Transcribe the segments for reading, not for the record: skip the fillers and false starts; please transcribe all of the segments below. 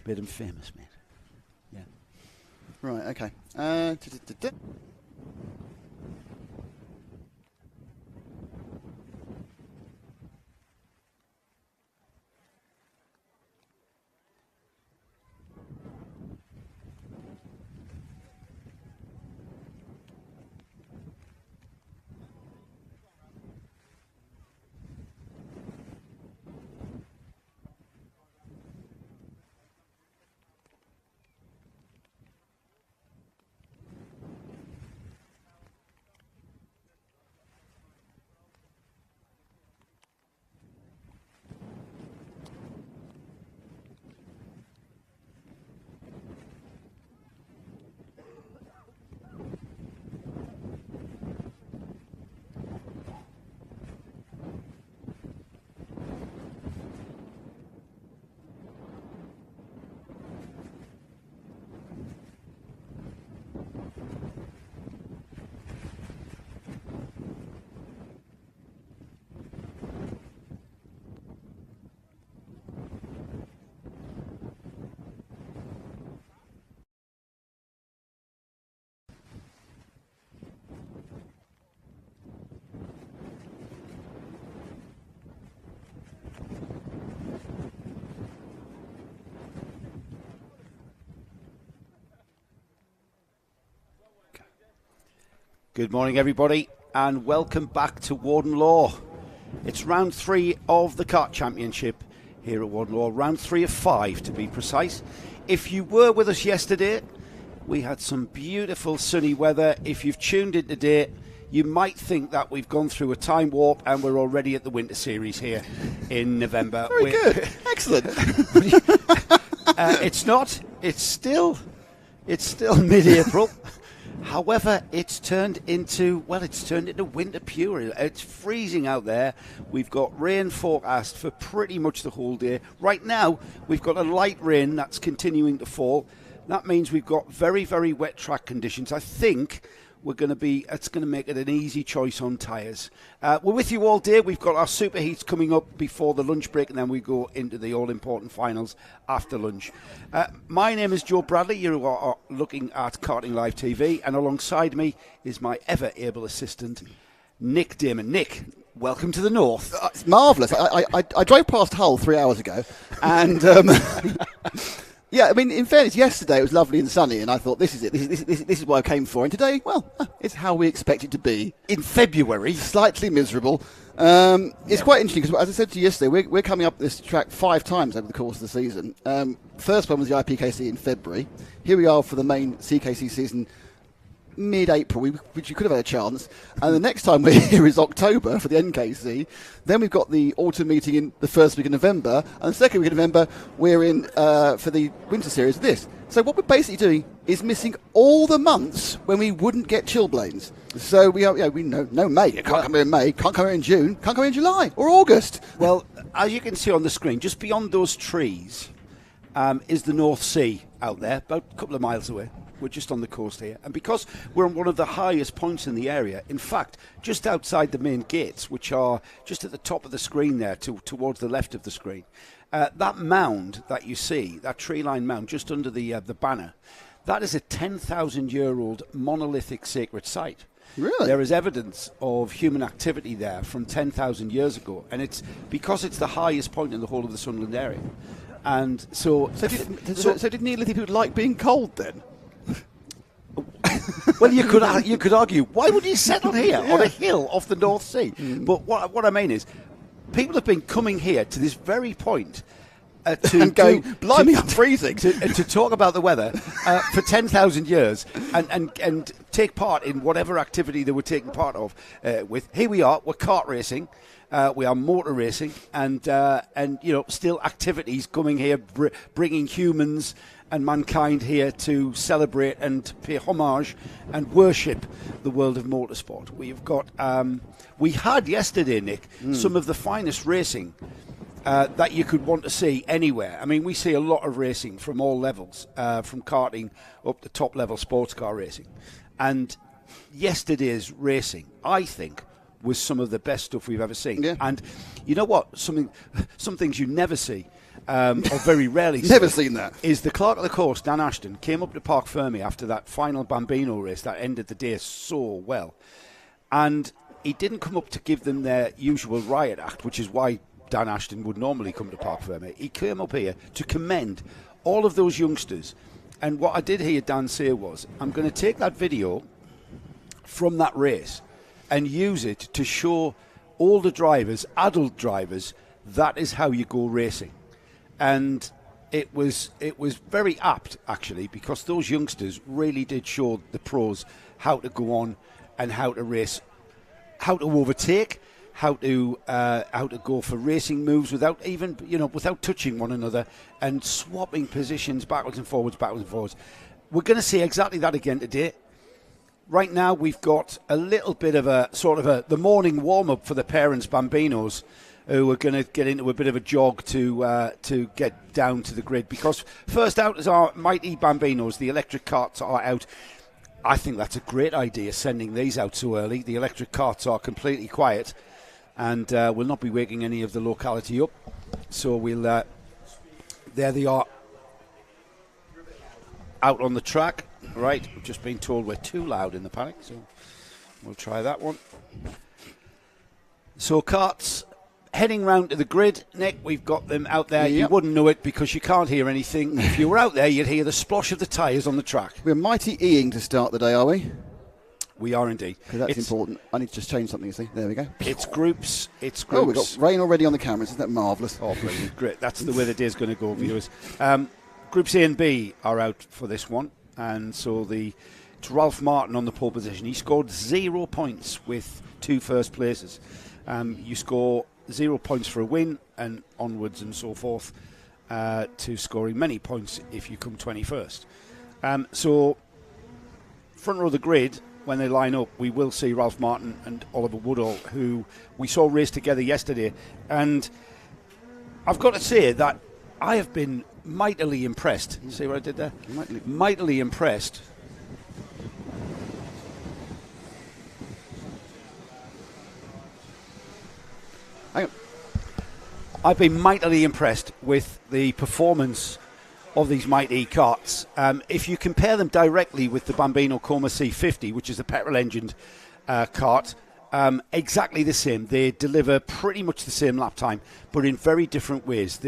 Made him famous, mate. Yeah. Right, okay. Good morning, everybody, and welcome back to Warden Law. It's round 3 of the Kart Championship here at Warden Law, round 3 of 5 to be precise. If you were with us yesterday, we had some beautiful sunny weather. If you've tuned in today, you might think that we've gone through a time warp and we're already at the Winter Series here in November. Very good. Excellent. It's not. It's still mid-April. However, it's turned into winter pure. It's freezing out there. We've got rain forecast for pretty much the whole day. Right now, we've got a light rain that's continuing to fall. That means we've got very, very wet track conditions. I think it's going to make it an easy choice on tyres. We're with you all day. We've got our super heats coming up before the lunch break, and then we go into the all-important finals after lunch. My name is Joe Bradley. You are looking at Karting Live TV, and alongside me is my ever-able assistant, Nick Damon. Nick, welcome to the north. It's marvellous. I drove past Hull 3 hours ago, and... yeah, I mean, in fairness, yesterday it was lovely and sunny, and I thought, this is it. This is what I came for. And today, well, it's how we expect it to be. In February. Slightly miserable. It's quite interesting, because as I said to you yesterday, we're coming up this track 5 times over the course of the season. First one was the IPKC in February. Here we are for the main CKC season mid-April, which you could have had a chance. And the next time we're here is October for the NKC. Then we've got the autumn meeting in the first week of November. And the second week of November, we're in for the winter series of this. So what we're basically doing is missing all the months when we wouldn't get chilblains. So we know May. You can't come here in May, can't come here in June, can't come here in July or August. Well, as you can see on the screen, just beyond those trees is the North Sea out there, about a couple of miles away. We're just on the coast here. And because we're on one of the highest points in the area, in fact, just outside the main gates, which are just at the top of the screen there, towards the left of the screen, that mound that you see, that tree-lined mound just under the banner, that is a 10,000-year-old monolithic sacred site. Really? There is evidence of human activity there from 10,000 years ago, and it's because it's the highest point in the whole of the Sunderland area. And so did Neolithic people like being cold then? Well, you could argue, why would you settle here on a hill off the North Sea? But what I mean is, people have been coming here to this very point and going, blimey, I'm freezing, to talk about the weather for 10,000 years and take part in whatever activity they were taking part of. With here we are, we're kart racing. We are motor racing, and still activities coming here, bringing humans and mankind here to celebrate and pay homage and worship the world of motorsport. We had yesterday, Nick, some of the finest racing that you could want to see anywhere. I mean, we see a lot of racing from all levels, from karting up to top level sports car racing. And yesterday's racing, I think, was some of the best stuff we've ever seen. Yeah. And you know what? Some things you never see. or very rarely Never seen that. is the clerk of the course, Dan Ashton, came up to Parc Fermé after that final Bambino race that ended the day so well. And he didn't come up to give them their usual riot act, which is why Dan Ashton would normally come to Parc Fermé. He came up here to commend all of those youngsters. And what I did hear Dan say was, I'm going to take that video from that race and use it to show older drivers, adult drivers, that is how you go racing. And it was very apt, actually, because those youngsters really did show the pros how to go on and how to race, how to overtake, how to go for racing moves without even, without touching one another and swapping positions backwards and forwards. We're going to see exactly that again today. Right now, we've got a little bit of the morning warm-up for the parents, Bambinos, who are going to get into a bit of a jog to get down to the grid. Because first out is our mighty Bambinos. The electric carts are out. I think that's a great idea, sending these out so early. The electric carts are completely quiet and will not be waking any of the locality up. So there they are, out on the track. Right, we've just been told we're too loud in the paddock, so we'll try that one. So carts heading round to the grid. Nick, we've got them out there. Yep. You wouldn't know it because you can't hear anything. If you were out there, you'd hear the splosh of the tyres on the track. We're mighty E-ing to start the day, are we? We are indeed. Because that's important. I need to just change something, you see. There we go. It's groups. Oh, we've got rain already on the cameras. Isn't that marvellous? Oh, brilliant. Great. That's the way the day's going to go, viewers. Groups A and B are out for this one. And so it's Ralph Martin on the pole position. He scored 0 points with 2 first places. You score 0 points for a win and onwards and so forth to scoring many points if you come 21st. So front row of the grid, when they line up, we will see Ralph Martin and Oliver Woodall, who we saw race together yesterday. And I've got to say that I have been mightily impressed. See what I did there? Mightily impressed. Hang on. I've been mightily impressed with the performance of these mighty carts. If you compare them directly with the Bambino Coma C50, which is a petrol-engined kart, exactly the same. They deliver pretty much the same lap time, but in very different ways.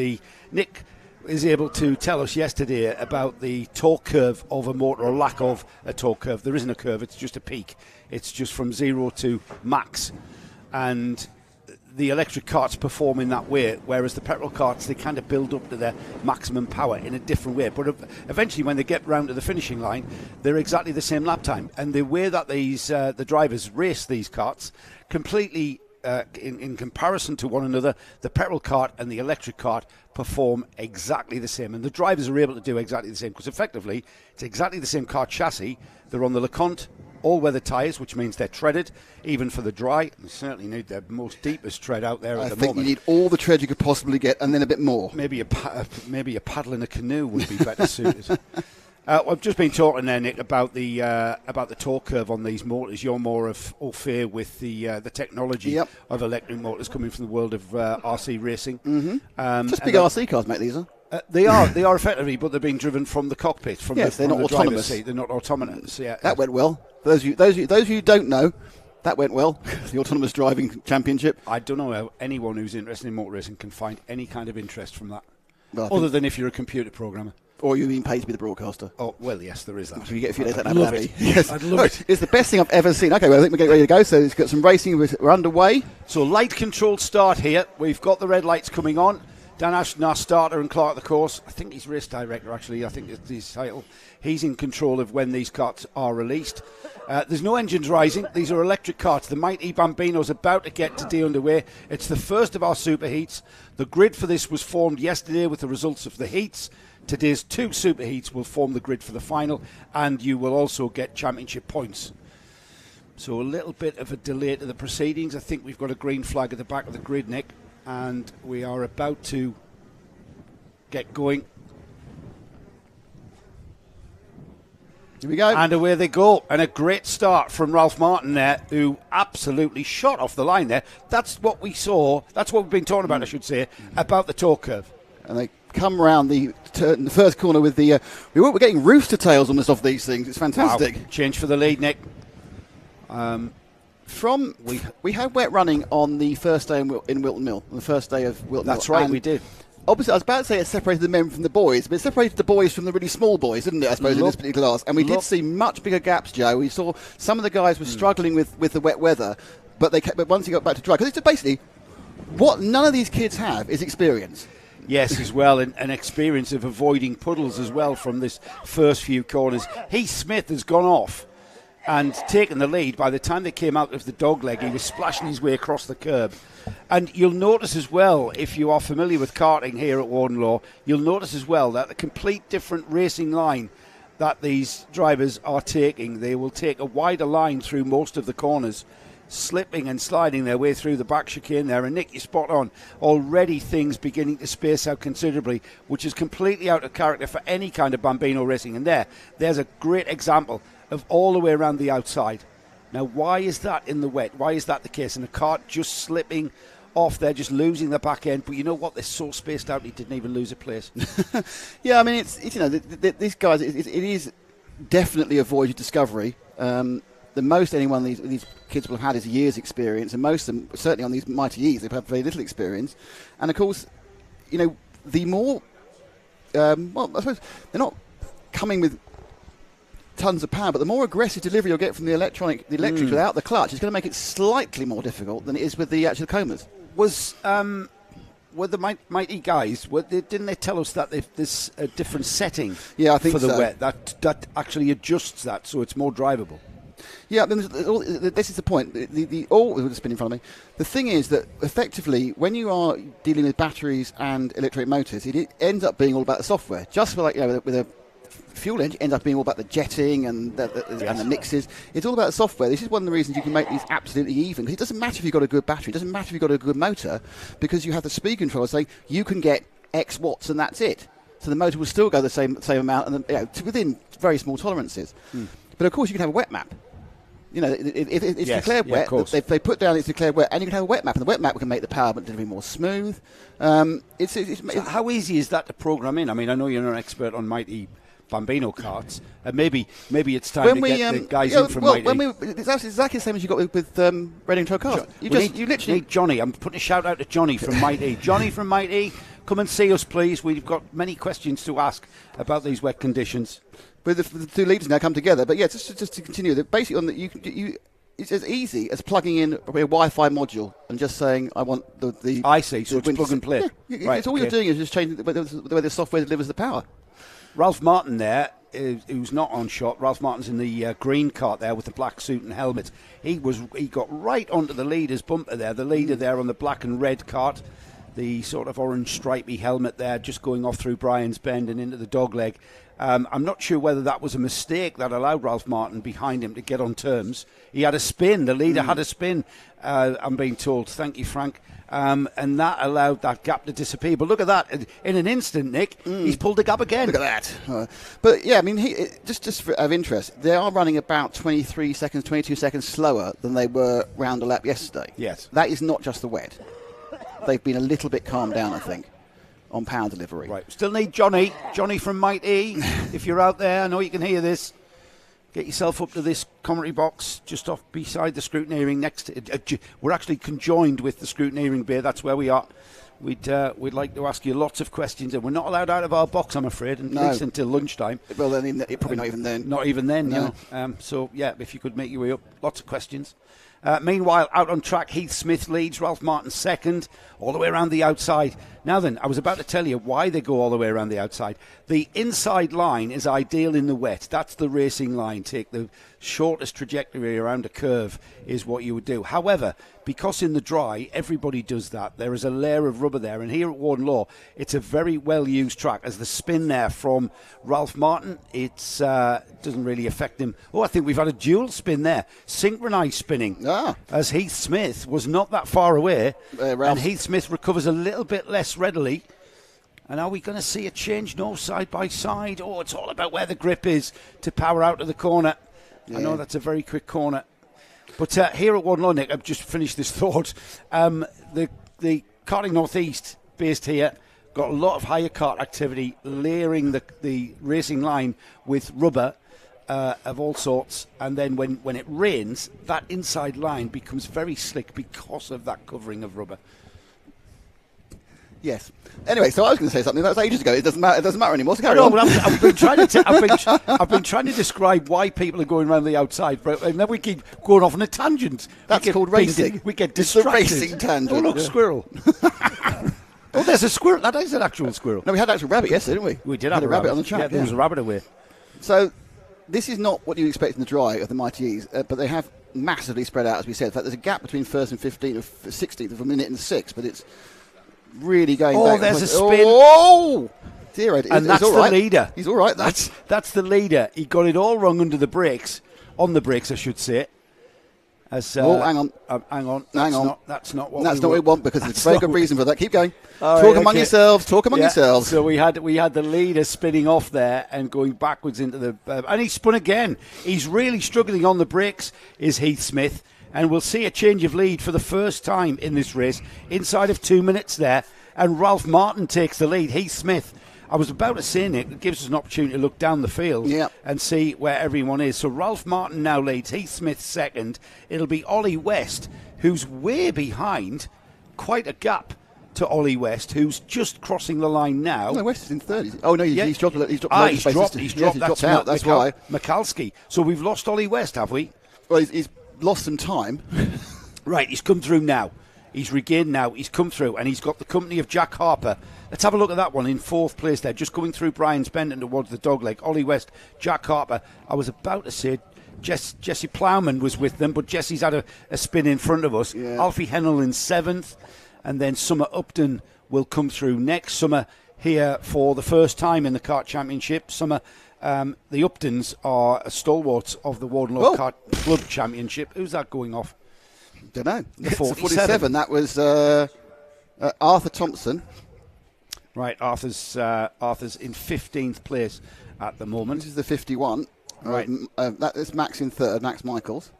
Nick is able to tell us yesterday about the torque curve of a motor, or lack of a torque curve. There isn't a curve, it's just a peak. It's just from 0 to max. And the electric carts perform in that way, whereas the petrol carts, they kind of build up to their maximum power in a different way. But eventually, when they get round to the finishing line, they're exactly the same lap time. And the way that the drivers race these carts, completely in comparison to one another, the petrol cart and the electric cart perform exactly the same. And the drivers are able to do exactly the same, because effectively, it's exactly the same kart chassis. They're on the LeConte all-weather tyres, which means they're treaded, even for the dry. They certainly need their most deepest tread out there at the moment. I think you need all the tread you could possibly get, and then a bit more. Maybe a paddle in a canoe would be better suited. I've just been talking there, Nick, about the torque curve on these motors. You're more au fait with the technology of electric motors coming from the world of RC racing. Mm-hmm. Just big RC cars, mate, these are. They are effectively, but they're being driven from the cockpit. They're not autonomous. They're not autonomous. Yeah, that went well. For those of you who don't know, that went well. The Autonomous Driving Championship. I don't know how anyone who's interested in motor racing can find any kind of interest from that, other than if you're a computer programmer. Or you've been paid to be the broadcaster. Oh, well, yes, there is that. So you get a few days I'd love it. Yes. I'd love it. It's the best thing I've ever seen. Okay, well, I think we're getting ready to go. So it's got some racing. We're underway. So light-controlled start here. We've got the red lights coming on. Dan Ashton, our starter and clerk of the course. I think he's race director, actually. I think it's his title. He's in control of when these carts are released. There's no engines rising. These are electric carts. The mighty Bambino's about to get to day underway. It's the first of our super heats. The grid for this was formed yesterday with the results of the heats. Today's 2 super heats will form the grid for the final, and you will also get championship points. So a little bit of a delay to the proceedings. I think we've got a green flag at the back of the grid, Nick, and we are about to get going. Here we go. And away they go. And a great start from Ralph Martin there, who absolutely shot off the line there. That's what we saw. That's what we've been talking about, I should say, about the torque curve. And they come round the first corner with the... we're getting rooster tails almost off these things. It's fantastic. Wow. Change for the lead, Nick. We had wet running on the first day in Wilton Mill, on the first day of Wilton Mill. That's right, we did. Obviously, I was about to say it separated the men from the boys, but it separated the boys from the really small boys, didn't it, I suppose, in this particular class. And we did see much bigger gaps, Joe. We saw some of the guys were struggling with the wet weather, but once he got back to dry, because it's basically what none of these kids have is experience. Yes, as well, and an experience of avoiding puddles as well from this first few corners. Heath Smith has gone off and taken the lead. By the time they came out of the dogleg, he was splashing his way across the curb. And you'll notice as well, if you are familiar with karting here at Warden Law, you'll notice as well that the complete different racing line that these drivers are taking. They will take a wider line through most of the corners, slipping and sliding their way through the back chicane there. And Nick, you're spot on. Already things beginning to space out considerably, which is completely out of character for any kind of Bambino racing. And there's a great example of all the way around the outside. Now, why is that in the wet? Why is that the case? And a cart just slipping off there, just losing the back end. But you know what? They're so spaced out, he didn't even lose a place. Yeah, I mean, it's these guys, it is definitely a voyage of discovery. The most anyone these kids will have had is a year's experience, and most of them, certainly on these Mighty E's, they've had very little experience. And of course, the more, I suppose they're not coming with tons of power, but the more aggressive delivery you'll get from the electric without the clutch is going to make it slightly more difficult than it is with the actual Comas. Were the Mighty guys, didn't they tell us that there's a different setting I think for the so. wet that actually adjusts that so it's more drivable? Yeah, this is the point. We'll just spin in front of me. The thing is that effectively, when you are dealing with batteries and electric motors, it ends up being all about the software. Just with a fuel engine, ends up being all about the jetting and the mixes. It's all about the software. This is one of the reasons you can make these absolutely even. Because it doesn't matter if you've got a good battery. It doesn't matter if you've got a good motor, because you have the speed controller saying you can get X watts and that's it. So the motor will still go the same amount and within very small tolerances. But of course, you can have a wet map. If it's declared wet, they put down it's declared wet, and you can have a wet map, and the wet map can make the power delivery more smooth. So how easy is that to program in? I mean, I know you're an expert on Mighty Bambino karts, and maybe it's time to get the guys in from Mighty. It's exactly the same as you got with Reading Trail cars. You literally need Johnny. I'm putting a shout out to Johnny from Mighty. Johnny from Mighty, come and see us, please. We've got many questions to ask about these wet conditions. But the two leaders now come together. But yeah, just to continue, basically on it's as easy as plugging in a Wi-Fi module and just saying, I want the I see. So it's plug and play. Yeah, right, all you're doing is just changing the way the software delivers the power. Ralph Martin there, who's not on shot. Ralph Martin's in the green cart there with the black suit and helmet. He got right onto the leader's bumper there. The leader there on the black and red cart, the sort of orange stripy helmet there, just going off through Brian's Bend and into the dogleg. I'm not sure whether that was a mistake that allowed Ralph Martin behind him to get on terms. He had a spin. The leader had a spin, I'm being told. Thank you, Frank. And that allowed that gap to disappear. But look at that. In an instant, Nick, he's pulled the gap again. Look at that. But, yeah, I mean, just out of interest, they are running about 22 seconds slower than they were round a lap yesterday. Yes. That is not just the wet. They've been a little bit calmed down, I think, on power delivery. Right. Still need Johnny from Mighty. If you're out there, I know you can hear this. Get yourself up to this commentary box just off beside the scrutineering next to we're actually conjoined with the scrutineering bay. That's where we are. We'd like to ask you lots of questions, and we're not allowed out of our box, I'm afraid, at least until lunchtime. Well, then probably not even then. Not even then, no. So, yeah, if you could make your way up, lots of questions. Meanwhile, out on track, Heath Smith leads, Ralph Martin second, all the way around the outside. Now then, I was about to tell you why they go all the way around the outside. The inside line is ideal in the wet. That's the racing line. Take the shortest trajectory around a curve is what you would do. However, because in the dry, everybody does that. There is a layer of rubber there. And here at Warden Law, it's a very well-used track. As the spin there from Ralph Martin, it doesn't really affect him. Oh, I think we've had a dual spin there. Synchronised spinning. As Heath Smith was not that far away. And Heath Smith recovers a little bit less readily. And are we going to see a change? No, side by side. Oh, it's all about where the grip is to power out of the corner. Yeah. I know that's a very quick corner. But here at Warden Law, Nick, I've just finished this thought. The Karting North East, based here, got a lot of higher kart activity, layering the racing line with rubber of all sorts, and then when it rains, that inside line becomes very slick because of that covering of rubber. Yes. Anyway, so I was going to say something that was ages ago. It doesn't matter. It doesn't matter anymore. So carry No, on. but I've been trying to. I've been trying to describe why people are going around the outside, and then we keep going off on a tangent. That's called racing. We get It's the distracted. racing tangent. Oh, look, Yeah. squirrel. Oh, there's a squirrel. That is an actual squirrel. No, we had an actual rabbit yesterday, didn't we? We did had have a rabbit on the track. Yeah, there was a rabbit away. So this is not what you expect in the dry of the Mighty E's, but they have massively spread out, as we said. In fact, there's a gap between first and 15th, of 16th of a minute and 6, but it's really going back. Oh, there's a spin. Oh! Dear, and that's the leader. He's all right. That's the leader. He got it all wrong under the brakes. On the brakes, I should say. As, oh, hang on. Hang on. That's not what we want, because there's a very good reason for that. Keep going. Talk among yourselves. Talk among yourselves. So we had the leader spinning off there and going backwards into the... and he spun again. He's really struggling on the brakes, is Heath Smith. And we'll see a change of lead for the first time in this race, inside of 2 minutes there. And Ralph Martin takes the lead. Heath Smith, I was about to say, Nick, it gives us an opportunity to look down the field and see where everyone is. So Ralph Martin now leads, Heath Smith second. It'll be Ollie West, who's way behind, quite a gap to Ollie West, who's just crossing the line now. No, West is in third. Oh, no, he's dropped. He's dropped out. That's why. Michalski. So we've lost Ollie West, have we? Well, he's lost some time. Right, he's come through now. He's regained now. He's come through, and he's got the company of Jack Harper. Let's have a look at that one in fourth place there, just going through Brian's Bend and towards the dogleg. Ollie West, Jack Harper. I was about to say Jesse Plowman was with them, but Jesse's had a spin in front of us. Yeah. Alfie Hennell in seventh, and then Summer Upton will come through next. Summer here for the first time in the Kart Championship. Summer, the Uptons are stalwarts of the Warden Law Kart Club Championship. Who's that going off? Don't know. The 47. That was Arthur Thompson. Right, Arthur's in 15th place at the moment. This is the 51. Right. That is Max in third, Max Michaels.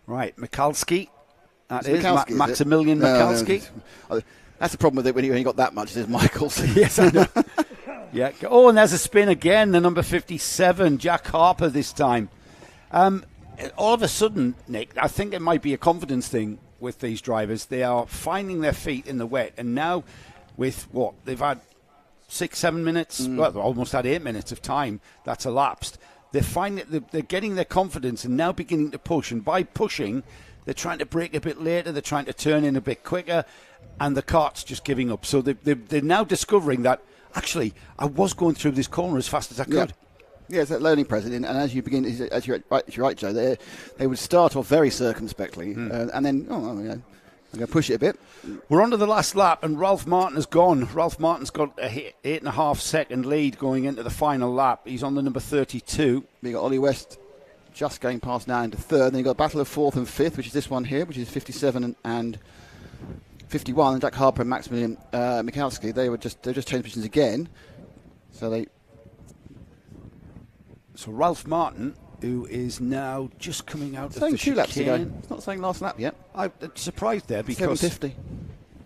Right, Michalski. That is Michalski, Maximilian Michalski. No, that's the problem with it when you got that much, is Michaels. Yes, I know. Yeah. Oh, and there's a spin again, the number 57, Jack Harper this time. All of a sudden, Nick, I think it might be a confidence thing with these drivers. They are finding their feet in the wet, and now with what they've had 6-7 minutes, well, they've almost had 8 minutes of time that's elapsed. They're finding they're getting their confidence and now beginning to push. And by pushing, they're trying to brake a bit later. They're trying to turn in a bit quicker, and the kart's just giving up. So they're now discovering that actually I was going through this corner as fast as I could. Yeah, it's that learning process, and as you begin, as you're right, Joe, they would start off very circumspectly, and then I'm going to push it a bit. We're on to the last lap, and Ralph Martin has gone. Ralph Martin's got a 8.5 second lead going into the final lap. He's on the number 32. We got Ollie West just going past now into third. Then you got a battle of fourth and fifth, which is this one here, which is 57 and 51. And Jack Harper and Maximilian Michalski, they just changed positions again. So Ralph Martin, who is now just coming out of the saying 2 laps ago. chicane. It's not saying last lap yet. I'm surprised there because 750.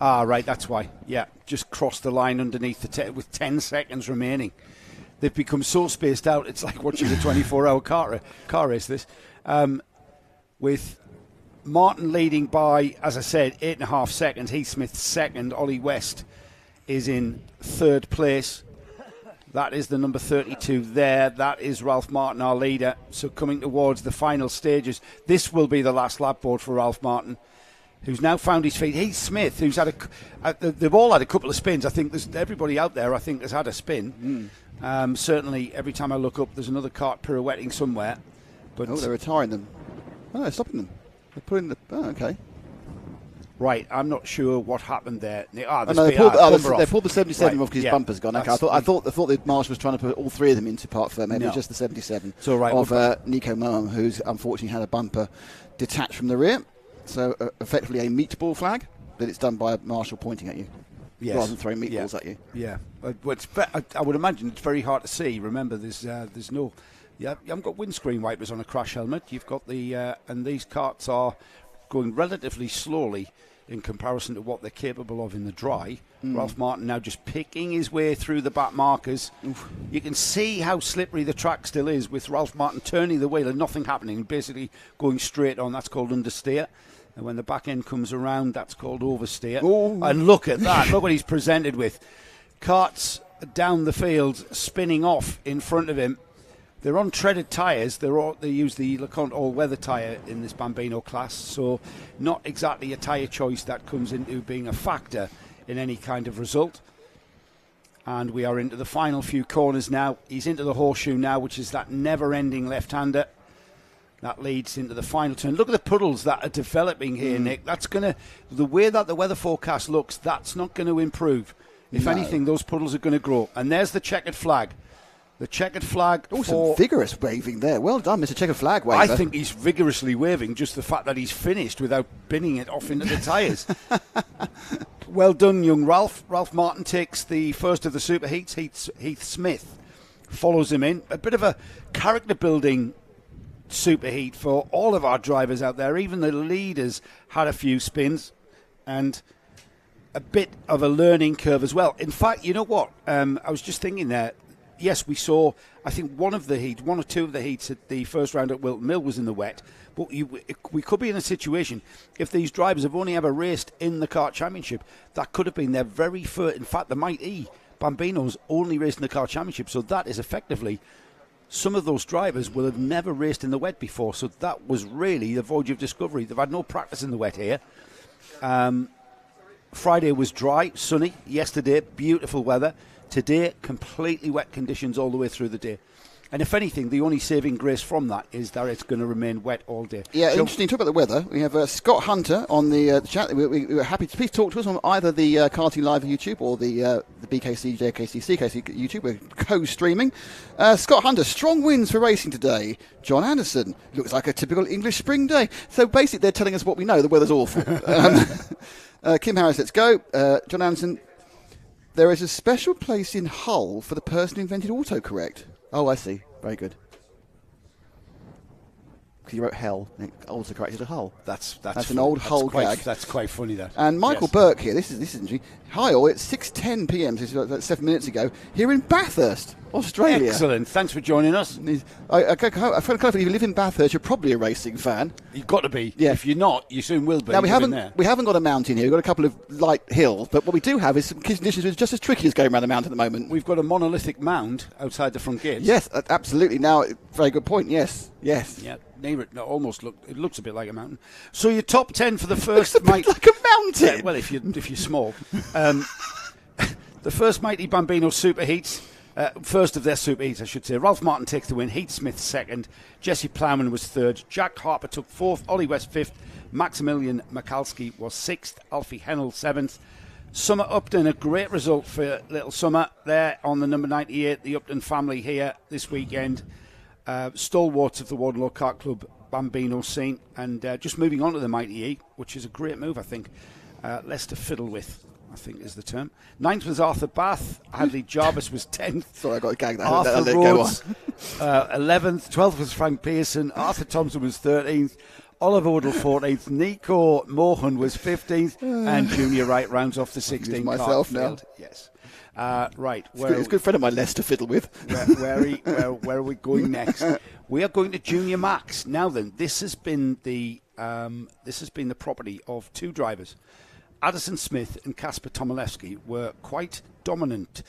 Right, that's why. Yeah, just crossed the line underneath with 10 seconds remaining. They've become so spaced out. It's like watching a 24-hour car race. This, with Martin leading by, as I said, 8.5 seconds. Heath Smith second. Ollie West is in third place. That is the number 32 there. That is Ralph Martin, our leader. So coming towards the final stages, this will be the last lap board for Ralph Martin, who's now found his feet. Heath Smith, who's had they've all had a couple of spins. I think there's everybody out there, I think, has had a spin. Certainly, every time I look up, there's another kart pirouetting somewhere. But they're retiring them. Oh, they're stopping them. They're putting the... Oh, okay. Right, I'm not sure what happened there. They pulled the 77 off because his bumper's gone. Okay, I thought the marshal was trying to put all three of them into part firm. Maybe it was just the 77 of Nico Moam, who's unfortunately had a bumper detached from the rear. So effectively a meatball flag, but it's done by a marshal pointing at you, rather than throwing meatballs at you. Yeah, I would imagine it's very hard to see. Remember, there's no... you haven't got windscreen wipers on a crash helmet. You've got and these karts are going relatively slowly in comparison to what they're capable of in the dry. Ralph Martin now just picking his way through the back markers. Oof. You can see how slippery the track still is with Ralph Martin turning the wheel and nothing happening, basically going straight on. That's called understeer. And when the back end comes around, that's called oversteer. Ooh. And look at that. Look what he's presented with. Karts down the field, spinning off in front of him. They're on treaded tyres. They use the LeConte all-weather tyre in this Bambino class, so not exactly a tyre choice that comes into being a factor in any kind of result. And we are into the final few corners now. He's into the horseshoe now, which is that never-ending left-hander. That leads into the final turn. Look at the puddles that are developing here, Nick. That's the way that the weather forecast looks, that's not going to improve. If anything, those puddles are going to grow. And there's the checkered flag. The checkered flag. Oh, some vigorous waving there. Well done, Mr. Checkered Flag waver. I think he's vigorously waving, just the fact that he's finished without binning it off into the tyres. Well done, young Ralph. Ralph Martin takes the first of the superheats. Heath Smith follows him in. A bit of a character-building superheat for all of our drivers out there. Even the leaders had a few spins and a bit of a learning curve as well. In fact, you know what? I was just thinking there. Yes, we saw, I think, one or two of the heats at the first round at Wilton Mill was in the wet. But we could be in a situation, if these drivers have only ever raced in the Kart Championship, that could have been their very first. In fact, the Mighty Bambino's only raced in the Kart Championship. So that is effectively, some of those drivers will have never raced in the wet before. So that was really the voyage of discovery. They've had no practice in the wet here. Friday was dry, sunny. Yesterday, beautiful weather. Today, completely wet conditions all the way through the day. And if anything, the only saving grace from that is that it's going to remain wet all day. Yeah, interesting. Talk about the weather. We have Scott Hunter on the chat. We were happy to please talk to us on either the Karting Live YouTube or the BKC, JKC, CKC YouTube. We're co-streaming. Scott Hunter, strong winds for racing today. John Anderson, looks like a typical English spring day. So basically, they're telling us what we know. The weather's awful. Kim Harris, let's go. John Anderson, there is a special place in Hull for the person who invented autocorrect. Oh, I see. Very good. Because you wrote hell, and it autocorrected to Hull. That's an old Hull gag. That's quite funny, that. And Michael Burke here, this is interesting. Hi all, it's 6:10 p.m, so it's about 7 minutes ago, here in Bathurst, Australia. Excellent, thanks for joining us. I if you live in Bathurst, you're probably a racing fan. You've got to be. Yeah. If you're not, you soon will be. Now, we haven't got a mountain here, we've got a couple of light hills, but what we do have is some conditions which are just as tricky as going around the mountain at the moment. We've got a monolithic mound outside the front gate. Yes, absolutely. Now, very good point, yes. Yeah, it looks a bit like a mountain. So your top 10 for the first... It looks a bit like a mountain! Well, if you're small. The first Mighty Bambino Superheats, first of their Superheats, I should say. Ralph Martin takes the win, Heath Smith second, Jesse Plowman was third, Jack Harper took fourth, Ollie West fifth, Maximilian Mikalski was sixth, Alfie Hennell seventh. Summer Upton, a great result for little Summer there on the number 98, the Upton family here this weekend. Stalwarts of the Warden Law Kart Club Bambino scene, and just moving on to the Mighty E, which is a great move, I think. Less to fiddle with, I think is the term. Ninth was Arthur Bath. Hadley Jarvis was 10th. Sorry, I got a gag there. Arthur Rhodes, 11th. 12th was Frank Pearson. Arthur Thompson was 13th. Oliver Woodall 14th. Nico Mohan was 15th. And Junior Wright rounds off the 16th. Myself now. Yes. Right. It's a good friend of mine, Les, to fiddle with. Where are we going next? We are going to Junior Max. Now then, this has been the property of two drivers. Addison Smith and Kasper Tomilewski were quite dominant.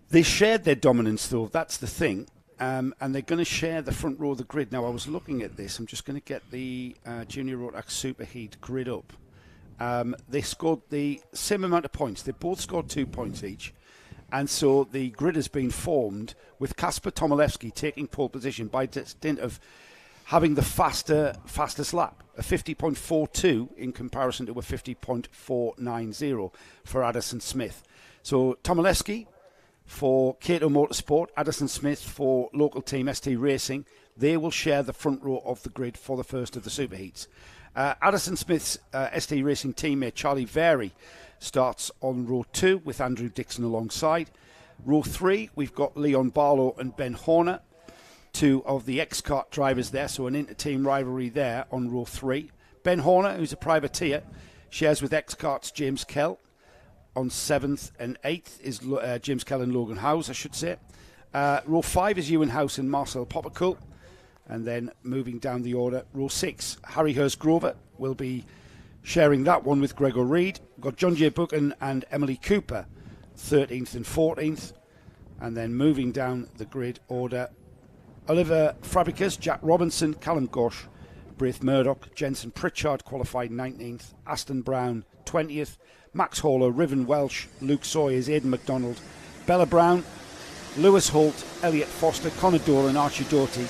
They shared their dominance, though. That's the thing. And they're going to share the front row of the grid. Now, I was looking at this. I'm just going to get the Junior Rotax Superheat grid up. They scored the same amount of points. They both scored 2 points each. And so the grid has been formed with Kasper Tomilewski taking pole position by dint of having the fastest lap, a 50.42 in comparison to a 50.490 for Addison Smith. So Tomilewski for Cato Motorsport, Addison Smith for local team ST Racing, they will share the front row of the grid for the first of the Superheats. Addison Smith's ST Racing teammate Charlie Very starts on row 2 with Andrew Dixon alongside. Row 3, we've got Leon Barlow and Ben Horner, two of the X-Kart drivers there, so an inter-team rivalry there on row 3. Ben Horner, who's a privateer, shares with X-Kart's James Kell. On 7th and 8th is James Kell and Logan Howes, I should say. Row 5 is Ewan House and Marcel Poppercull. And then moving down the order, row 6, Harry Hurst Grover will be sharing that one with Gregor Reed. We've got John J. Buchan and Emily Cooper, 13th and 14th. And then moving down the grid order, Oliver Fabricas, Jack Robinson, Callum Gosh, Braith Murdoch, Jensen Pritchard qualified 19th, Aston Brown 20th, Max Haller, Riven Welsh, Luke Sawyers, Aidan McDonald, Bella Brown, Lewis Holt, Elliot Foster, Conor Doran, Archie Doughty,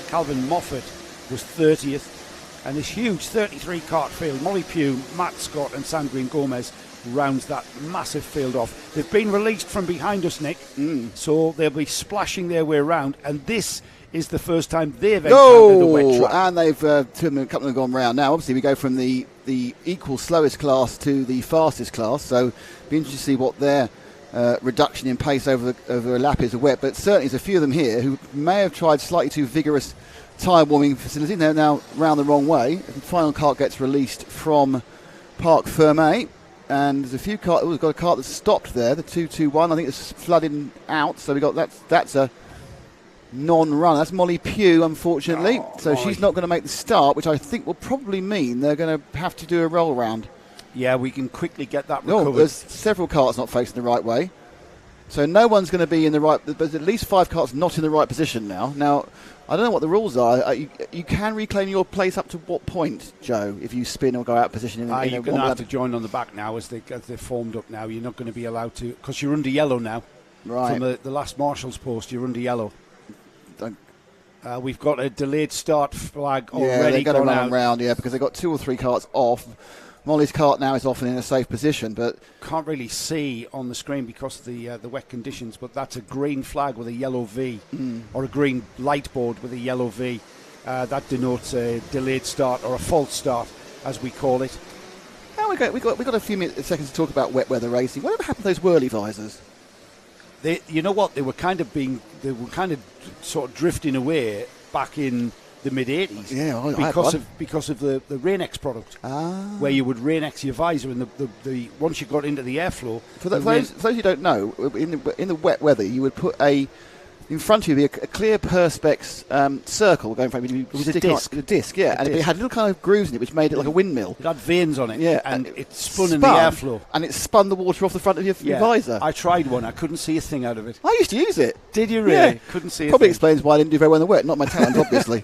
Calvin Moffat was 30th. And this huge 33 kart field, Molly Pugh, Matt Scott and Sandrine Gomez rounds that massive field off. They've been released from behind us, Nick, so they'll be splashing their way around. And this is the first time they've encountered a wet track. And they've a couple of them have gone round. Now, obviously, we go from the equal slowest class to the fastest class, so be interesting to see what their reduction in pace over a lap is of wet. But certainly there's a few of them here who may have tried slightly too vigorous tyre warming facility. They're now round the wrong way. The final kart gets released from Parc Fermé, and there's a few cars. We've got a kart that's stopped there, the 221. I think it's flooding out, so we got that's a non-run. That's Molly Pugh, unfortunately. So Molly. She's not going to make the start, which I think will probably mean they're going to have to do a roll round. Yeah, we can quickly get that recovered. No, there's several karts not facing the right way. So no one's going to be in the right. There's at least 5 karts not in the right position now. Now, I don't know what the rules are. You can reclaim your place up to what point, Joe, if you spin or go out of position? You're going to have to join on the back now as they're formed up now. You're not going to be allowed to, because you're under yellow now. Right. From the last marshal's post, you're under yellow. We've got a delayed start flag already. Yeah, they're going to run out. around, because they've got 2 or 3 karts off. Molly's kart now is often in a safe position, but can't really see on the screen because of the wet conditions, but that's a green flag with a yellow V, or a green light board with a yellow V. That denotes a delayed start or a false start, as we call it. Now we got a few seconds to talk about wet weather racing. Whatever happened to those whirly visors? You know what? They were kind of sort of drifting away back in the mid-80s, because of the Rain-X product, where you would Rain-X your visor, and the once you got into the airflow. For those who don't know, in the wet weather, you would put in front of you a clear perspex circle going in front of you. It was a disc. A disc, yeah, and it had little kind of grooves in it, which made it like a windmill. It had veins on it, yeah, and it spun in the airflow. And it spun the water off the front of your visor. I tried one. I couldn't see a thing out of it. I used to use it. Did you really? Yeah. Couldn't see a Probably thing. explains why I didn't do very well in the wet. Not my talent, obviously.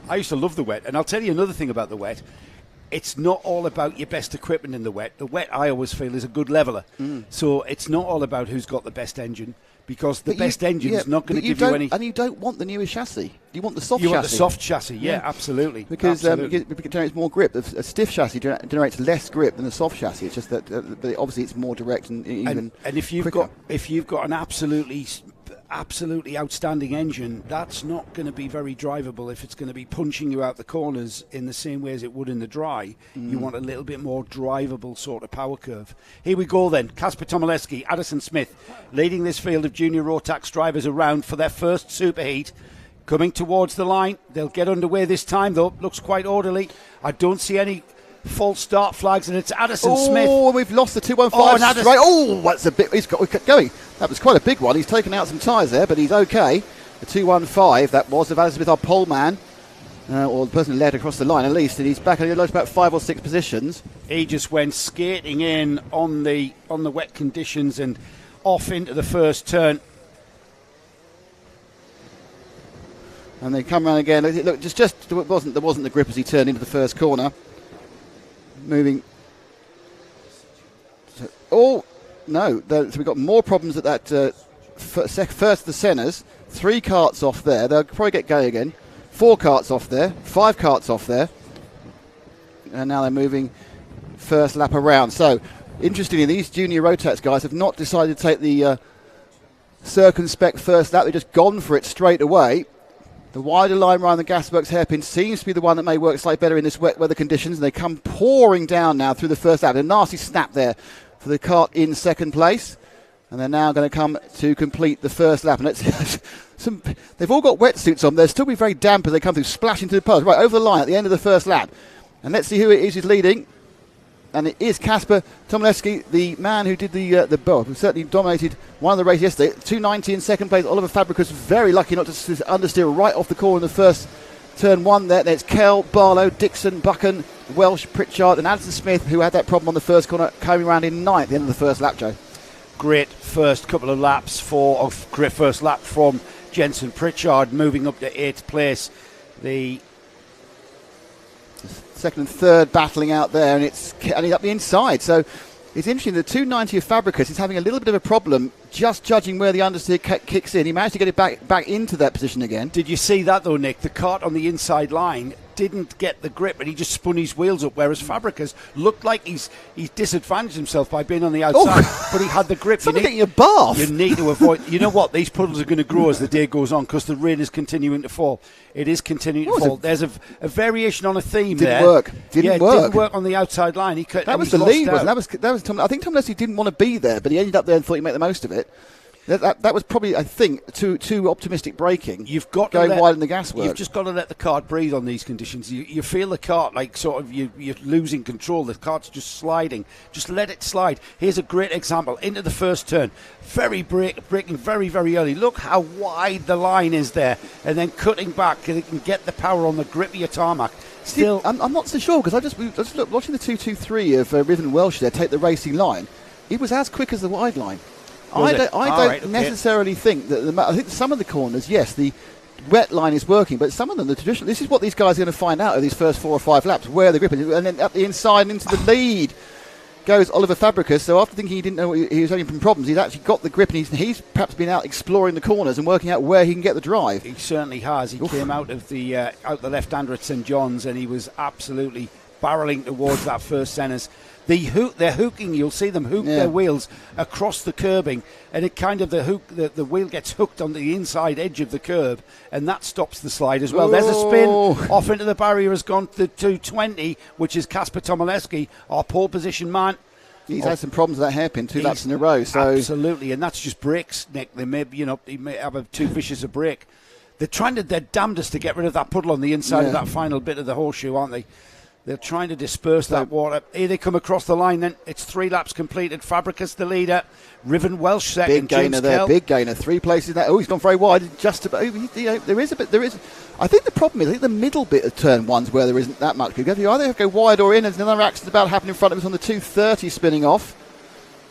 I used to love the wet, and I'll tell you another thing about the wet. It's not all about your best equipment in the wet. The wet, I always feel, is a good leveler. So it's not all about who's got the best engine, because the best engine is not going to give you any. And you don't want the newest chassis. You want the soft chassis. You want the soft chassis, yeah, absolutely. Because it generates more grip. A stiff chassis generates less grip than a soft chassis. It's just that obviously it's more direct and even and if you've got an absolutely outstanding engine, that's not going to be very drivable if it's going to be punching you out the corners in the same way as it would in the dry. You want a little bit more drivable sort of power curve. Here we go then. Kasper Tomalewski, Addison Smith leading this field of junior Rotax drivers around for their first superheat. Coming towards the line. They'll get underway this time though. Looks quite orderly. I don't see any false start flags, and it's Addison Smith. Oh, we've lost the 215 straight. Oh, that's a bit. He's kept going. That was quite a big one. He's taken out some tyres there, but he's okay. The 215, that was of Addison Smith, our pole man, or the person who led across the line at least, and he's back. He lost about 5 or 6 positions. He just went skating in on the wet conditions and off into the first turn. And they come round again. Look, there wasn't the grip as he turned into the first corner. Moving. So we've got more problems at that first the centres. 3 karts off there. They'll probably get going again. 4 karts off there. 5 karts off there. And now they're moving first lap around. So, interestingly, these junior Rotax guys have not decided to take the circumspect first lap. They've just gone for it straight away. The wider line around the Gasworks hairpin seems to be the one that may work slightly better in this wet weather conditions. And they come pouring down now through the first lap. A nasty snap there for the kart in second place. And they're now going to come to complete the first lap. And they've all got wetsuits on. They'll still be very damp as they come through, splash into the post. Right, over the line at the end of the first lap. And let's see who it is who's leading. and it is Kasper Tomaszewski, the man who did the bow, who certainly dominated one of the races yesterday. 290 in second place. Oliver Fabricus very lucky not to understeer right off the corner in the first turn one there. There's Kell, Barlow, Dixon, Buchan, Welsh, Pritchard, and Addison Smith, who had that problem on the first corner, coming around in ninth at the end of the first lap, Joe. Great first couple of laps great first lap from Jensen Pritchard, moving up to 8th place. The second and third battling out there, and it's heading up the inside. So it's interesting. The 290 of Fabricus is having a little bit of a problem just judging where the understeer kicks in. He managed to get it back into that position again. Did you see that though, Nick? The kart on the inside line didn't get the grip and he just spun his wheels up, whereas Fabricus looked like he's disadvantaged himself by being on the outside, but he had the grip. Someone getting a bath. You need to avoid. You know what? These puddles are going to grow as the day goes on because the rain is continuing to fall. It is continuing to fall. There's a variation on a theme there. Didn't work. Didn't work on the outside line. That was the lead, wasn't it? That was Tom. I think Tom Leslie didn't want to be there, but he ended up there and thought he'd make the most of it. That was probably, I think, too optimistic braking. You've got going wide in the gas work. You've just got to let the kart breathe on these conditions. You feel the kart like sort of you're losing control. The kart's just sliding. Just let it slide. Here's a great example into the first turn. Braking very, very early. Look how wide the line is there, and then cutting back and it can get the power on the grip of your tarmac. Still, I'm not so sure because I just watching the 223 of Riven Welsh there take the racing line. It was as quick as the wide line. I don't necessarily think that. I think some of the corners, yes, the wet line is working, but some of them, the traditional. This is what these guys are going to find out of these first 4 or 5 laps, where the grip is, and then up the inside and into the lead goes Oliver Fabricus. So after thinking he didn't know he was having problems, he's actually got the grip, and he's perhaps been out exploring the corners and working out where he can get the drive. He certainly has. He came out of the left-hander at St John's, and he was absolutely barreling towards that first centres. They're hooking. You'll see them hook their wheels across the curbing, and it kind of the wheel gets hooked on the inside edge of the curb, and that stops the slide as well. There's a spin off into the barrier, has gone to 220, which is Kasper Tomaszewski, our pole position man. He's had some problems with that hairpin 2 laps in a row. So absolutely, and that's just brakes, Nick. He may have too vicious a brake. They're damnedest to get rid of that puddle on the inside of that final bit of the horseshoe, aren't they? They're trying to disperse that water. Here they come across the line then. It's 3 laps completed. Fabricus the leader. Riven Welsh second. Big gainer James there. Kell. Big gainer. 3 places there. Oh, he's gone very wide. Just about. There is a bit. There is. I think the problem is, I think the middle bit of turn one's where there isn't that much. You either have to go wide or in. There's another accident about to happen in front of us on the 230 spinning off.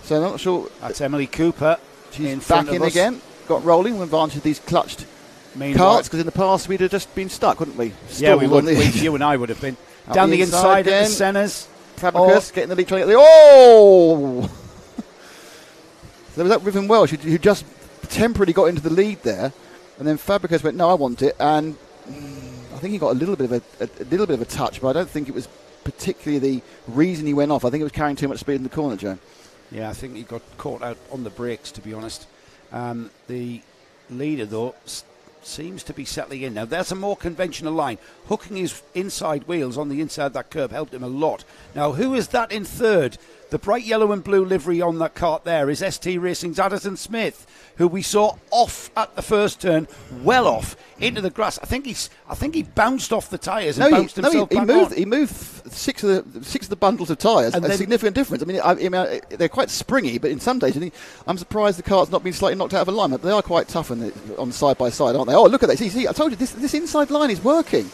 So I'm not sure. That's Emily Cooper. She's back in again. Got rolling. With advantage of these clutched carts, because in the past we'd have just been stuck, wouldn't we? Yeah, we would. You and I would have been. Down the inside at the centres. Fabricus getting the lead. Oh! So there was that Riven Welsh who just temporarily got into the lead there, and then Fabricus went, "No, I want it," and I think he got a little bit of a touch, but I don't think it was particularly the reason he went off. I think it was carrying too much speed in the corner, Joe. Yeah, I think he got caught out on the brakes, to be honest. The leader, though, seems to be settling in now. There's a more conventional line. Hooking his inside wheels on the inside of that curb helped him a lot. Now, who is that in third? The bright yellow and blue livery on that kart there is ST Racing's Addison Smith, who we saw off at the first turn, well off into the grass. I think he bounced off the tyres and bounced himself back on. He moved six of the bundles of tyres. A significant difference. I mean, they're quite springy, but in some days, I'm surprised the kart's not been slightly knocked out of alignment. They are quite tough on side by side, aren't they? Oh, look at that! See, I told you this inside line is working.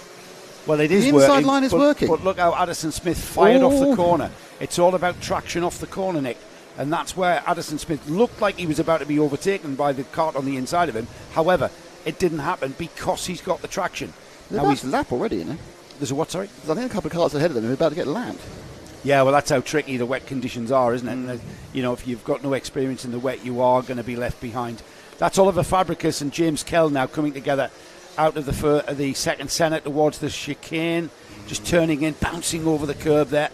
Well, it is working. The inside line is working. But look how Addison Smith fired off the corner. It's all about traction off the corner, Nick. And that's where Addison Smith looked like he was about to be overtaken by the kart on the inside of him. However, it didn't happen because he's got the traction. Now he's lap already, you know. There's a what, sorry? I think a couple of karts ahead of them are about to get lapped. Yeah, well, that's how tricky the wet conditions are, isn't it? And, if you've got no experience in the wet, you are going to be left behind. That's Oliver Fabricus and James Kell now coming together out of the second centre towards the chicane, just turning in, bouncing over the curb there,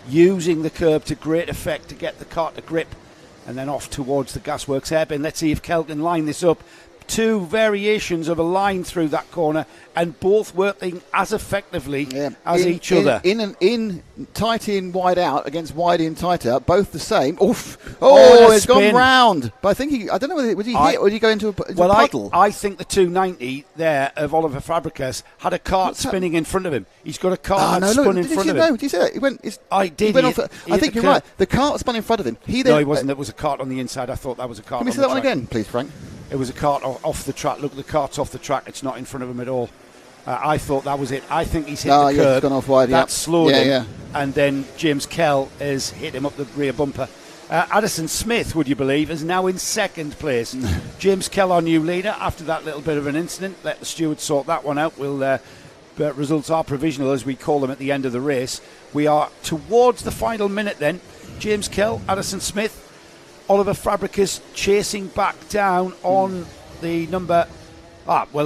using the curb to great effect to get the kart to grip, and then off towards the gasworks hairpin. Let's see if Kell can line this up. two variations of a line through that corner, and both working as effectively as each other. In tight in, wide out against wide in, tight out, both the same. Oof! Oh, it's gone round. But I think I don't know whether was he hit or did he go into a puddle? I think the 290 there of Oliver Fabricas had a cart spinning in front of him. He's got a cart spun in front of him. No, did you see that? He went. I did. I think you're right. The cart spun in front of him. No, he wasn't. There was a cart on the inside. I thought that was a cart. Can we see that one again, please, Frank? It was a cart off the track. Look, the cart's off the track. It's not in front of him at all. I thought that was it. I think he's hit the curb. It's gone off wide. That slowed him. And then James Kell has hit him up the rear bumper. Addison Smith, would you believe, is now in second place. James Kell, our new leader, after that little bit of an incident. Let the stewards sort that one out. Results are provisional, as we call them at the end of the race. We are towards the final minute then. James Kell, Addison Smith, Oliver Fabricas chasing back down on the number...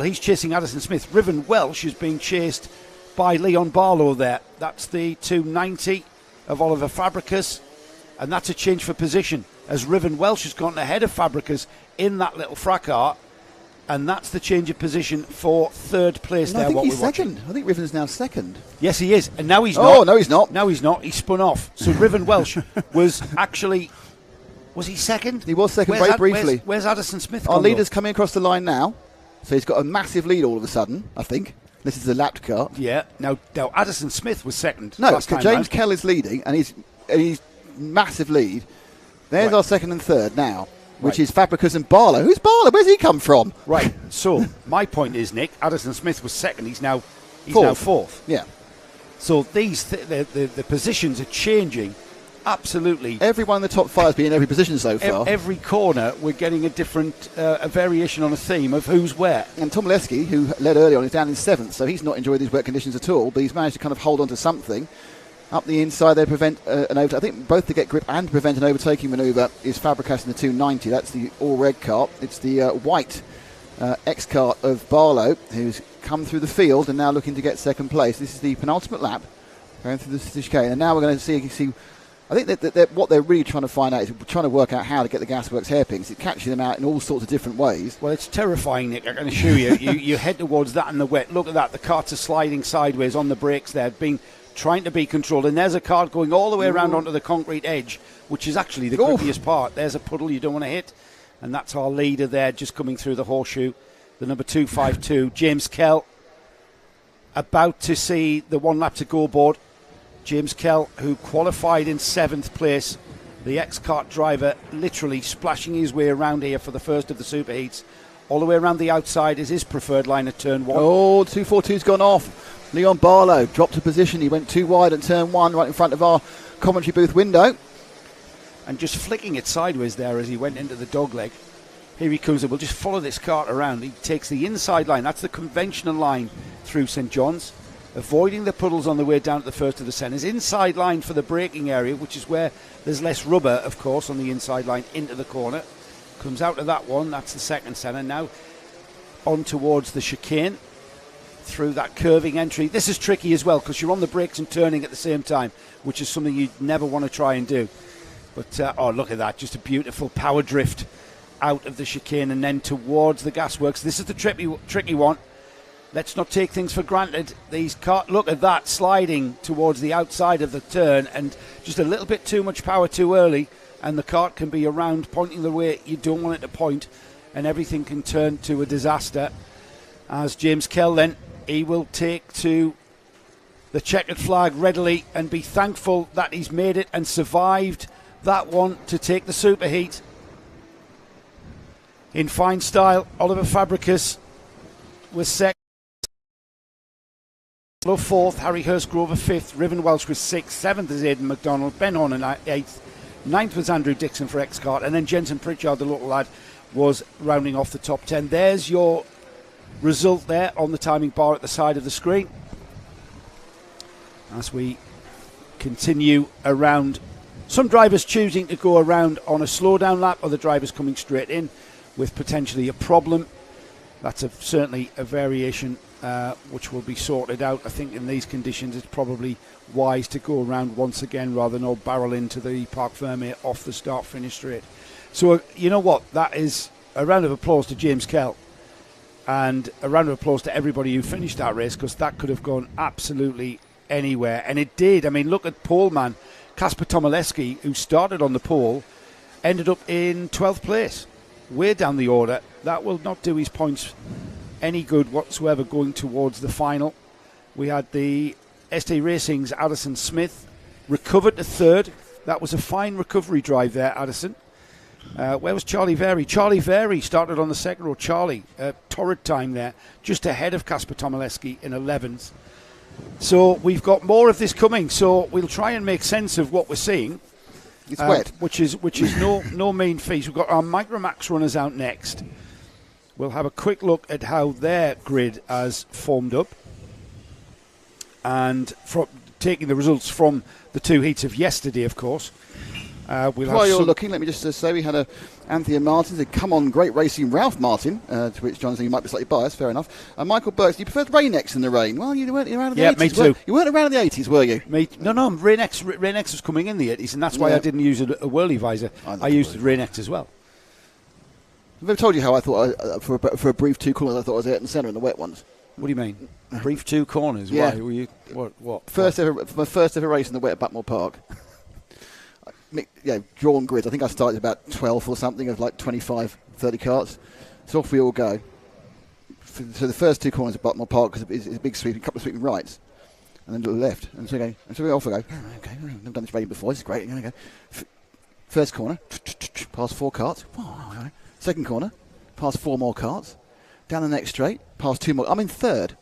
he's chasing Addison Smith. Riven Welsh is being chased by Leon Barlow there. That's the 290 of Oliver Fabricas, and that's a change for position, as Riven Welsh has gone ahead of Fabricas in that little fracas, and that's the change of position for third place there. I think he's second. I think Riven's now second. Yes, he is, and now he's not. Oh, no, he's not. No, he's not. He spun off. So Riven Welsh was actually... Was he second? He was second very briefly. Where's Addison Smith? Our leader's coming across the line now. So he's got a massive lead all of a sudden, I think. This is a lapped kart. Yeah. Now Addison Smith was second. No, James Kell is leading, and he's massive lead. There's our second and third now, which is Fabricas and Barlow. Who's Barlow? Where's he come from? Right. So my point is, Nick, Addison Smith was second. He's now fourth. Yeah. So the positions are changing. Absolutely. Everyone in the top five has been in every position so far. Every corner, we're getting a different a variation on a theme of who's where. And Tom Leski, who led early on, is down in seventh, so he's not enjoyed these wet conditions at all, but he's managed to kind of hold on to something. Up the inside, they prevent an overtake. I think both to get grip and prevent an overtaking manoeuvre is Fabricas in the 290. That's the all-red kart. It's the white X-kart of Barlow, who's come through the field and now looking to get second place. This is the penultimate lap, going through the chicane. And now we're going to see I think that what they're really trying to find out is trying to work out how to get the Gasworks hairpins. It's catching them out in all sorts of different ways. Well, it's terrifying, Nick. I can assure you. You head towards that in the wet. Look at that. The carts are sliding sideways on the brakes there, trying to be controlled. And there's a cart going all the way around onto the concrete edge, which is actually the grippiest part. There's a puddle you don't want to hit. And that's our leader there, just coming through the horseshoe. The number 252, James Kell, about to see the one lap to go board. James Kell, who qualified in seventh place, the X-Kart driver, literally splashing his way around here for the first of the superheats. All the way around the outside is his preferred line at turn one. Oh, 242's gone off. Leon Barlow dropped a position. He went too wide at turn one, right in front of our commentary booth window. And just flicking it sideways there as he went into the dogleg. Here he comes, and we'll just follow this kart around. He takes the inside line. That's the conventional line through St John's, avoiding the puddles on the way down to the first of the centres. Inside line for the braking area, which is where there's less rubber, of course, on the inside line into the corner. Comes out of that one. That's the second centre. Now on towards the chicane through that curving entry. This is tricky as well because you're on the brakes and turning at the same time, which is something you'd never want to try and do. But, look at that. Just a beautiful power drift out of the chicane and then towards the gasworks. This is the tricky one. Let's not take things for granted. Look at that, sliding towards the outside of the turn and just a little bit too much power too early, and the kart can be around pointing the way you don't want it to point, and everything can turn to a disaster. As James Kell then, he will take to the checkered flag readily and be thankful that he's made it and survived that one to take the superheat. In fine style, Oliver Fabricas was second. Fourth, Harry Hurstgrover fifth, Riven Welsh was sixth, seventh is Aidan McDonald, Ben Horn eighth, ninth was Andrew Dixon for X-Kart, and then Jensen Pritchard, the local lad, was rounding off the top 10. There's your result there on the timing bar at the side of the screen. As we continue around, some drivers choosing to go around on a slowdown lap, other drivers coming straight in with potentially a problem. That's certainly a variation which will be sorted out. I think in these conditions it's probably wise to go around once again rather than all barrel into the Parc Fermé off the start-finish straight. So you know what, that is a round of applause to James Kell. And a round of applause to everybody who finished that race, because that could have gone absolutely anywhere. And it did. I mean, look at pole man, Kasper Tomileski, who started on the pole, ended up in 12th place, way down the order. That will not do his points any good whatsoever going towards the final. We had the SD Racing's Addison Smith recovered to third. That was a fine recovery drive there, Addison. Where was Charlie Very? Charlie Very started on the second row. Charlie, torrid time there, just ahead of Kasper Tomileski in 11th. So we've got more of this coming. So we'll try and make sense of what we're seeing. It's wet, which is no mean feat. We've got our Micromax runners out next. We'll have a quick look at how their grid has formed up, and from taking the results from the 2 heats of yesterday, of course. While you're looking, let me just say we had Anthea Martin said, "Come on, great racing, Ralph Martin." To which John said, "You might be slightly biased, fair enough." Michael Burks, you preferred Rain-X in the rain. Well, you weren't around in the 80s. Yeah, me too. You weren't around in the 80s, were you? No, Rain-X was coming in the 80s, and that's why I didn't use a whirly visor. I used Rain-X as well. I've ever told you how I thought, for a brief 2 corners, I thought I was Ayrton Senna in the wet ones. What do you mean? Brief 2 corners? Yeah. Why? Were you, what? My first ever race in the wet at Buckmore Park. Drawn grids. I think I started about 12th or something of like 25, 30 carts. So off we all go. So the first 2 corners of Buckmore Park is a big sweep, a couple of sweeping rights, and then a little left. And so off we go. Oh, okay, I've never done this rating before. This is great. I'm going to go. First corner, past 4 carts. Second corner, past 4 more carts. Down the next straight, past 2 more. I'm in third.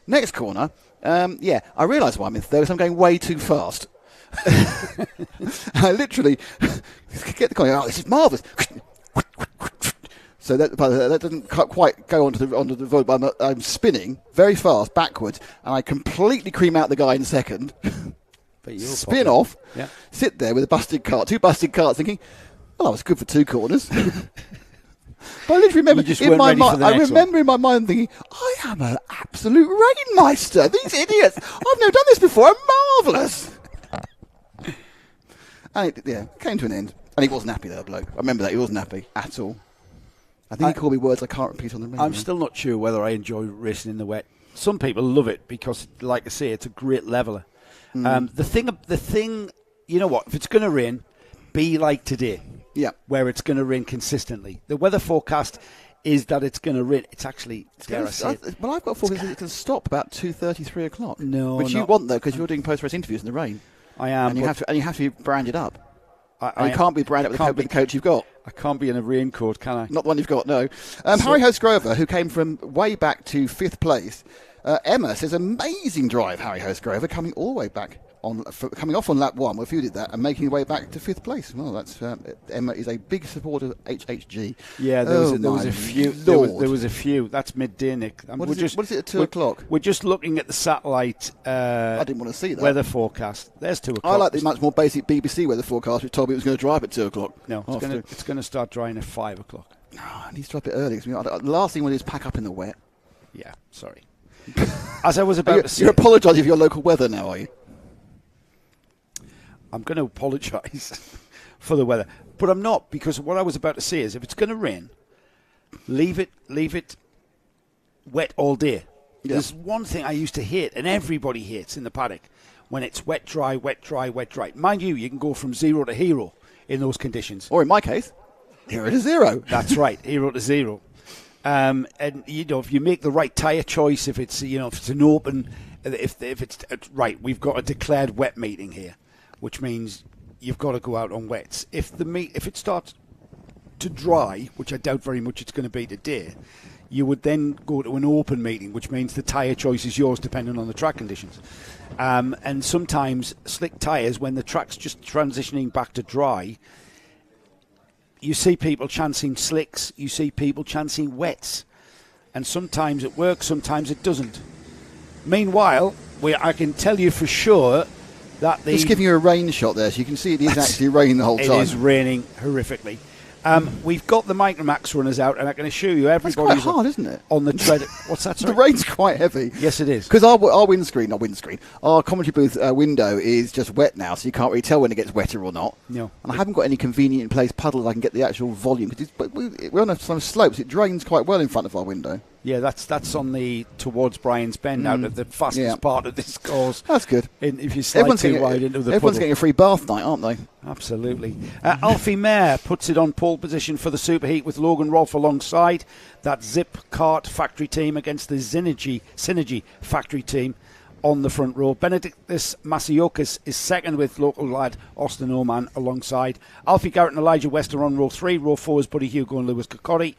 Next corner, I realise why I'm in third, because I'm going way too fast. I literally get the corner. Oh, this is marvellous. So that doesn't quite go onto the road, but I'm spinning very fast backwards, and I completely cream out the guy in second. Spin off, sit there with a busted cart, 2 busted carts, thinking, well, I was good for 2 corners. But I literally remember in my mind thinking, I am an absolute rainmeister. These idiots, I've never done this before. I'm marvellous. And it came to an end. And he wasn't happy, that bloke. I remember that. He wasn't happy at all. I think he called me words I can't repeat on the radio. I'm still not sure whether I enjoy racing in the wet. Some people love it because, like I say, it's a great leveller. The thing, you know what? If it's going to rain, be like today. Yeah. Where it's going to rain consistently. The weather forecast is that it's going to rain. It's actually, I've got forecast it's going to stop about 2:30, 3 o'clock. No, which you want, though, because you're doing post-race interviews in the rain. I am. And you have to be branded up. You can't be branded up with the coach you've got. I can't be in a raincoat, can I? Not the one you've got, no. Harry Host Grover, who came from way back to 5th place. Emma says, amazing drive, Harry Host Grover, coming all the way back. Coming off on lap 1, well, if you did that, and making your way back to 5th place. Well, that's Emma is a big supporter of HHG. Yeah, there was a few. There was a few. That's midday, Nick. What is it at 2 o'clock? We're just looking at the satellite. I didn't want to see that weather forecast. There's 2 o'clock. I like the much more basic BBC weather forecast, which told me it was going to dry up at 2 o'clock. No, it's going to start drying at 5 o'clock. No, I need to dry up it early. The last thing we do is pack up in the wet. Yeah, sorry. As I was about to say, you're apologising for your local weather now, are you? I'm going to apologise for the weather, but I'm not, because what I was about to say is, if it's going to rain, leave it wet all day. Yeah. There's one thing I used to hate, and everybody hates in the paddock, when it's wet, dry, wet, dry, wet, dry. Mind you can go from 0 to hero in those conditions. Or in my case, 0 to 0. That's right, 0 to 0. And if you make the right tyre choice, if it's an open, if it's right, we've got a declared wet meeting here, which means you've got to go out on wets. If it starts to dry, which I doubt very much it's going to be today, you would then go to an open meeting, which means the tyre choice is yours depending on the track conditions. And sometimes slick tyres, when the track's just transitioning back to dry, you see people chancing slicks, you see people chancing wets. And sometimes it works, sometimes it doesn't. Meanwhile, I can tell you for sure that Just giving you a rain shot there, so you can see it is actually raining the whole time. It is raining horrifically. We've got the Micromax runners out, and I can assure you, That's everybody's quite hard, isn't it? on the tread. What's that? The Sorry? rain's quite heavy. Yes, it is. Because our our commentary booth window is just wet now, so you can't really tell when it gets wetter or not. No. And I haven't got any convenient place puddles I can get the actual volume. But we're on some slopes. It drains quite well in front of our window. Yeah, that's on the towards Brian's Bend out of the fastest part of this course. That's good. If you slide too wide into the everyone's puddle. getting a free bath night, aren't they? Absolutely. Alfie Mayer puts it on pole position for the Superheat with Logan Rolfe alongside that Zip Kart factory team against the Synergy factory team on the front row. Benedictus Masiokis is second with local lad Austin Oman alongside. Alfie Garrett and Elijah West are on row 3. Row 4 is Buddy Hugo and Lewis Kokori.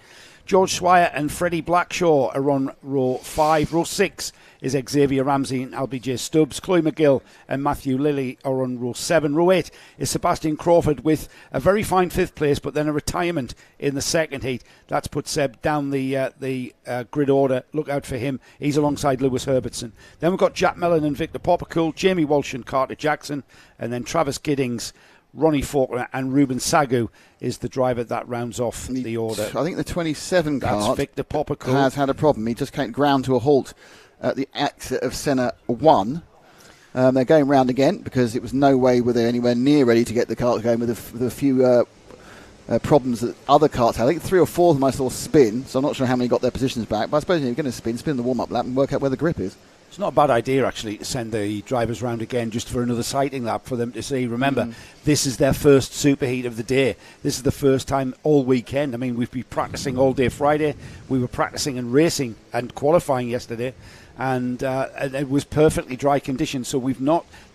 George Swire and Freddie Blackshaw are on row 5. Row 6 is Xavier Ramsey and LBJ Stubbs. Chloe McGill and Matthew Lilly are on row 7. Row 8 is Sebastian Crawford with a very fine 5th place, but then a retirement in the second heat. That's put Seb down the grid order. Look out for him. He's alongside Lewis Herbertson. Then we've got Jack Mellon and Victor Poppercool, Jamie Walsh and Carter Jackson, and then Travis Giddings, Ronnie Faulkner and Ruben Sagu is the driver that rounds off the order. I think the 27 That's Victor Poppercool. has had a problem. He just came ground to a halt at the exit of Senna 1. They're going round again because it was no way were they anywhere near ready to get the kart going with a few problems that other karts had. I think 3 or 4 of them I saw spin, so I'm not sure how many got their positions back, but I suppose you're going to spin the warm-up lap and work out where the grip is. It's not a bad idea, actually, to send the drivers round again just for another sighting lap for them to see. Remember, this is their first superheat of the day. This is the first time all weekend. I mean, we've been practicing all day Friday. We were practicing and racing and qualifying yesterday, and it was perfectly dry conditions. So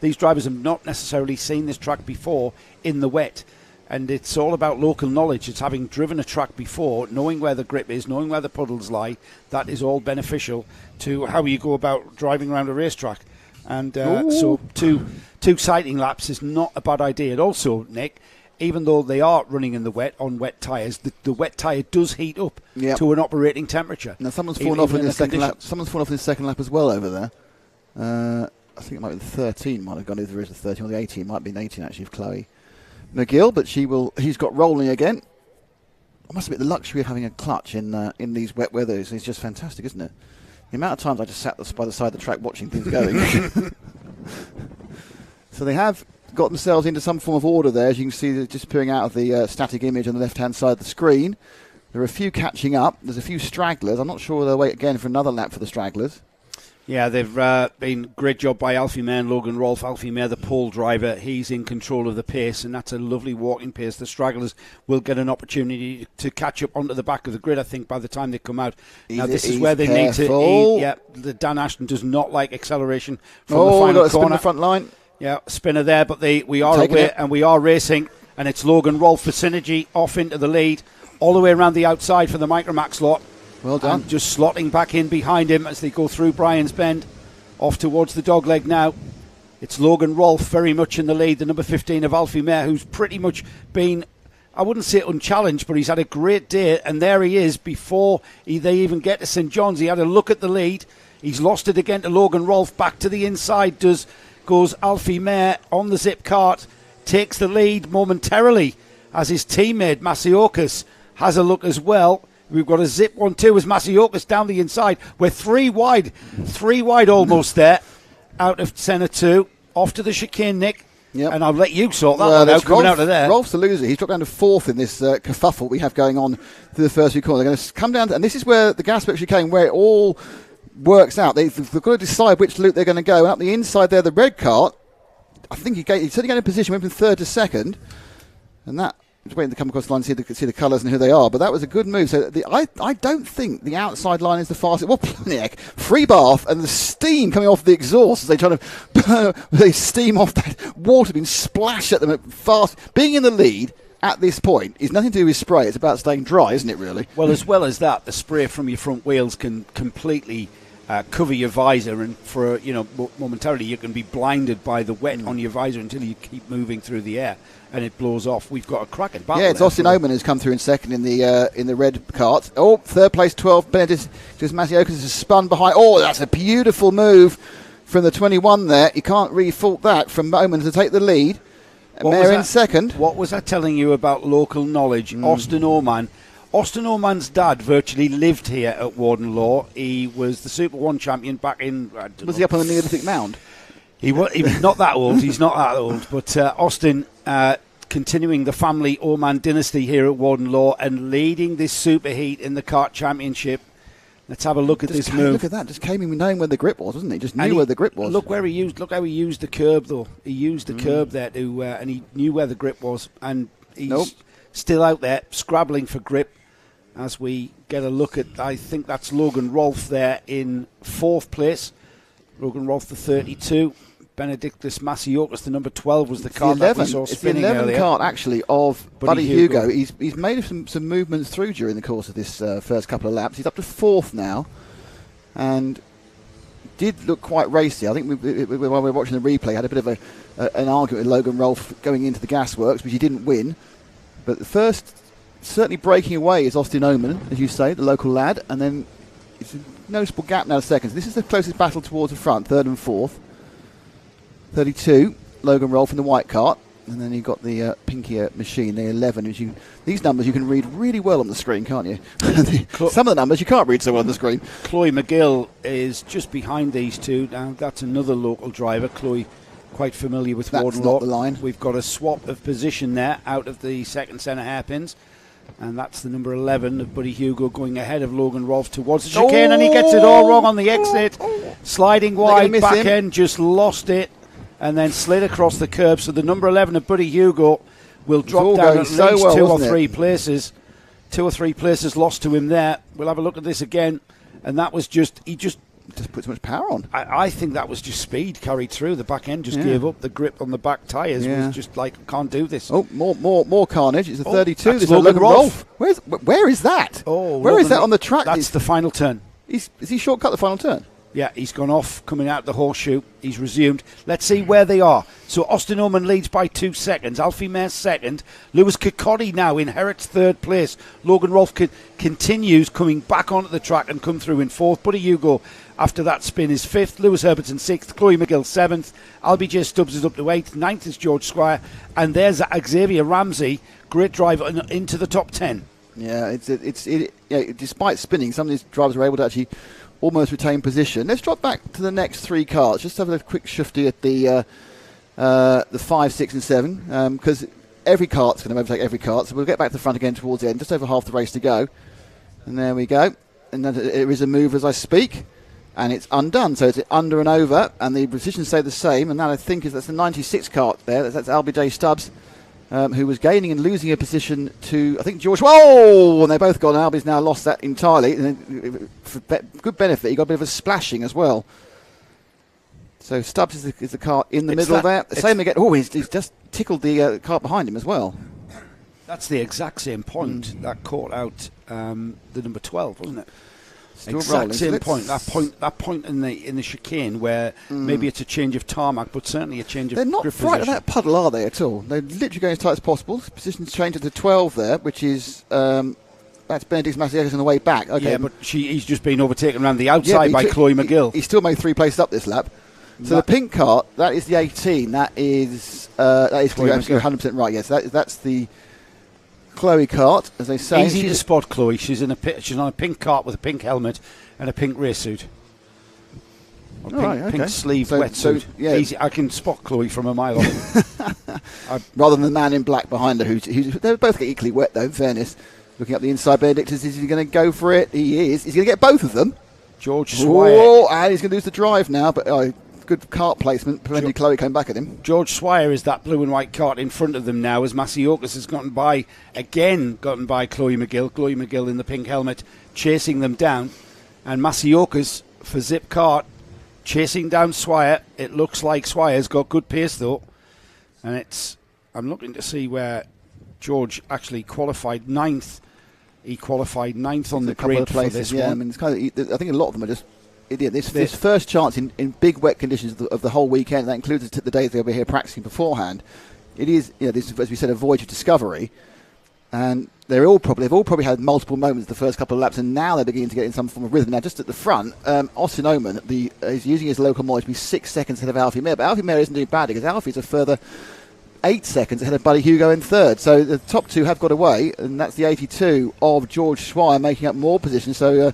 these drivers have not necessarily seen this track before in the wet. And it's all about local knowledge. It's having driven a track before, knowing where the grip is, knowing where the puddles lie. That is all beneficial to how you go about driving around a racetrack. And so two sighting laps is not a bad idea. And also, Nick, even though they are running in the wet on wet tyres, the wet tyre does heat up to an operating temperature. Now someone's fallen off in the second lap. Someone's fallen off in the second lap as well over there. I think it might be the 13. Might have gone either as the 13 or the 18. Might be an 18 actually of Chloe McGill, but he's got rolling again. I must admit, the luxury of having a clutch in these wet weathers is just fantastic, isn't it? The amount of times I just sat by the side of the track watching things going. So they have got themselves into some form of order there, as you can see, they're just appearing out of the static image on the left-hand side of the screen. There are a few catching up. There's a few stragglers. I'm not sure they'll wait again for another lap for the stragglers. Yeah, they've been great job by Alfie Mayer and Logan Rolfe. Alfie Mayer, the pole driver, he's in control of the pace, and that's a lovely walking pace. The stragglers will get an opportunity to catch up onto the back of the grid, I think, by the time they come out. Now, this is where they need to. The Dan Ashton does not like acceleration from the final got a corner. spin in the front line. Yeah, spinner there, but we are away and we are racing, and it's Logan Rolfe for Synergy off into the lead, all the way around the outside for the Micromax lot. Well done. And just slotting back in behind him as they go through Brian's Bend, off towards the dogleg now. It's Logan Rolfe very much in the lead, the number 15 of Alfie Mayer, who's pretty much been, I wouldn't say unchallenged, but he's had a great day, and there he is before they even get to St John's. He had a look at the lead. He's lost it again to Logan Rolfe. Back to the inside goes Alfie Mayer on the Zip Kart, takes the lead momentarily as his teammate Masiokis has a look as well. We've got a Zip 1-2 as Masiokis down the inside. We're three wide almost there, out of Senna 2. Off to the chicane, Nick. Yep. And I'll let you sort that one out coming out of there. Rolf's the loser. He's dropped down to 4th in this kerfuffle we have going on through the first few corners. They're going to come down, and this is where the gas chicane, where it all works out. They've got to decide which loop they're going to go. And up the inside there, the red cart, I think he certainly got in position, went from 3rd to 2nd. And that, just waiting to come across the line and see the colours and who they are. But that was a good move. So I don't think the outside line is the fastest. Well, free bath and the steam coming off the exhaust as they try to they steam off that water being splashed at them fast. Being in the lead at this point is nothing to do with spray. It's about staying dry, isn't it, really? Well, as well as that, the spray from your front wheels can completely cover your visor, and for momentarily you can be blinded by the wet on your visor until you keep moving through the air and it blows off. We've got a cracking battle. Yeah, it's Austin Oman who's come through in 2nd in the red cart. Oh, 3rd place, 12. Benedictus Masiokis has spun behind. Oh, that's a beautiful move from the 21 there. You can't really fault that from Oman to take the lead. Mayor in second. What was I telling you about local knowledge? Austin Orman. Austin Orman's dad virtually lived here at Warden Law. He was the Super 1 champion back in... Was he up on the Neolithic mound? He was not that old. He's not that old. But Austin, continuing the family Orman dynasty here at Warden Law and leading this superheat in the Kart Championship. Let's have a look at this move. Look at that. Just came in knowing where the grip was, wasn't he? Just knew where the grip was. Look where he used. Look how he used the curb, though. He used the curb there to, and he knew where the grip was. And he's still out there scrabbling for grip. As we get a look at, I think that's Logan Rolfe there in 4th place. Logan Rolfe, the 32. Benedictus Masiokas, the number 12, was the car that we saw spinning earlier. It's the 11 kart, actually, of Buddy Hugo. He's made some movements through during the course of this first couple of laps. He's up to 4th now, and did look quite racy. I think while we were watching the replay, had a bit of an argument with Logan Rolfe going into the gasworks, which he didn't win. But the first, certainly breaking away, is Austin Oman, as you say, the local lad, and then it's a noticeable gap now to seconds. This is the closest battle towards the front, 3rd and 4th. 32, Logan Rolfe in the white cart, and then you've got the pinkier machine, the 11. These numbers you can read really well on the screen, can't you? Some of the numbers you can't read so well on the screen. Chloe McGill is just behind these two. Now that's another local driver. Chloe, quite familiar with Warden Law. That's not the line. We've got a swap of position there out of the second centre hairpins. And that's the number 11 of Buddy Hugo going ahead of Logan Rolfe towards the chicane, and he gets it all wrong on the exit. Sliding wide, back end, just lost it. And then slid across the curb. So the number 11 of Buddy Hugo will drop down at least 2 or 3 places. 2 or 3 places lost to him there. We'll have a look at this again. And that was he just put so much power on. I think that was just speed carried through. The back end just gave up. The grip on the back tyres was just like, can't do this. Oh, more carnage. It's a 32. That's Logan Rolfe. Where is that? Where is that on the track? That's the final turn. Is he shortcut the final turn? Yeah, he's gone off, coming out the horseshoe. He's resumed. Let's see where they are. So Austin Oman leads by 2 seconds. Alfie Mayer second. Lewis Kirkcaldy now inherits 3rd place. Logan Rolfe continues coming back onto the track and come through in 4th. Buddy Hugo, after that spin, is 5th. Lewis Herbertson 6th. Chloe McGill 7th. Albie J. Stubbs is up to 8th. 9th is George Squire. And there's Xavier Ramsey. Great drive into the top 10. Yeah, despite spinning, some of these drivers were able to actually almost retain position. Let's drop back to the next 3 carts. Just have a quick shifty at the 5, 6 and 7, because every cart's going to overtake every cart. So we'll get back to the front again towards the end. Just over half the race to go. And there we go. And then there is a move as I speak. And it's undone. So it's under and over. And the positions stay the same. And that, I think, that's the 96 cart there. That's Albie J. Stubbs, who was gaining and losing a position to, I think, George. Whoa! And they're both gone. Albie's now lost that entirely. And then, for good benefit, he got a bit of a splashing as well. So Stubbs is the car in the middle there. Same again. Oh, he's just tickled the car behind him as well. That's the exact same point that caught out the number 12, wasn't it? Still exact rolling. same point. That point in the chicane where maybe it's a change of tarmac, but certainly a change of grip position. They're not frightened of that puddle, are they, at all? They're literally going as tight as possible. Position's changed to 12 there, which is that's Benedict Masiokas on the way back. Okay. Yeah, but he's just been overtaken around the outside by Chloe McGill. He still made 3 places up this lap. So the pink cart, that is the 18. That is Chloe. You're 100% right. Yes, that's the Chloe cart, as they say. Easy to spot Chloe. She's on a pink cart with a pink helmet and a pink race suit. Pink sleeve wetsuit. So, yeah. Easy. I can spot Chloe from a mile off. Rather than the man in black behind her, they both get equally wet, though, in fairness. Looking up the inside, Benedictus, is he going to go for it? He is. He's going to get both of them. George Swire. Oh, and he's going to lose the drive now, but good cart placement prevented Chloe coming back at him. George Swire is that blue and white cart in front of them now, as Masiokas has gotten by Chloe McGill. Chloe McGill in the pink helmet chasing them down, and Masiokas for Zip Kart chasing down Swire. It looks like Swire's got good pace though, and I'm looking to see where George actually qualified 9th. He qualified 9th on the grid for this one. I mean, it's I think a lot of them are just. This first chance in big wet conditions of the whole weekend. That includes the days they'll be here practicing beforehand. It is, this is, as we said, a voyage of discovery, and they've all probably had multiple moments the first couple of laps, and now they're beginning to get in some form of rhythm. Now, just at the front, Austin Oman is using his local mileage to be 6 seconds ahead of Alfie Mayer, but Alfie Mayer isn't doing badly because Alfie's a further 8 seconds ahead of Buddy Hugo in third. So the top two have got away, and that's the 82 of George Schweier making up more positions. So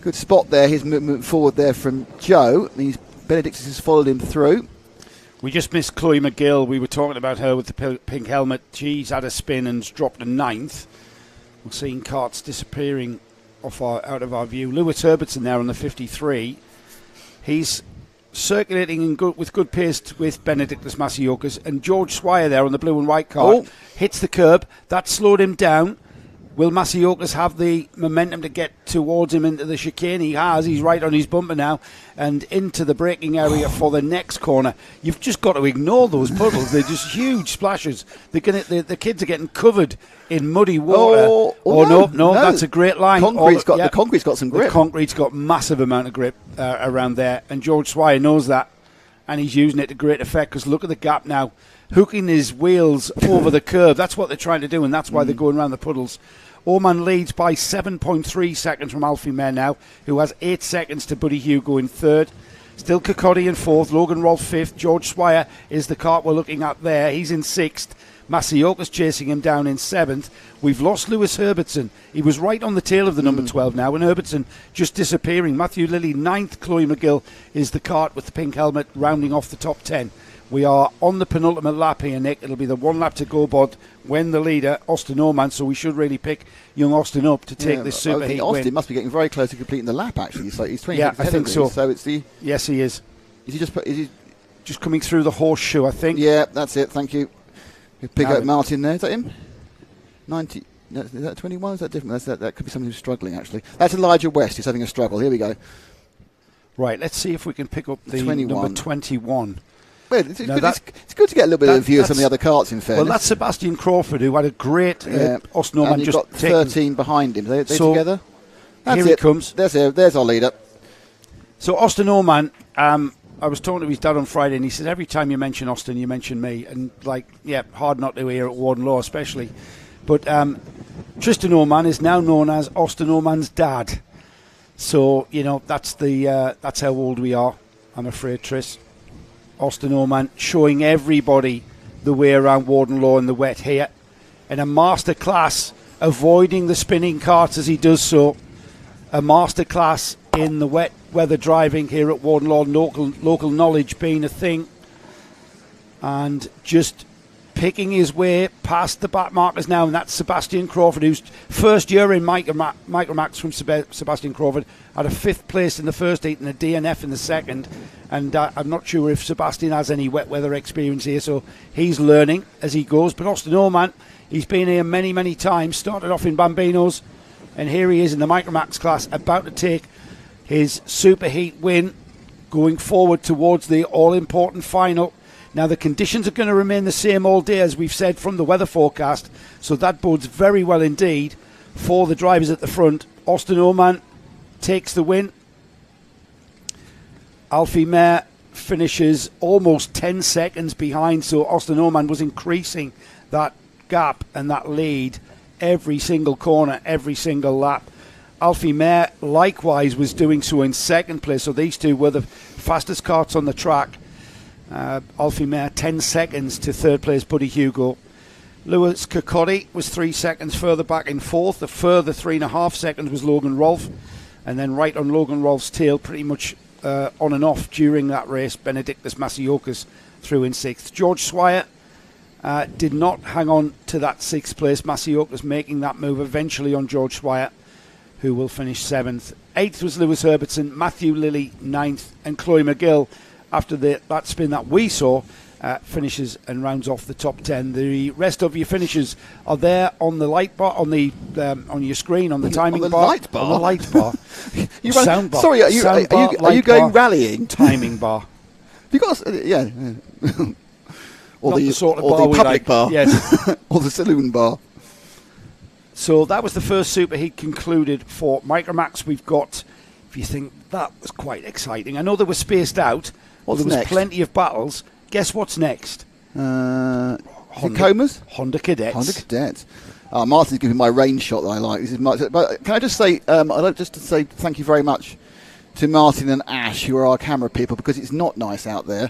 good spot there. His movement forward there from Joe. Benedictus has followed him through. We just missed Chloe McGill. We were talking about her with the pink helmet. She's had a spin and dropped to 9th. We're seeing karts disappearing out of our view. Lewis Herbertson there on the 53. He's circulating with good pace with Benedictus Masiokas, and George Swire there on the blue and white kart hits the curb. That slowed him down. Will Masiokas have the momentum to get towards him into the chicane? He has. He's right on his bumper now and into the braking area for the next corner. You've just got to ignore those puddles. They're just huge splashes. The kids are getting covered in muddy water. No, that's a great line. The concrete's got some grip. The concrete's got massive amount of grip around there, and George Swire knows that, and he's using it to great effect, because look at the gap now. Hooking his wheels over the curb. That's what they're trying to do, and that's why they're going around the puddles. Oman leads by 7.3 seconds from Alfie Mayer now, who has 8 seconds to Buddy Hugo in third. Still Kirkcaldy in fourth, Logan Rolfe fifth. George Swire is the kart we're looking at there. He's in sixth. Masiokas chasing him down in seventh. We've lost Lewis Herbertson. He was right on the tail of the number 12 now, and Herbertson just disappearing. Matthew Lilly ninth. Chloe McGill is the kart with the pink helmet rounding off the top 10. We are on the penultimate lap here, Nick. It'll be the 1 lap to go, Bod, when the leader, Austin Oman, so we should really pick young Austin up to take this super heat Austin win. must be getting very close to completing the lap, actually. So he's 20 I think so. So it's the... Yes, he is. Is he just coming through the horseshoe, I think? Yeah, that's it. Thank you. Pick up Martin there. Is that him? 90... Is that 21? Is that different? That could be someone who's struggling, actually. That's Elijah West who's having a struggle. Here we go. Right, let's see if we can pick up the 21. Number 21. Well, it's good to get a little bit of a view of some of the other karts, in fairness. Well, that's Sebastian Crawford, who had a great Austin Oman. And you've got 13 behind him. They're together. That's here he comes. There's our leader. So Austin Oman, I was talking to his dad on Friday, and he said, every time you mention Austin, you mention me. And, hard not to hear at Warden Law especially. But Tristan Oman is now known as Austin Oman's dad. So, that's how old we are, I'm afraid, Tris. Austin Oman showing everybody the way around Warden Law in the wet here, and a masterclass avoiding the spinning carts as he does so. A masterclass in the wet weather driving here at Warden Law, local knowledge being a thing, and just picking his way past the back markers now, and that's Sebastian Crawford, whose first year in Micromax from Sebastian Crawford, had a 5th place in the first heat and a DNF in the second, and I'm not sure if Sebastian has any wet weather experience here, so he's learning as he goes. But Austin Oman, he's been here many, many times, started off in Bambinos, and here he is in the Micromax class, about to take his superheat win, going forward towards the all-important final. Now, the conditions are going to remain the same all day, as we've said from the weather forecast, so that bodes very well indeed for the drivers at the front. Austin Oman takes the win. Alfie Mayer finishes almost 10 seconds behind, so Austin Oman was increasing that gap and that lead every single corner, every single lap. Alfie Mayer likewise was doing so in second place, so these two were the fastest karts on the track. Alfie Mayer 10 seconds to third place Buddy Hugo. Lewis Kirkcaldy was 3 seconds further back in fourth. The further 3.5 seconds was Logan Rolfe, and then right on Logan Rolfe's tail, pretty much on and off during that race, Benedictus Masiokas through in sixth. George Swire did not hang on to that 6th place. Masiokas making that move eventually on George Swire, who will finish 7th. 8th was Lewis Herbertson, Matthew Lilly 9th, and Chloe McGill, after that spin that we saw, finishes and rounds off the top 10. The rest of your finishes are there on the light bar, on your screen, on the timing bar. Light bar? On the light bar. Sound bar. Sorry, are you going rallying? Timing bar. You got yeah. Or Not the sort of bar the we public like. bar. Yes. Or the saloon bar. So that was the first superheat concluded for Micromax. We've got, if you think that was quite exciting, I know they were spaced out. What's there was next? Plenty of battles. Guess what's next? Comas? Honda Cadets. Honda Cadets. Martin's giving my range shot that I like. This is but can I just say, I'd like just to say thank you very much to Martin and Ash, who are our camera people, because it's not nice out there.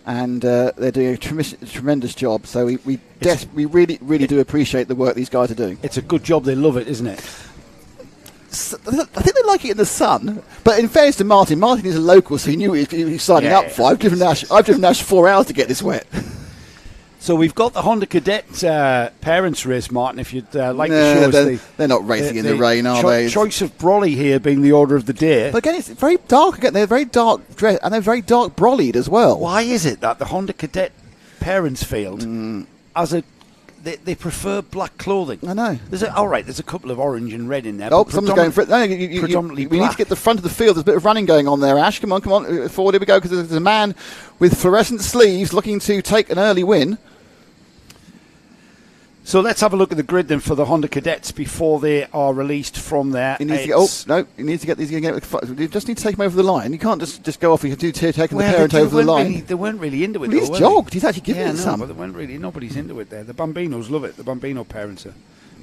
and they're doing a tremendous job. So we really do appreciate the work these guys are doing. It's a good job. They love it, isn't it? I think they like it in the sun, but in fairness to Martin is a local, so he knew what he was signing up for. I've driven Ash 4 hours to get this wet. So we've got the Honda Cadet parents race, Martin, if you'd like to show us. They're not racing in the rain, are they? Choice of brolly here being the order of the day. But again, it's very dark. Again, they're very dark dress, and they're very dark brollied as well. Why is it that the Honda Cadet parents field, they prefer black clothing? I know. There's a couple of orange and red in there. Oh, someone's going for it. No, we need to get the front of the field. There's a bit of running going on there, Ash. Come on. Forward, here we go, because there's a man with fluorescent sleeves looking to take an early win. So let's have a look at the grid then for the Honda Cadets before they are released from there. He needs to get these. You just need to take him over the line. You can't just go off. You do taking the parent over the line. They weren't really into it. Well, he's jogged. He's actually given it some. But they weren't really. Nobody's into it there. The Bambinos love it. The Bambino parents are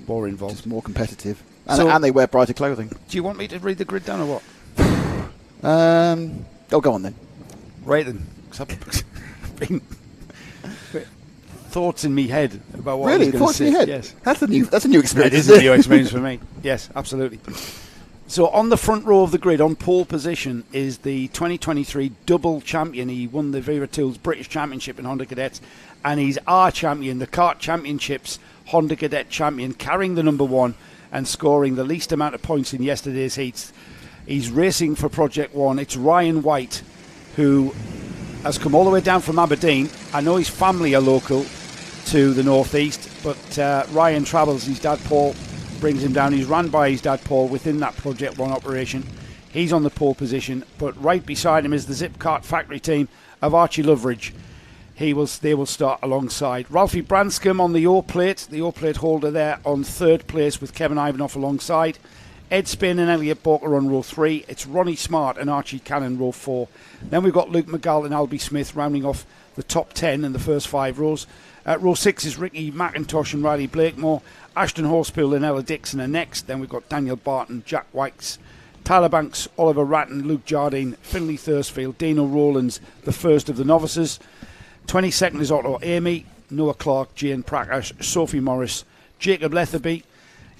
more involved. Just more competitive, and they wear brighter clothing. Do you want me to read the grid down or what? Go on then. Right then. Thoughts in me head about what I was going to say. In your head? Yes. That's a new experience. It is a new experience for me. Yes, absolutely. So on the front row of the grid, on pole position, is the 2023 double champion. He won the Vera Tools British Championship in Honda Cadets, and he's our champion, the Kart Championships Honda Cadet champion, carrying the number 1 and scoring the least amount of points in yesterday's heats. He's racing for Project 1. It's Ryan White, who has come all the way down from Aberdeen. I know his family are local to the northeast, but Ryan travels. His dad Paul brings him down. He's run by his dad Paul within that Project 1 operation. He's on the pole position, but right beside him is the Zipcart factory team of Archie Loveridge. They will start alongside. Ralphie Branscombe on the O-plate holder there on 3rd place with Kevin Ivanoff alongside. Ed Spain and Elliot Barker on row 3. It's Ronnie Smart and Archie Cannon row 4. Then we've got Luke McGall and Albie Smith rounding off the top 10 in the first 5 rows. Row 6 is Ricky McIntosh and Riley Blakemore. Ashton Horsepool and Ella Dixon are next. Then we've got Daniel Barton, Jack Wykes, Tyler Banks, Oliver Ratton, Luke Jardine, Finley Thursfield, Dino Rowlands, the first of the novices. 22nd is Otto Amy, Noah Clark, Jane Prakash, Sophie Morris, Jacob Letherby.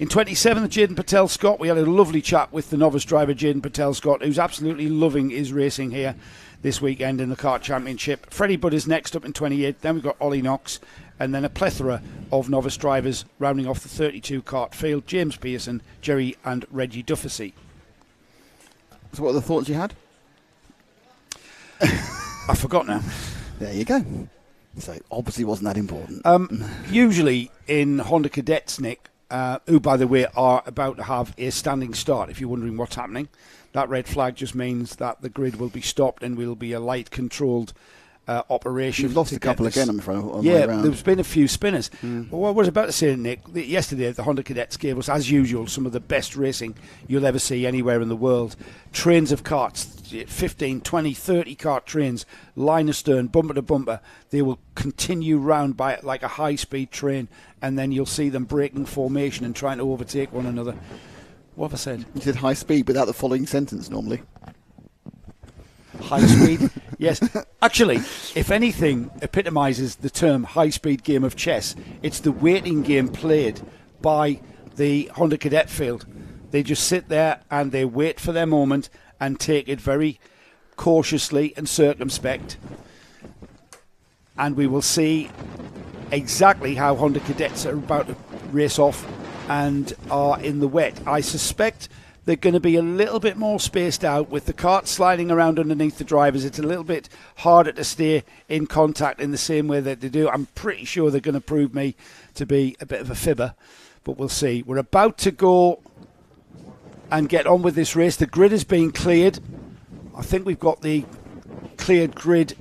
In 27th, Jaden Patel Scott. We had a lovely chat with the novice driver Jaden Patel Scott, who's absolutely loving his racing here this weekend in the Kart Championship. Freddie Budd is next up in 28th. Then we've got Ollie Knox, and then a plethora of novice drivers rounding off the 32 kart field. James Pearson, Jerry and Reggie Dufficy. So what are the thoughts you had? I forgot now. There you go. So it obviously wasn't that important. Usually in Honda Cadets, Nick, who, by the way, are about to have a standing start, if you're wondering what's happening. That red flag just means that the grid will be stopped and will be a light-controlled operation. You've lost a couple again, I'm afraid. There's been a few spinners. Well, what I was about to say, Nick, yesterday the Honda Cadets gave us, as usual, some of the best racing you'll ever see anywhere in the world. Trains of karts, 15, 20, 30 kart trains, line astern, bumper to bumper. They will continue round by like a high-speed train, and then you'll see them breaking formation and trying to overtake one another. What have I said? You said high speed without the following sentence normally. High speed? Yes. Actually, if anything epitomises the term high-speed game of chess, it's the waiting game played by the Honda Cadet field. They just sit there and they wait for their moment and take it very cautiously and circumspect. And we will see exactly how Honda Cadets are about to race off and are in the wet. I suspect they're going to be a little bit more spaced out with the cart sliding around underneath the drivers. It's a little bit harder to stay in contact in the same way that they do. I'm pretty sure they're going to prove me to be a bit of a fibber, but we'll see. We're about to go and get on with this race. The grid is being cleared. I think we've got the cleared grid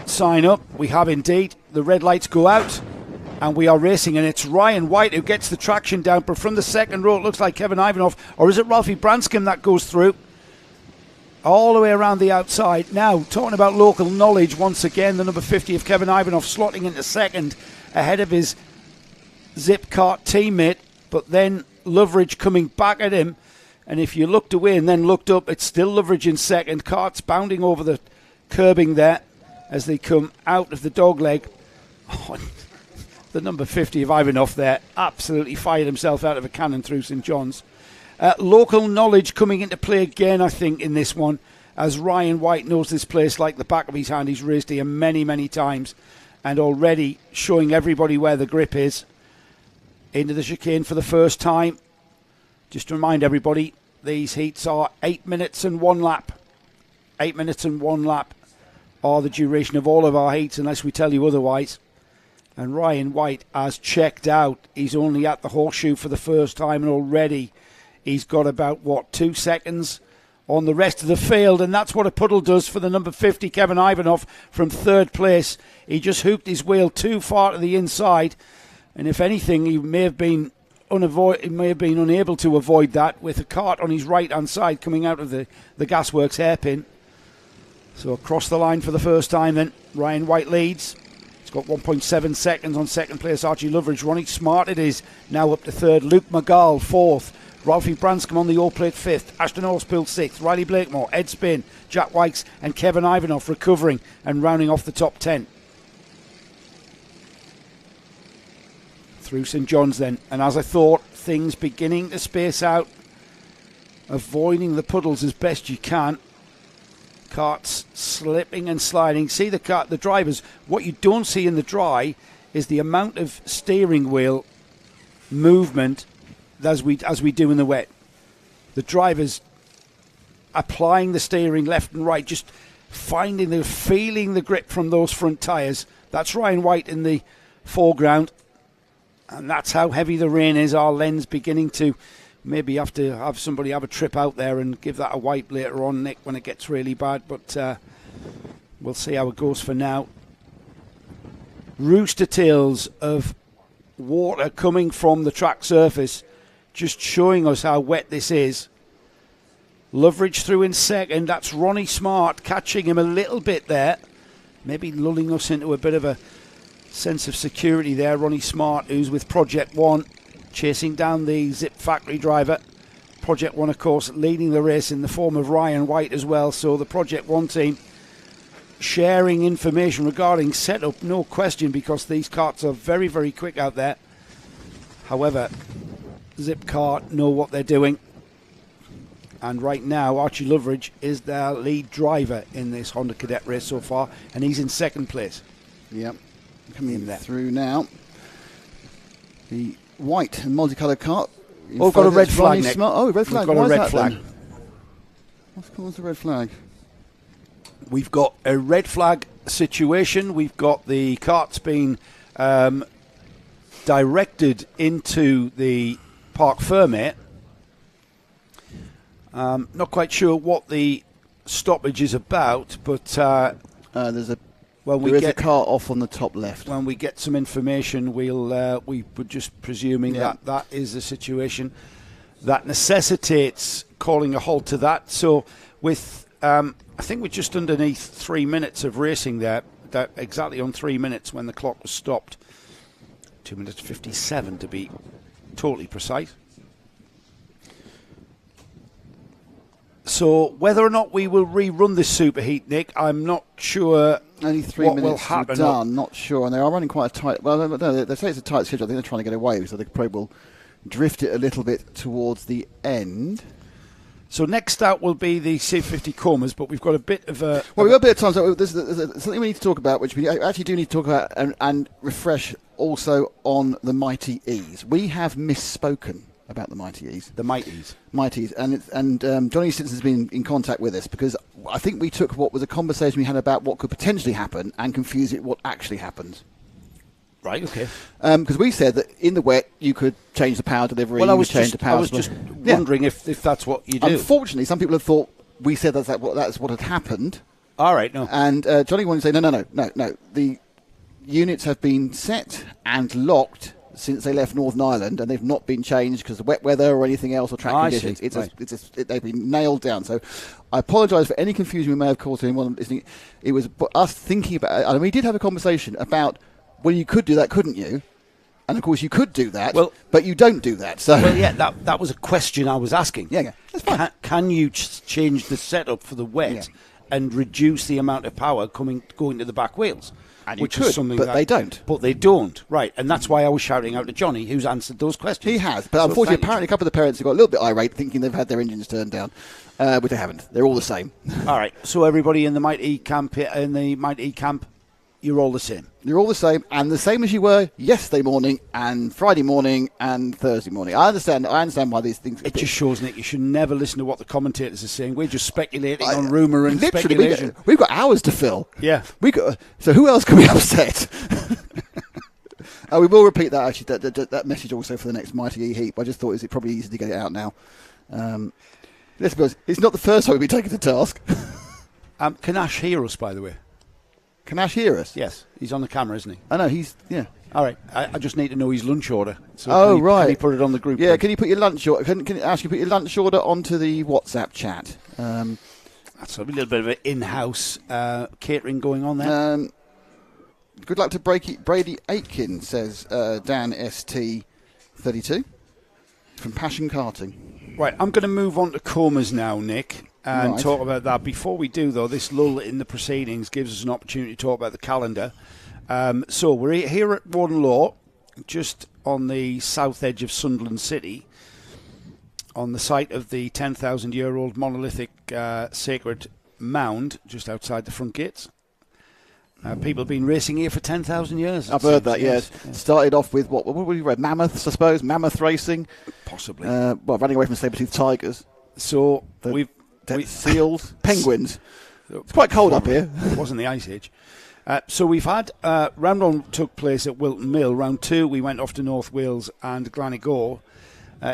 sign up. We have indeed. The red lights go out. And we are racing, and it's Ryan White who gets the traction down. But from the second row, it looks like Kevin Ivanoff, or is it Ralphie Branscombe that goes through? All the way around the outside. Now, talking about local knowledge, once again, the number 50 of Kevin Ivanoff slotting into second ahead of his Zipcart teammate. But then Loveridge coming back at him. And if you looked away and then looked up, it's still Loveridge in second. Kart's bounding over the curbing there. as they come out of the dogleg. Oh, the number 50 of Ivanov there absolutely fired himself out of a cannon through St John's. Local knowledge coming into play again, I think, in this one, as Ryan White knows this place like the back of his hand. He's raced here many, many times and already showing everybody where the grip is. Into the chicane for the first time. Just to remind everybody, these heats are 8 minutes and 1 lap. 8 minutes and 1 lap are the duration of all of our heats, unless we tell you otherwise. And Ryan White has checked out. He's only at the horseshoe for the first time, and already he's got about, 2 seconds on the rest of the field. And that's what a puddle does for the number 50, Kevin Ivanov, from third place. He just hooked his wheel too far to the inside. And if anything, he may have been unable to avoid that with a cart on his right-hand side coming out of the Gasworks hairpin. So across the line for the first time then, Ryan White leads. He's got 1.7 seconds on second place, Archie Loveridge. Ronnie Smart it is, now up to third. Luke McGall, fourth. Ralphie Branscombe on the all-plate fifth. Ashton Horspool sixth. Riley Blakemore, Ed Spin, Jack Wykes and Kevin Ivanov recovering and rounding off the top 10. Through St John's then, and as I thought, things beginning to space out, avoiding the puddles as best you can. Carts slipping and sliding. See the drivers. What you don't see in the dry is the amount of steering wheel movement as we do in the wet. The drivers applying the steering left and right, just feeling the grip from those front tyres. That's Ryan White in the foreground. And that's how heavy the rain is. Our lens beginning to maybe have to have somebody have a trip out there and give that a wipe later on, Nick, when it gets really bad. But we'll see how it goes for now. Rooster tails of water coming from the track surface, just showing us how wet this is. Loveridge through in second. That's Ronnie Smart catching him a little bit there. Maybe lulling us into a bit of a sense of security there. Ronnie Smart, who's with Project One, chasing down the Zip Factory driver. Project One, of course, leading the race in the form of Ryan White as well. So the Project One team sharing information regarding setup, no question, because these carts are very, very quick out there. However, Zip Cart know what they're doing. And right now, Archie Loveridge is their lead driver in this Honda Cadet race so far, and he's in second place. Yep. Coming through now. The white and multicoloured cart. Oh, got a red flag, Nick. Oh, red flag. We've got a red flag. Then? What's caused the red flag? We've got a red flag situation. We've got the carts being directed into the Parc Fermé. Not quite sure what the stoppage is about, but there's a car off on the top left. When we get some information, we were just presuming that is the situation that necessitates calling a halt to that. So with I think we're just underneath 3 minutes of racing there, exactly on 3 minutes when the clock was stopped. 2 minutes 57 to be totally precise. So whether or not we will rerun this superheat, Nick, I'm not sure. Only 3 minutes done, not sure. And they are running quite a tight... Well, no, they say it's a tight schedule. I think they're trying to get away, so they probably will drift it a little bit towards the end. So next out will be the C50 Comas, but we've got a bit of a... Well, we've got a bit of time. So there's something we need to talk about, which we actually do need to talk about and refresh also on the Mighty E's. We have misspoken about the Mighty E's. The Mighties. Mighties. And Johnny Stinson's been in contact with us because I think we took what was a conversation we had about what could potentially happen and confused it with what actually happened. Right, okay. Because we said that in the wet you could change the power delivery. Well, I was just wondering if that's what you do. Unfortunately, some people have thought we said that's what had happened. All right, no. And Johnny wanted to say, no. The units have been set and locked since they left Northern Ireland, and they've not been changed because of wet weather or anything else or track conditions. They've been nailed down. So I apologise for any confusion we may have caused anyone listening. It was us thinking about it. And we did have a conversation about, well, you could do that, couldn't you? And, of course, you could do that, but you don't do that. So, well, yeah, that was a question I was asking. Yeah, that's fine. Can you change the setup for the wet and reduce the amount of power going to the back wheels. And which you could, is something but they don't. But they don't, right? And that's why I was shouting out to Johnny, who's answered those questions. He has, but unfortunately, apparently, a couple of the parents have got a little bit irate, thinking they've had their engines turned down, but they haven't. They're all the same. All right. So everybody in the Might E camp, you're all the same. You're all the same, and the same as you were yesterday morning, and Friday morning, and Thursday morning. I understand why these things. It just shows, Nick, you should never listen to what the commentators are saying. We're just speculating on rumour and literally, speculation. We've got hours to fill. Yeah. So who else can we upset? We will repeat that actually. That message also for the next Mighty E heap. I just thought it's probably easy to get it out now. Let's be honest, it's not the first time we've been taken to task. Can Ash hear us, by the way? Can Ash hear us? Yes, he's on the camera, isn't he? I know, yeah. All right, I just need to know his lunch order. So right. Can you put it on the group? Yeah, please? can you put your lunch order? Can Ash, you put your lunch order onto the WhatsApp chat? That's a little bit of an in-house catering going on there. Good luck to Brady Aitken, says Dan ST32 from Passion Karting. Right, I'm going to move on to comas now, Nick, and Right. talk about that. Before we do, though, this lull in the proceedings gives us an opportunity to talk about the calendar. So we're here at Warden Law, just on the south edge of Sunderland City, on the site of the 10,000-year-old monolithic sacred mound just outside the front gates. People have been racing here for 10,000 years. I've heard that, yes. Started off with, what we read? Mammoths, I suppose? Mammoth racing? Possibly. Running away from saber-toothed tigers. So seals, penguins. It's quite cold up here. It wasn't the Ice Age. So we've had, round one took place at Wilton Mill. Round two, we went off to North Wales and Glanigor.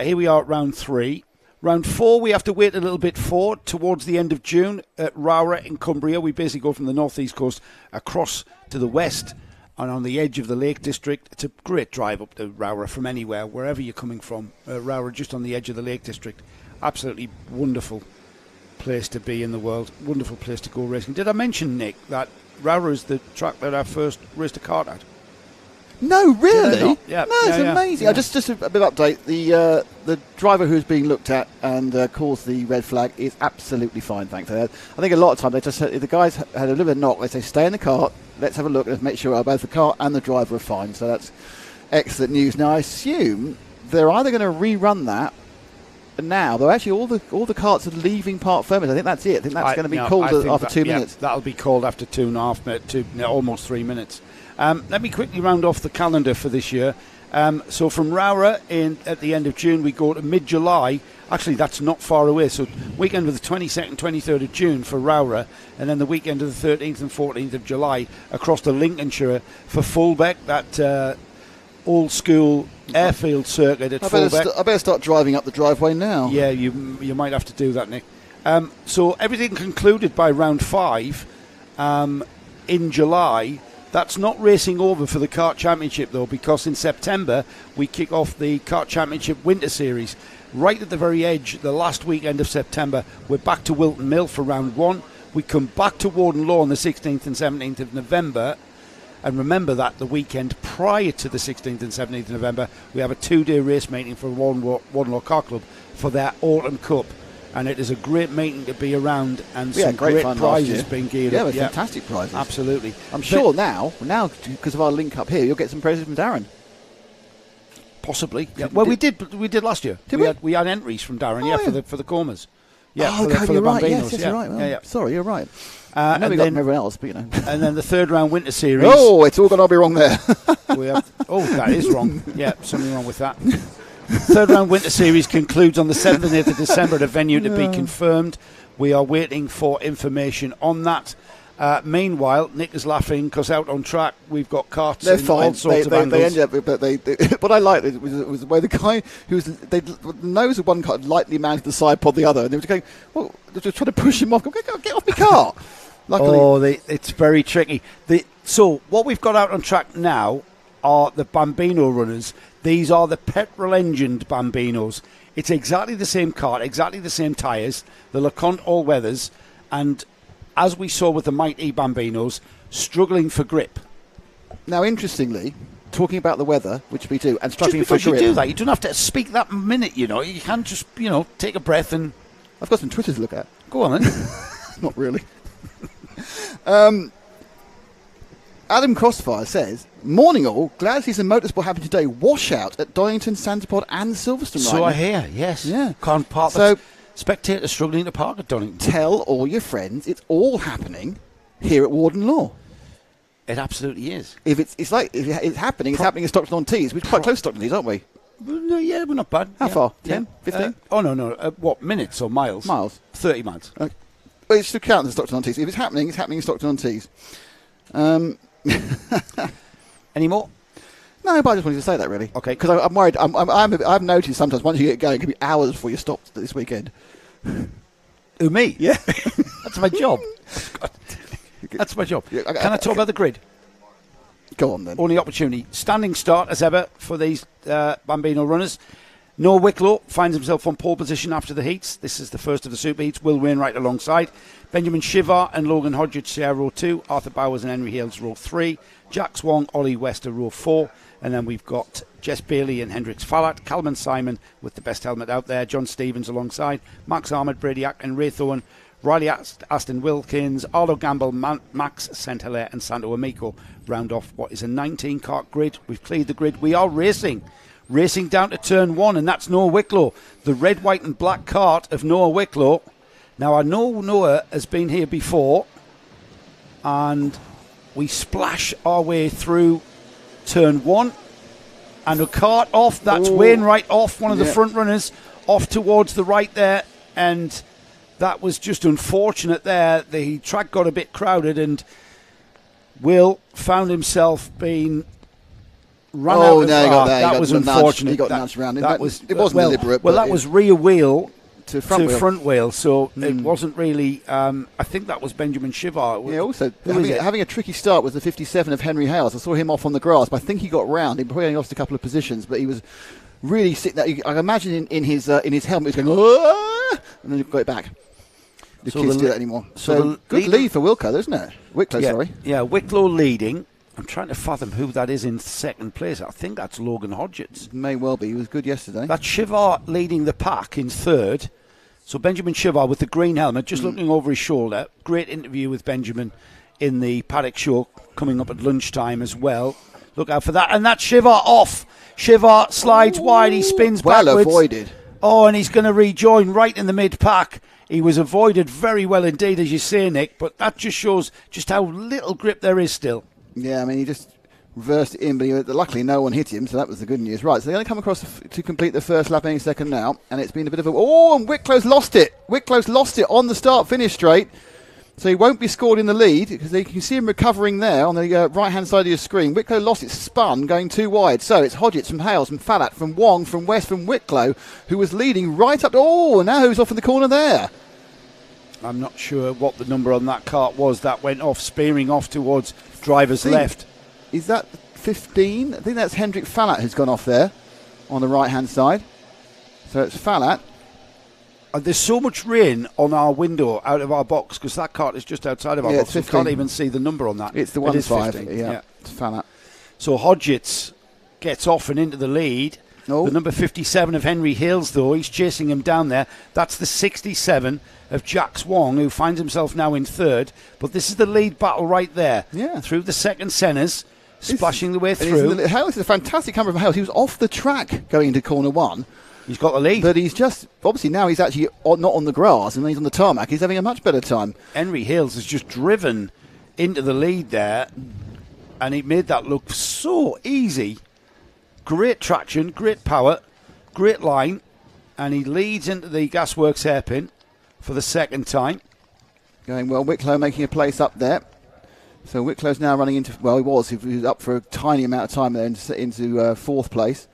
Here we are at round three. Round four, we have to wait a little bit for, towards the end of June, at Rowra in Cumbria. We basically go from the northeast coast across to the west and on the edge of the Lake District. It's a great drive up to Rowra from anywhere, wherever you're coming from. Rowra, just on the edge of the Lake District. Absolutely wonderful place to be in the world. Wonderful place to go racing. Did I mention, Nick, that Rowra is the track that I first raced a kart at? No, really? Yeah. No, it's amazing. Yeah. Just a bit of update. The driver who's being looked at and caused the red flag is absolutely fine, thankfully. I think a lot of time they just if the guys had a little bit of knock, they say stay in the cart, let's have a look, let's make sure both the cart and the driver are fine. So that's excellent news. Now I assume they're either going to rerun that now, though actually all the carts are leaving Park Fermers. I think that's it. I think that's going to be called after 2 minutes. That'll be called after 2.5 minutes, almost 3 minutes. Let me quickly round off the calendar for this year. So from Rowra at the end of June, we go to mid-July. Actually, that's not far away. So weekend of the 22nd, 23rd of June for Rowra, and then the weekend of the 13th and 14th of July across to Lincolnshire for Fulbeck, that old-school airfield circuit at Fulbeck. I better start driving up the driveway now. Yeah, you might have to do that, Nick. So everything concluded by round 5 in July. That's not racing over for the Kart Championship, though, because in September we kick off the Kart Championship Winter Series. Right at the very edge, the last weekend of September, we're back to Wilton Mill for round 1. We come back to Warden Law on the 16th and 17th of November. And remember that the weekend prior to the 16th and 17th of November, we have a 2-day race meeting for Warden Law Car Club for their Autumn Cup. And it is a great meeting to be around, and some great prizes being geared up. Yeah, fantastic prizes. Absolutely. I'm sure now, because of our link up here, you'll get some prizes from Darren. Possibly. Yeah. Well, we did last year. We had entries from Darren, for the comas. Yeah, for the you're right. Bambinos. Yes, you're right. Well, sorry, you're right. I know we got everyone else, but and then the third round Winter Series. Oh, it's all going to be wrong there. That is wrong. Yeah, something wrong with that. Third round Winter Series concludes on the 7th and 8th of December at a venue to be confirmed. We are waiting for information on that. Meanwhile, Nick is laughing because out on track we've got karts They're in fine. all sorts of angles. They ended up, but they what I liked was the way the guy the nose of one cart lightly mounted the side pod the other, and they were just going, well, they're just trying to push him off. Go, get off my car. Luckily, it's very tricky. So what we've got out on track now are the Bambino runners. These are the petrol-engined Bambinos. It's exactly the same car, exactly the same tyres, the LeConte all-weathers, and as we saw with the Mighty Bambinos, struggling for grip. Now, interestingly, talking about the weather, which we do, and struggling for grip. Just because you do that, you don't have to speak that minute, You can just, take a breath and... I've got some Twitter to look at. Go on then. Not really. Adam Crossfire says, morning all, glad to see some motorsport happen today. Washout at Donington, Santipod and Silverstone So right I hear, yes. Yeah. Can't park. So, spectators struggling to park at Donington. tell all your friends it's all happening here at Warden Law. It absolutely is. If it's happening, it's happening in Stockton-on-Tees. We're quite close to Stockton-on-Tees, aren't we? Well, no, yeah, we're not bad. How yeah. far? Yeah. 10? 15? Oh, no. What, minutes or miles? Miles. 30 miles. Okay. Well, it's still counting as Stockton-on-Tees. If it's happening in Stockton-on-Tees. Any more? No, but I just wanted to say that, really. Okay. Because I'm worried. I've noticed sometimes once you get going, it can be hours before you stop this weekend. Who, me? Yeah. That's my job. That's my job. Yeah, Can I talk about the grid? Go on, then. Only opportunity. Standing start, as ever, for these Bambino runners. Noah Wicklow finds himself on pole position after the heats. This is the first of the super heats. Will Wainwright alongside. Benjamin Shivar and Logan Hodgett share row 2. Arthur Bowers and Henry Hales row 3. Jack Swong, Ollie Wester row 4. And then we've got Jess Bailey and Hendrix Fallat. Calvin Simon with the best helmet out there. John Stevens alongside. Max Ahmed, Brady Ack and Ray Thorne. Riley Aston Wilkins, Arlo Gamble, Max St. Hilaire and Santo Amico round off what is a 19-cart grid. We've cleared the grid. We are racing down to turn 1, and that's Noah Wicklow. The red, white and black cart of Noah Wicklow. Now, I know Noah has been here before, and we splash our way through turn 1, and a cart off. That's Wainwright off, one of the front runners, off towards the right there, and that was just unfortunate there. The track got a bit crowded, and Will found himself being run out of that was unfortunate. He got nudged around. It wasn't deliberate. Well, that was rear wheel to front wheel, so it wasn't really. I think that was Benjamin Shivar. Yeah, also having a tricky start was the 57 of Henry Hales. I saw him off on the grass, but I think he got round. He probably only lost a couple of positions, but he was really sitting there. I imagine in his helmet, he was going, and then he got it back. The kids do that anymore. So good lead for Wicklow, isn't it? Wicklow, sorry. Yeah, Wicklow leading. I'm trying to fathom who that is in second place. I think that's Logan Hodgett. May well be. He was good yesterday. That's Shivar leading the pack in third. So Benjamin Shivar with the green helmet, just looking over his shoulder. Great interview with Benjamin in the paddock show coming up at lunchtime as well. Look out for that. And that's Shivar off. Shivar slides wide. He spins backwards. Well avoided. Oh, and he's going to rejoin right in the mid-pack. He was avoided very well indeed, as you say, Nick, but that just shows just how little grip there is still. Yeah, I mean, he just reversed it in, but luckily no one hit him, so that was the good news. Right, so they're going to come across to complete the first lap any second now, and it's been a bit of a... Oh, and Wicklow's lost it. Wicklow's lost it on the start-finish straight, so he won't be scored in the lead, because you can see him recovering there on the right-hand side of your screen. Wicklow lost it, spun, going too wide. So it's Hodgett from Hales, from Fallat, from Wong, from West, from Wicklow, who was leading right up to... Oh, and now who's off in the corner there? I'm not sure what the number on that cart was. That went off, spearing off towards driver's left. Is that 15? I think that's Hendrik Fallat who's gone off there on the right-hand side. So it's Fallat. There's so much rain on our window out of our box because that cart is just outside of our box. We can't even see the number on that. It's the 1-5. Yeah, it's Fallat. So Hodgett gets off and into the lead. Oh. The number 57 of Henry Hales, though, he's chasing him down there. That's the 67 of Jack Swong, who finds himself now in third. But this is the lead battle right there. Yeah. Through the second centres, splashing the way through. Hales is a fantastic cover from Hales. He was off the track going into corner 1. He's got the lead. But he's just, obviously now he's actually not on the grass, and when he's on the tarmac, he's having a much better time. Henry Hales has just driven into the lead there, and he made that look so easy. Great traction, great power, great line, and he leads into the Gasworks hairpin for the second time. Going well, Wicklow making a place up there. So Wicklow's now running into, well, he was up for a tiny amount of time there into fourth place.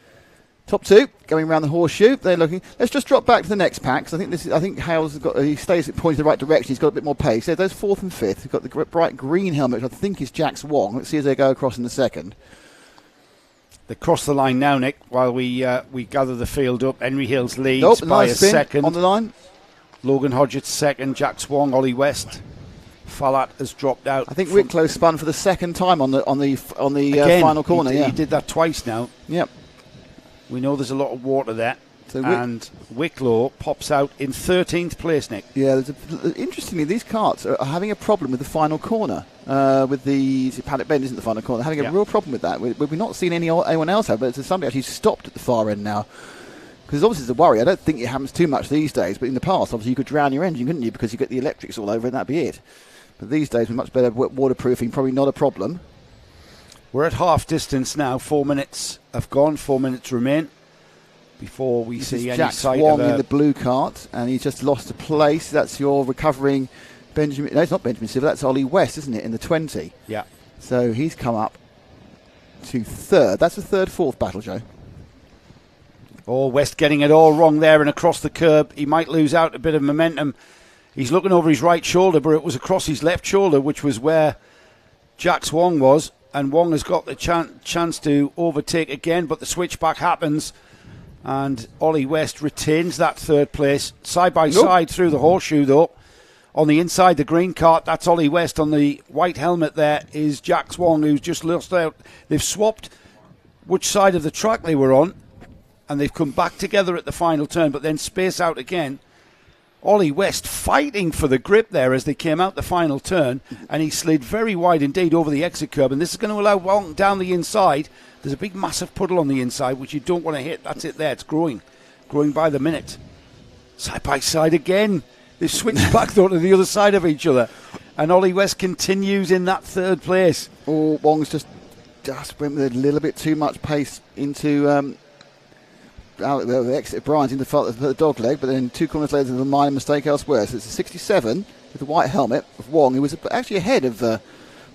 Top two, going around the horseshoe. They're looking. Let's just drop back to the next pack. I think Hales has got. He stays pointing the right direction. He's got a bit more pace. Yeah, there's fourth and fifth. He's got the bright green helmet, which I think is Jack Wong. Let's see as they go across in the second. They cross the line now, Nick. While we gather the field up, Henry Hales leads by a second on the line. Logan Hodgett second. Jack Swong, Ollie West. Fallat has dropped out. I think Wicklow spun for the second time on the final corner. He did that twice now. Yep. We know there's a lot of water there. So and Wicklow pops out in 13th place, Nick. Yeah, interestingly, these carts are having a problem with the final corner. With the paddock bend isn't the final corner. They're having a real problem with that. We've not seen anyone else have, but somebody actually stopped at the far end now. Because obviously it's a worry. I don't think it happens too much these days, but in the past, obviously you could drown your engine, couldn't you? Because you get the electrics all over and that'd be it. But these days, with much better waterproofing, probably not a problem. We're at half distance now. 4 minutes have gone. 4 minutes remain before we see any Jack sight Wong of in the blue cart, and he's just lost a place. That's your recovering Benjamin. No, it's not Benjamin Silver. That's Ollie West, isn't it, in the 20? Yeah. So he's come up to third. That's a third-fourth battle, Joe. Oh, West getting it all wrong there and across the curb. He might lose out a bit of momentum. He's looking over his right shoulder, but it was across his left shoulder, which was where Jack Wong was. And Wong has got the chance to overtake again, but the switchback happens. And Ollie West retains that third place. Side by side through the horseshoe, though. On the inside, the green cart, that's Ollie West. On the white helmet there is Jack Wong, who's just lost out. They've swapped which side of the track they were on, and they've come back together at the final turn, but then space out again. Ollie West fighting for the grip there as they came out the final turn, and he slid very wide indeed over the exit curb, and this is going to allow Wong down the inside. There's a big massive puddle on the inside which you don't want to hit. That's it there. It's growing by the minute. Side by side again. They've switched back though to the other side of each other, and Ollie West continues in that third place. Oh, Wong's just went with a little bit too much pace into the exit of Brian's in the dog leg, but then 2 corners later, there's a minor mistake elsewhere. So it's a 67 with the white helmet of Wong, who was actually ahead of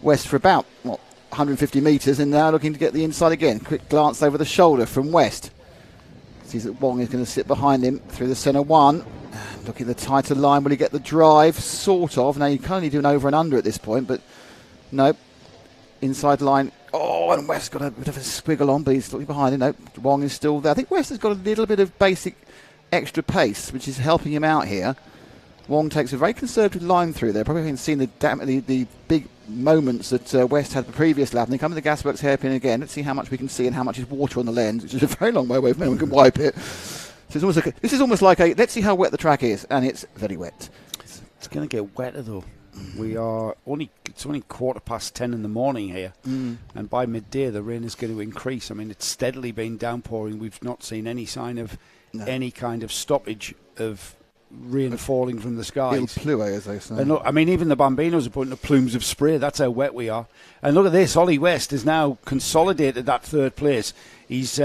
West for about 150 metres, and now looking to get the inside again. Quick glance over the shoulder from West. Sees that Wong is going to sit behind him through the centre one. Looking at the tighter line, will he get the drive? Sort of. Now you can only do an over and under at this point, but no. Inside line. Oh, and West's got a bit of a squiggle on, but he's looking behind him. No, Wong is still there. I think West has got a little bit of basic extra pace, which is helping him out here. Wong takes a very conservative line through there. Probably haven't seen the big moments that West had the previous lap. And they come to the gasworks hairpin again. Let's see how much we can see and how much is water on the lens, which is a very long way away from anyone can wipe it. So this is almost like let's see how wet the track is, and it's very wet. It's going to get wetter though. It's only 10:15 in the morning here, and by midday the rain is going to increase. I mean, it's steadily been downpouring. We've not seen any sign of any kind of stoppage of rain falling from the skies. Pluie, as they say. And look, I mean, even the Bambinos are putting up plumes of spray. That's how wet we are. And look at this. Ollie West has now consolidated that third place. He's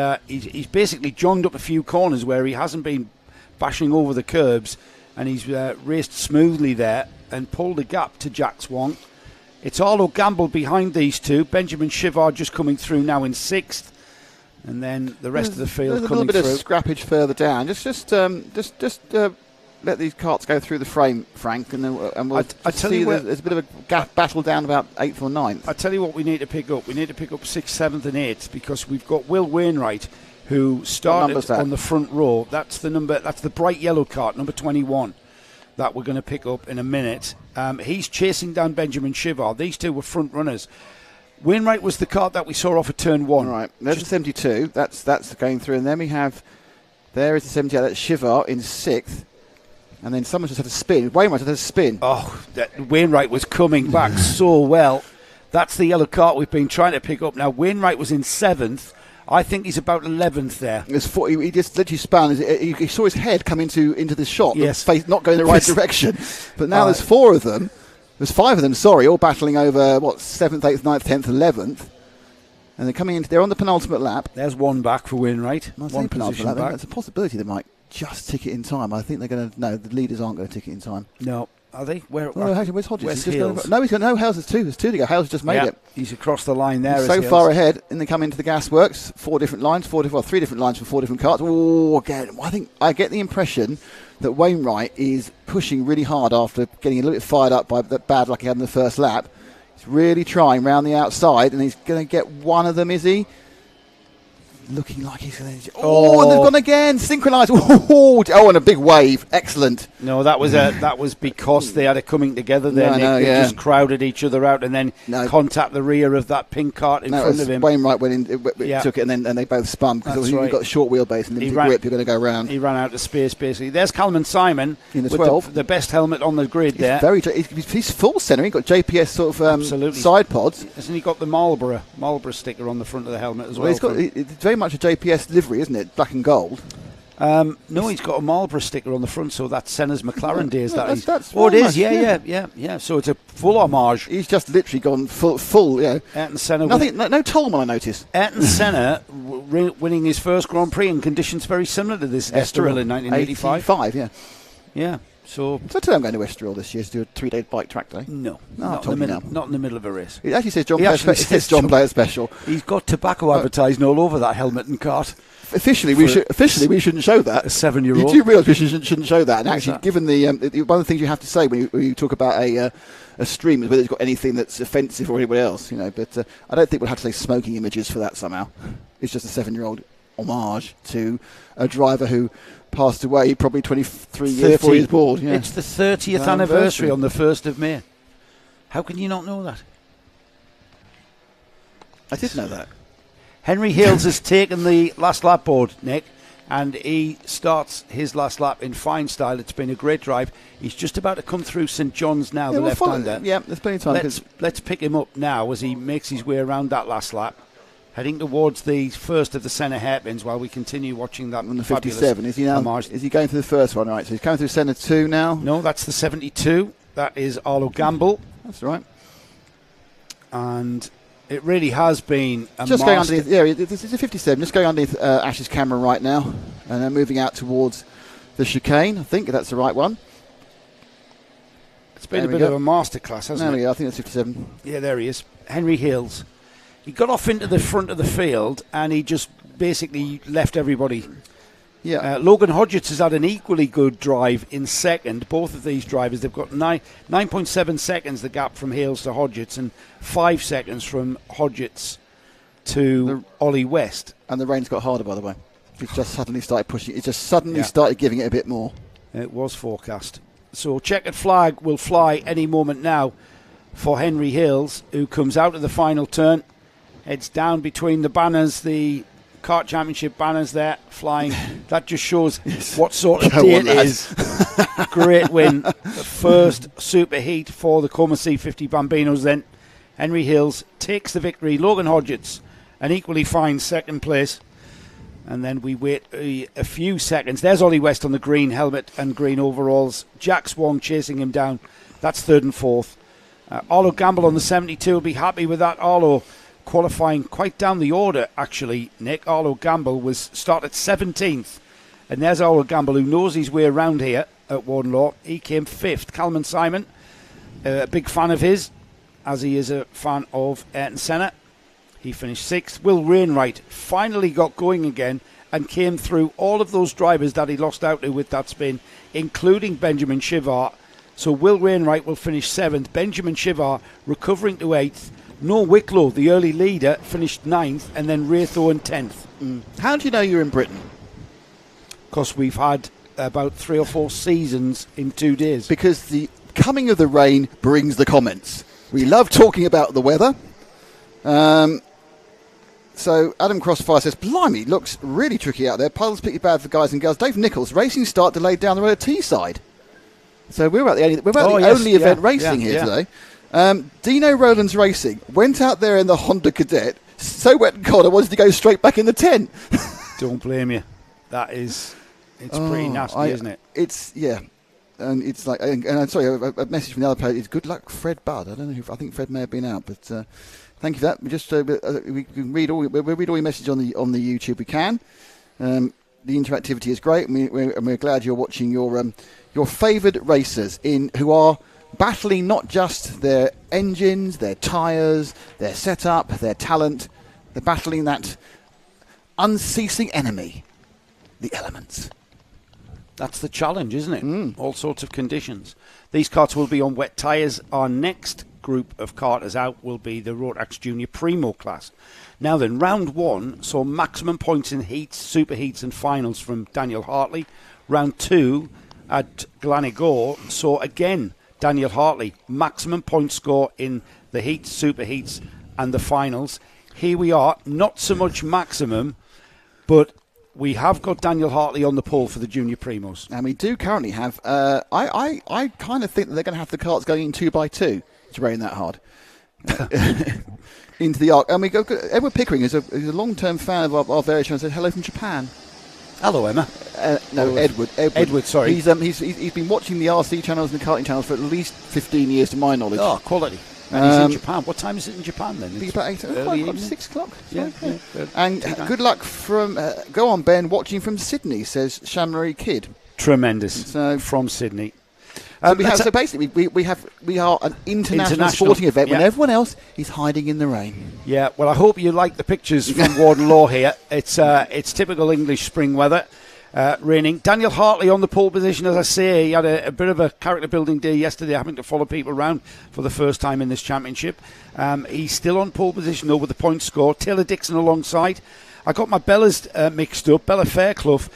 basically joined up a few corners where he hasn't been bashing over the curbs, and he's raced smoothly there and pulled a gap to Jack Wong. It's Arlo Gamble behind these two. Benjamin Shivard just coming through now in 6th, and then the rest of the field coming through. There's a little bit of scrappage further down. Just let these carts go through the frame, Frank, and then we'll see there's a bit of a battle down about 8th or 9th. I tell you what we need to pick up. We need to pick up 6th, 7th and 8th, because we've got Will Wainwright, who started on the front row. That's the bright yellow cart, number 21, that we're going to pick up in a minute. He's chasing down Benjamin Shivard. These two were front runners. Wainwright was the cart that we saw off of turn 1. Right, there's the 72. That's going through, and then we have there is the 78. That's Shivard in 6th. And then someone just had a spin. Wainwright had a spin. Oh, Wainwright was coming back so well. That's the yellow cart we've been trying to pick up. Now, Wainwright was in 7th. I think he's about 11th there. He just literally spun. He saw his head come into the shot. Yes. Face not going the right direction. But now there's 4 of them. There's 5 of them, all battling over, 7th, 8th, 9th, 10th, 11th. And they're coming into, they're on the penultimate lap. There's one back for Wainwright. One position back. There's a possibility they might just tick it in time. I think they're going to, no, the leaders aren't going to tick it in time. No. Are they? Where's Hodges? Where's Hales? No, Hales is 2. There's 2 to go. Hales just made it. He's across the line there. He's so far ahead, and they come into the gasworks. 4 different lines, 3 different lines for 4 different carts. Oh, again, I get the impression that Wainwright is pushing really hard after getting a little bit fired up by that bad luck he had in the first lap. He's really trying round the outside, and he's going to get one of them, is he? looking like he's going to... Oh, and they've gone again. Synchronised. Oh, and a big wave. Excellent. No, that was because they had a coming together there, Nick. They just crowded each other out and then contact the rear of that pink cart in front of him. Wainwright went in, took it, and then they both spun. Because you've got a short wheelbase and then grip, you're going to go round. He ran out of space, basically. There's Calvin Simon in the 12. The best helmet on the grid there. He's full centre. He's got JPS sort of side pods. Hasn't he got the Marlborough sticker on the front of the helmet as well? It's very much a JPS livery, isn't it? Black and gold. No, he's got a Marlborough sticker on the front, so that's Senna's McLaren days. That's it is, yeah. So it's a full homage. He's just literally gone full. Ayrton Senna. No Tolman, I noticed. Ayrton Senna winning his first Grand Prix in conditions very similar to this Estoril in 1985. Yeah. So today I'm going to Estoril this year to do a 3-day bike track day. No, not in the middle of a race. It actually says John Player Special. He's got tobacco advertising all over that helmet and cart. Officially, we shouldn't show that. A 7-year-old. You do realise we shouldn't show that. And actually, given the one of the things you have to say when you talk about a stream is whether it's got anything that's offensive or anybody else, But I don't think we'll have to say smoking images for that somehow. It's just a 7-year-old homage to a driver who passed away probably 23 years before he was born. Yeah. It's the 30th anniversary on the 1st of May. How can you not know that? I did know that. Henry Hales has taken the last lap board, Nick, and he starts his last lap in fine style. It's been a great drive. He's just about to come through St John's now, the left-hander. Yeah, there's plenty of time. Let's pick him up now as he makes his way around that last lap, heading towards the first of the centre hairpins while we continue watching that. On the 57, is he now? Is he going through the first one? Right, so he's going through centre 2 now. No, that's the 72. That is Arlo Gamble. That's right. And it really has been a just going underneath. Yeah, this is a 57. Just going underneath Ash's camera right now, and then moving out towards the chicane. I think that's the right one. It's been a bit of a masterclass, hasn't it? There we go. I think that's 57. Yeah, there he is. Henry Hales. He got off into the front of the field and he just basically left everybody. Yeah. Logan Hodgetts has had an equally good drive in second. Both of these drivers, they've got 9.7 seconds the gap from Hales to Hodgetts and 5 seconds from Hodgetts to Ollie West. And the rain's got harder, by the way. It's just suddenly started pushing. It just suddenly started giving it a bit more. It was forecast. So checkered flag will fly any moment now for Henry Hales, who comes out of the final turn. Heads down between the banners, the Kart Championship banners there flying. That just shows what sort of day it is. Great win. The first superheat for the Coma C50 Bambinos then. Henry Hales takes the victory. Logan Hodgetts, an equally fine second place. And then we wait a few seconds. There's Ollie West on the green helmet and green overalls. Jack Swan chasing him down. That's third and fourth. Arlo Gamble on the 72 will be happy with that. Arlo qualifying quite down the order, actually, Nick. Arlo Gamble was started 17th. And there's Arlo Gamble, who knows his way around here at Warden Law. He came 5th. Calvin Simon, a big fan of his, as he is a fan of Ayrton Senna. He finished 6th. Will Wainwright finally got going again and came through all of those drivers that he lost out to with that spin, including Benjamin Chivard. So Will Wainwright will finish 7th. Benjamin Chivard recovering to 8th. No Wicklow, the early leader, finished 9th, and then Raythorne 10th. How do you know you're in Britain? Because we've had about 3 or 4 seasons in 2 days. Because the coming of the rain brings the comments. We love talking about the weather. So Adam Crossfire says, blimey, looks really tricky out there. Puddles pretty bad for guys and girls. Dave Nichols, racing start delayed down the road at Teesside. So we're about the only event racing here today. Dino Rowlands Racing went out there in the Honda Cadet, so wet and cold I wanted to go straight back in the tent. Don't blame you. It's pretty nasty, isn't it? And it's like, and I'm sorry, a message from the other player is good luck, Fred Budd. I don't know I think Fred may have been out, but thank you for that. We just we can read all your messages on the YouTube. We can. The interactivity is great, and we're glad you're watching your favoured racers who are battling not just their engines, their tyres, their setup, their talent. They're battling that unceasing enemy, the elements. That's the challenge, isn't it? All sorts of conditions. These karts will be on wet tyres. Our next group of karters out will be the Rotax Junior Primo class. Now then, round 1 saw maximum points in heats, super heats and finals from Daniel Hartley. Round 2 at Glanigor saw again Daniel Hartley, maximum point score in the heats, super heats and the finals. Here we are, not so much maximum, but we have got Daniel Hartley on the pole for the Junior Primos. And we do currently have, I kind of think that they're going to have the karts going in 2x2 to rain that hard. Into the arc. And we go, Edward Pickering is a long-term fan of our various channels, said hello from Japan. Hello, Emma. No, Edward. Edward, sorry. He's been watching the RC channels and the karting channels for at least 15 years, to my knowledge. Oh, quality. And he's in Japan. What time is it in Japan then? It's about 6 o'clock. Yeah. And good luck from, go on, Ben, watching from Sydney, says Shamroy Kid. Tremendous. So, from Sydney. So basically, we are an international sporting event when everyone else is hiding in the rain. Yeah, well, I hope you like the pictures from Warden Law here. It's typical English spring weather, raining. Daniel Hartley on the pole position, as I say. He had a bit of a character building day yesterday, having to follow people around for the first time in this championship. He's still on pole position, though, with the point score. Taylor Dixon alongside. I got my Bellas mixed up. Bella Fairclough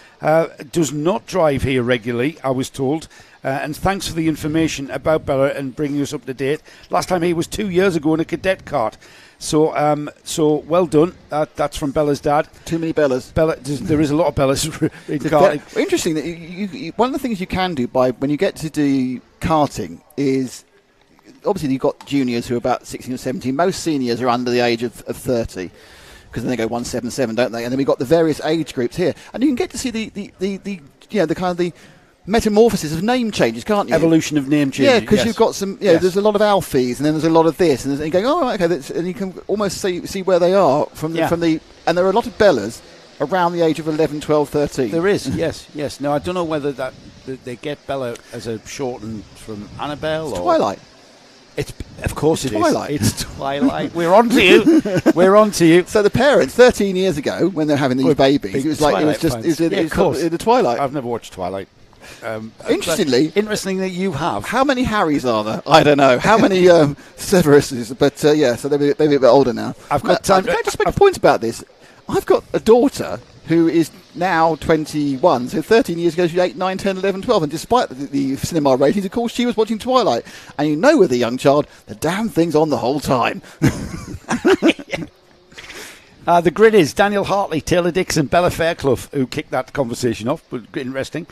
does not drive here regularly, I was told. And thanks for the information about Bella and bringing us up to date. Last time he was 2 years ago in a cadet kart. So well done. That's from Bella's dad. Too many Bellas. There is a lot of Bellas in karting. Interesting that you, one of the things you can do when you get to do karting is, obviously you've got juniors who are about 16 or 17. Most seniors are under the age of 30. Because then they go 177, don't they? And then we've got the various age groups here, and you can get to see the kind of the metamorphosis of name changes, can't you? Evolution of name changes. Yeah, because you've got some. There's a lot of Alfies, and then there's a lot of this, and you're going, oh, right, okay, and you can almost see where they are from the. And there are a lot of Bellas around the age of 11, 12, 13. There is, yes. Now I don't know whether that they get Bella as a shortened from Annabelle or Twilight. Of course it Twilight. is. It's Twilight. We're on to you. We're on to you. So the parents, 13 years ago, when they're having these babies, it was the Twilight. I've never watched Twilight. Interestingly you have. How many Harrys are there? I don't know. How many Severuses? But so they're a bit older now. I've got time. Can I just make a point about this? I've got a daughter who is now 21, so 13 years ago she was 8, 9, 10, 11, 12, and despite the cinema ratings, of course, she was watching Twilight. And you know with a young child, the damn thing's on the whole time. The grid is Daniel Hartley, Taylor Dixon, Bella Fairclough, who kicked that conversation off, but interesting.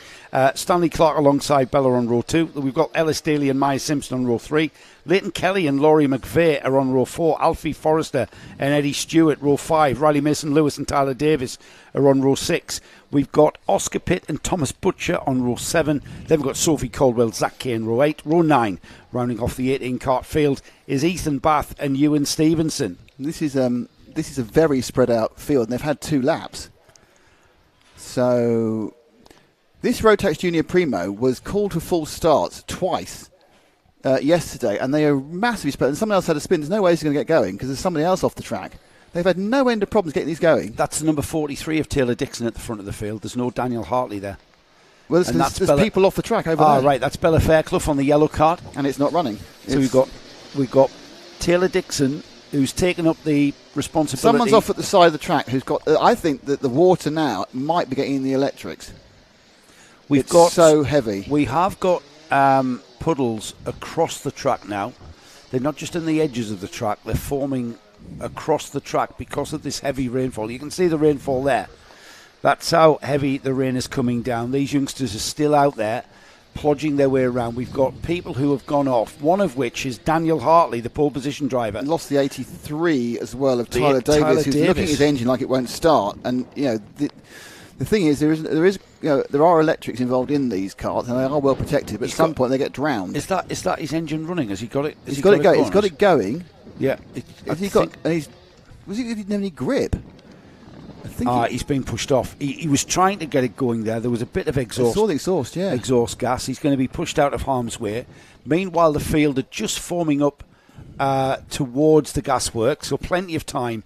Stanley Clark alongside Bella on row 2. We've got Ellis Daly and Maya Simpson on row 3. Leighton Kelly and Laurie McVeigh are on row 4. Alfie Forrester and Eddie Stewart, row 5. Riley Mason-Lewis and Tyler Davis are on row 6. We've got Oscar Pitt and Thomas Butcher on row 7. Then we've got Sophie Caldwell, Zach Kay in row 8. Row 9, rounding off the 18 kart field, is Ethan Bath and Ewan Stevenson. This is a very spread out field, and they've had 2 laps. So this Rotax Junior Primo was called for full starts twice yesterday, and they are massively spread. And someone else had a spin. There's no way he's going to get going because there's somebody else off the track. They've had no end of problems getting these going. That's the number 43 of Taylor Dixon at the front of the field. There's no Daniel Hartley there. Well, there's people off the track over there. Right, that's Bella Fairclough on the yellow kart. And it's not running. So we've got Taylor Dixon, who's taken up the responsibility. Someone's off at the side of the track who's got. I think that the water now might be getting in the electrics. It's so heavy. We have got puddles across the track now. They're not just in the edges of the track. They're forming across the track because of this heavy rainfall. You can see the rainfall there. That's how heavy the rain is coming down. These youngsters are still out there plodging their way around. We've got people who have gone off, one of which is Daniel Hartley, the pole position driver. Lost the 83 as well of Tyler Davis, who's looking at his engine like it won't start. And the thing is, there are electrics involved in these karts, and they are well protected. But at some point, they get drowned. Is that his engine running? Has he got it? He's got it going. He's got it going. Yeah. Was he didn't have any grip? He's been pushed off. He was trying to get it going there. There was a bit of exhaust. I saw the exhaust, yeah. Exhaust gas. He's going to be pushed out of harm's way. Meanwhile, the field are just forming up towards the gasworks, so plenty of time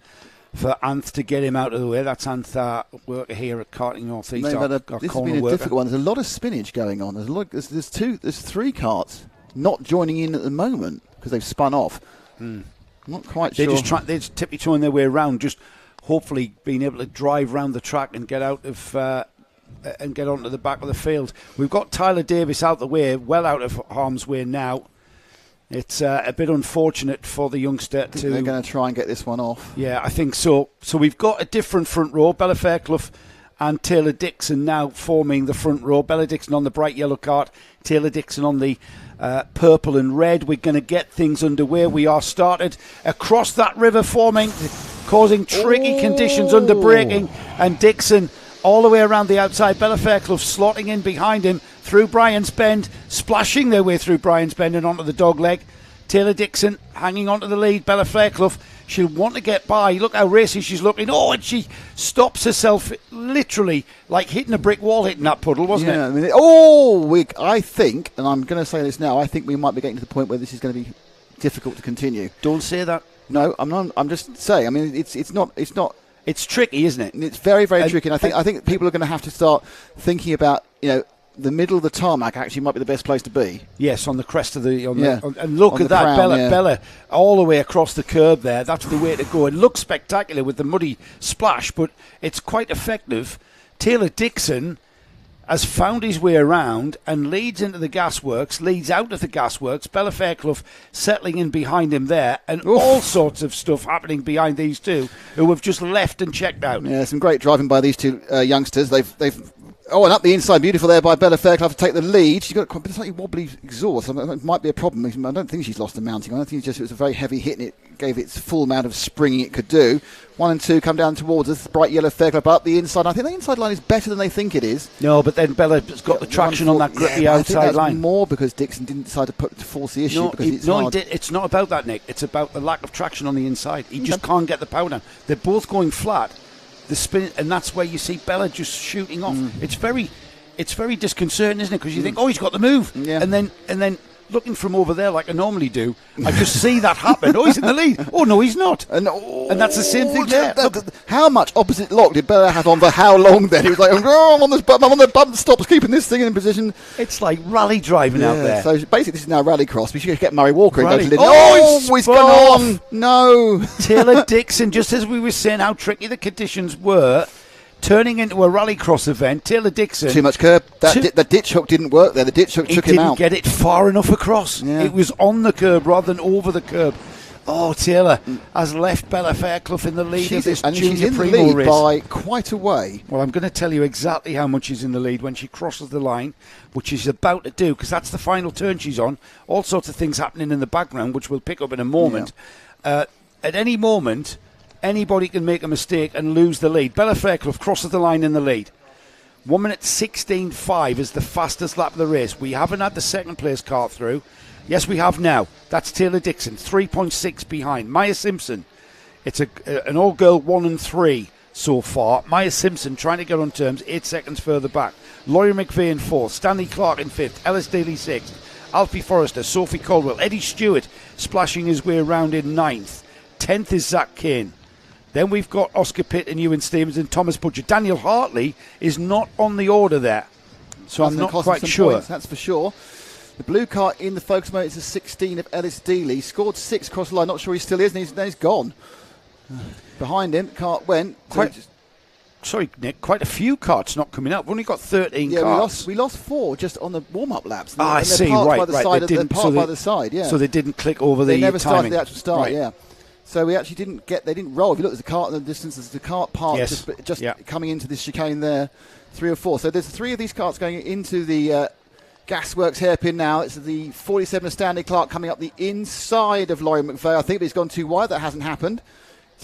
for Anth to get him out of the way. That's Anth, worker here at Karting North East. This has been a difficult one. There's a lot of spinach going on. There's 3 karts not joining in at the moment because they've spun off. I'm not quite sure. They're just tippy-toeing their way around, just hopefully being able to drive round the track and get out of and get onto the back of the field. We've got Tyler Davis out the way, well out of harm's way now. It's a bit unfortunate for the youngster. They're going to try and get this one off. Yeah, I think so. So we've got a different front row. Bella Fairclough and Taylor Dixon now forming the front row. Bella Dixon on the bright yellow cart, Taylor Dixon on the purple and red. We're going to get things underway. We are started across that river forming, causing tricky conditions under braking, and Dixon all the way around the outside. Bella Fairclough slotting in behind him through Brian's Bend, splashing their way through Brian's Bend and onto the dog leg. Taylor Dixon hanging onto the lead. Bella Fairclough, she'll want to get by. Look how racy she's looking. Oh, and she stops herself, literally like hitting a brick wall, hitting that puddle, wasn't it? I mean, I think, and I'm going to say this now, I think we might be getting to the point where this is going to be difficult to continue. Don't say that. No, I'm not. I'm just saying. I mean, it's not. It's tricky, isn't it? It's very, very tricky. And I think people are going to have to start thinking about, the middle of the tarmac actually might be the best place to be. Yes, on the crest of the... and look at that, crown, Bella, all the way across the curb there. That's the way to go. It looks spectacular with the muddy splash, but it's quite effective. Taylor Dixon has found his way around and leads into the gasworks, leads out of the gasworks. Bella Fairclough settling in behind him there, and all sorts of stuff happening behind these two who have just left and checked out. Yeah, some great driving by these two youngsters. They've and up the inside, beautiful there by Bella Fairclough to take the lead. She's got a slightly wobbly exhaust. I mean, that might be a problem. I don't think she's lost the mounting. I think it was a very heavy hit, and it gave its full amount of springing it could do. 1 and 2 come down towards us. Bright yellow Fairclough up the inside. I think the inside line is better than they think it is. No, but then Bella's got the traction on that grippy outside I think that's line. More because Dixon didn't decide to force the issue. It's not about that, Nick. It's about the lack of traction on the inside. He just can't get the power down. They're both going flat. The spin, and that's where you see Bella just shooting off. It's very disconcerting, isn't it? Because you think, he's got the move, and then looking from over there like I normally do, I just see that happen. He's in the lead. Oh no, he's not. And that's the same thing there. How much opposite lock did Bella have on for how long? Then he was like, I'm on the button stops, keeping this thing in position. It's like rally driving out there. So basically, this is now rally cross. We should get Murray Walker and go to the he's gone. No, Taylor Dixon. Just as we were saying how tricky the conditions were, turning into a rallycross event. Taylor Dixon. Too much curb. The ditch hook didn't work there. The ditch hook took him out. He didn't get it far enough across. Yeah. It was on the curb rather than over the curb. Oh, Taylor has left Bella Fairclough in the lead of this Junior Primo race. By quite a way. Well, I'm going to tell you exactly how much she's in the lead when she crosses the line, which she's about to do, because that's the final turn she's on. All sorts of things happening in the background, which we'll pick up in a moment. Yeah. At any moment, anybody can make a mistake and lose the lead. Bella Fairclough crosses the line in the lead. 1 minute 16.5 is the fastest lap of the race. We haven't had the second place car through. Yes, we have now. That's Taylor Dixon, 3.6 behind. Maya Simpson, it's an all-girl 1 and 3 so far. Maya Simpson trying to get on terms, 8 seconds further back. Laurie McVeigh in 4th, Stanley Clark in 5th, Ellis Daly 6th, Alfie Forrester, Sophie Caldwell, Eddie Stewart splashing his way around in 9th. 10th is Zach Kane. Then we've got Oscar Pitt and Ewan Stevens and Thomas Butcher. Daniel Hartley is not on the order there, so I'm not quite sure. Points, that's for sure. The blue car in the focus mode is a 16 of Ellis Dealey. Scored 6 across the line. Not sure he still is, and he's gone. Behind him, cart went. Sorry, Nick, quite a few carts not coming up. We've only got 13 carts. We lost 4 just on the warm-up laps. I see, right. They're parked by the side, yeah. So they didn't click over the timing. They never started the actual start, yeah. So we actually they didn't roll. If you look at the cart in the distance, there's the cart parked just coming into this chicane there, 3 or 4. So there's 3 of these carts going into the Gasworks hairpin now. It's the 47 of Stanley Clark coming up the inside of Laurie McVeigh. I think it's gone too wide. That hasn't happened.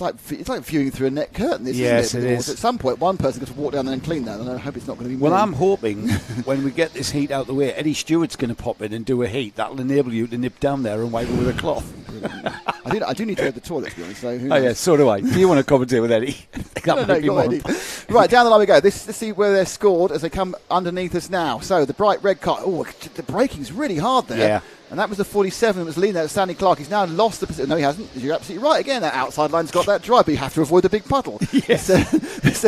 It's like viewing through a net curtain. Yes, isn't it? At some point, one person has to walk down there and clean that, and I hope it's not going to be me. Well, I'm hoping when we get this heat out the way, Eddie Stewart's going to pop in and do a heat. That'll enable you to nip down there and wipe it with a cloth. I do need to go to the toilet, to be honest. So so do I. Do you want to commentate with Eddie? Eddie. Right, down the line we go. Let's see where they're scored as they come underneath us now. So the bright red car. Oh, the braking's really hard there. Yeah. And that was the 47 that was leading out. Stanley Clark. He's now lost the position. No, he hasn't. You're absolutely right. Again, that outside line's got that drive, but you have to avoid the big puddle. Yes.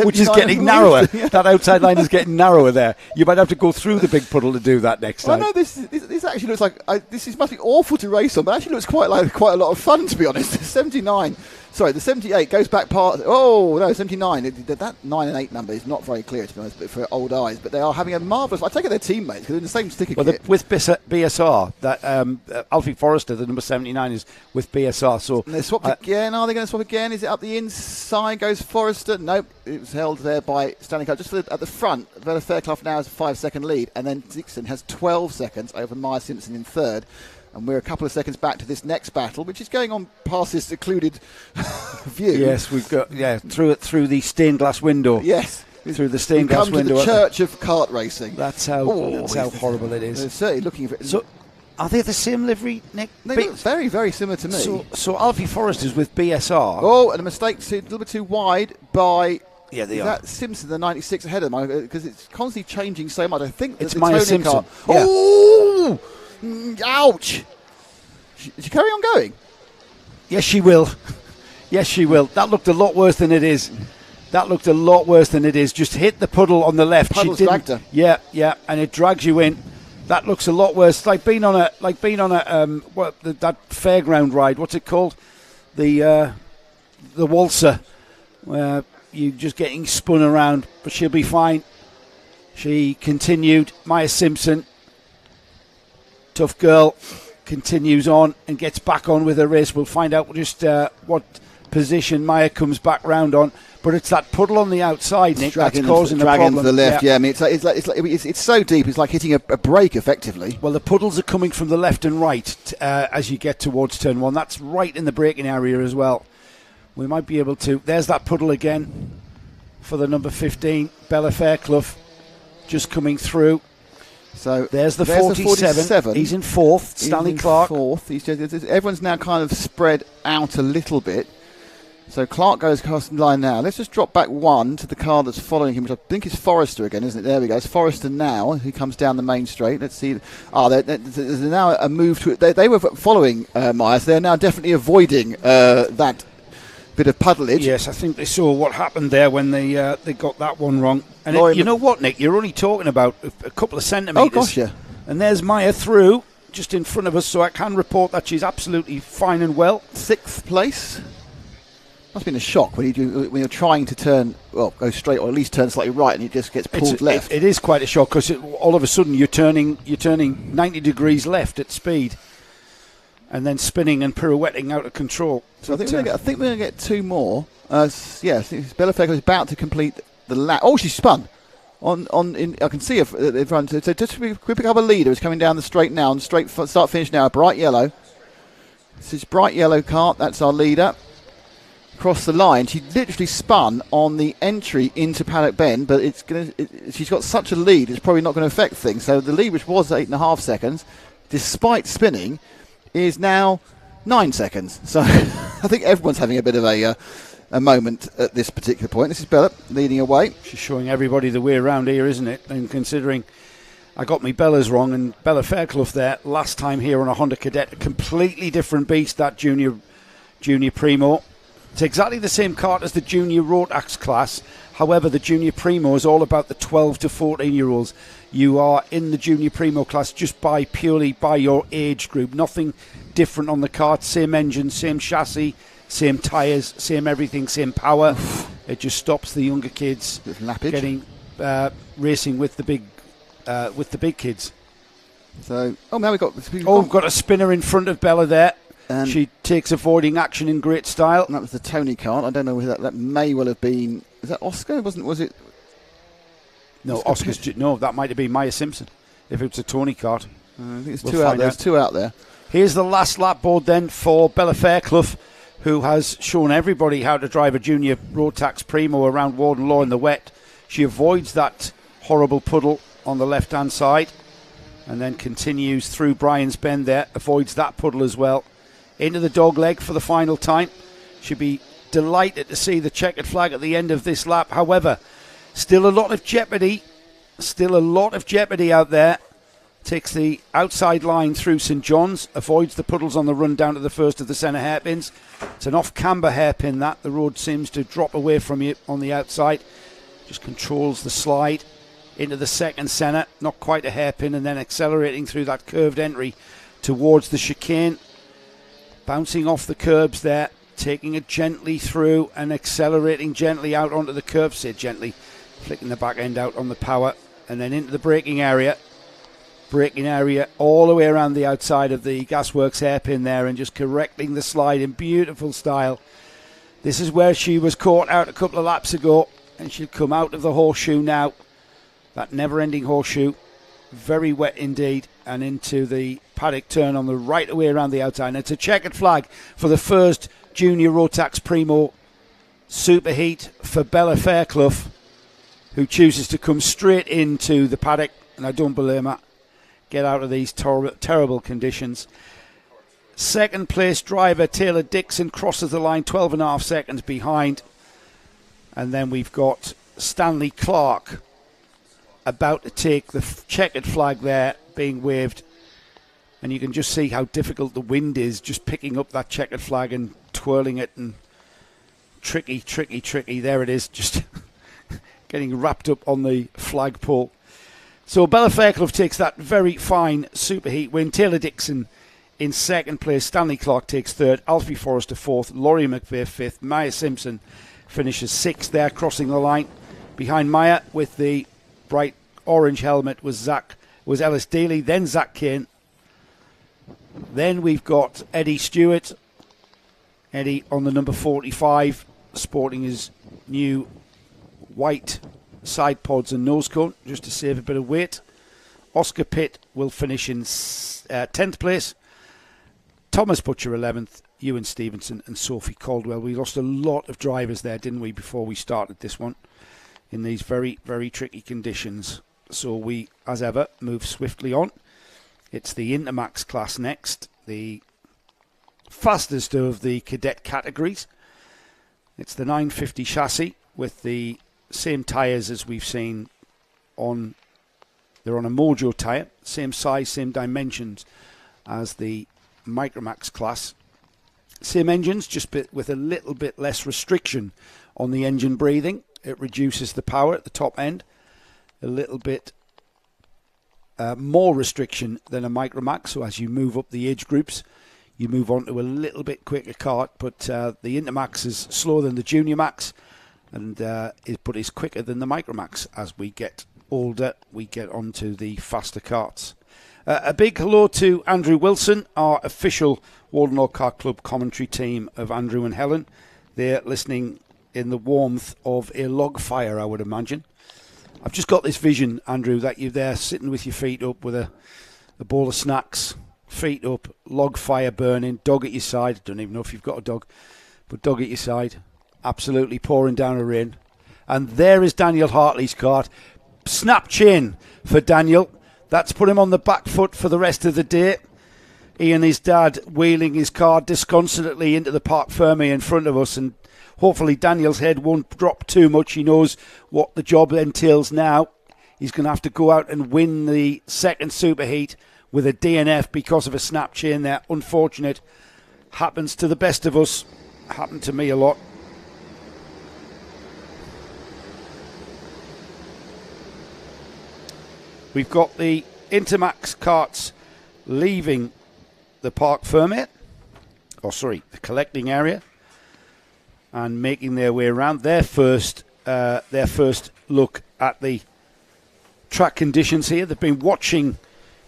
Which is getting narrower. Yeah. That outside line is getting narrower there. You might have to go through the big puddle to do that next time. I know this actually looks like this must be awful to race on, but actually looks quite a lot of fun, to be honest. 79. Sorry, the 78 goes back past. Oh no, 79. That 9 and 8 number is not very clear, to be honest, but for old eyes. But they are having a marvellous. I take it they're teammates because they're in the same sticker kit. With BSR, that Alfie Forrester, the number 79, is with BSR. So and they swapped again. Are they going to swap again? Is it up the inside? Goes Forrester? Nope. It was held there by Stanley Clark. Just at the front, Bella Fairclough now has a 5-second lead, and then Dixon has 12 seconds over Maya Simpson in third. And we're a couple of seconds back to this next battle, which is going on past this secluded view. Yes, we've got through the stained glass window. Yes, through the stained glass window. The church of kart racing. That's how horrible it is. They're certainly looking for it. So, are they the same livery, Nick? They look very, very similar to me. So Alfie Forrester's with BSR. Oh, and a mistake a little bit too wide by. Yeah, they is are. That Simpson, the 96 ahead of them, because it's constantly changing so much. I think it's Maya Simpson. Car. Yeah. Oh, ouch! Is she carry on going? Yes, she will. Yes, she will. That looked a lot worse than it is. Just hit the puddle on the left. Puddle's she didn't. dragged her. Yeah, and it drags you in. That looks a lot worse. Like being on a that fairground ride. What's it called? The waltzer, where you just getting spun around. But she'll be fine. She continued. Maya Simpson, tough girl, continues on and gets back on with her race. We'll find out just what position Maya comes back round on. But it's that puddle on the outside, Nick, that's causing the problem. To the left, yeah. I mean, it's so deep. It's like hitting a brake, effectively. Well, the puddles are coming from the left and right as you get towards turn one. That's right in the braking area as well. We might be able to. There's that puddle again for the number 15, Bella Fairclough, just coming through. So there's the 47. He's in fourth. Stanley Clark. Fourth. Everyone's now kind of spread out a little bit. So Clark goes across the line now. Let's just drop back one to the car that's following him, which I think is Forrester again, isn't it? There we go. It's Forrester now. He comes down the main straight. Let's see. There's now a move to it. They were following Myers. They're now definitely avoiding that bit of puddleage. Yes, I think they saw what happened there when they got that one wrong. And you know what, Nick? You're only talking about a couple of centimetres. Oh, gosh, yeah. And there's Maya through, just in front of us, so I can report that she's absolutely fine and well. 6th place. Must have been a shock when you're trying to turn, go straight or at least turn slightly right, and it just gets pulled left. It is quite a shock because all of a sudden you're turning 90 degrees left at speed, and then spinning and pirouetting out of control. So I think we're going to get two more. Bella Fairclough is about to complete the lap. Oh, she spun. I can see her in front. So just we pick up a leader who's coming down the straight now, and straight start finish now. Bright yellow. This is bright yellow kart. That's our leader. Across the line, she literally spun on the entry into Paddock Bend, but she's got such a lead, it's probably not going to affect things. So the lead, which was 8.5 seconds, despite spinning, is now 9 seconds. So I think everyone's having a bit of a moment at this particular point. This is Bella leading away. She's showing everybody the way around here, isn't it? And considering I got me Bella's wrong, and Bella Fairclough there last time here on a Honda Cadet, a completely different beast, that junior Primo. It's exactly the same kart as the junior Rotax class. However, the junior Primo is all about the 12 to 14-year-olds. You are in the junior Primo class just purely by your age group. Nothing different on the kart. Same engine, same chassis, same tyres, same everything, same power. It just stops the younger kids getting racing with the big kids. So, now we've got a spinner in front of Bella there. And she takes avoiding action in great style. And that was the Tony kart. I don't know whether that may well have been. Is that Oscar? Was it? No, Oscar's. No, that might have been Maya Simpson. If it was a Tony kart, I think it's two out there. There's two out there. Here's the last lap board then for Bella Fairclough, who has shown everybody how to drive a junior Rotax Primo around Warden Law in the wet. She avoids that horrible puddle on the left-hand side, and then continues through Brian's Bend there. Avoids that puddle as well. Into the dog leg for the final time. She'd be delighted to see the checkered flag at the end of this lap. However, still a lot of jeopardy out there. takes the outside line through St John's, avoids the puddles on the run down to the first of the centre hairpins. It's an off-camber hairpin that. The road seems to drop away from you on the outside. Just controls the slide into the second centre, not quite a hairpin, and then accelerating through that curved entry towards the chicane. Bouncing off the curbs there, taking it gently through and accelerating gently out onto the curb, say gently, flicking the back end out on the power, and then into the braking area. Braking area all the way around the outside of the Gasworks hairpin there, and just correcting the slide in beautiful style. This is where she was caught out a couple of laps ago, and she'll come out of the horseshoe now. That never-ending horseshoe, very wet indeed, and into the paddock turn on the right way around the outside. And it's a checkered flag for the first Junior Rotax Primo Superheat for Bella Fairclough, who chooses to come straight into the paddock, and I don't blame her. Get out of these terrible conditions. Second place driver Taylor Dixon crosses the line 12.5 seconds behind. And then we've got Stanley Clark about to take the checkered flag there being waved. And you can just see how difficult the wind is, just picking up that checkered flag and twirling it, and tricky. There it is, just getting wrapped up on the flagpole. So Bella Fairclough takes that very fine superheat win. Taylor Dixon in second place. Stanley Clark takes third. Alfie Forrester fourth. Laurie McVeigh fifth. Maya Simpson finishes sixth there, crossing the line. Behind Maya with the bright orange helmet was Ellis Daly, then Zach Kane. Then we've got Eddie Stewart. Eddie on the number 45, sporting his new white side pods and nose cone, just to save a bit of weight. Oscar Pitt will finish in 10th place. Thomas Butcher 11th, Ewan Stevenson and Sophie Caldwell. We lost a lot of drivers there, didn't we, before we started this one, in these very, very tricky conditions. So we, as ever, move swiftly on. It's the Intermax class next, the fastest of the cadet categories. It's the 950 chassis with the same tyres as we've seen on. They're on a Mojo tyre, same size, same dimensions as the Micromax class. Same engines, just with a little bit less restriction on the engine breathing. It reduces the power at the top end. A little bit more restriction than a Micromax, so as you move up the age groups, you move on to a little bit quicker kart, but the Intermax is slower than the Junior Max, and but is quicker than the Micromax. As we get older, we get onto the faster karts. A big hello to Andrew Wilson, our official Warden Law Kart Club commentary team of Andrew and Helen. They're listening in the warmth of a log fire, I would imagine. I've just got this vision, Andrew, that you're there sitting with your feet up with a bowl of snacks, feet up, log fire burning, dog at your side. I don't even know if you've got a dog, but dog at your side, absolutely pouring down a rain. And there is Daniel Hartley's kart. Snap chin for Daniel. That's put him on the back foot for the rest of the day. He and his dad wheeling his car disconsolately into the Parc Fermé in front of us, and hopefully Daniel's head won't drop too much. He knows what the job entails now. He's going to have to go out and win the second superheat with a DNF because of a snap chain there. Unfortunate. Happens to the best of us. Happened to me a lot. We've got the Intermax karts leaving the Parc Fermé, the collecting area, and making their way around. Their first look at the track conditions here. They've been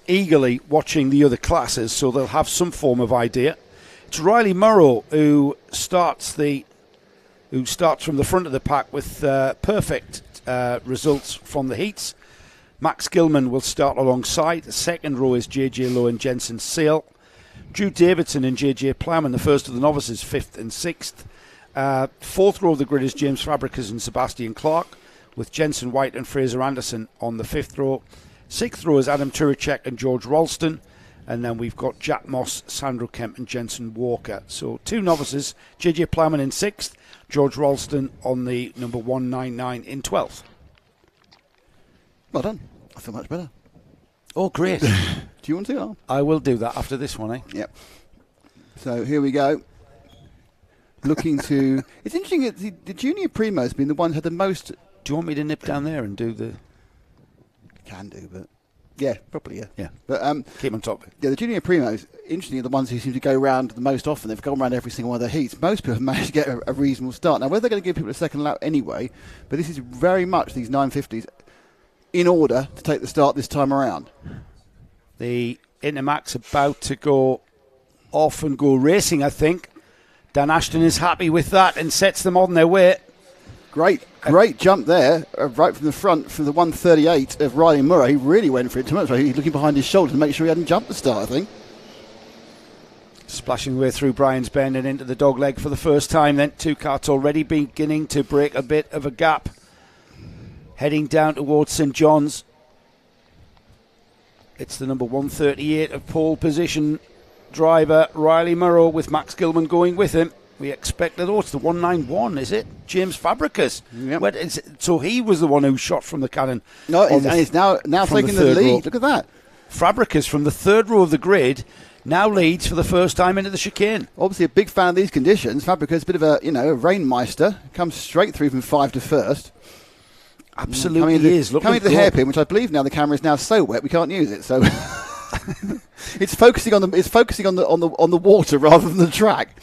eagerly watching the other classes, so they'll have some form of idea. It's Riley Murrow who starts from the front of the pack with perfect results from the heats. Max Gilman will start alongside. The second row is JJ Lowe and Jensen Sale. Drew Davidson and JJ Plowman, the first of the novices, 5th and 6th. Fourth row of the grid is James Fabricas and Sebastian Clark, with Jensen White and Fraser Anderson on the 5th row. 6th row is Adam Turacek and George Ralston. And then we've got Jack Moss, Sandro Kemp and Jensen Walker. So two novices, JJ Plowman in 6th, George Ralston on the number 199 in 12th. Well done. I feel much better. Oh, great. Do you want to? Oh. I will do that after this one, eh? Yep. So here we go. Looking to... It's interesting that the junior primo has been the one who had the most... Do you want me to nip down there and do the... Can do, but... Yeah, probably, yeah. Yeah. But, keep on top. yeah, the junior primos, interestingly, are the ones who seem to go round the most often. They've gone around every single one of their heats. Most people have managed to get a reasonable start. Now, whether they're going to give people a second lap anyway, but this is very much these 950s in order to take the start this time around. The Intermac's about to go off and go racing, I think. Dan Ashton is happy with that and sets them on their way. Great jump there, right from the front, from the 138 of Riley Murray. He really went for it too much. He's looking behind his shoulder to make sure he hadn't jumped the start, I think. Splashing way through Brian's Bend and into the dog leg for the first time. Then two carts already beginning to break a bit of a gap. Heading down towards St John's. It's the number 138 of pole position driver Riley Murrow with Max Gilman going with him. We expected, it's the 191, is it? James Fabricus. Yep. So he was the one who shot from the cannon. No, and he's now taking the lead. Row. Look at that. Fabricus from the third row of the grid now leads for the first time into the chicane. Obviously a big fan of these conditions. Fabricus, a bit of a rainmeister, comes straight through from 5 to first. Absolutely Coming to the hairpin, which I believe now the camera is now so wet we can't use it. So it's focusing on the water rather than the track.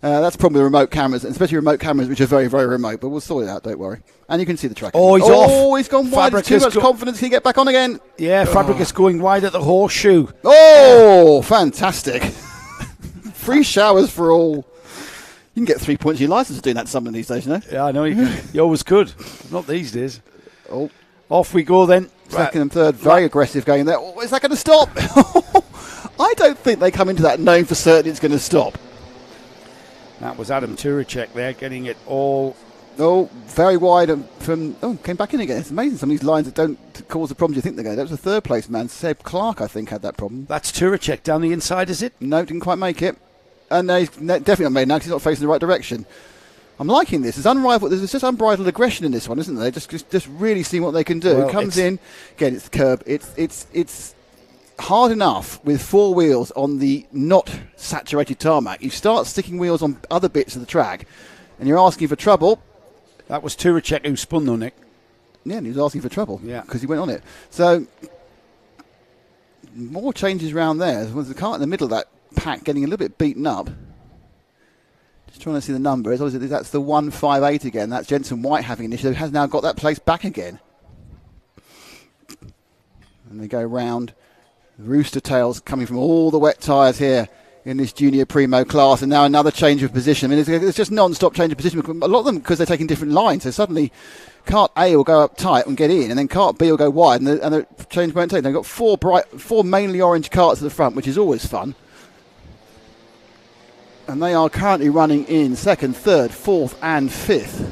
That's probably remote cameras, especially remote cameras which are very, very remote. But we'll sort it out. Don't worry. And you can see the track. Oh, he's off. Oh, he's gone wide. There's too much confidence. Can he get back on again? Yeah, Fabricus going wide at the horseshoe. Oh, fantastic! Free showers for all. You can get 3 points of your licence for doing that something these days, you know? Yeah, I know. You always could. Not these days. Oh, off we go then. Second and third, very aggressive going there. Oh, is that going to stop? I don't think they come into that knowing for certain it's going to stop. That was Adam Turicek there, getting it all. Oh, very wide came back in again. It's amazing some of these lines that don't cause the problems you think they're going to. That was the third place man. Seb Clark, I think, had that problem. That's Turicek down the inside, is it? No, didn't quite make it. And no, he's definitely not made now because he's not facing the right direction. I'm liking this. There's unrivaled. There's just unbridled aggression in this one, isn't there? Just really seeing what they can do. Well, it comes in again. It's the curb. It's hard enough with four wheels on the not saturated tarmac. You start sticking wheels on other bits of the track, and you're asking for trouble. That was Turicek who spun though, Nick. Yeah, and he was asking for trouble. Yeah, because he went on it. So more changes around there. There's the car in the middle of that pack getting a little bit beaten up. Just trying to see the number. Obviously, that's the 158 again. That's Jensen White having an issue. Has now got that place back again. And they go round. Rooster tails coming from all the wet tyres here in this junior primo class. And now another change of position. I mean, it's just non-stop change of position. A lot of them because they're taking different lines. So suddenly Kart A will go up tight and get in, and then Kart B will go wide, and the change won't take. They've got four mainly orange karts at the front, which is always fun. And they are currently running in second, third, fourth and fifth.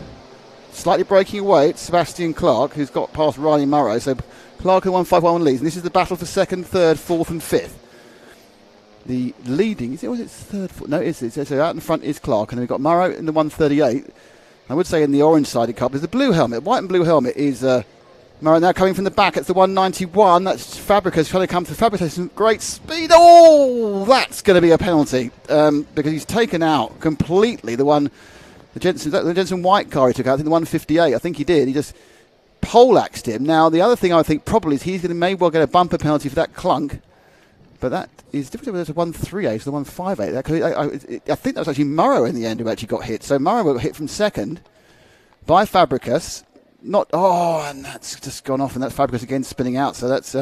Slightly breaking away, it's Sebastian Clark, who's got past Riley Murrow. So Clark at 151 leads. And this is the battle for second, third, fourth and fifth. The leading, was it third? No, it is. So out in front is Clark. And then we've got Murrow in the 138. I would say in the orange-sided cup is the blue helmet. White and blue helmet is Murrow now coming from the back. It's the 191. That's Fabricus trying to come through. Fabricus some great speed. Oh, that's going to be a penalty because he's taken out completely the Jensen White car he took out. I think the 158. I think he did. He just poleaxed him. Now the other thing I think probably is he's going to maybe well get a bumper penalty for that clunk. But that is different with the 138 to the 158. I think that was actually Murrow in the end who actually got hit. So Murrow got hit from second by Fabricus. And that's just gone off, and that's Fabricus again spinning out. So that's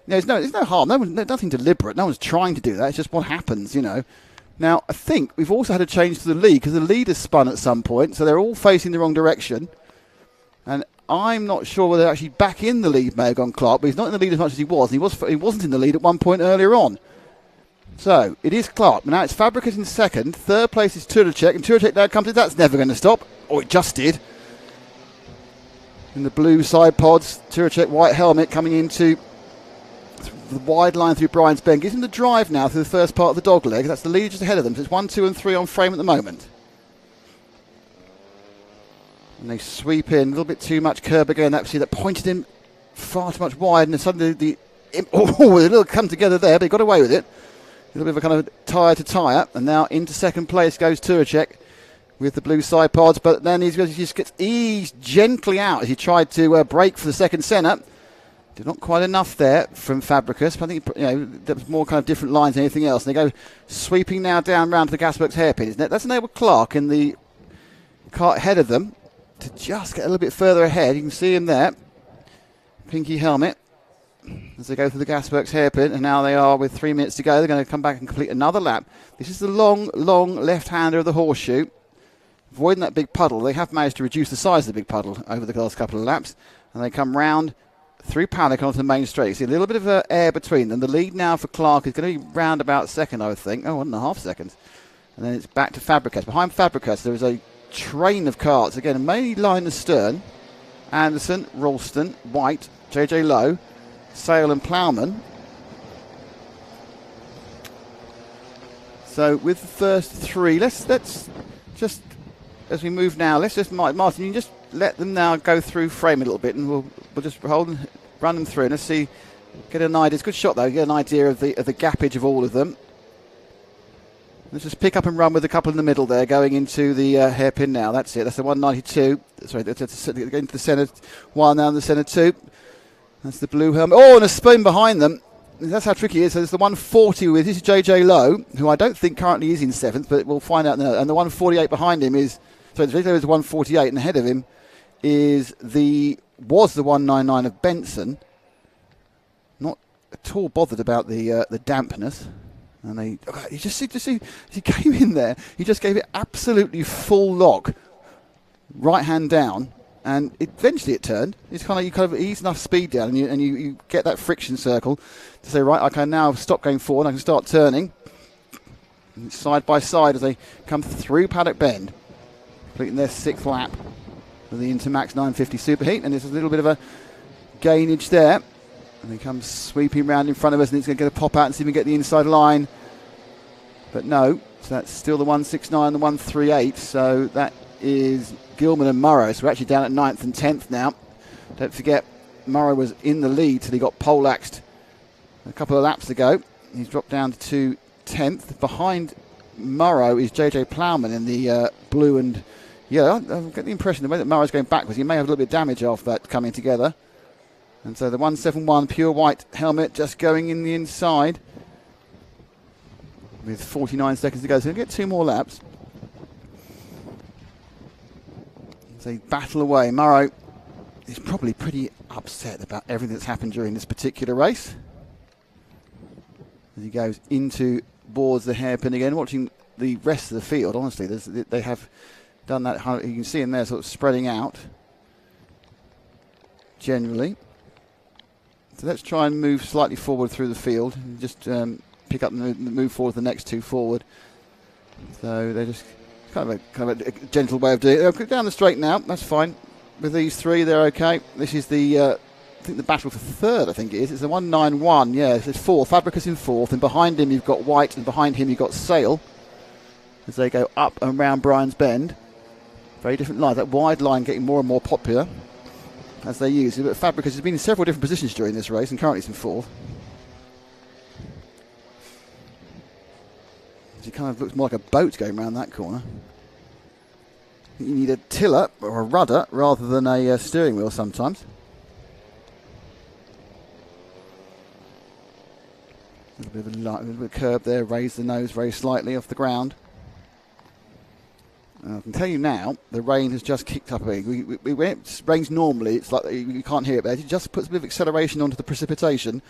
there's no harm. Nothing deliberate. No one's trying to do that. It's just what happens, you know. Now I think we've also had a change to the lead because the lead has spun at some point, so they're all facing the wrong direction. And I'm not sure whether actually back in the lead may have gone Clark, but he's not in the lead as much as he was. He wasn't in the lead at one point earlier on. So it is Clark. Now it's Fabricus in second. Third place is Turicek, and Turicek now comes in. That's never going to stop. Oh, it just did. In the blue side pods, Turicek white helmet coming into the wide line through Brian's Bend. Gives him the drive now through the first part of the dog leg. That's the lead just ahead of them. So it's 1, 2 and 3 on frame at the moment. And they sweep in a little bit too much curb again. That pointed him far too much wide, and suddenly the Oh, a little come together there, but he got away with it. A little bit of a kind of tyre to tyre, and now into second place goes Turacek with the blue side pods, but then he just gets eased gently out as he tried to brake for the second centre. Did not quite enough there from Fabricus, but I think there was more kind of different lines than anything else. And they go sweeping now down round to the Gasworks hairpin, isn't it? That's enabled Clark in the cart ahead of them to just get a little bit further ahead. You can see him there, pinky helmet, as they go through the Gasworks hairpin, and now they are with 3 minutes to go. They're going to come back and complete another lap. This is the long left-hander of the horseshoe. Avoiding that big puddle, they have managed to reduce the size of the big puddle over the last couple of laps, and they come round through Paddock onto the main straight. See a little bit of air between them. The lead now for Clark is going to be round about second, I would think. 1.5 seconds. And then it's back to Fabricus. Behind Fabricus, there is a train of carts. Again, mainly line astern. Anderson, Ralston, White, JJ Lowe, Sale and Ploughman. So with the first three, let's just, as we move now, let's just, Martin, you can just let them now go through frame a little bit, and we'll just run them through, and let's see, get an idea. It's a good shot though, get an idea of the gappage of all of them. Let's just pick up and run with a couple in the middle there, going into the hairpin now. That's it. That's the 192. Sorry, that's going to the centre one now, in the centre two. That's the blue helmet. Oh, and a spin behind them. That's how tricky it is. So there's the 140 with, this is JJ Lowe, who I don't think currently is in 7th, but we'll find out now. And the 148 behind him is, so JJ Lowe is 148, and ahead of him was the 199 of Benson. Not at all bothered about the dampness. And he came in there, he just gave it absolutely full lock, right hand down, and eventually it turned. It's you kind of ease enough speed down, and you get that friction circle to say, right, I can now stop going forward, I can start turning. And side by side as they come through Paddock Bend, completing their 6th lap of the Intermax 950 Superheat, and there's a little bit of a gainage there. And he comes sweeping round in front of us, and it's going to get a pop out and see if we can get the inside line. But no, so that's still the 169 and the 138. So that is Gilman and Murrow. So we're actually down at 9th and 10th now. Don't forget, Murrow was in the lead till he got poleaxed a couple of laps ago. He's dropped down to 10th. Behind Murrow is JJ Ploughman in the blue and yellow. I get the impression the way that Murrow's going backwards, he may have a little bit of damage off that coming together. And so the 171 pure white helmet just going in the inside with 49 seconds to go. So we'll get 2 more laps. As they battle away, Murrow is probably pretty upset about everything that's happened during this particular race. As he goes into boards the hairpin again, watching the rest of the field, honestly, they have done that. You can see him there sort of spreading out generally. So let's try and move slightly forward through the field and just pick up and move forward the next 2 forward. So they're just kind of a gentle way of doing it. They'll go down the straight now, that's fine. With these 3, they're okay. This is the, I think the battle for 3rd, I think it is. It's the 191, yeah, it's 4th. Fabricus in 4th, and behind him you've got White, and behind him you've got Sale as they go up and around Brian's Bend. Very different lines. That wide line getting more and more popular as they use it. But Fabricus has been in several different positions during this race, and currently it's in 4th. It kind of looks more like a boat going around that corner. You need a tiller or a rudder rather than a steering wheel sometimes. A little bit of curb there, raise the nose very slightly off the ground. I can tell you now, the rain has just kicked up a bit. When it rains normally, it's like you can't hear it, but it just puts a bit of acceleration onto the precipitation.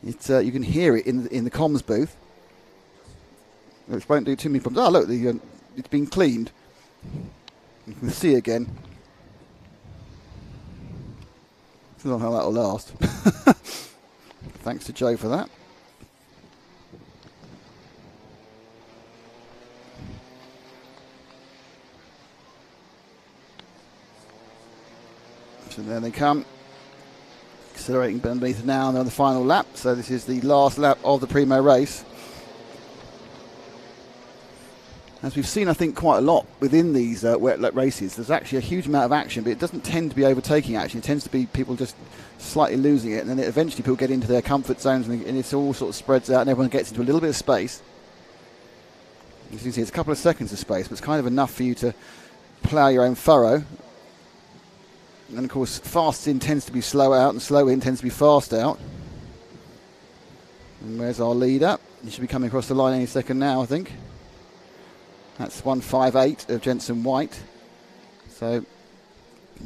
You can hear it in the comms booth, which won't do too many problems. Oh, look, it's been cleaned. You can see again. I don't know how that will last. Thanks to Joe for that. So there they come, accelerating beneath now, and they're on the final lap. So this is the last lap of the Primo race. As we've seen, I think, quite a lot within these wet lap races, there's actually a huge amount of action, but it doesn't tend to be overtaking action. It tends to be people just slightly losing it, and then eventually people get into their comfort zones, and it all sort of spreads out, and everyone gets into a little bit of space. As you can see, it's a couple of seconds of space, but it's kind of enough for you to plough your own furrow. And of course, fast in tends to be slow out, and slow in tends to be fast out. And where's our leader? He should be coming across the line any second now, I think. That's 158 of Jensen White. So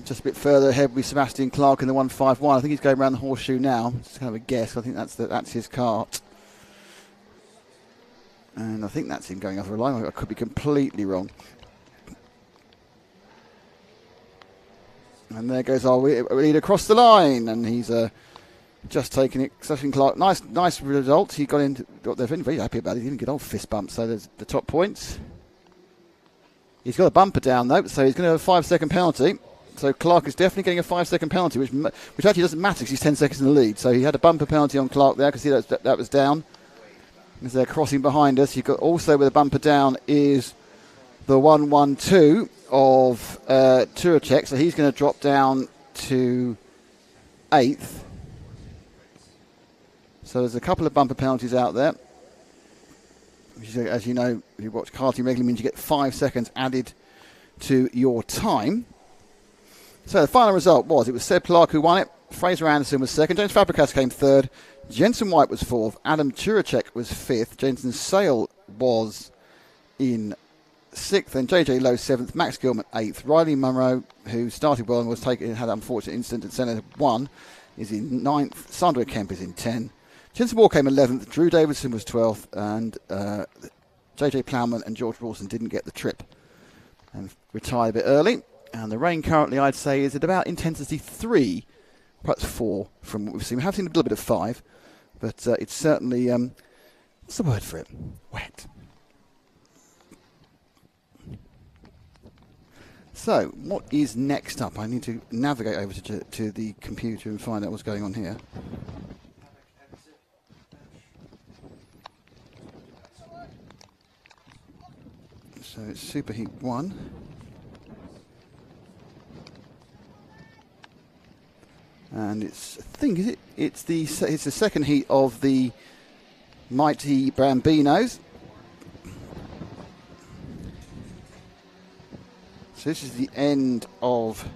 just a bit further ahead with Sebastian Clark in the 151. I think he's going around the horseshoe now. Just kind of a guess. I think that's his cart. And I think that's him going over the line. I could be completely wrong. And there goes our leader across the line, and he's just taking it. Sebastian Clark, nice result. He got there, very happy about it. He didn't get old fist bump. So there's the top points. He's got a bumper down though, so he's going to have a 5-second penalty. So Clark is definitely getting a 5-second penalty, which actually doesn't matter because he's 10 seconds in the lead. So he had a bumper penalty on Clark there. I can see that was down. As they're crossing behind us, you've got also with a bumper down is the 112 of Turacek, so he's going to drop down to 8th. So there's a couple of bumper penalties out there, which, as you know, if you watch karting regularly, means you get 5 seconds added to your time. So the final result was Seb Clark who won it, Fraser Anderson was second, James Fabregas came third, Jensen White was fourth, Adam Turacek was fifth, Jensen Sale was in sixth, and JJ Lowe seventh, Max Gilman eighth, Riley Munro, who started well and had an unfortunate incident at centre one, is in ninth, Sandra Kemp is in 10, Jensen Moore came 11th, Drew Davidson was 12th, and JJ Plowman and George Rawson didn't get the trip and retired a bit early. And the rain currently, I'd say, is at about intensity 3, perhaps 4 from what we've seen. We have seen a little bit of 5, but it's certainly, what's the word for it? Wet. So, what is next up? I need to navigate over to the computer and find out what's going on here. So it's Superheat 1. And it's the second heat of the mighty Bambinos. So this is the end of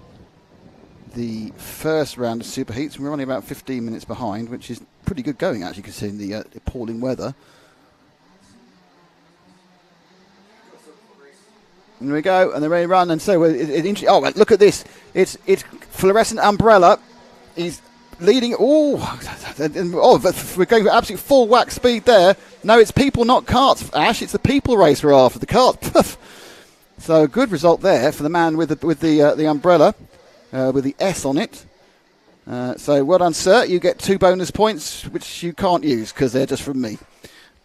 the first round of super heats. We're only about 15 minutes behind, which is pretty good going actually, considering the appalling weather. And there we go, and they're ready to run. And so oh, look at this! It's fluorescent umbrella. He's leading. We're going for absolute full whack speed there. No, it's people, not carts. Ash, it's the people race we're after. The carts. So a good result there for the man with the umbrella with the S on it. So well done, sir. You get 2 bonus points, which you can't use because they're just from me.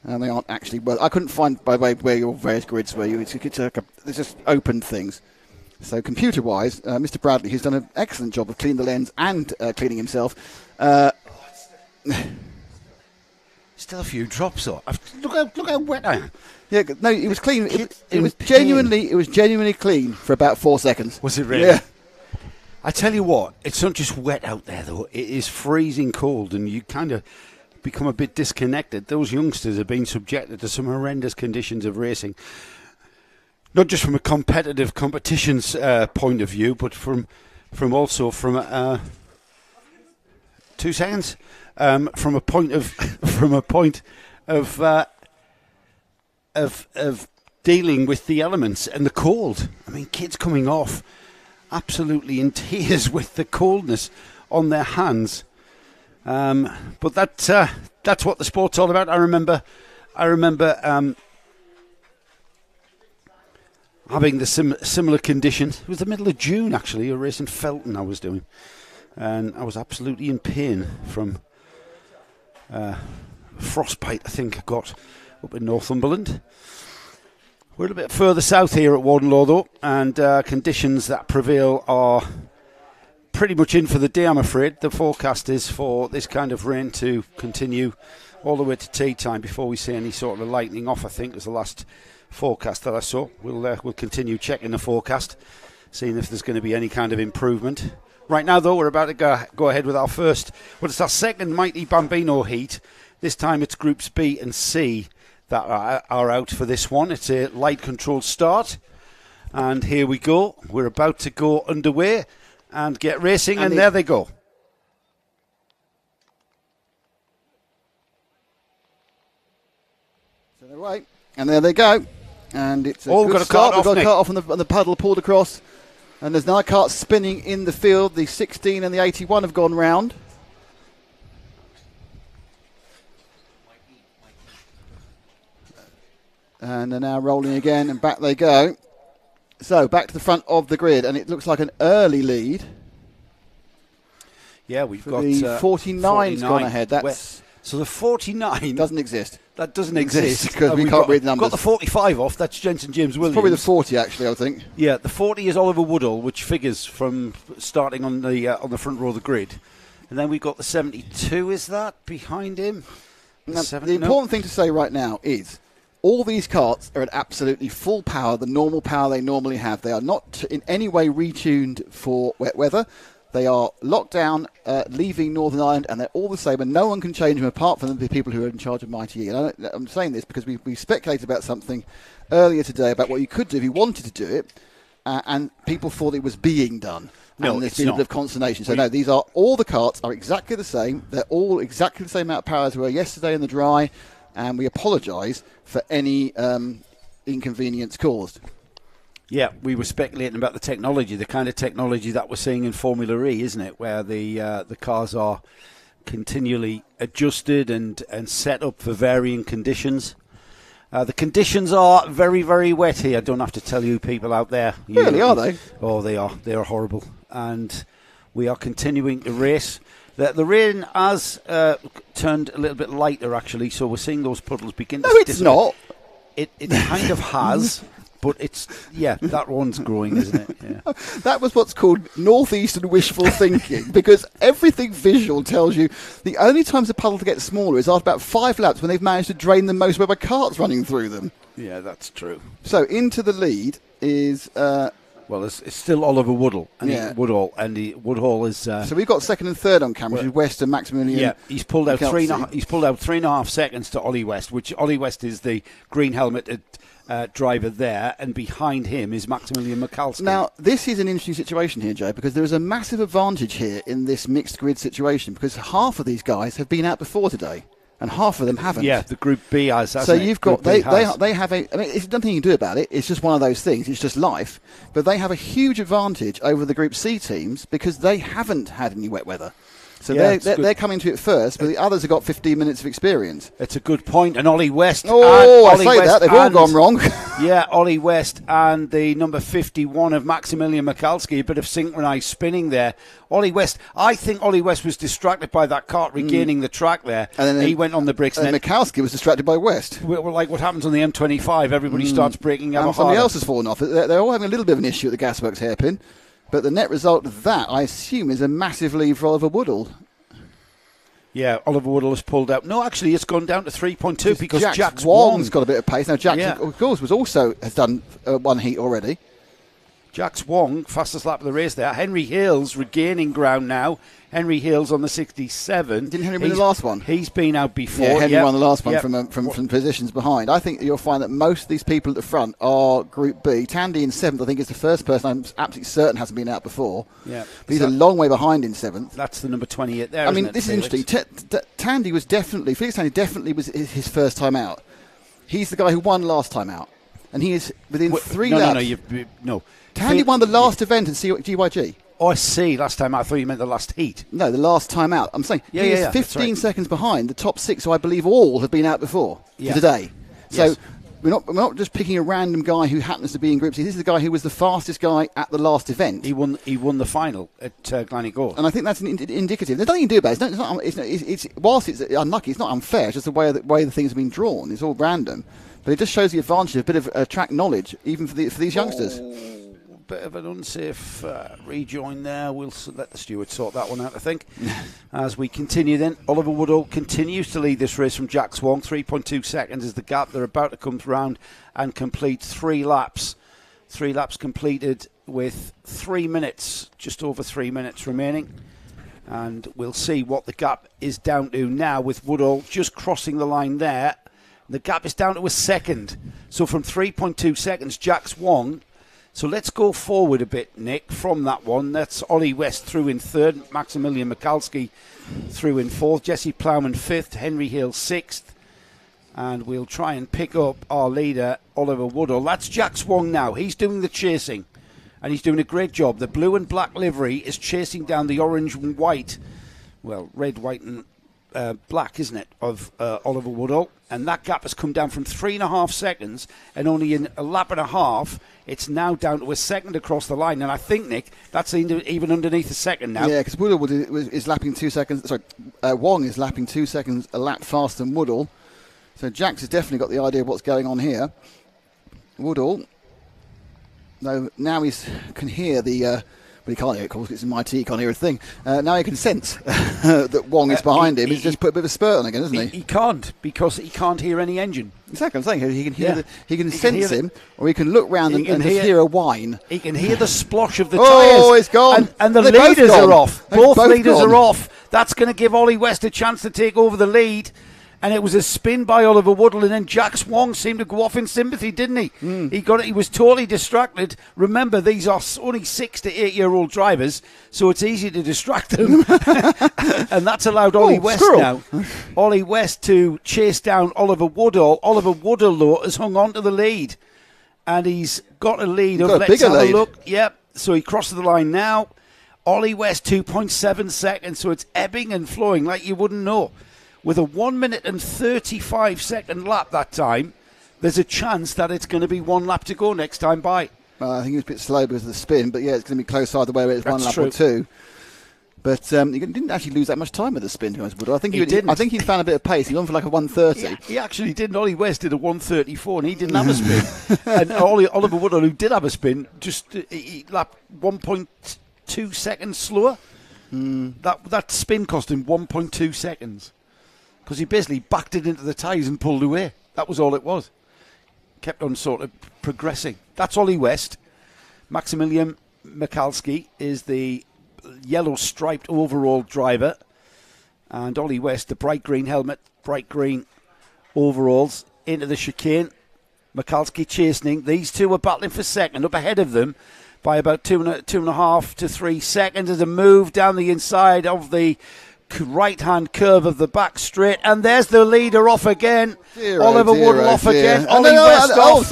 And they aren't actually. Well, I couldn't find, by the way, where your various grids were. It's just open things. So computer-wise, Mr. Bradley, who's done an excellent job of cleaning the lens and cleaning himself. Still a few drops though. Look how wet I am. Yeah, no, it was clean. It was genuinely clean for about 4 seconds. Was it really? Yeah. I tell you what, it's not just wet out there though. It is freezing cold, and you kind of become a bit disconnected. Those youngsters have been subjected to some horrendous conditions of racing. Not just from a competitive competitions point of view, but from 2 seconds, from a point of dealing with the elements and the cold. I mean, kids coming off absolutely in tears with the coldness on their hands. But that's what the sport's all about. I remember. Having the similar conditions. It was the middle of June, actually, a race in Felton I was doing. And I was absolutely in pain from frostbite, I think I got up in Northumberland. We're a little bit further south here at Warden Law, though, and conditions that prevail are pretty much in for the day, I'm afraid. The forecast is for this kind of rain to continue all the way to tea time before we see any sort of lightening off, I think, as the last forecast that I saw. We'll continue checking the forecast, seeing if there's going to be any kind of improvement. Right now, though, we're about to go ahead with our it's our second Mighty Bambino heat. This time it's Groups B and C that are out for this one. It's a light-controlled start. And here we go. We're about to go underway and get racing, and there they go. So they're right, and there they go. And it's a good good start. We've got a cart off on the puddle pulled across. And there's now a cart spinning in the field. The 16 and the 81 have gone round. And they're now rolling again, and back they go. So back to the front of the grid, and it looks like an early lead. Yeah, we've got the 49's gone ahead. So the 49 doesn't exist. That doesn't exist because we can't read the numbers. Got the 45 off. That's Jensen James Williams. Probably the 40 actually, I think. Yeah, the 40 is Oliver Woodall, which figures from starting on the front row of the grid, and then we've got the 72. Is that behind him? The important thing to say right now is all these carts are at absolutely full power, the normal power they normally have. They are not in any way retuned for wet weather. They are locked down, leaving Northern Ireland, and they're all the same, and no one can change them apart from the people who are in charge of Mighty E. And I'm saying this because we speculated about something earlier today about what you could do if you wanted to do it, and people thought it was being done. No, and there's it's been not. a bit of consternation. So all the carts are exactly the same. They're all exactly the same amount of power as we were yesterday in the dry, and we apologise for any inconvenience caused. Yeah, we were speculating about the technology, the kind of technology that we're seeing in Formula E, isn't it? Where the cars are continually adjusted and set up for varying conditions. The conditions are very, very wet here. I don't have to tell you people out there. Really, are they? Oh, they are. They are horrible. And we are continuing to race. The rain has turned a little bit lighter, actually, so we're seeing those puddles begin to... No, it's not. It kind of has... But that one's growing, isn't it? Yeah. That was what's called northeastern wishful thinking, because everything visual tells you the only times the puddles get smaller is after about 5 laps when they've managed to drain the most by carts running through them. Yeah, that's true. So into the lead is... it's still Oliver Woodall. Woodall is... so we've got second and third on camera, which is West and Maximilian. Yeah, he's pulled out 3.5 seconds to Ollie West, which Ollie West is the green helmeted driver there, and behind him is Maximilian Michalski. Now, this is an interesting situation here, Joe, because there is a massive advantage here in this mixed grid situation, because half of these guys have been out before today, and half of them haven't. Yeah, the Group B has. So you've got they have a. I mean, there's nothing you can do about it. It's just one of those things. It's just life. But they have a huge advantage over the Group C teams because they haven't had any wet weather. So they're coming to it first, but the others have got 15 minutes of experience. It's a good point. And Ollie West. Oh, I say that. They've all gone wrong. Yeah, Ollie West and the number 51 of Maximilian Michalski, a bit of synchronised spinning there. Ollie West, I think Ollie West was distracted by that cart regaining the track there. And then he went on the brakes. And then Michalski was distracted by West. Like what happens on the M25, everybody starts braking out. And somebody else has fallen off. They're all having a little bit of an issue at the Gasworks hairpin. But the net result of that, I assume, is a massive lead for Oliver Woodall. Yeah, Oliver Woodall has pulled out. No, actually, it's gone down to 3.2 because Jax Wong's got a bit of pace. Now, Jax, of course, has done one heat already. Jax Wong, fastest lap of the race there. Henry Hales regaining ground now. Henry Hales on the 67. Didn't Henry win the last one? He's been out before. Yeah, Henry won the last one from positions behind. I think you'll find that most of these people at the front are Group B. Tandy in 7th, I think, is the first person I'm absolutely certain hasn't been out before. Yeah, but he's a long way behind in 7th. That's the number 28 there. I mean, this is interesting. Tandy was Felix Tandy was his first time out. He's the guy who won last time out, and he is within 3 laps. No. Tandy won the last event at GYG. Oh, I see. Last time out, I thought you meant the last heat. No, the last time out. I'm saying he is 15 seconds behind the top 6, who I believe all have been out before today. So we're not just picking a random guy who happens to be in Group C. This is the guy who was the fastest guy at the last event. He won the final at Gleneagles. And I think that's indicative. There's nothing you can do about it. Whilst it's unlucky, it's not unfair. It's just the way the things have been drawn. It's all random. But it just shows the advantage of a bit of track knowledge, even for these youngsters. bit of an unsafe rejoin there. We'll let the steward sort that one out, I think. As we continue then, Oliver Woodall continues to lead this race from Jack Swan. 3.2 seconds is the gap. They're about to come round and complete 3 laps. 3 laps completed with 3 minutes, just over 3 minutes remaining. And we'll see what the gap is down to now with Woodall just crossing the line there. The gap is down to a second. So from 3.2 seconds, Jack's won. So let's go forward a bit, Nick, from that one. That's Ollie West through in third, Maximilian Mikalski through in fourth, Jesse Plowman fifth, Henry Hill sixth. And we'll try and pick up our leader, Oliver Woodall. That's Jack Swan now. He's doing the chasing, and he's doing a great job. The blue and black livery is chasing down the orange and white, well, red, white and black, isn't it, of Oliver Woodall. And that gap has come down from 3.5 seconds, and only in a lap and a half, it's now down to a second across the line. And I think, Nick, that's even underneath a second now. Yeah, because Woodall is lapping 2 seconds. Sorry, Wong is lapping 2 seconds a lap faster than Woodall. So Jax has definitely got the idea of what's going on here. Woodall, though, now he can hear the... But he can't hear it, of course, it's in my tea, he can't hear a thing. Now he can sense that Wong is behind him. He's just put a bit of a spurt on again, isn't he? He can't, because he can't hear any engine. Exactly, I'm saying he can hear he can sense him, or he can look round and just hear a whine. He can hear the splosh of the tyres. Oh, it's gone. And the leaders are off. Both leaders are off. That's going to give Ollie West a chance to take over the lead. And it was a spin by Oliver Woodall, and then Jack Swan seemed to go off in sympathy, didn't he? He was totally distracted. Remember, these are only 6 to 8 year old drivers, so it's easy to distract them. And that's allowed Ollie West to chase down Oliver Woodall. Oliver Woodall, though, has hung on to the lead, and he's got a lead. Let's have a look. Yep. So he crosses the line now. Ollie West 2.7 seconds, so it's ebbing and flowing like you wouldn't know. With a 1 minute and 35 second lap that time, there's a chance that it's going to be 1 lap to go next time by. I think it's a bit slow because of the spin, but yeah, it's going to be close either way, whether it's 1 lap true. or 2. But he didn't actually lose that much time with the spin, to be honest with you. I think he found a bit of pace. He went for like a 1:30. Yeah, he actually didn't. Ollie West did a 1:34, and he didn't have a spin. And Oliver Woodall, who did have a spin, just he lapped 1.2 seconds slower. That spin cost him 1.2 seconds. Because he basically backed it into the tyres and pulled away. That was all it was. Kept on sort of progressing. That's Ollie West. Maximilian Mikalski is the yellow striped overall driver. And Ollie West, the bright green helmet, bright green overalls, into the chicane. Mikalski chastening. These two are battling for second, up ahead of them by about 2.5 to 3 seconds as a move down the inside of the right-hand curve of the back straight, and there's the leader off again. Oliver Woodall off again. Ollie West off.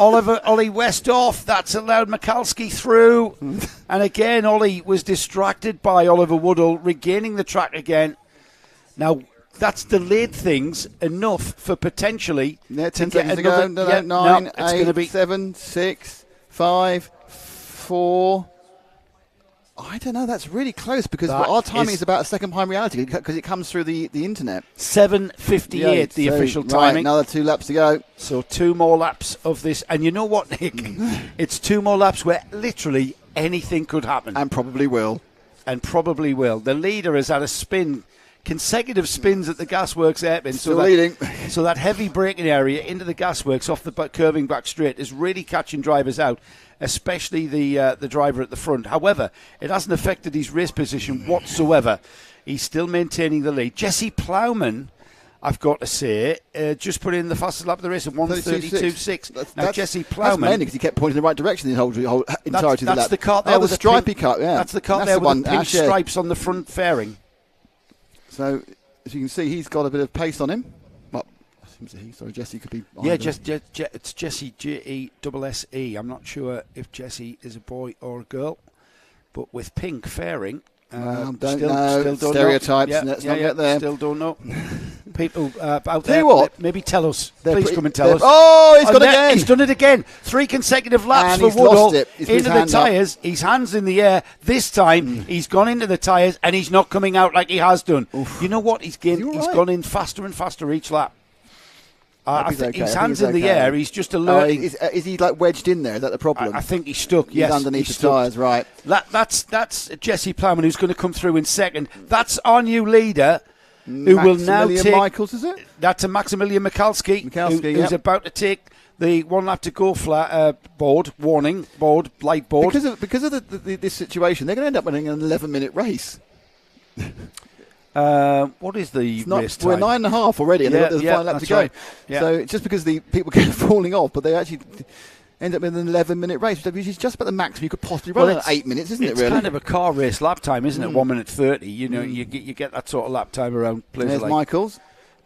Ollie West off. That's allowed Mikalski through. And again, Ollie was distracted by Oliver Woodall regaining the track again. Now, that's delayed things enough for potentially 10 seconds to go. 9, 8, 7, 6, 5, 4... I don't know, that's really close because our timing is about a second behind reality because it comes through the internet. 7:58 the official timing. Right, another 2 laps to go. So 2 more laps of this. And you know what, Nick? It's 2 more laps where literally anything could happen. And probably will. The leader has had a spin, consecutive spins at the Gasworks hairpin. Still leading. So that heavy braking area into the Gasworks off the curving back straight is really catching drivers out, especially the driver at the front. However, it hasn't affected his race position whatsoever. He's still maintaining the lead. Jesse Plowman, I've got to say, just put in the fastest lap of the race at 1:32.6. Now, Jesse Plowman... That's mainly because he kept pointing in the right direction the whole entirety of the lap. That's the cart there with the stripy cart, yeah. That's the cart there with the pink stripes on the front fairing. So, as you can see, he's got a bit of pace on him. Sorry, Jesse could be... It's Jesse, Jesse. I'm not sure if Jesse is a boy or a girl, but with pink fairing... don't know. Stereotypes, let's not get there. Still don't know. People out there, maybe tell us. Please come and tell us. Oh, he's got it again. He's done it again. 3 consecutive laps and for Woodall. Into the tyres. His hand's in the air. This time, he's gone into the tyres and he's not coming out like he has done. Oof. You know what? He's gone in faster and faster each lap. I think his hands in the air. He's just alerting. Is he like wedged in there? Is that the problem? I think he's stuck. Yes, he's underneath the tyres, right? That's Jesse Plowman, who's going to come through in second. That's our new leader, who will now take. Michaels, is it? That's a Maximilian Michalski, who's about to take the 1 lap to go light board. Because of this situation, they're going to end up winning an 11-minute race. What is the race time? We're 9.5 already, and there's a final lap to go. Right. Yeah. So just because the people keep falling off, but they actually end up with an 11-minute race, which is just about the maximum you could possibly run at 8 minutes, isn't it? Really, it's kind of a car race lap time, isn't it? 1 minute 30. You know, you get that sort of lap time around places There's like Michaels,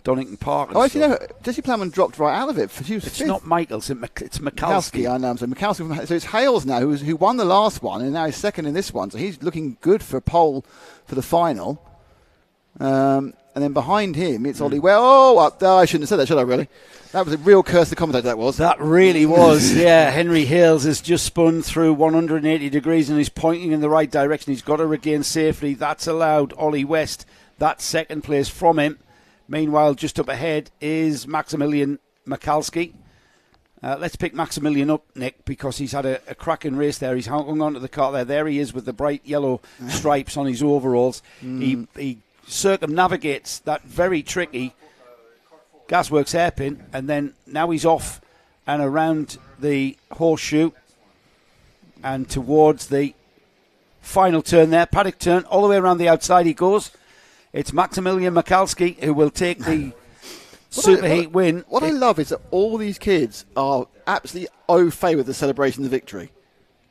Donington Park. And actually, no. Jesse Plowman dropped right out of it. It's not Michaels. It's Michalski. I know. So Michalski. So it's Hales now, who won the last one, and now he's second in this one. So he's looking good for a pole for the final. And then behind him, it's Ollie. I shouldn't have said that, should I? Really? That was a real curse to commentate. That was. That really was. Yeah, Henry Hales has just spun through 180 degrees and he's pointing in the right direction. He's got to regain safely. That's allowed Ollie West that second place from him. Meanwhile, just up ahead is Maximilian Michalski. Let's pick Maximilian up, Nick, because he's had a cracking race there. He's hung on to the car there. There he is with the bright yellow stripes on his overalls. He circumnavigates that very tricky Gasworks hairpin, and then now he's off and around the horseshoe and towards the final turn there. Paddock turn, all the way around the outside he goes. It's Maximilian Michalski who will take the superheat win. What I love is that all these kids are absolutely au fait with the celebration of the victory.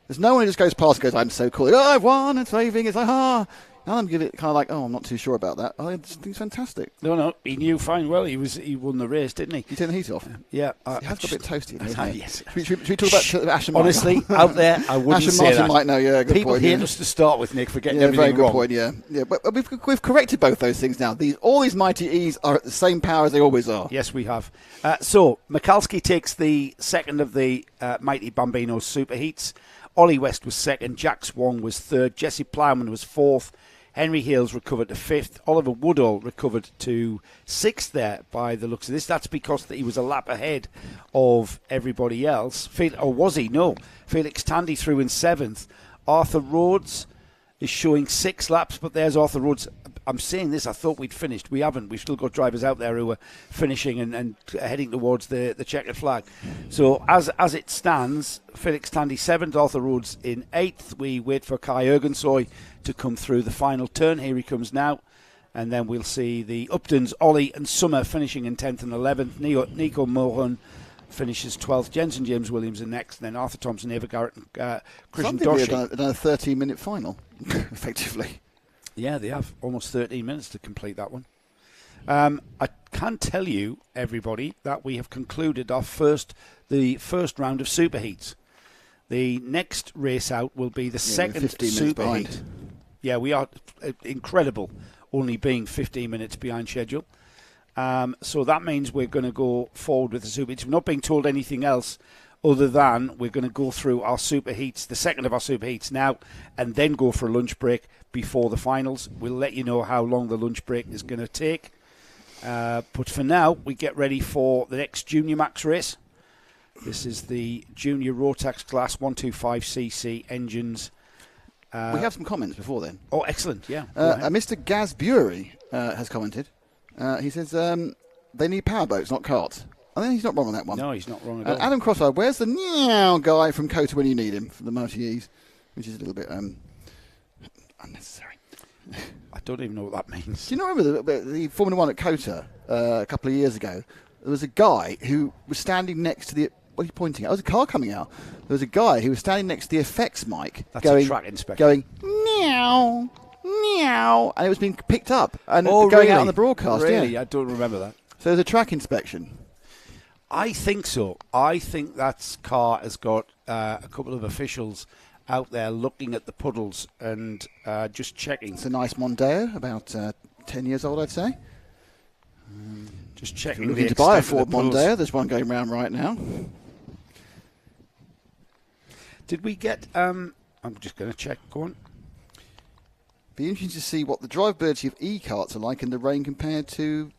There's no one who just goes past and goes, I'm so cool. I've won, it's waving. It's like, None of them give it kind of like, I'm not too sure about that. I think it's fantastic. No, he knew fine well. He won the race, didn't he? He turned the heat off. Yeah. He has got a bit toasty. Yes. Should we talk about Ashen? Honestly, out there, I wouldn't say Martin that. might know, yeah, good People point. hate us to start with, Nick, for getting everything very good wrong. point, yeah. But we've corrected both those things now. All these mighty E's are at the same power as they always are. Yes, we have. So, Michalski takes the second of the mighty Bambino superheats. Ollie West was second. Jack Swan was third. Jesse Plowman was fourth. Henry Hales recovered to fifth. Oliver Woodall recovered to sixth there by the looks of this. That's because he was a lap ahead of everybody else. Or was he? No. Felix Tandy through in seventh. Arthur Rhodes is showing 6 laps, but there's Arthur Rhodes. I'm saying this, I thought we'd finished. We haven't. We've still got drivers out there who are finishing and heading towards the checkered flag. So as it stands, Felix Tandy 7th, Arthur Rhodes in 8th. We wait for Kai Ergensoy to come through the final turn. Here he comes now. And then we'll see the Uptons, Ollie and Summer finishing in 10th and 11th. Nico Mohan finishes 12th. Jensen James Williams in next. And then Arthur Thompson, Eva Garrett and Christian Doshi. They've done a 13-minute final, effectively. Yeah, they have almost 13 minutes to complete that one. I can tell you, everybody, that we have concluded the first round of superheats. The next race out will be the second superheat. Yeah, we are incredible, only being 15 minutes behind schedule. So that means we're going to go forward with the superheats. We're not being told anything else other than we're going to go through our superheats, the second of our superheats now, and then go for a lunch break before the finals. We'll let you know how long the lunch break is going to take. But for now, we get ready for the next Junior Max race. This is the Junior Rotax Class 125cc engines. We have some comments before then. Oh, excellent, yeah. Mr. Gaz Bury has commented. He says they need powerboats, not carts. I think he's not wrong on that one. No, he's not wrong at all. Adam Crossfire, where's the meow guy from Kota when you need him for the Multi-E's? Which is a little bit unnecessary. I don't even know what that means. Do you not remember the Formula 1 at Kota a couple of years ago? There was a guy who was standing next to the... What are you pointing at? Oh, there's a car coming out. There was a guy who was standing next to the effects mic. That's a track inspector. Going, meow, meow. And it was being picked up and going out on the broadcast. Really? Yeah. I don't remember that. So there's a track inspection. I think so. I think that car has got a couple of officials out there looking at the puddles and just checking. It's a nice Mondeo, about 10 years old, I'd say. Just checking. If you're looking to buy a Ford Mondeo, there's one going around right now. Did we get... I'm just going to check. Go on. Be interesting to see what the drivability of e-carts are like in the rain compared to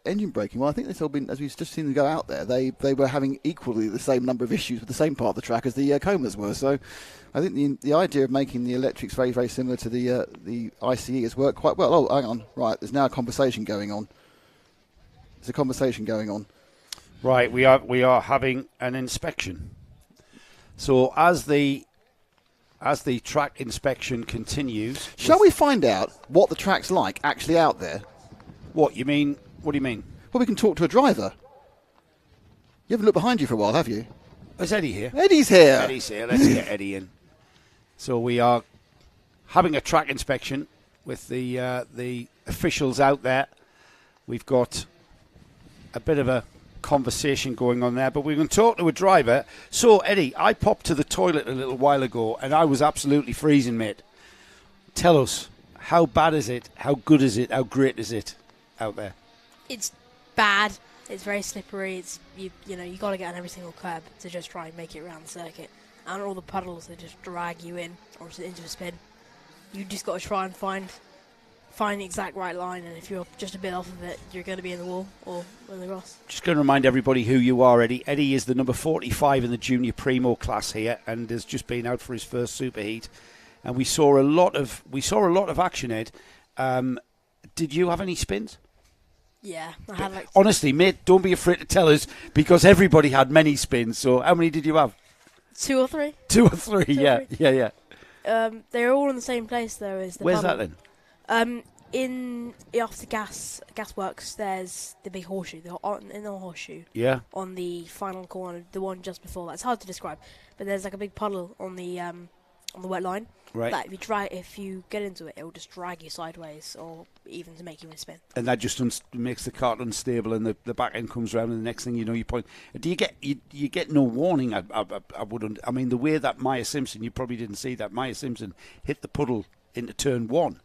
engine braking. Well, I think they've all been, as we've just seen them go out there, they were having equally the same number of issues with the same part of the track as the Comas were. So I think the idea of making the electrics very, very similar to the ICE has worked quite well. Oh, hang on. Right, there's now a conversation going on. There's a conversation going on. Right, we are having an inspection. So as the track inspection continues, shall we find out what the track's like actually out there? What you mean? What do you mean? Well, we can talk to a driver. You haven't looked behind you for a while, have you? Is Eddie here? Eddie's here. Eddie's here. Let's get Eddie in. So we are having a track inspection with the officials out there. We've got a bit of a conversation going on there, but we can talk to a driver. So Eddie, I popped to the toilet a little while ago and I was absolutely freezing, mate. Tell us, how bad is it? How good is it? How great is it out there? It's bad. It's very slippery. It's you got to get on every single curb to just try and make it around the circuit, and all the puddles they just drag you in or into a spin. You just got to try and find the exact right line, and if you're just a bit off of it, you're going to be in the wall or in the grass. Just going to remind everybody who you are, Eddie. Eddie is the number 45 in the junior primo class here, and has just been out for his first superheat. And we saw a lot of action, Ed. Did you have any spins? Yeah, I had like... Honestly, mate, don't be afraid to tell us, because everybody had many spins. So how many did you have? 2 or 3. 2 or 3, yeah. They're all in the same place, though. As the Where's puddle. that then? After Gasworks, there's the big horseshoe, in the horseshoe. Yeah. On the final corner, the one just before that. It's hard to describe, but there's like a big puddle on the wet line. Right. That if you get into it, it will just drag you sideways, or even to make you spin. And that just makes the cart unstable, and the back end comes around, and the next thing you know, you point. Do you get no warning? I wouldn't. I mean, the way that Maya Simpson, you probably didn't see that Maya Simpson hit the puddle into turn 1.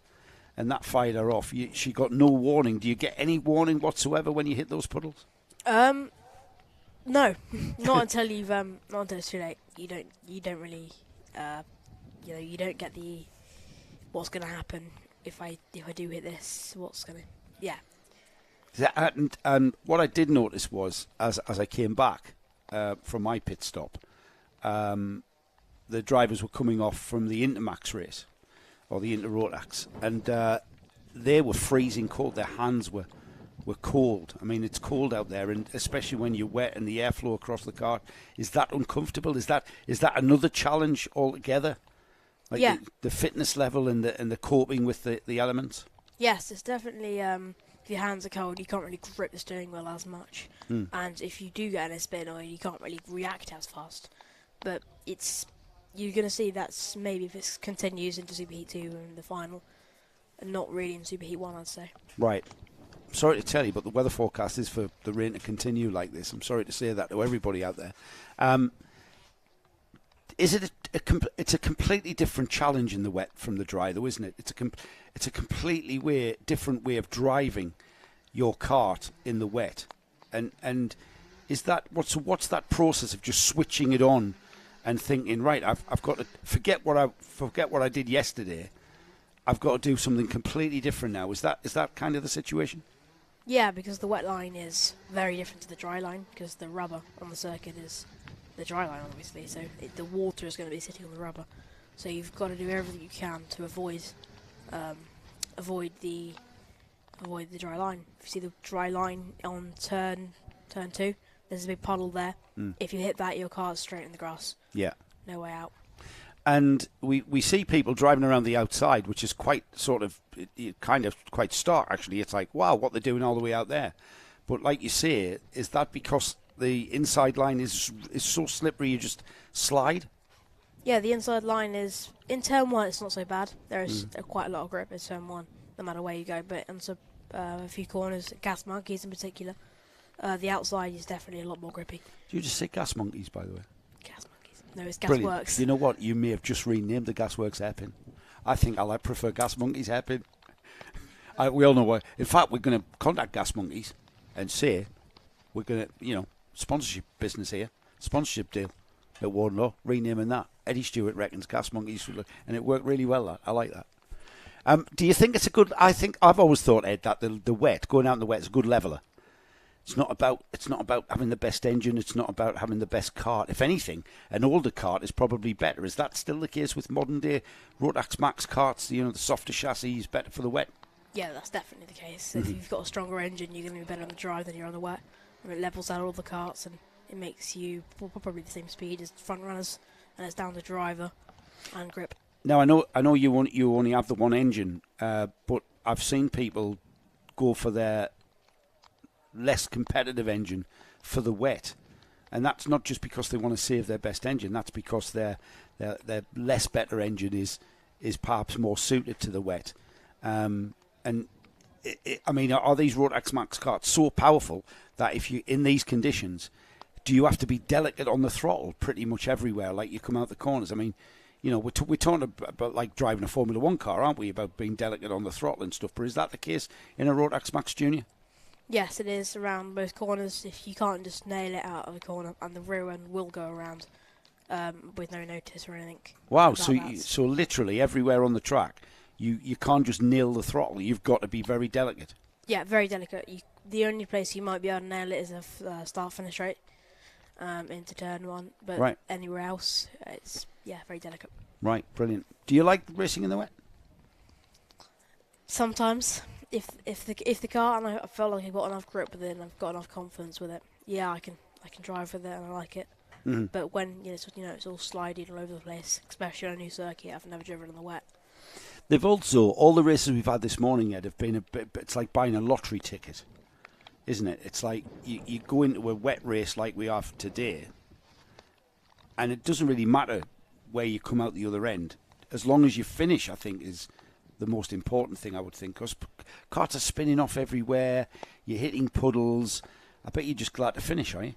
And that fired her off. She got no warning. Do you get any warning whatsoever when you hit those puddles? No, not until it's too late. You don't really, you don't get the what's going to happen if I do hit this. And what I did notice was as I came back from my pit stop, the drivers were coming off from the Intermax race. Or the Rotax, and they were freezing cold. Their hands were cold. I mean, it's cold out there, and especially when you're wet and the airflow across the car. Is that uncomfortable? Is that another challenge altogether? Like yeah. The fitness level and the coping with the elements. Yes, it's definitely. If your hands are cold, you can't really grip the steering wheel as much, and if you do get in a spin, you can't really react as fast. But you're going to see that's maybe if it continues into Superheat 2 and the final, and not really in Superheat 1, I'd say. Right. Sorry to tell you, but the weather forecast is for the rain to continue like this. I'm sorry to say that to everybody out there. Is it it's a completely different challenge in the wet from the dry, though, isn't it? It's a completely different way of driving your kart in the wet. And is that what's that process of just switching it on? And thinking, right, I've got to forget what I did yesterday. I've got to do something completely different now. Is that kind of the situation? Yeah, because the wet line is very different to the dry line, because the rubber on the circuit is the dry line, obviously. So the water is going to be sitting on the rubber. So you've got to do everything you can to avoid the dry line. If you see the dry line on turn 2. There's a big puddle there. If you hit that, your car's straight in the grass. Yeah. No way out. And we see people driving around the outside, which is quite kind of quite stark, actually. It's like, wow, what they're doing all the way out there. But like you say, is that because the inside line is so slippery you just slide? Yeah, the inside line is... In turn 1, it's not so bad. There is quite a lot of grip in turn 1, no matter where you go. But on a few corners, gas monkeys in particular... the outside is definitely a lot more grippy. Did you just say gas monkeys, by the way? Gas monkeys. No, it's Gasworks. Brilliant. You know what? You may have just renamed the Gasworks hairpin. I think I prefer gas monkeys hairpin. We all know why. In fact, we're going to contact gas monkeys and say we're going to, sponsorship business here, sponsorship deal at Warden Law, renaming that. Eddie Stewart reckons gas monkeys, and it worked really well. I like that. Do you think it's a good? I think I've always thought, Ed, that the wet, going out in the wet, is a good leveler. It's not about having the best engine. It's not about having the best kart. If anything, an older kart is probably better. Is that still the case with modern day Rotax Max karts? You know, the softer chassis is better for the wet. Yeah, that's definitely the case. If you've got a stronger engine, you're going to be better on the drive than you're on the wet. And it levels out all the karts, and it makes you probably the same speed as front runners. And it's down to driver and grip. Now I know you only have the one engine, but I've seen people go for their less competitive engine for the wet, and that's not just because they want to save their best engine. That's because their less better engine is perhaps more suited to the wet. I mean, are these Rotax Max karts so powerful that if you in these conditions, do you have to be delicate on the throttle pretty much everywhere, like you come out the corners? I mean, you know, we're talking about like driving a Formula 1 car, aren't we, about being delicate on the throttle and stuff, but is that the case in a Rotax Max Junior? Yes, it is around most corners. If you can't just nail it out of the corner, and the rear end will go around with no notice or anything. Wow, so literally everywhere on the track, you can't just nail the throttle. You've got to be very delicate. Yeah, very delicate. The only place you might be able to nail it is a start-finish straight into turn one, but anywhere else, it's very delicate. Right, brilliant. Do you like racing in the wet? Sometimes. If the car and I feel like I've got enough grip with it and I've got enough confidence with it, I can drive with it and I like it. Mm-hmm. But when it's all sliding all over the place, especially on a new circuit, I've never driven in the wet. They've also all the races we've had this morning, Ed, have been a bit. It's like buying a lottery ticket, isn't it? It's like you go into a wet race like we have today, and it doesn't really matter where you come out the other end, as long as you finish. I think is the most important thing, I would think, because karts are spinning off everywhere, you're hitting puddles. I bet you're just glad to finish, are you?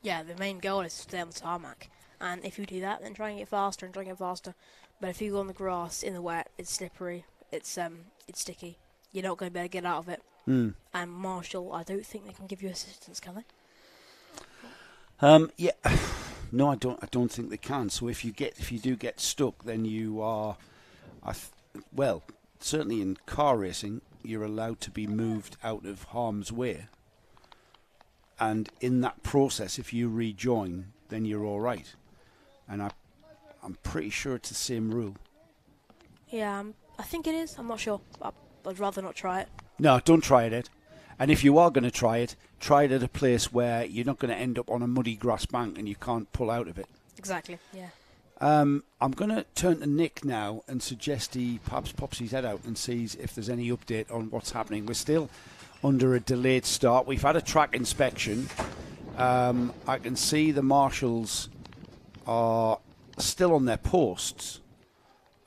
Yeah, the main goal is to stay on the tarmac, and if you do that, then try and get faster and try and get faster. But if you go on the grass in the wet, it's slippery, it's sticky, you're not going to be able to get out of it. And Marshall, I don't think they can give you assistance, can they? No, I don't think they can. So if you do get stuck, then you are, certainly in car racing, you're allowed to be moved out of harm's way. And in that process, if you rejoin, then you're all right. And I'm pretty sure it's the same rule. Yeah, I think it is. I'm not sure. I'd rather not try it. No, don't try it, Ed. And if you are going to try it at a place where you're not going to end up on a muddy grass bank and you can't pull out of it. Exactly, yeah. I'm going to turn to Nick now and suggest he perhaps pops his head out and sees if there's any update on what's happening. We're still under a delayed start. We've had a track inspection. I can see the marshals are still on their posts.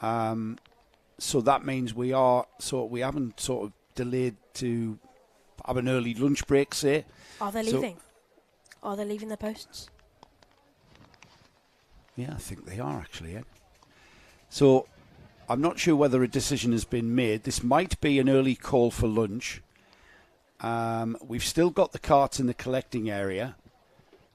So that means we haven't sort of delayed to have an early lunch break, say. Are they leaving? Are they leaving their posts? Yeah, I think they are actually, Ed. So I'm not sure whether a decision has been made. This might be an early call for lunch. We've still got the carts in the collecting area,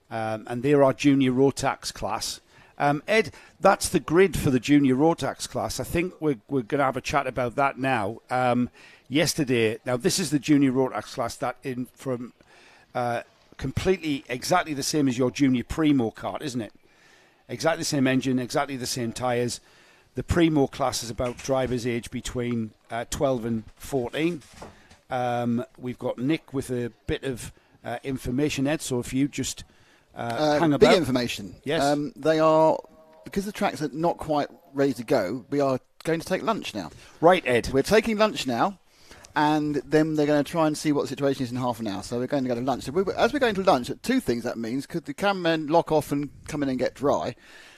and they're our junior Rotax class. Ed, that's the grid for the junior Rotax class. I think we're going to have a chat about that now. Yesterday, now this is the junior Rotax class that from completely exactly the same as your junior Primo kart, isn't it? Exactly the same engine, exactly the same tyres. The Primo class is about drivers aged between 12 and 14. We've got Nick with a bit of information, Ed, so if you just hang about. Big information. Yes. They are, because the tracks are not quite ready to go, we are going to take lunch now. Right, Ed. We're taking lunch now, and then they're going to try and see what the situation is in half an hour. So we're going to go to lunch. So as we're going to lunch, two things that means. Could the cameramen lock off and come in and get dry?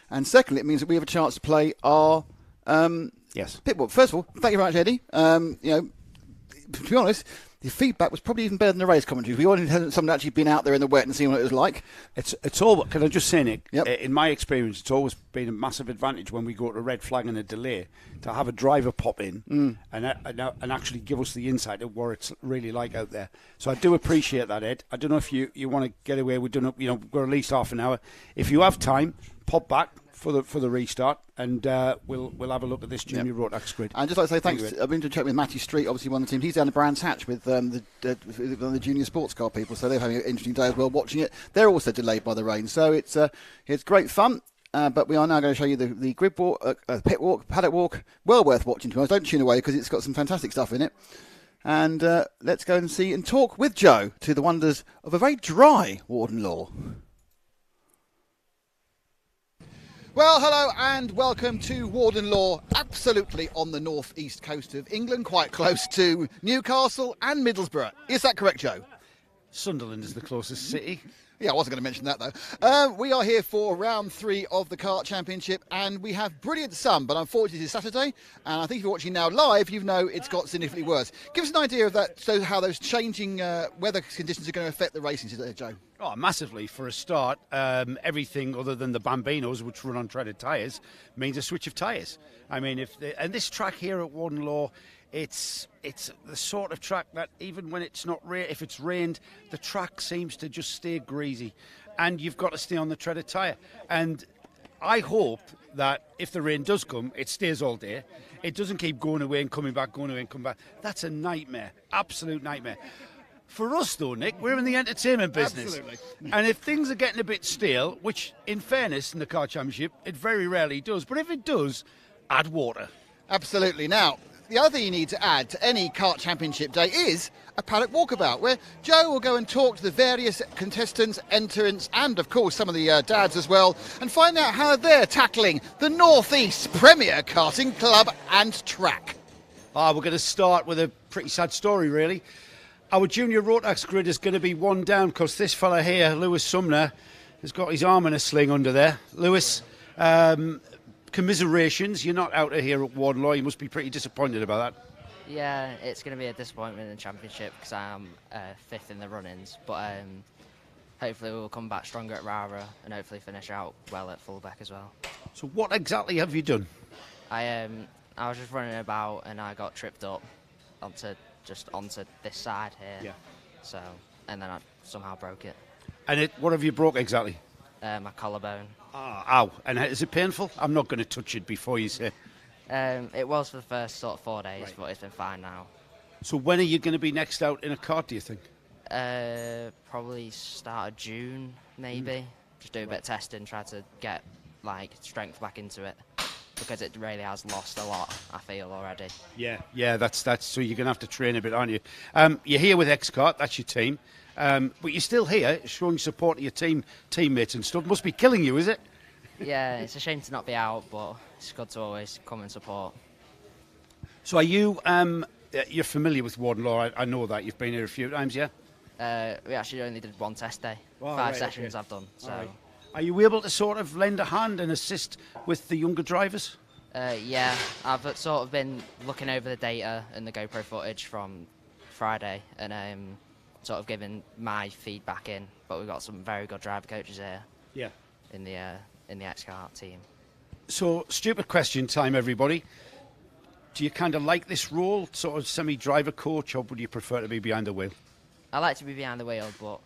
And secondly, it means that we have a chance to play our pit board. First of all, thank you very much, Eddie. To be honest, the feedback was probably even better than the race commentary. We wanted someone actually been out there in the wet and seen what it was like. It's all. Can I just say, Nick? Yep. In my experience, it's always been a massive advantage when we go to a red flag and a delay to have a driver pop in and actually give us the insight of what it's really like out there. So I do appreciate that, Ed. I don't know if you want to get away. We're at least half an hour. If you have time, pop back, for the restart, and we'll have a look at this junior Rotax grid. And just like to say thanks, I've been to check with Matty Street, obviously one of the team. He's down at Brands Hatch with one of the junior sports car people, so they're having an interesting day as well watching it. They're also delayed by the rain, so it's great fun. But we are now going to show you the grid walk, pit walk, paddock walk. Well worth watching, to be honest. Don't tune away because it's got some fantastic stuff in it. And let's go and see and talk with Joe to the wonders of a very dry Warden Law. Well, hello and welcome to Warden Law, absolutely on the north-east coast of England, quite close to Newcastle and Middlesbrough. Is that correct, Joe? Sunderland is the closest city. Yeah, I wasn't going to mention that, though. We are here for round 3 of the Kart Championship, and we have brilliant sun, but unfortunately it's Saturday, and I think if you're watching now live, you know it's got significantly worse. Give us an idea of that, so how those changing weather conditions are going to affect the racing today, Joe. Oh, massively. For a start, everything other than the Bambinos, which run on treaded tyres, means a switch of tyres. I mean, and this track here at Warden Law, it's the sort of track that even when it's not if it's rained, the track seems to just stay greasy, and you've got to stay on the treaded tyre. And I hope that if the rain does come, it stays all day. It doesn't keep going away and coming back, going away and coming back. That's a nightmare, absolute nightmare. For us, though, Nick, we're in the entertainment business. Absolutely. And if things are getting a bit stale, which, in fairness, in the Kart Championship, it very rarely does, but if it does, add water. Absolutely. Now, the other thing you need to add to any Kart Championship day is a paddock walkabout, where Joe will go and talk to the various contestants, entrants, and, of course, some of the dads as well, and find out how they're tackling the North East Premier Karting Club and Track. We're going to start with a pretty sad story, really. Our junior Rotax grid is going to be one down because this fella here, Lewis Sumner, has got his arm in a sling under there. Lewis, commiserations. You're not out of here at Warden Law. You must be pretty disappointed about that. Yeah, it's going to be a disappointment in the championship because I am 5th in the run-ins. But hopefully we'll come back stronger at Rara and hopefully finish out well at fullback as well. So what exactly have you done? I was just running about and I got tripped up onto this side here. Yeah. So, and then I somehow broke it. And what have you broke exactly? My collarbone. Ow. And is it painful? I'm not going to touch it before you say. It was for the first sort of 4 days, Right. but it's been fine now. So when are you going to be next out in a kart, do you think? Probably start of June, maybe. Just do a bit of testing, try to get strength back into it. Because it really has lost a lot, I feel, already. Yeah, that's so you're going to have to train a bit, aren't you? You're here with X-Kart, that's your team. But you're still here, showing support to your teammates and stuff. Must be killing you, is it? Yeah, it's a shame to not be out, but it's good to always come and support. So are you, you're familiar with Warden Law, I know that. You've been here a few times, yeah? We actually only did 1 test day. Oh, 5 right, sessions okay. I've done, so... Right. Are you able to sort of lend a hand and assist with the younger drivers? Yeah, I've sort of been looking over the data and the GoPro footage from Friday and sort of giving my feedback in. But we've got some very good driver coaches here. Yeah. In the X-Kart team. So, stupid question time, everybody. Do you kind of like this role, sort of semi-driver coach, or would you prefer to be behind the wheel? I like to be behind the wheel, but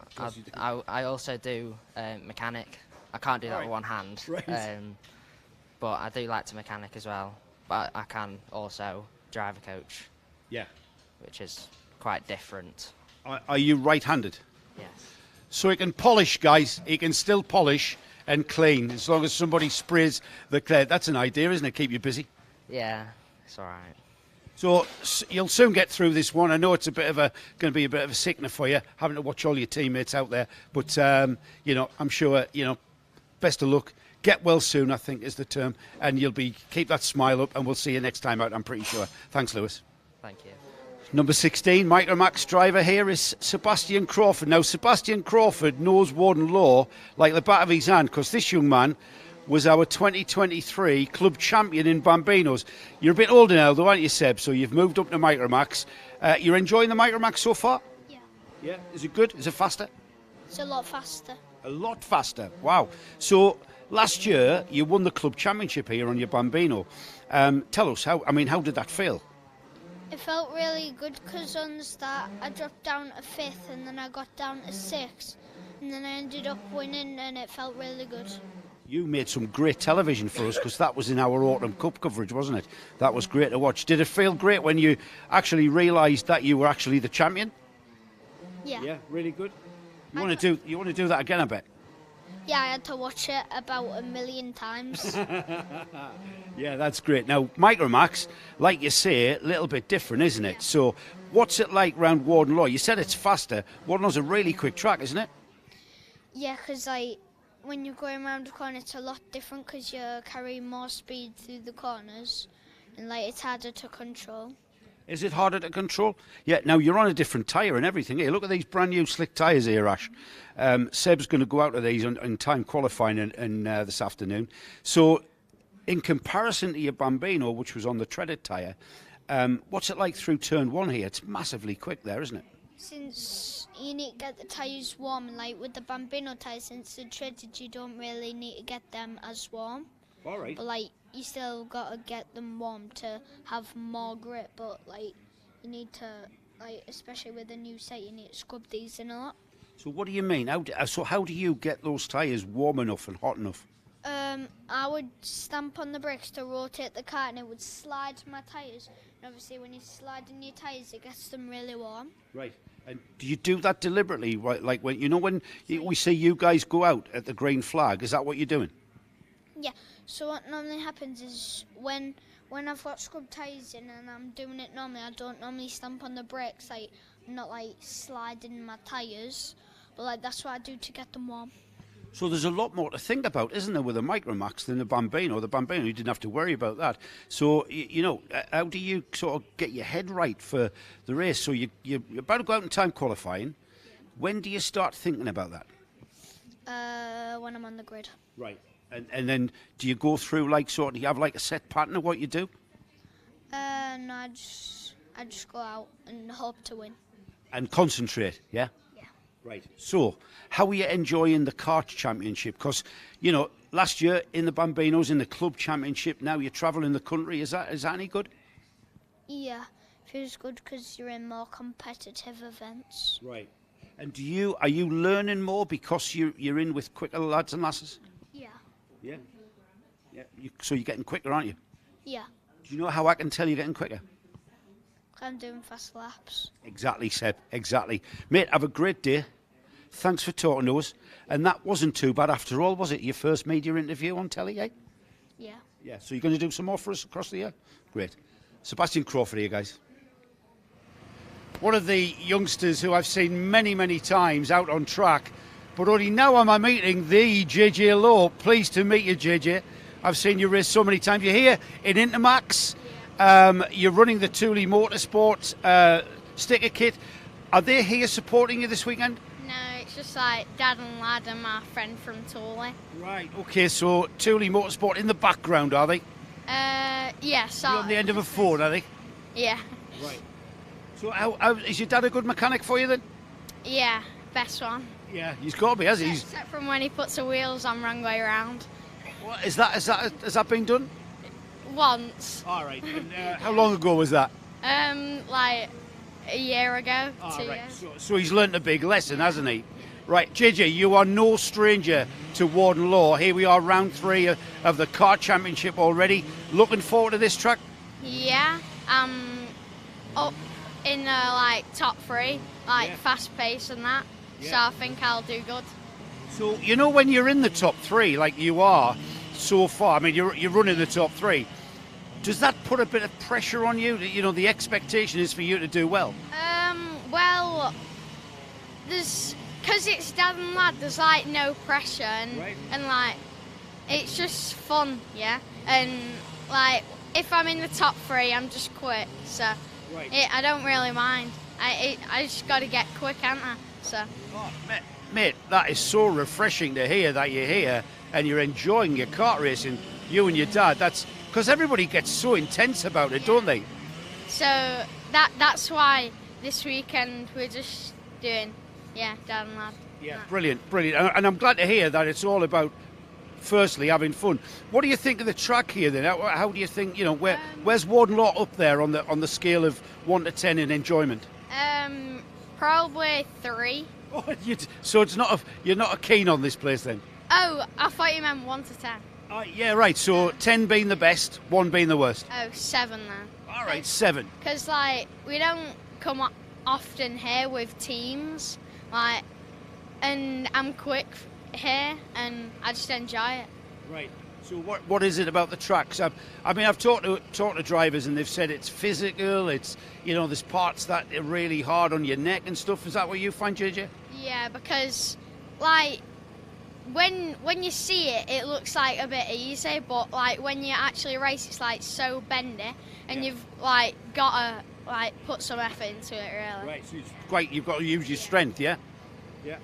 I also do mechanic. I can't do that with one hand. Right. But I do like to mechanic as well. But I can also driver coach. Yeah. Which is quite different. Are you right-handed? Yes. So he can polish, guys. He can still polish and clean as long as somebody sprays the clay. That's an idea, isn't it? Keep you busy. Yeah, it's all right. So you'll soon get through this one. I know it's going to be a bit of a sickener for you, having to watch all your teammates out there. But I'm sure best of luck. Get well soon, I think is the term, and keep that smile up, and we'll see you next time out. I'm pretty sure. Thanks, Lewis. Thank you. Number 16, Micromax driver here is Sebastian Crawford. Now, Sebastian Crawford knows Warden Law like the back of his hand because this young man was our 2023 club champion in Bambinos. You're a bit older now, though, aren't you, Seb? So you've moved up to Micromax. You're enjoying the Micromax so far? Yeah. Yeah? Is it good? Is it faster? It's a lot faster. A lot faster. Wow. So last year, you won the club championship here on your Bambino. Tell us, how did that feel? It felt really good because on the start I dropped down to 5th and then I got down to 6th and then I ended up winning and it felt really good. You made some great television for us because that was in our Autumn Cup coverage, wasn't it? That was great to watch. Did it feel great when you actually realised that you were actually the champion? Yeah. Yeah, really good. You want to do that again, I bet. Yeah, I had to watch it about 1 million times. Yeah, that's great. Now, Micromax, like you say, a little bit different, isn't it? So, what's it like round Warden Law? You said it's faster. Warden Law's a really quick track, isn't it? Yeah, because like when you're going around the corner, it's a lot different because you're carrying more speed through the corners, and like it's harder to control. Is it harder to control? Yeah, now you're on a different tyre and everything. Hey, look at these brand new slick tyres here, Ash. Seb's going to go out of these in time qualifying in this afternoon. So, in comparison to your Bambino, which was on the treaded tyre, what's it like through turn 1 here? It's massively quick there, isn't it? Since you need to get the tyres warm, and like with the Bambino tyres, since they're treaded, you don't really need to get them as warm. All right. But like you still gotta get them warm to have more grip. But like you need to, like especially with the new set, you need to scrub these in a lot. So what do you mean? How do you get those tyres warm enough and hot enough? I would stamp on the brakes to rotate the car, and it would slide my tyres. And obviously, when you slide in your tyres, it gets them really warm. Right. And do you do that deliberately? Right, like when we see you guys go out at the green flag, is that what you're doing? Yeah. So what normally happens is when I've got scrub tyres in and I'm doing it normally, I don't normally stamp on the brakes. Like I'm not like sliding my tyres, but like that's what I do to get them warm. So there's a lot more to think about, isn't there, with a Micromax than the Bambino? The Bambino, you didn't have to worry about that. So, how do you sort of get your head right for the race? So you're about to go out in time qualifying. When do you start thinking about that? When I'm on the grid. Right. And then do you go through, do you have like a set pattern of what you do? No, I just go out and hope to win. And concentrate, yeah? Right. So, how are you enjoying the Kart Championship? Because, last year in the Bambinos, in the Club Championship, now you're travelling the country. Is that any good? Yeah, feels good because you're in more competitive events. Right. And are you learning more because you're in with quicker lads and lasses? Yeah. Yeah. Yeah. So you're getting quicker, aren't you? Yeah. Do you know how I can tell you're getting quicker? I'm doing fast laps. Exactly, Seb. Exactly. Mate, have a great day. Thanks for talking to us. And that wasn't too bad after all, was it? Your first media interview on telly, eh? Yeah. Yeah, so you're going to do some more for us across the year? Great. Sebastian Crawford here, guys. One of the youngsters who I've seen many, many times out on track, but only now am I meeting the JJ Law. Pleased to meet you, JJ. I've seen you race so many times. You're here in Intermax. You're running the Thule Motorsport sticker kit. Are they here supporting you this weekend? No, it's just like Dad and Lad and my friend from Thule. Right, okay, so Thule Motorsport in the background, are they? Yeah, so. You're on the end of a Ford, are they? Yeah. Right. So how is your dad a good mechanic for you then? Yeah, best one. Yeah, he's got to be, has he? Except from when he puts the wheels on wrong way around. What, has that been done? Once. All right. And how long ago was that? Like a year ago, 2 right. years. So he's learnt a big lesson, hasn't he? Right, JJ, you are no stranger to Warden Law. Here we are, round 3 of the Kart Championship already. Looking forward to this track? Yeah, up in the top 3, fast pace and that. Yeah. So I think I'll do good. So when you're in the top 3, like you are so far, I mean you're running the top 3. Does that put a bit of pressure on you? The expectation is for you to do well. Well, because it's Dad and Lad, there's no pressure and it's just fun, yeah. And if I'm in the top 3, I'm just quick, so I don't really mind. I just got to get quick, haven't I? So. Oh, mate, that is so refreshing to hear that you're here and you're enjoying your kart racing. You and your dad. That's because everybody gets so intense about it, don't they? So that's why this weekend we're just doing, Dad and Lad. Yeah, brilliant. And I'm glad to hear that it's all about, firstly, having fun. What do you think of the track here then? How do you think, where's Warden Law up there on the scale of 1 to 10 in enjoyment? Probably 3. Oh, so you're not keen on this place then? Oh, I thought you meant 1 to 10. Yeah, right. So 10 being the best, 1 being the worst. Oh, 7 then. All right, 7. Because, like, we don't come often here with teams, like, and I'm quick here, and I just enjoy it. Right. So what is it about the tracks? I mean, I've talked to drivers, and they've said it's physical. It's, you know, there's parts that are really hard on your neck and stuff. Is that what you find, JJ? Yeah, because, like, when you see it, it looks like a bit easy, but like when you actually race, it's like so bendy, and you've like got to like put some effort into it, really. Right. So it's quite. You've got to use your strength, yeah. Yeah.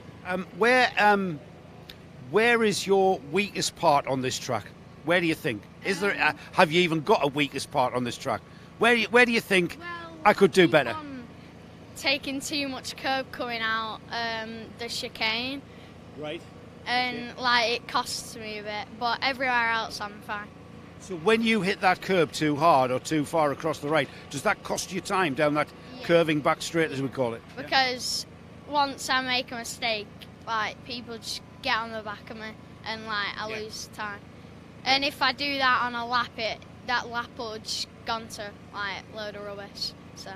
Where is your weakest part on this track? Where do you think? Is there? Have you even got a weakest part on this track? Where do you think I could do better? Taking too much curb coming out the chicane. Right. And like it costs me a bit, but everywhere else I'm fine. So when you hit that curb too hard or too far across the right, does that cost you time down that curving back straight, as we call it? Because once I make a mistake, like people just get on the back of me, and like I lose time. And if I do that on a lap, that lap will just gone to like a load of rubbish. So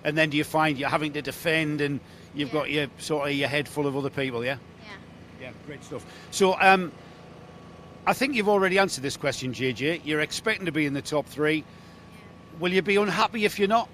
and then do you find you're having to defend, and you've got your sort of your head full of other people, yeah? Yeah, great stuff. So I think you've already answered this question, JJ. You're expecting to be in the top 3. Yeah. Will you be unhappy if you're not?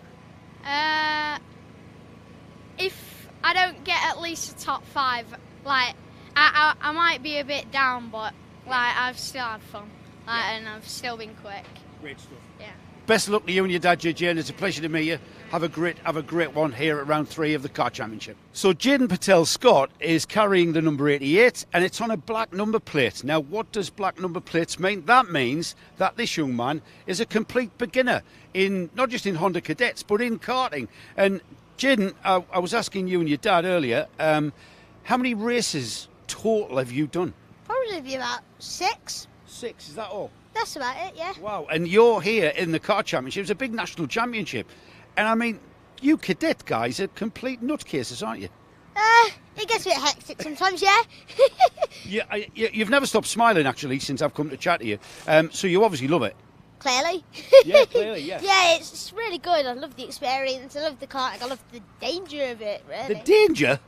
If I don't get at least a top 5, like I might be a bit down, but like I've still had fun, and I've still been quick. Great stuff. Yeah. Best of luck to you and your dad, JJ, and it's a pleasure to meet you. Have a great one here at round 3 of the Kart Championship. So Jaden Patel Scott is carrying the number 88, and it's on a black number plate. Now, what does black number plates mean? That means that this young man is a complete beginner in not just in Honda Cadets, but in karting. And Jaden, I was asking you and your dad earlier, how many races total have you done? Probably about 6. 6, is that all? That's about it, yeah. Wow, and you're here in the Kart Championship. It's a big national championship. And I mean, you cadet guys are complete nutcases, aren't you? It gets a bit hectic sometimes, yeah. You've never stopped smiling, actually, since I've come to chat to you. So you obviously love it. Clearly. Yeah, clearly, yeah. Yeah, it's really good. I love the experience. I love the karting. I love the danger of it, really. The danger?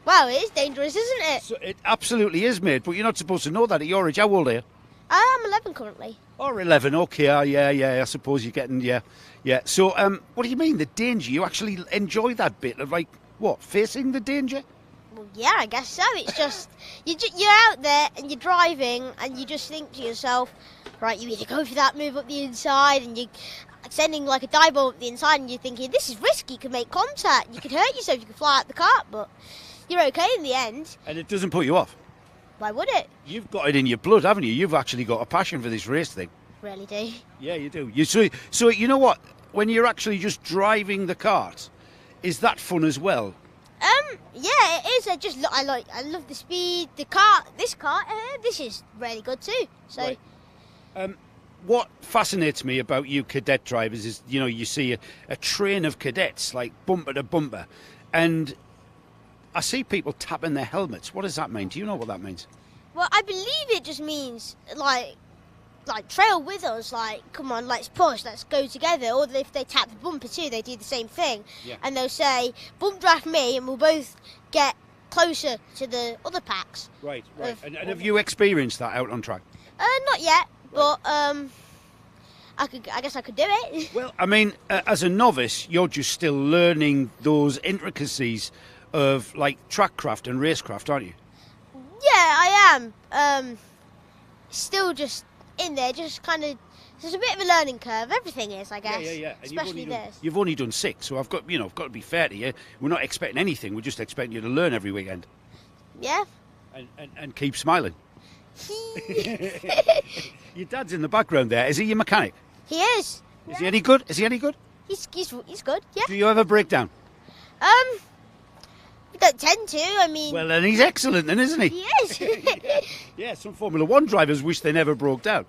Well, it is dangerous, isn't it? So it absolutely is, mate. But you're not supposed to know that at your age. How old are you? I'm 11 currently. Or 11, okay, yeah, I suppose you're getting, yeah. So, what do you mean, the danger? You actually enjoy that bit of, like, what, facing the danger? Well, yeah, I guess so. It's just, you're out there and you're driving and you just think to yourself, right, you either go for that move up the inside and you're sending, like, a dive bomb up the inside and you're thinking, this is risky, you can make contact, you could hurt yourself, you could fly out the kart, but you're okay in the end. And it doesn't put you off? Why would it? You've got it in your blood, haven't you? You've actually got a passion for this race thing. Really do. Yeah, you do. So you know what? When you're actually just driving the kart, is that fun as well? Yeah, it is. I love the speed. The kart. This kart. This is really good too. So. Right. What fascinates me about you cadet drivers is, you know, you see a train of cadets like bumper to bumper, and I see people tapping their helmets. What does that mean? Do you know what that means? Well, I believe it just means like trail with us, like, come on, let's push, let's go together. Or if they tap the bumper too, they do the same thing. Yeah. And they'll say, bump draft me, and we'll both get closer to the other packs. Right. And have you experienced that out on track? Not yet, but I guess I could do it. Well, I mean, as a novice, you're just still learning those intricacies of, like, trackcraft and racecraft, aren't you? Yeah, I am. Still just in there, just kind of. There's a bit of a learning curve. Everything is, I guess. Yeah. And especially this. You've only done 6, so I've got to be fair to you. We're not expecting anything. We're just expecting you to learn every weekend. Yeah. And keep smiling. Your dad's in the background there. Is he your mechanic? He is. Is he any good? He's good. Yeah. Do you ever break down? We don't tend to. I mean. Well, then he's excellent, then, isn't he? He is. Yeah. Some Formula 1 drivers wish they never broke down.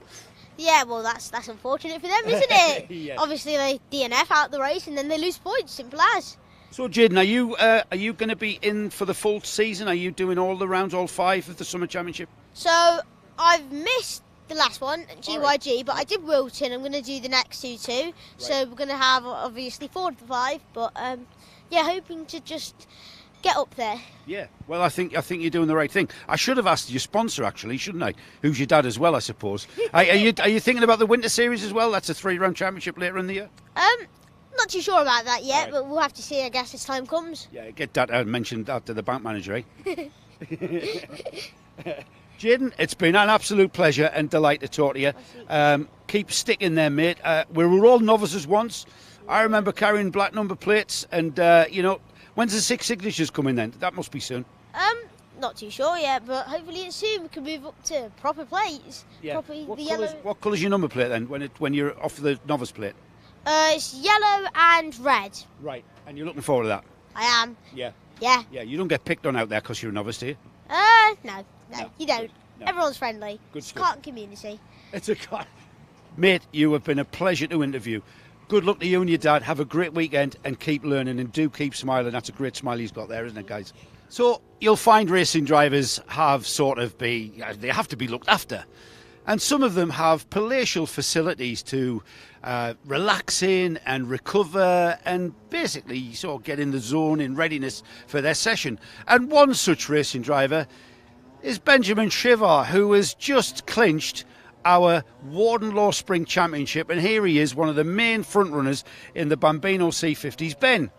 Yeah, well, that's unfortunate for them, isn't it? Yes. Obviously, they DNF out the race and then they lose points. Simple as. So, Jaden, are you going to be in for the full season? Are you doing all the rounds, all 5 of the Summer Championship? So I've missed the last one at GYG, but I did Wilton. I'm going to do the next 2 too. Right. So we're going to have obviously 4 of the 5, but hoping to just get up there. Yeah, well, I think you're doing the right thing. I should have asked your sponsor, actually, shouldn't I? Who's your dad as well, I suppose. Are you thinking about the Winter Series as well? That's a 3-round championship later in the year. Not too sure about that yet, right. but we'll have to see, I guess, as time comes. Yeah, get that mentioned that to the bank manager, eh? Jaden, it's been an absolute pleasure and delight to talk to you. Keep sticking there, mate. We were all novices once. I remember carrying black number plates, and when's the 6 signatures coming then? That must be soon. Not too sure yet, but hopefully it's soon. We can move up to proper plates. Yeah. Yellow. What colour's your number plate then? When you're off the novice plate? It's yellow and red. Right, and you're looking forward to that? I am. Yeah. Yeah. Yeah, you don't get picked on out there because you're a novice, do you? No, you don't. No. Everyone's friendly. Good It's stuff. Kart community. It's a car. Mate, you have been a pleasure to interview. Good luck to you and your dad. Have a great weekend and keep learning and do keep smiling. That's a great smile he's got there, isn't it, guys? So you'll find racing drivers they have to be looked after. And some of them have palatial facilities to relax in and recover and basically sort of get in the zone in readiness for their session. And one such racing driver is Benjamin Shivar, who has just clinched our Warden Law Spring Championship. And here he is, one of the main front runners in the Bambino C50s. Ben,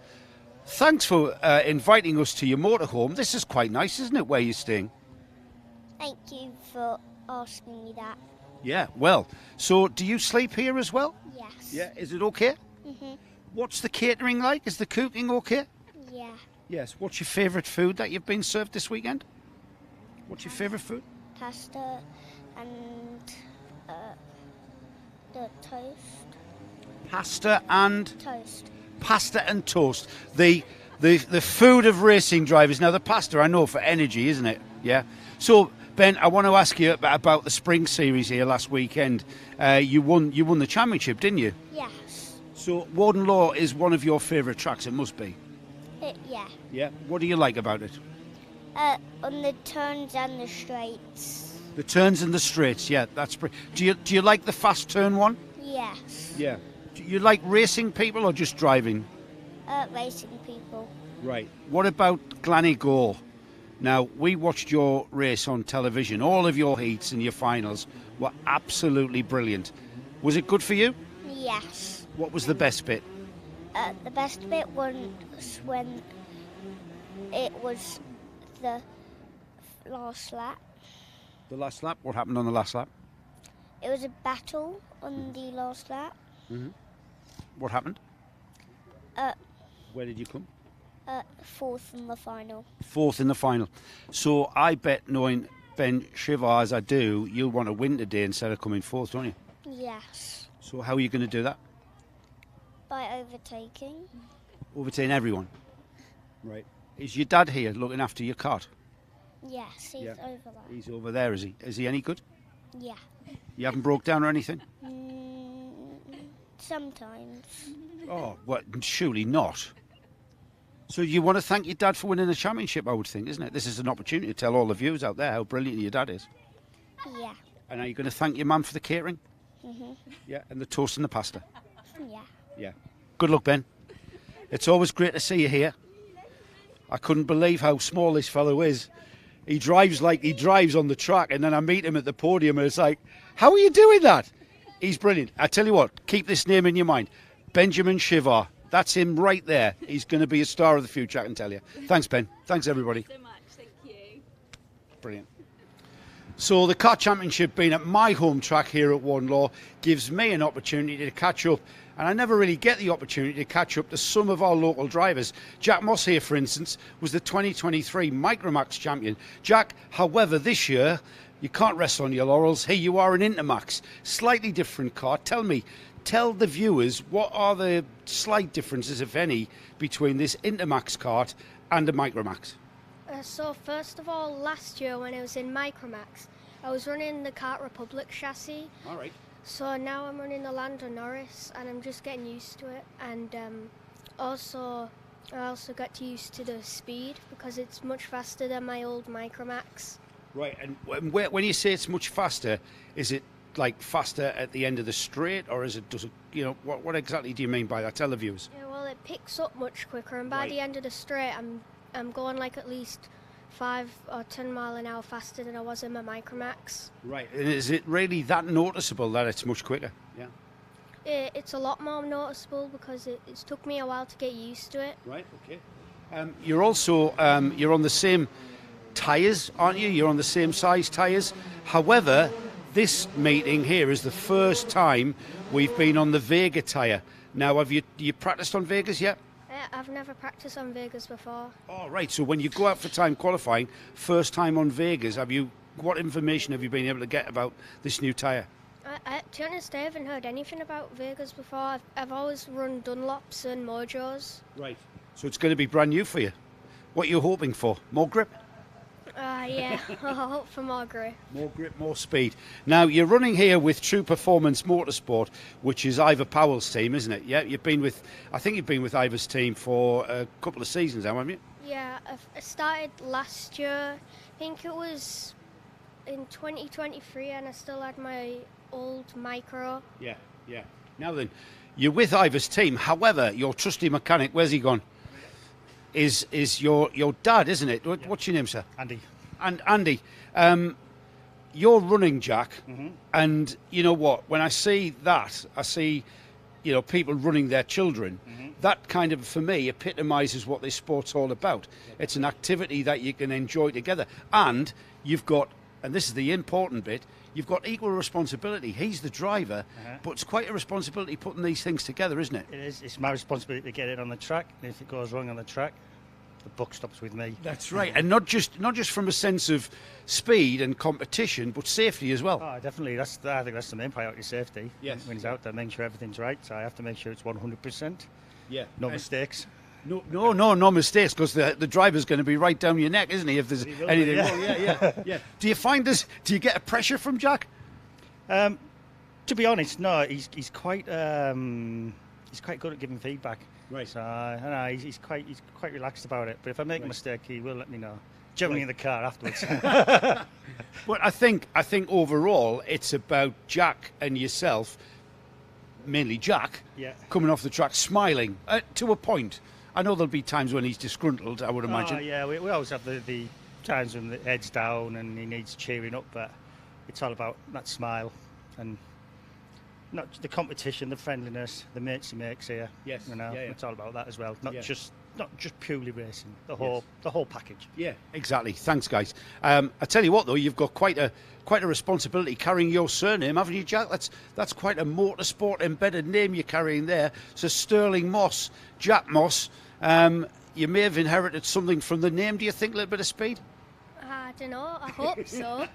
thanks for inviting us to your motorhome. This is quite nice, isn't it, where you're staying? Thank you for asking me that. Yeah, well, so do you sleep here as well? Yes. Yeah, is it okay? What's the catering like? Is the cooking okay? Yeah. Yes. What's your favourite food that you've been served this weekend? What's your favourite food? Pasta and the toast. Pasta and Toast. pasta and toast. The food of racing drivers. Now the pasta, I know, for energy, isn't it? Yeah. So Ben, I want to ask you about the spring series here last weekend. You won the championship, didn't you? Yes. So Warden Law is one of your favourite tracks. It must be. Yeah. Yeah. What do you like about it? On the turns and the straights. The turns and the straights. Yeah, that's pretty. Do you like the fast turn one? Yes. Yeah. Do you like racing people or just driving? Racing people. Right. What about Glanigore? Now, we watched your race on television. All of your heats and your finals were absolutely brilliant. Was it good for you? Yes. What was the best bit? The best bit was when it was the last lap. The last lap? What happened on the last lap? It was a battle on the last lap. What happened? Where did you come? 4th in the final. 4th in the final. So I bet, knowing Ben Shivar as I do, you'll want to win today instead of coming 4th, don't you? Yes. So how are you going to do that? By overtaking. Overtaking everyone. Right. Is your dad here looking after your cart? Yes, he's over there. He's over there, is he? Is he any good? Yeah. You haven't broke down or anything? Sometimes. Oh, well, surely not. So you want to thank your dad for winning the championship, I would think, isn't it? This is an opportunity to tell all the viewers out there how brilliant your dad is. Yeah. And are you going to thank your mum for the catering? Yeah, and the toast and the pasta? Yeah. Yeah. Good luck, Ben. It's always great to see you here. I couldn't believe how small this fellow is. He drives like he drives on the track, and then I meet him at the podium, and it's like, how are you doing that? He's brilliant. I tell you what, keep this name in your mind. Benjamin Shivar. That's him right there. He's going to be a star of the future, I can tell you. Thanks, Ben. Thanks, everybody. Thank you so much. Thank you. Brilliant. So the Kart Championship being at my home track here at Warden Law gives me an opportunity to catch up, and I never really get the opportunity to catch up to some of our local drivers. Jack Moss here, for instance, was the 2023 Micromax champion. Jack, however, this year, you can't rest on your laurels. Here you are in Intermax, slightly different car. Tell the viewers, what are the slight differences, if any, between this Intermax kart and a Micromax? So first of all, last year when I was in Micromax, I was running the Kart Republic chassis. All right. So now I'm running the Lando Norris, and I'm just getting used to it. And also, I also got used to the speed because it's much faster than my old Micromax. Right, and when you say it's much faster, is it like faster at the end of the straight, or does it, what exactly do you mean by that? Tell the viewers. Yeah, well, it picks up much quicker, and by Right. the end of the straight, I'm going like at least 5 or 10 mile an hour faster than I was in my Micromax. Right, and is it really that noticeable that it's much quicker? Yeah. It's a lot more noticeable because it's took me a while to get used to it. Right, okay. You're also you're on the same tyres, aren't you? You're on the same size tyres. However, this meeting here is the first time we've been on the Vega tyre. Now, have you practiced on Vegas yet? I've never practiced on Vegas before. Oh, right. So when you go out for time qualifying, first time on Vegas, what information have you been able to get about this new tyre? To be honest, I haven't heard anything about Vegas before. I've always run Dunlops and Mojos. Right. So it's going to be brand new for you. What are you hoping for? More grip? Yeah, I hope for more grip. More grip, more speed. Now, you're running here with True Performance Motorsport, which is Ivor Powell's team, isn't it? Yeah, I think you've been with Ivor's team for a couple of seasons now, haven't you? Yeah, I started last year. I think it was in 2023, and I still had my old Micro. Yeah. Now then, you're with Ivor's team. However, your trusty mechanic, where's he gone? Is your dad, isn't it? What's your name, sir? Andy. And Andy, you're running, Jack, and you know what? When I see that, I see, people running their children. That kind of, for me, epitomises what this sport's all about. It's an activity that you can enjoy together, and you've got, and this is the important bit, you've got equal responsibility. He's the driver, but it's quite a responsibility putting these things together, isn't it? It is. It's my responsibility to get it on the track, and if it goes wrong on the track, the buck stops with me. That's right, and not just from a sense of speed and competition, but safety as well. Oh, definitely. I think that's the main priority, safety. Yes. When he's out there, making sure everything's right. So I have to make sure it's 100%. Yeah. No mistakes. No mistakes, because the driver's going to be right down your neck, isn't he? If there's anything wrong. Yeah. Do you find this? Do you get a pressure from Jack? To be honest, no. He's quite good at giving feedback. Right. So he's quite relaxed about it. But if I make a mistake, he will let me know. Generally in the car afterwards. But I think overall it's about Jack and yourself, mainly Jack, coming off the track smiling to a point. I know there'll be times when he's disgruntled, I would imagine. Oh, yeah, we always have the times when the head's down and he needs cheering up, but it's all about that smile and not the competition, the friendliness, the mates he makes here. Yes, it's all about that as well. Not just purely racing, the whole package. Yeah, exactly. Thanks, guys. I tell you what, though, you've got quite a responsibility carrying your surname, haven't you, Jack? That's quite a motorsport embedded name you're carrying there. So Sterling Moss, Jack Moss. You may have inherited something from the name. Do you think a little bit of speed? I don't know. I hope so.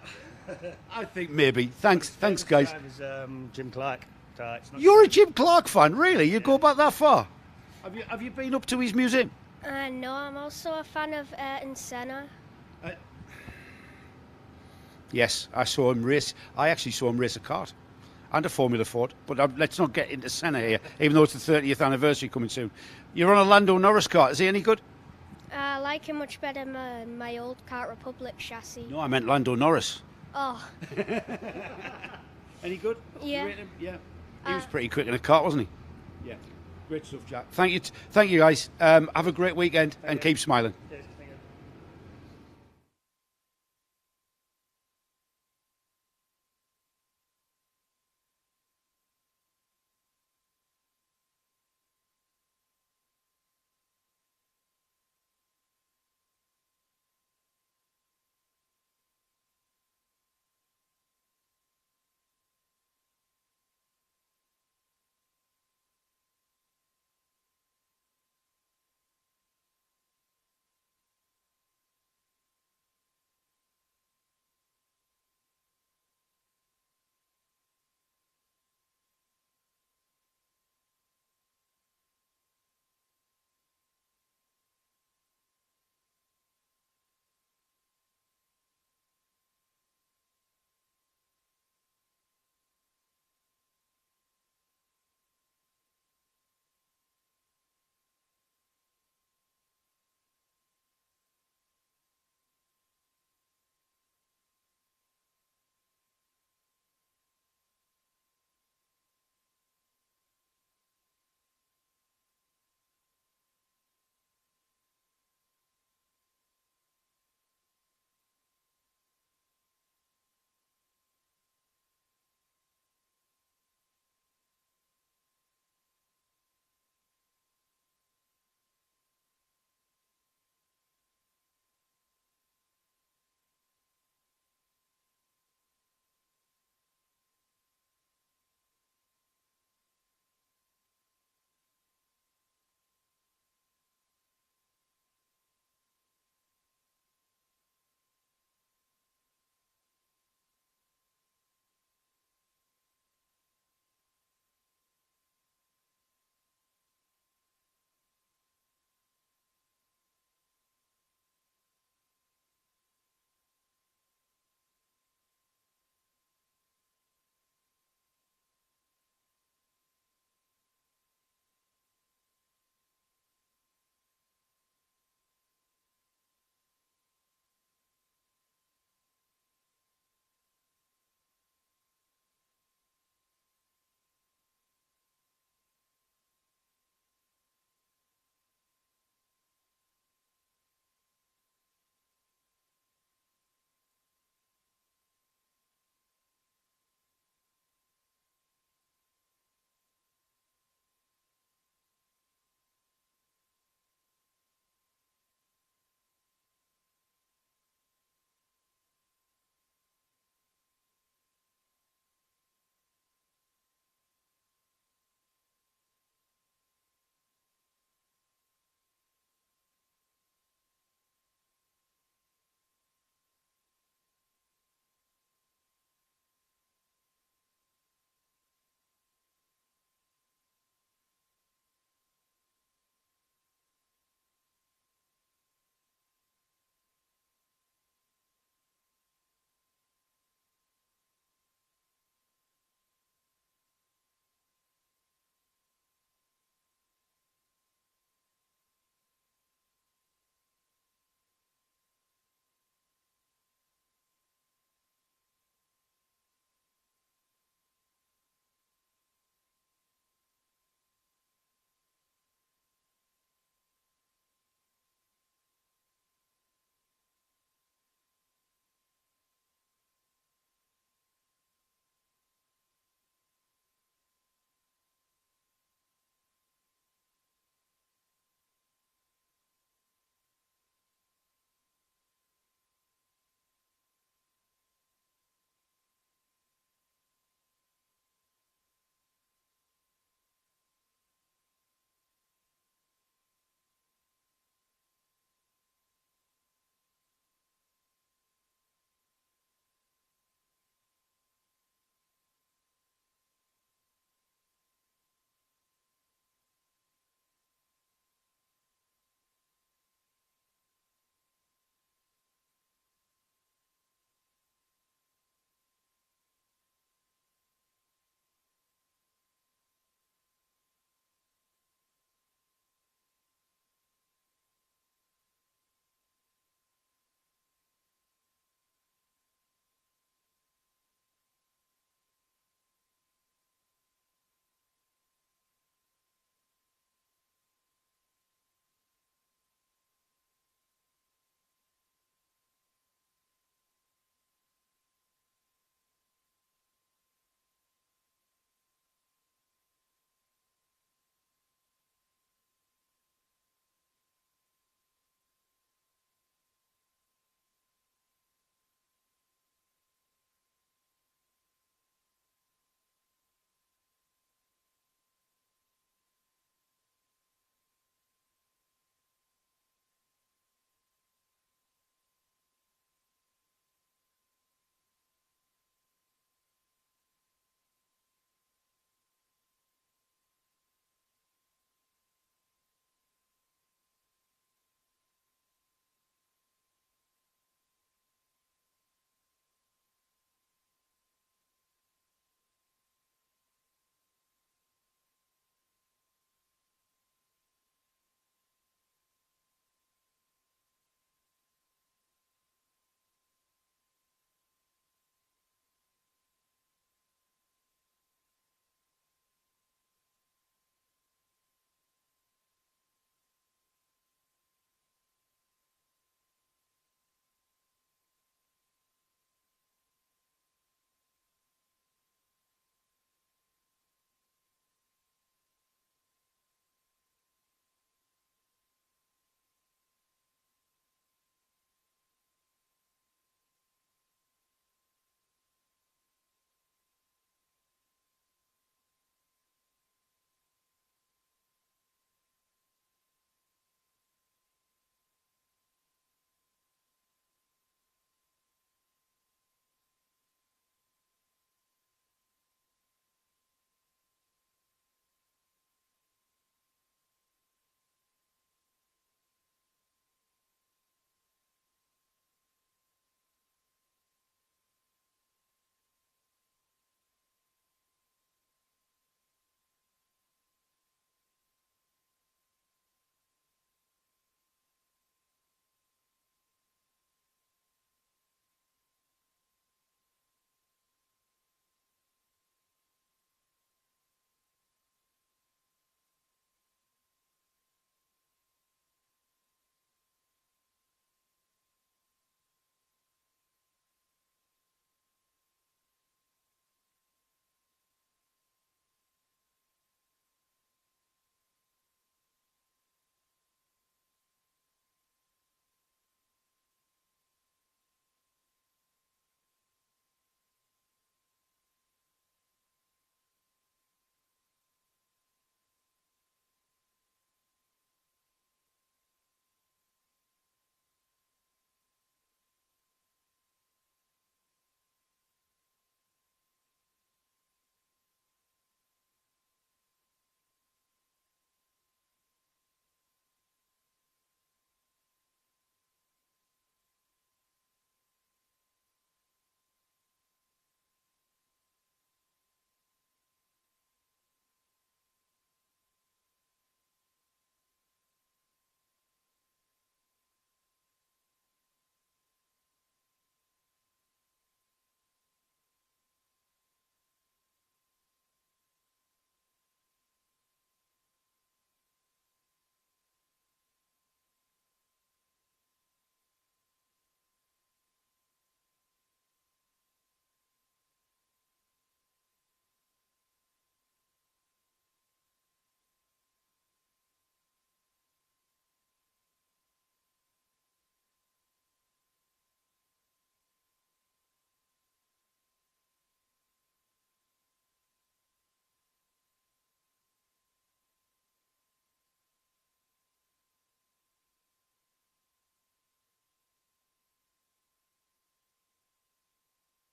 I think maybe. Thanks, guys. Is, Jim Clark. You're a Jim Clark fan, really? You go back that far? Have you been up to his museum? No, I'm also a fan of Ayrton Senna. Yes, I saw him race. I actually saw him race a kart and a Formula Ford. But let's not get into Senna here, even though it's the 30th anniversary coming soon. You're on a Lando Norris kart. Is he any good? I like him much better than my old Kart Republic chassis. No, I meant Lando Norris. Oh. Any good? Yeah. You rate him? Yeah. He was pretty quick in a kart, wasn't he? Yeah. Great stuff, Jack. Thank you, guys. Have a great weekend and keep smiling.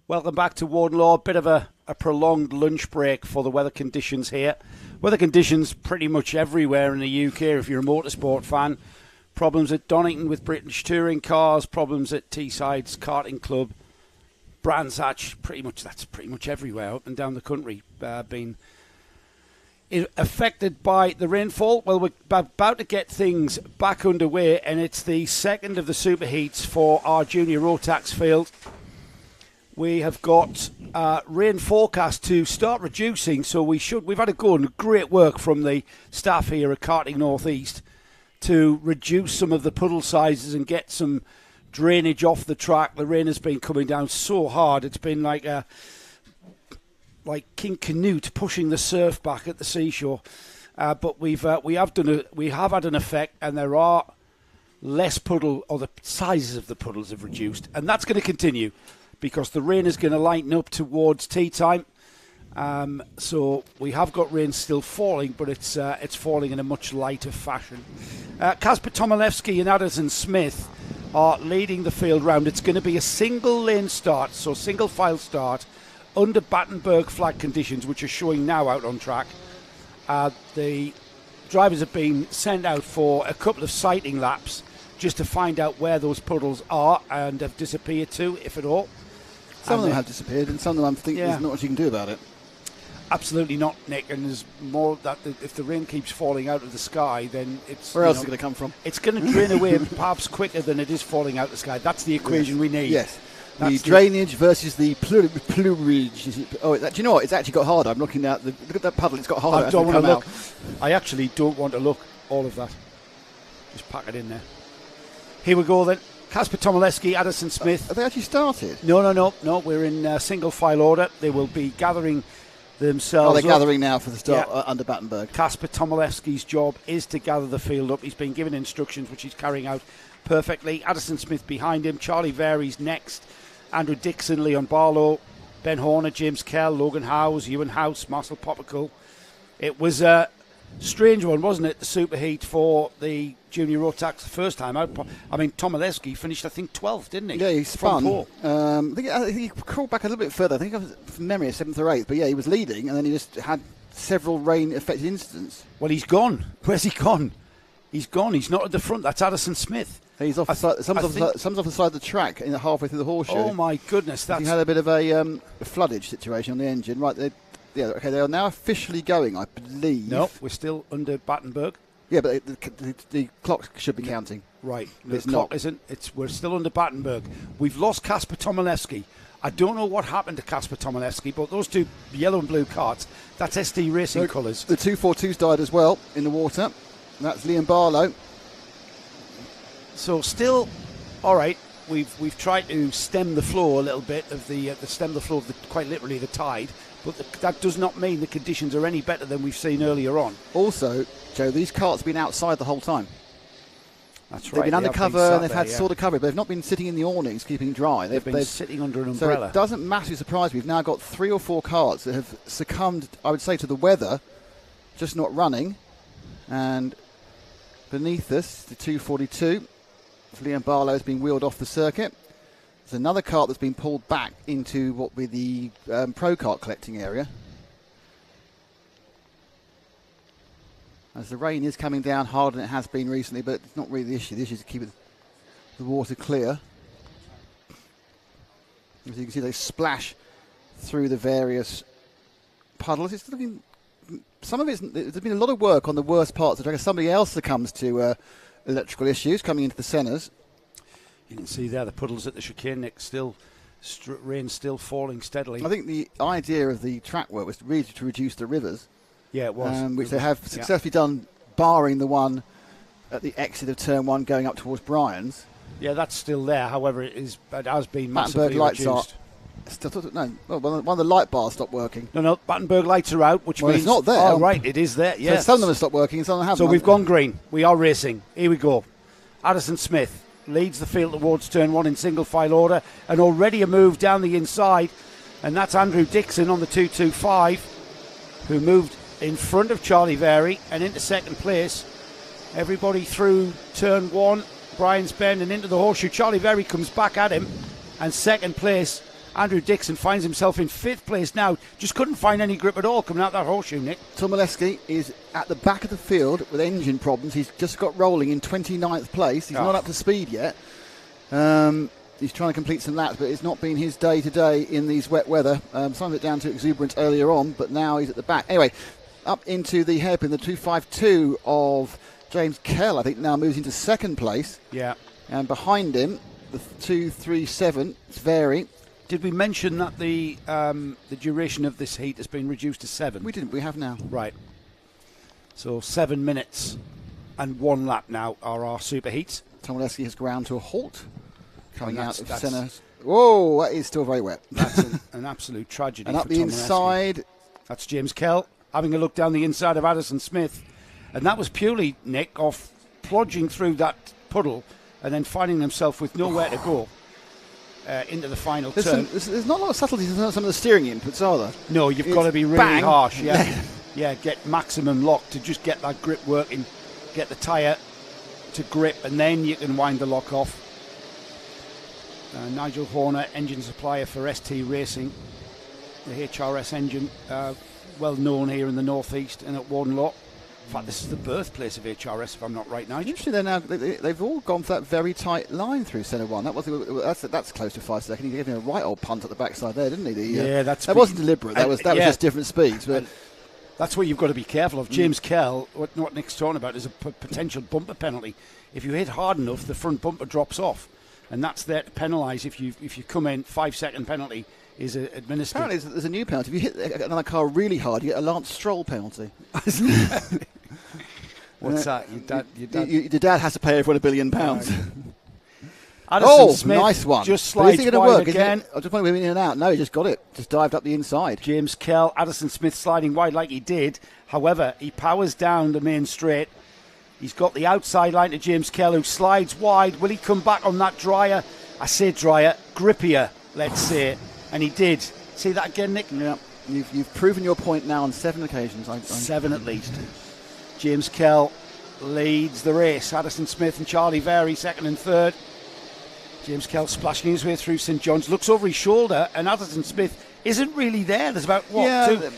Welcome back to Warden Law. A bit of a prolonged lunch break for the weather conditions here. Weather conditions pretty much everywhere in the UK if you're a motorsport fan. Problems at Donington with British touring cars, problems at Teesside's karting club. Brands Hatch, that's pretty much everywhere up and down the country been affected by the rainfall. Well, we're about to get things back underway, and it's the second of the superheats for our junior Rotax field. We have got rain forecast to start reducing, so we've had a go and great work from the staff here at Karting North East to reduce some of the puddle sizes and get some drainage off the track. The rain has been coming down so hard, it's been like King Canute pushing the surf back at the seashore. But we have had an effect, and there are less puddle, or the sizes of the puddles have reduced, and that's going to continue, because the rain is going to lighten up towards tea time. So we have got rain still falling, but it's falling in a much lighter fashion. Kasper Tomilewski and Addison Smith are leading the field round. It's going to be a single lane start, so single file start under Battenberg flag conditions, which are showing now out on track. The drivers have been sent out for a couple of sighting laps just to find out where those puddles are and have disappeared to, if at all. Some of them have disappeared, and some of them think there's not much you can do about it. Absolutely not, Nick. And there's more that if the rain keeps falling out of the sky, then it's... Where else is it going to come from? It's going to drain away perhaps quicker than it is falling out of the sky. That's the equation we need. Yes. That's the drainage versus the plurage. Do you know what? It's actually got harder. I'm looking at look at that puddle. It's got harder. I don't want to look. I actually don't want to look. All of that. Just pack it in there. Here we go then. Kasper Tomilewski, Addison Smith. Have they actually started? No. We're in single file order. They will be gathering themselves. They're gathering now for the start under Battenberg. Kasper Tomilewski's job is to gather the field up. He's been given instructions, which he's carrying out perfectly. Addison Smith behind him. Charlie Vary's next. Andrew Dixon, Leon Barlow, Ben Horner, James Kell, Logan Howes, Ewan House, Marcel Poppicle. It was a strange one, wasn't it, the superheat for the junior Rotax the first time out. I mean, Tomilewski finished, I think, 12th, didn't he? Yeah, he spun. I think he crawled back a little bit further. I think from memory, 7th or 8th. But yeah, he was leading, and then he just had several rain-affected incidents. Well, he's gone. Where's he gone? He's gone. He's not at the front. That's Addison Smith. He's off someone's off the side of the track halfway through the horseshoe. Oh my goodness! He had a bit of a floodage situation on the engine. Right, they are now officially going, I believe. No, we're still under Battenberg. Yeah, but the clock should be counting. Right, the clock isn't. We're still under Battenberg. We've lost Kasper Tomilewski. I don't know what happened to Kasper Tomilewski, but those two yellow and blue carts, that's ST Racing colours. The 242's died as well in the water. That's Liam Barlow. So still, all right. We've tried to stem the flow a little bit of quite literally the tide, but that does not mean the conditions are any better than we've seen earlier on. Also, Joe, these carts have been outside the whole time. That's right. They've been undercover and they've had sort of cover, but they've not been sitting in the awnings keeping dry. They've been sitting under an umbrella. So it doesn't massively surprise me. We've now got 3 or 4 carts that have succumbed, I would say, to the weather, just not running. And beneath us, the 242. Liam Barlow has been wheeled off the circuit. There's another cart that's been pulled back into what will be the pro kart collecting area. As the rain is coming down harder than it has been recently, but it's not really the issue. The issue is to keep the water clear. As you can see, they splash through the various puddles. It's looking. Some of there's been a lot of work on the worst parts of the track. Somebody else succumbs to electrical issues coming into the centres. You can see there the puddles at the chicane, Nick, rain still falling steadily. I think the idea of the track work was really to reduce the rivers. Yeah, it was. Which they have successfully done, barring the one at the exit of turn 1 going up towards Brian's. Yeah, that's still there. However, it has been massively reduced. One of the light bars stopped working. No, Battenberg lights are out, which means it's not there. Oh, right, it is there. Yes. So some of them have stopped working, some of them haven't. So we've gone green. We are racing. Here we go. Addison Smith leads the field towards turn 1 in single file order, and already a move down the inside, and that's Andrew Dixon on the 225, who moved in front of Charlie Vary and into second place. Everybody through turn 1, Brian's Bend and into the horseshoe. Charlie Vary comes back at him, and second place Andrew Dixon finds himself in 5th place now. Just couldn't find any grip at all coming out that horseshoe, Nick. Tomaszewski is at the back of the field with engine problems. He's just got rolling in 29th place. He's not up to speed yet. He's trying to complete some laps, but it's not been his day today in these wet weather. Some of it down to exuberance earlier on, but now he's at the back. Anyway, up into the hairpin, the 252 of James Kell, I think, now moves into 2nd place. Yeah. And behind him, the 237, it's Vary. Did we mention that the duration of this heat has been reduced to 7? We didn't. We have now. Right. So 7 minutes and 1 lap now are our super heats. Tomaszewski has ground to a halt. Coming out of centre. Whoa, that is still very wet. That's an absolute tragedy. And up the inside. That's James Kell having a look down the inside of Addison Smith. And that was purely, Nick, off plodging through that puddle and then finding himself with nowhere to go into the final turn. There's not a lot of subtleties in some of the steering inputs, are there? No, you've got to be really harsh. Yeah, yeah, get maximum lock to just get that grip working, get the tyre to grip, and then you can wind the lock off. Nigel Horner, engine supplier for ST Racing, the HRS engine, well known here in the northeast and at Warden Law. In fact, this is the birthplace of HRS, if I'm not right, Nigel. Interesting, they've all gone for that very tight line through centre one. That's close to 5 seconds. He gave him a right old punt at the backside there, didn't he? That wasn't deliberate. That was just different speeds. But that's what you've got to be careful of. James Kell, what Nick's talking about is a potential bumper penalty. If you hit hard enough, the front bumper drops off. And that's there to penalise if you come in. 5-second penalty is administered. Apparently, there's a new penalty. If you hit another car really hard, you get a Lance Stroll penalty. What's that? Your dad has to pay everyone £1 billion. Addison Smith, nice one. Just slides wide work again. I just want to be in and out. No, he just got it. Just dived up the inside. James Kell, Addison Smith sliding wide like he did. However, he powers down the main straight. He's got the outside line to James Kell, who slides wide. Will he come back on that drier? I say drier, grippier, let's say. And he did. See that again, Nick? Yeah. You've proven your point now on 7 occasions. 7 at least. James Kell leads the race. Addison Smith and Charlie Vary, 2nd and 3rd. James Kell splashing his way through St John's. Looks over his shoulder, and Addison Smith isn't really there. There's about,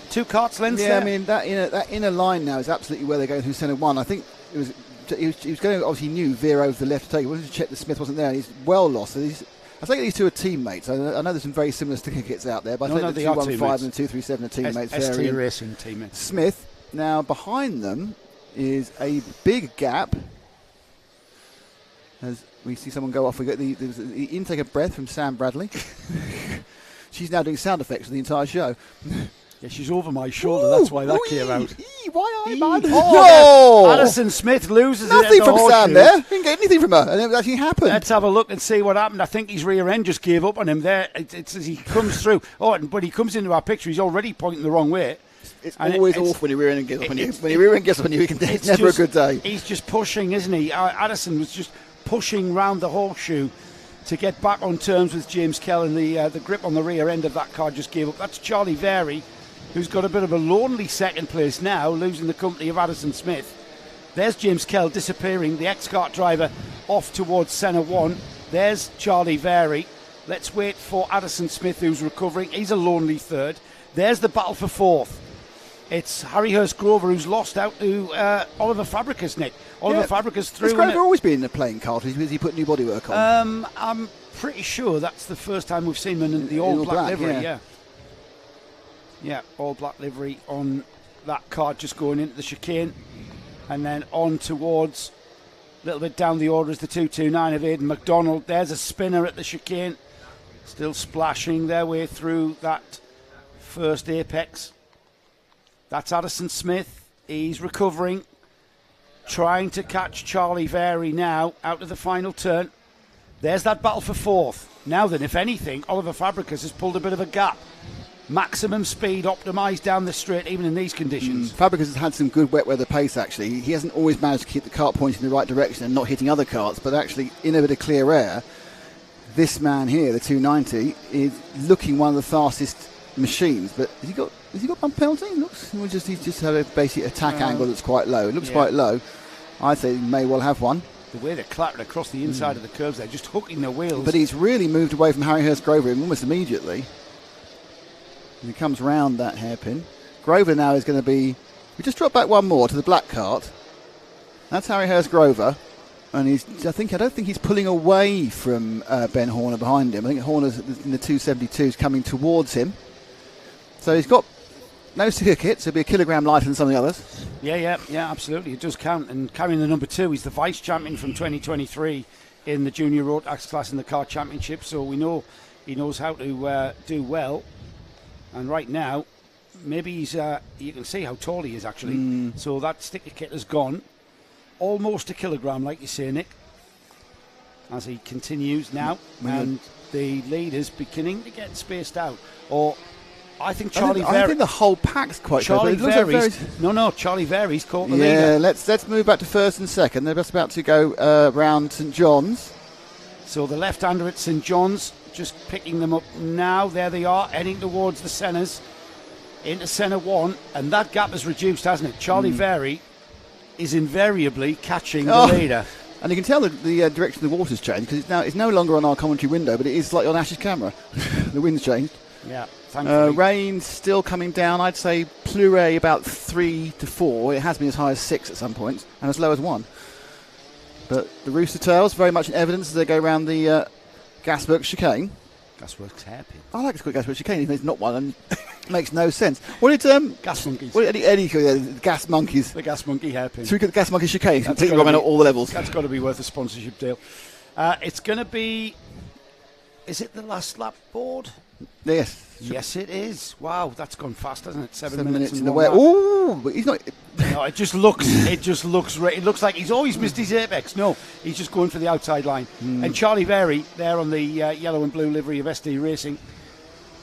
two carts lengths there? I mean, that inner line now is absolutely where they're going through centre one. I think he was going to, obviously knew Veer over the left to take. He wanted to check that Smith wasn't there, and he's well lost. So I think these two are teammates. I know there's some very similar sticker kits out there, but I think the 215 and the 237 are teammates. ST Racing teammates. Smith, now behind them is a big gap. As we see someone go off, we get the intake of breath from Sam Bradley. She's now doing sound effects for the entire show. Yeah, she's over my shoulder. That's why that came out. Why I man? Oh, Addison Smith loses nothing from Sam there. Didn't get anything from her, and it actually happened. Let's have a look and see what happened. I think his rear end just gave up on him there. It's as he comes through. But he comes into our picture. He's already pointing the wrong way. It's always awful when your rear end gets up on you. When your rear end gets up on you, it's never a good day. He's just pushing, isn't he? Addison was just pushing round the horseshoe to get back on terms with James Kell, and the grip on the rear end of that car just gave up. That's Charlie Vary, who's got a bit of a lonely 2nd place now, losing the company of Addison Smith. There's James Kell disappearing, the ex-kart driver off towards centre 1. There's Charlie Vary. Let's wait for Addison Smith, who's recovering. He's a lonely 3rd. There's the battle for 4th. It's Harry Hurst Grover, who's lost out to Oliver Fabricas, Nick. Oliver Fabricas through. Has Grover always been in a playing cart? Has he put new bodywork on? I'm pretty sure that's the first time we've seen him in the all black livery, Yeah, all black livery on that cart, just going into the chicane, and then on towards a little bit down the order is the 229 of Aidan McDonald. There's a spinner at the chicane, still splashing their way through that first apex. That's Addison Smith. He's recovering, trying to catch Charlie Vary now out of the final turn. There's that battle for 4th. Now then, if anything, Oliver Fabricas has pulled a bit of a gap. Maximum speed optimised down the straight, even in these conditions. Fabricas has had some good wet weather pace, actually. He hasn't always managed to keep the kart pointing in the right direction and not hitting other karts, but actually in a bit of clear air, this man here, the 290, is looking one of the fastest machines. But has he got bump penalty? He's just had a basic attack angle that's quite low. It looks quite low. I'd say he may well have one. the way they're clattering across the inside of the curves, they're just hooking their wheels. But he's really moved away from Harryhurst Grover almost immediately. And he comes round that hairpin. Grover now is going to be... We just dropped back one more to the black cart. That's Harryhurst Grover. And I don't think he's pulling away from Ben Horner behind him. I think Horner's in the 272s coming towards him. So he's got no sticker kit, so he'll be a kilogram lighter than some of the others. Yeah, absolutely. It does count. And carrying the number 2, he's the vice champion from 2023 in the junior Rotax class in the Kart Championship. So we know he knows how to do well. And right now, maybe he's... you can see how tall he is, actually. So that sticker kit has gone. Almost a kilogram, like you say, Nick, as he continues now. And the leader's beginning to get spaced out. Or... I think Charlie Very... I think the whole pack's quite Charlie good. Very's... Charlie Very's caught the leader. Yeah, let's move back to first and second. They're just about to go round St John's. So the left-hander at St John's just picking them up now. There they are, heading towards the centres. Into centre 1, and that gap has reduced, hasn't it? Charlie Very is invariably catching the leader. And you can tell the direction of the water's changed, because it's no longer on our commentary window, but it is slightly on Ash's camera. The wind's changed. Yeah. Rain's still coming down. I'd say Pleuret about 3 to 4. It has been as high as 6 at some points and as low as 1. But the Rooster Tails very much in evidence as they go around the Gasworks chicane. Gasworks hairpin. I like to call it Gasworks chicane, even though it's not one and it makes no sense. What did Gas monkeys? What did Eddie call the gas monkeys? The gas monkey hairpin. So we got the gas monkey chicane. Completely wrong on all the levels. That's got to be worth a sponsorship deal. It's going to be. Is it the last lap board? Yes. Yes, it is. Wow, that's gone fast, hasn't it? 7 minutes in the way. Ooh, but he's not. No, it looks like he's always missed his apex. No, he's just going for the outside line. And Charlie Very there on the yellow and blue livery of SD Racing.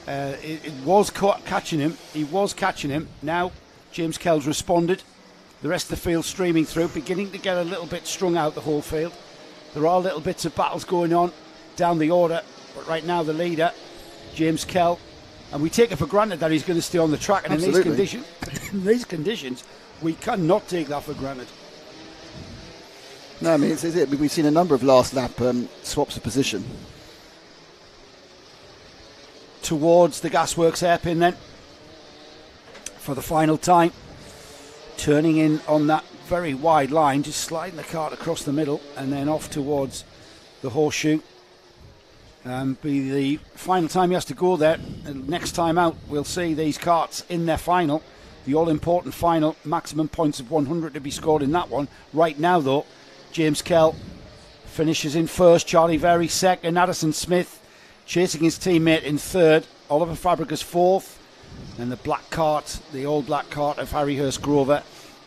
It was catching him. He was catching him. Now James Kell's responded. The rest of the field streaming through, beginning to get a little bit strung out the whole field. There are little bits of battles going on down the order, but right now the leader, James Kell. And we take it for granted that he's going to stay on the track. And in these conditions, we cannot take that for granted. No, I mean, we've seen a number of last lap swaps of position. Towards the Gasworks hairpin then, for the final time. Turning in on that very wide line, just sliding the cart across the middle and then off towards the horseshoe. Be the final time he has to go there. And next time out, we'll see these carts in their final, the all-important final, maximum points of 100 to be scored in that one. Right now, though, James Kell finishes in first, Charlie Very second, Addison Smith chasing his teammate in third, Oliver Fabregas fourth, and the black cart, the old black cart of Harryhurst Grover,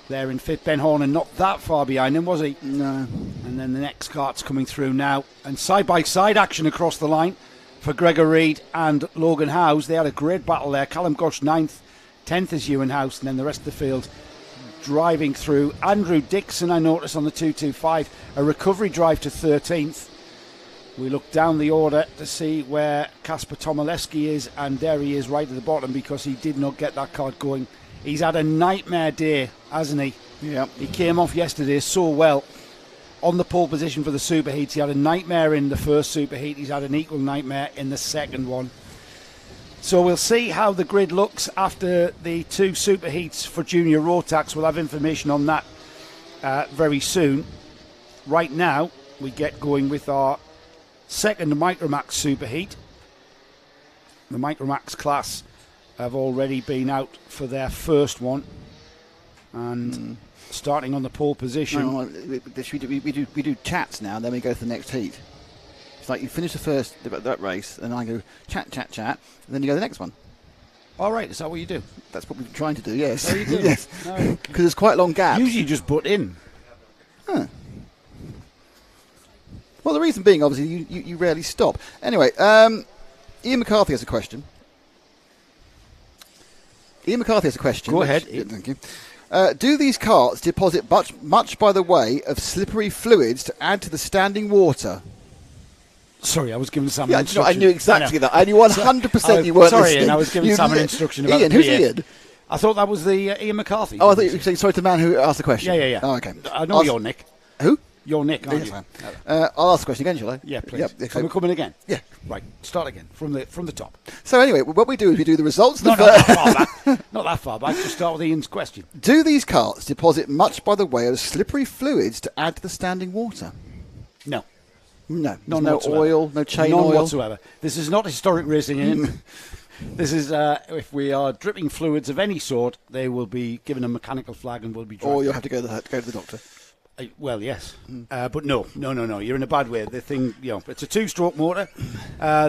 there in fifth. Ben Horner not that far behind him, was he? No. And then the next cart's coming through now. And side-by-side action across the line for Gregor Reed and Logan Howes. They had a great battle there. Callum Gosh 9th, 10th is Ewan House, and then the rest of the field driving through. Andrew Dixon, I noticed on the 225, a recovery drive to 13th. We look down the order to see where Kasper Tomalewski is, and there he is right at the bottom because he did not get that cart going. He's had a nightmare day, hasn't he? Yeah. He came off yesterday so well on the pole position for the superheats. He had a nightmare in the first superheat. He's had an equal nightmare in the second one. So we'll see how the grid looks after the two superheats for junior Rotax. We'll have information on that very soon. Right now, we get going with our second Micromax superheat. The Micromax class have already been out for their first one, and starting on the pole position. We do chats now, and then we go to the next heat. It's like you finish the first that race, and I go chat, and then you go to the next one. All right, is that what you do? That's what we've been trying to do. Yes. Oh, you do? Yes. Because there's quite long gaps. Usually, you just butt in. Huh. Well, the reason being, obviously, you rarely stop. Anyway, Ian McCarthy has a question. Go ahead. Thank you. Do these carts deposit much by the way of slippery fluids to add to the standing water? Sorry, I was giving Sam an instruction. I knew exactly that. I knew 100% you weren't listening. Sorry, I was giving Sam an instruction about Ian, the who's PA. Ian? I thought that was the Ian McCarthy. Oh, I thought you were saying sorry to the man who asked the question. Yeah. Oh, okay. I know you're Nick. Who? You're Nick, aren't Yes, you? I am. I'll ask the question again, shall I? Yeah, please. Yep. Can we come in again? Yeah. Right, start again from the top. So anyway, what we do is we do the results. Not that far back. Not that far back. Just start with Ian's question. Do these carts deposit much by the way of slippery fluids to add to the standing water? No. No. None No whatsoever. oil, no chain None oil. whatsoever. This is not historic racing, Ian. This is, if we are dripping fluids of any sort, they will be given a mechanical flag and will be dragged. Or you'll have to go to the doctor. Well, yes. But no. You're in a bad way. The thing, it's a 2-stroke motor.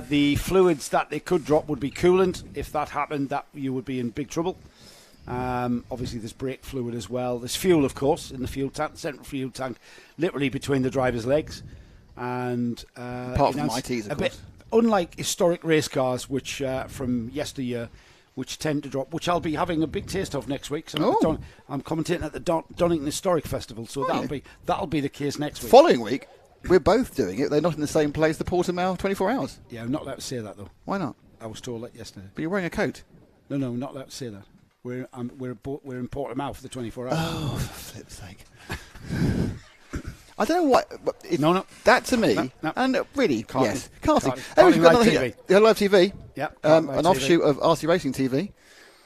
The fluids that they could drop would be coolant. If that happened, that you would be in big trouble. Obviously, there's brake fluid as well. There's fuel, of course, in the fuel tank, the central fuel tank, literally between the driver's legs. And apart from ITs, of course. Unlike historic race cars, which from yesteryear, which tend to drop, which I'll be having a big taste of next week. So I'm commentating at the Donington Historic Festival, so that'll be the case next week. Following week, we're both doing it. They're not in the same place. The Portimao 24 Hours. Yeah, I'm not allowed to say that though. Why not? I was told that yesterday. But you're wearing a coat. No, I'm not allowed to say that. We're in Portimao for the 24 Hours. Oh, for flip's sake! I don't know what. No. That to me, No. and really, Karting. yes, karting. Karting We've got Live another TV. here. Live TV. Yeah, an Live TV. offshoot of RC Racing TV,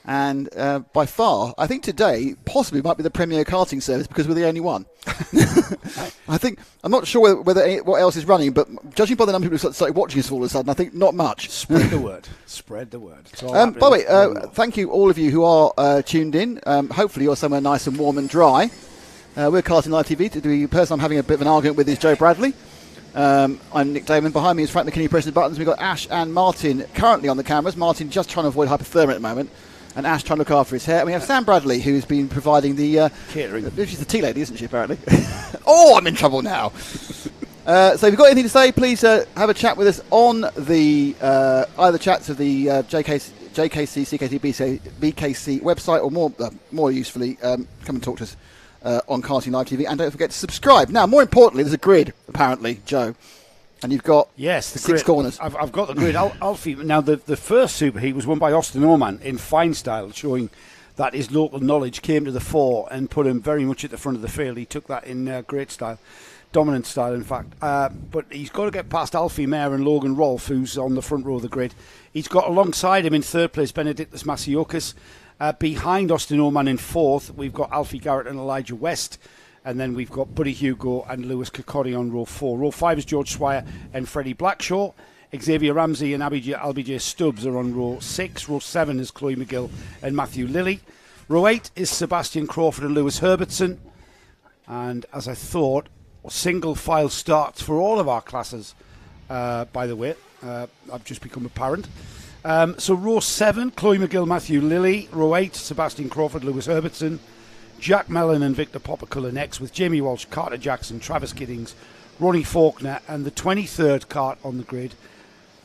and by far, I think today possibly might be the premier karting service because we're the only one. I'm not sure whether what else is running, but judging by the number of people who started watching us all of a sudden, I think not much. Spread the word. Spread the word. By the way, thank you all of you who are tuned in. Hopefully you're somewhere nice and warm and dry. We're Karting Live TV. The person I'm having a bit of an argument with is Joe Bradley. I'm Nick Damon. Behind me is Frank McKinney pressing the buttons. We've got Ash and Martin currently on the cameras. Martin just trying to avoid hypothermia at the moment, and Ash trying to look after his hair. And we have Sam Bradley, who's been providing the catering. She's the tea lady, isn't she, apparently? Oh, I'm in trouble now. So if you've got anything to say, please have a chat with us on the either chats of the JKC, CKC, BKC website, or more usefully, come and talk to us on Karting Live TV, and don't forget to subscribe. Now, more importantly, there's a grid, apparently, Joe, and you've got the 6 grid. corners. I've got the grid. Alfie. Now, the first superheat was won by Austin Orman in fine style, showing that his local knowledge came to the fore and put him very much at the front of the field. He took that in great style. Dominant style, in fact. But he's got to get past Alfie Mayer and Logan Rolfe, who's on the front row of the grid. He's got alongside him in third place Benedictus Masiokas. Behind Austin Orman in fourth, we've got Alfie Garrett and Elijah West. And then we've got Buddy Hugo and Lewis Kokori on row 4. Row 5 is George Swire and Freddie Blackshaw. Xavier Ramsey and LBJ Stubbs are on row 6. Row 7 is Chloe McGill and Matthew Lilly. Row 8 is Sebastian Crawford and Lewis Herbertson. And as I thought, single file starts for all of our classes, by the way. I've just become apparent. So row 7, Chloe McGill, Matthew Lilly. Row 8, Sebastian Crawford, Lewis Herbertson. Jack Mellon and Victor Popperculler next, with Jamie Walsh, Carter Jackson, Travis Giddings, Ronnie Faulkner, and the 23rd cart on the grid.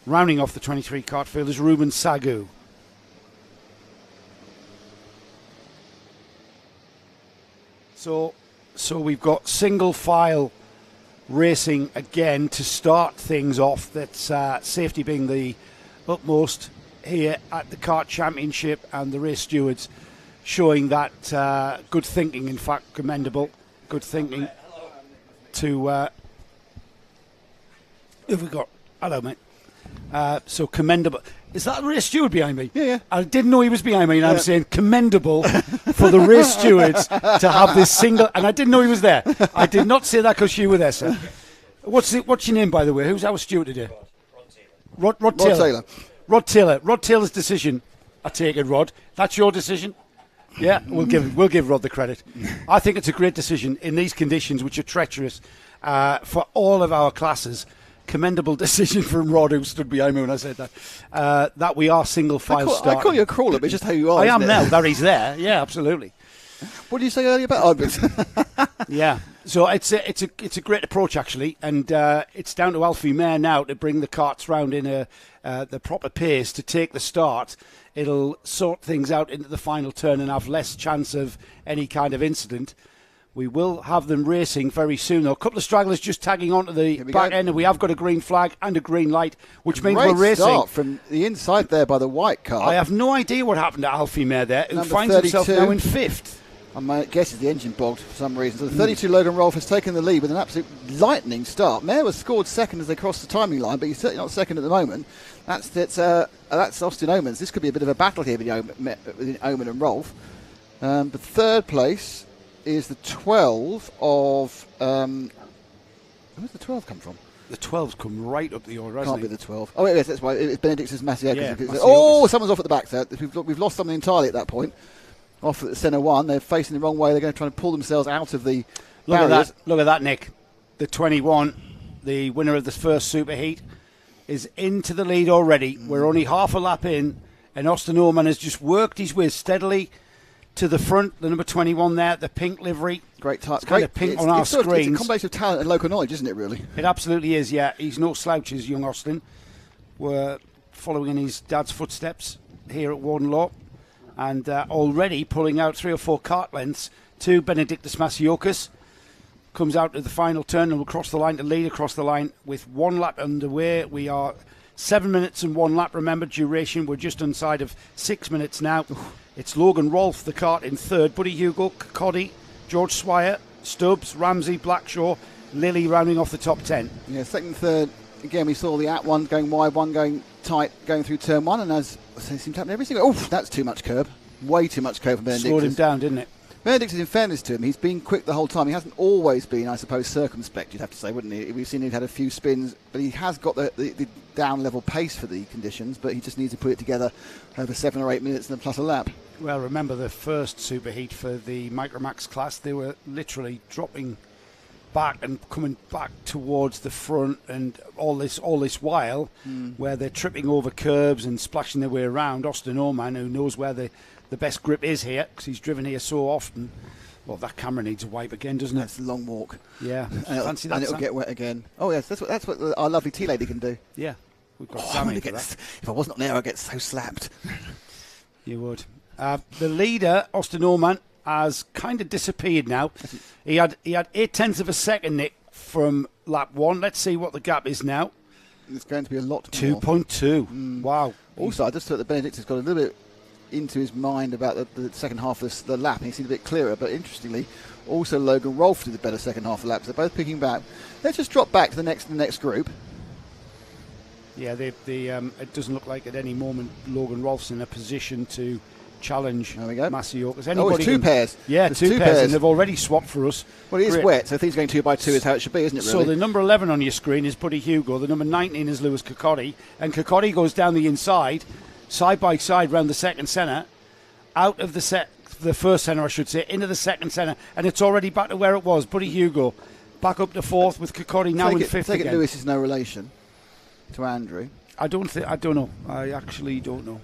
Rounding off the 23 cart field is Ruben Sagu. So we've got single file racing again to start things off. That's safety being the utmost here at the Kart Championship, and the race stewards showing that good thinking, in fact, commendable good thinking to who we got? Hello, mate. So commendable. Is that the race steward behind me? Yeah. I didn't know he was behind me, and I'm saying commendable for the race stewards to have this single, and I didn't know he was there. I did not say that because you were there, sir. What's your name, by the way? Who's our steward today? Rod Taylor. Rod Taylor. Rod Taylor's decision. I take it, Rod. That's your decision. Yeah, we'll give Rod the credit. I think it's a great decision in these conditions, which are treacherous for all of our classes. Commendable decision from Rod, who stood behind me when I said that. That we are single file starting. I call you a crawler, but it's just how you are. I am now that he's there. Yeah, absolutely. What did you say earlier about Albert? Yeah. So it's a great approach, actually, and it's down to Alfie Mayer now to bring the carts round in the proper pace to take the start. It'll sort things out into the final turn and have less chance of any kind of incident. We will have them racing very soon, though. A couple of stragglers just tagging onto the back end, and we have got a green flag and a green light, which means we're racing. Start from the inside there by the white car. I have no idea what happened to Alfie Mayer there, who Number finds 32. himself now in fifth. My guess is the engine bogged for some reason. So the 32 Logan Rolfe has taken the lead with an absolute lightning start. Mayer was scored second as they crossed the timing line, but he's certainly not second at the moment. That's Austin Omans. This could be a bit of a between Oman and Rolfe. The third place is the 12 of... where's the 12 come from? The 12's come right up the order, hasn't Can't it? be the 12. Oh, yes, that's why. It's Benedictus Maciocas. Yeah, Oh, someone's off at the back there. We've lost someone entirely at that point. Off at the centre one. They're facing the wrong way. They're going to try to pull themselves out of the barriers. Look at that, Nick. The 21, the winner of the first superheat, is into the lead already. We're only half a lap in, and Austin Orman has just worked his way steadily to the front. The number 21 there, the pink livery. Great time. It's kind of pink on our screens. It's a combination of talent and local knowledge, isn't it, really? It absolutely is, yeah. He's no slouches, young Austin. We're following in his dad's footsteps here at Warden Law, and already pulling out 3 or 4 kart lengths to Benedictus Maciocas. Comes out to the final turn and will cross the line to lead across the line with 1 lap underway. We are 7 minutes and 1 lap. Remember, duration, we're just inside of 6 minutes now. It's Logan Rolfe, the kart, in third. Buddy Hugo, Coddy, George Swire, Stubbs, Ramsey, Blackshaw, Lilly rounding off the top 10. Yeah, second, third. Again, we saw the one going wide, one going tight, going through turn 1, and as it seems to happen every single... Oh, that's too much curb. Way too much curb for Benedictus. Slowed him down, didn't it? Benedictus, in fairness to him, he's been quick the whole time. He hasn't always been, I suppose, circumspect, you'd have to say, wouldn't he? We've seen he's had a few spins, but he has got the down-level pace for the conditions, but he just needs to put it together over 7 or 8 minutes and plus a lap. Well, remember the first superheat for the Micromax class, they were literally dropping back and coming back towards the front, and all this while where they're tripping over curbs and splashing their way around. Austin Orman, who knows where the best grip is here because he's driven here so often. Well, that camera needs a wipe again, doesn't it? That's a long walk. Yeah. Fancy that, and it'll get wet again. Oh yes, that's what our lovely tea lady can do. Yeah, we've got Sammy for that. If I wasn't there, I'd get so slapped. You would. The leader, Austin Orman, has kind of disappeared now. He had 0.8 of a second, Nick, from lap 1. Let's see what the gap is now. It's going to be a lot more. 2.2. Wow. Also, I just thought that Benedictus got a little bit into his mind about the second half of the lap, and he seemed a bit clearer. But interestingly, also Logan Rolfe did the better second half of the lap. So they're both picking back. Let's just drop back to the next group. Yeah, it doesn't look like at any moment Logan Rolfe's in a position to challenge Maciocas. It's 2 pairs. Yeah, There's 2 pairs, and they've already swapped for us. Well, it is wet, so things going 2 by 2 is how it should be, isn't it, really? So the number 11 on your screen is Buddy Hugo, the number 19 is Lewis Kokori, and Kokori goes down the inside, side by side round the second centre, out of the first centre, I should say, into the second centre, and it's already back to where it was. Buddy Hugo back up to fourth with Kokori now in fifth again. Lewis is no relation to Andrew. I don't know. I actually don't know.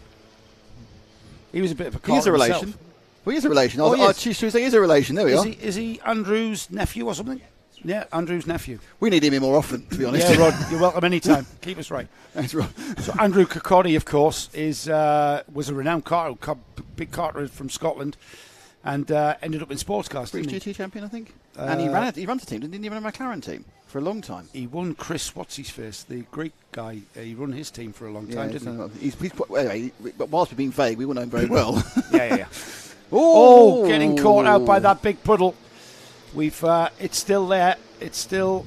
He was a bit of a He is a relation. himself. Well, he is a relation. Oh, yes. He is a relation. There we are. Is he Andrew's nephew or something? Yeah, Andrew's nephew. We need him in more often, to be honest. Yeah, Rod, you're welcome anytime. Keep us right. That's right. So Andrew Kokori, of course, was a renowned big karter from Scotland, and ended up in sports cars. British GT champion, I think. And he runs a team. Didn't he run a McLaren team for a long time? He won Chris What's-His-Face, the Greek guy. He run his team for a long time, didn't he? Anyway, whilst we're being vague, we will know him very well. Yeah. Oh, getting caught out by that big puddle. It's still there. It's still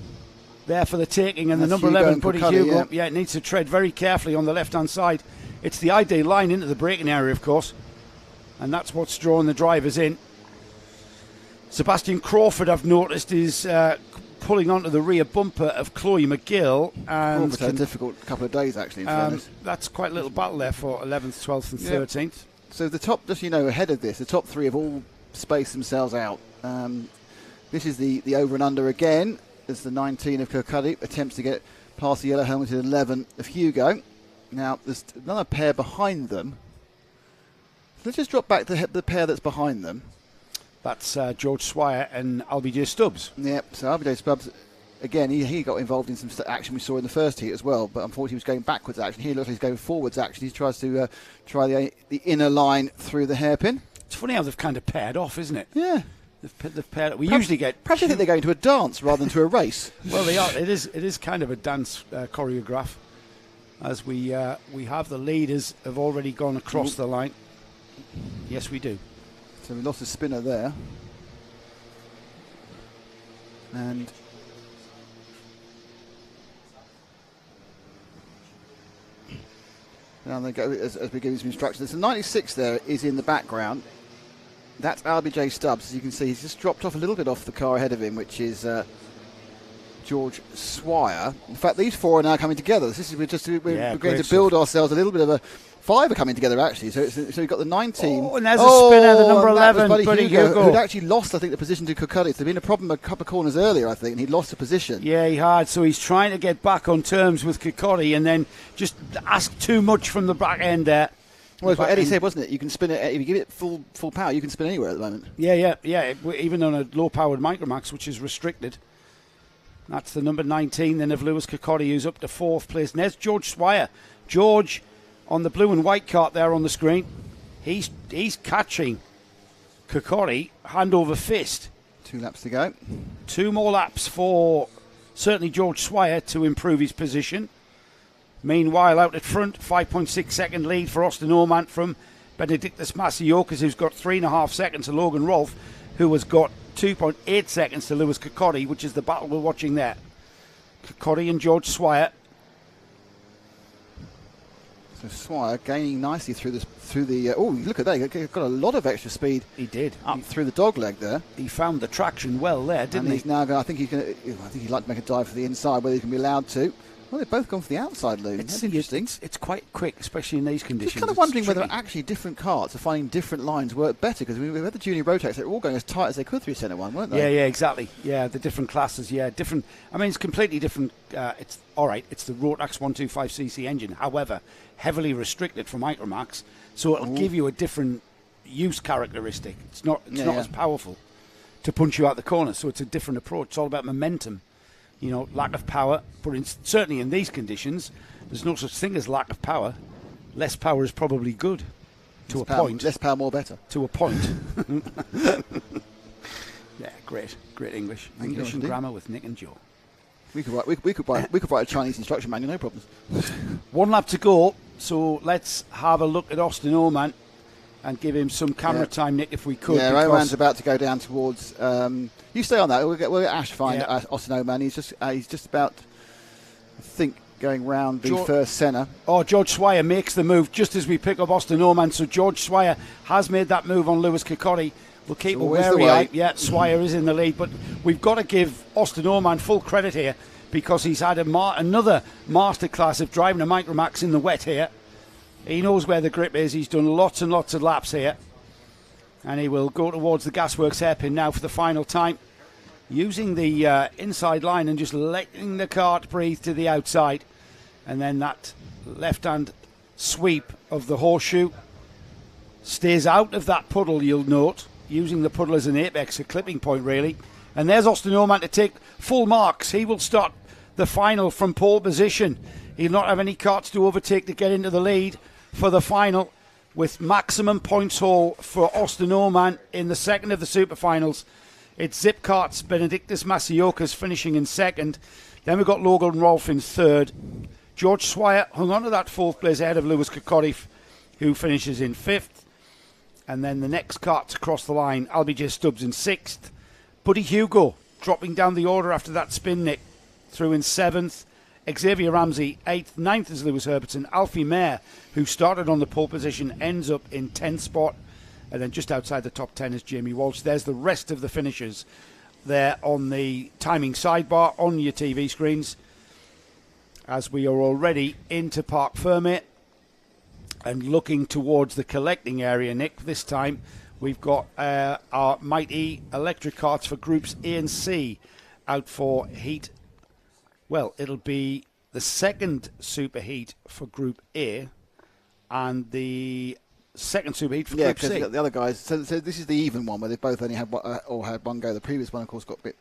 there for the taking. And the number 11, Buddy Hugo, it needs to tread very carefully on the left-hand side. It's the ideal line into the braking area, of course. And that's what's drawing the drivers in. Sebastian Crawford, I've noticed, is pulling onto the rear bumper of Chloe McGill. And Crawford's had a difficult couple of days, actually, in fairness. That's quite a little battle there for 11th, 12th and 13th. So the top, just ahead of this, the top 3 have all spaced themselves out. This is the over and under again. There's the 19 of Kirkcuddy, attempts to get past the yellow helmeted 11 of Hugo. Now, there's another pair behind them. Let's just drop back to the pair that's behind them. That's George Swire and Albie Stubbs. Yep, so Albie Stubbs, again, he got involved in some action we saw in the first heat as well, but unfortunately he was going backwards action. Here looks like he's going forwards action. He tries to try the inner line through the hairpin. It's funny how they've kind of paired off, isn't it? Yeah. They've paired. Usually get. Perhaps I think they're going to a dance rather than to a race. Well, they are. It is kind of a dance choreograph, as we have the leaders have already gone across the line. Yes, we do. So we lost a spinner there. And down they go as we give him some instructions. The 96 there is in the background. That's RBJ Stubbs. As you can see, he's just dropped off a little bit off the car ahead of him, which is George Swire. In fact, these four are now coming together. We're going to build ourselves a little bit of a five are coming together, actually. So we've got the 19. Oh, and there's a spinner, the number 11, Buddy Hugo. Who'd actually lost, I think, the position to Kokudis. There'd been a problem a couple of corners earlier, I think, and he'd lost the position. Yeah, he had. So he's trying to get back on terms with Kokudi and then just ask too much from the back end there. Well, it's what Eddie said, wasn't it? You can spin it, if you give it full power, you can spin anywhere at the moment. Yeah. Even on a low-powered Micromax, which is restricted. That's the number 19 then of Lewis Kokudi, who's up to 4th place. And there's George Swire. George on the blue and white cart there on the screen. He's catching Kokudi hand over fist. 2 laps to go. 2 more laps for certainly George Swire to improve his position. Meanwhile, out at front, 5.6 second lead for Austin Ormant from Benedictus Masiokas, who's got 3.5 seconds to Logan Rolfe, who has got 2.8 seconds to Lewis Kokudi, which is the battle we're watching there. Kokudi and George Swire. So Swire gaining nicely through the. Oh, look at that! He got a lot of extra speed. He did up through the dog leg there. He found the traction well there, didn't he? He's now going. I think he'd like to make a dive for the inside, whether he's going to be allowed to. Well, they've both gone for the outside loom. That's interesting. It's quite quick, especially in these conditions. Just kind of wondering whether actually different karts are finding different lines work better, because we've had the junior Rotax, they were all going as tight as they could through centre one, weren't they? Yeah, exactly. Yeah, the different classes, different. I mean, it's completely different. It's all right. It's the Rotax 125cc engine, however, heavily restricted for Micromax, so it'll give you a different use characteristic. It's not as powerful to punch you out the corner, so it's a different approach. It's all about momentum. Lack of power, but certainly in these conditions, there's no such thing as lack of power. Less power is probably good, to a point. Less power, more better. To a point. Yeah, great English. English and grammar with Nick and Joe. We could write a Chinese instruction manual, no problems. 1 lap to go, so let's have a look at Austin Ormant and give him some camera time, Nick, if we could. Yeah, Oman's about to go down towards. You stay on that. We'll get Ash find Austin Oman. He's just about, I think, going round the first centre. Oh, George Swire makes the move just as we pick up Austin Oman. So George Swire has made that move on Lewis Kokudi. We'll keep a wary eye. Yeah, Swire is in the lead, but we've got to give Austin Oman full credit here because he's had another masterclass of driving a Micromax in the wet here. He knows where the grip is. He's done lots and lots of laps here. And he will go towards the Gasworks hairpin now for the final time. Using the inside line and just letting the kart breathe to the outside. And then that left-hand sweep of the horseshoe stays out of that puddle, you'll note. Using the puddle as an apex, a clipping point, really. And there's Austin Ormant to take full marks. He will start the final from pole position. He'll not have any karts to overtake to get into the lead for the final, with maximum points haul for Austin Ormant in the second of the super finals. It's Zip Karts Benedictus Masiokas finishing in second. Then we've got Logan Rolfe in third. George Swire hung on to that 4th place ahead of Lewis Kokudi, who finishes in 5th. And then the next kart to cross the line, LBJ Stubbs in 6th. Buddy Hugo dropping down the order after that spin, Nick, through in 7th. Xavier Ramsey 8th, 9th is Lewis Herbertson. Alfie Mayer, who started on the pole position, ends up in 10th spot. And then just outside the top 10 is Jamie Walsh. There's the rest of the finishers there on the timing sidebar on your TV screens. As we are already into Parc Fermé and looking towards the collecting area, Nick, this time we've got our mighty electric karts for groups A and C out for heat. Well, it'll be the second superheat for Group A and the second superheat for Group C. Yeah, the other guys. So this is the even one where they both only had one go. The previous one, of course, got a bit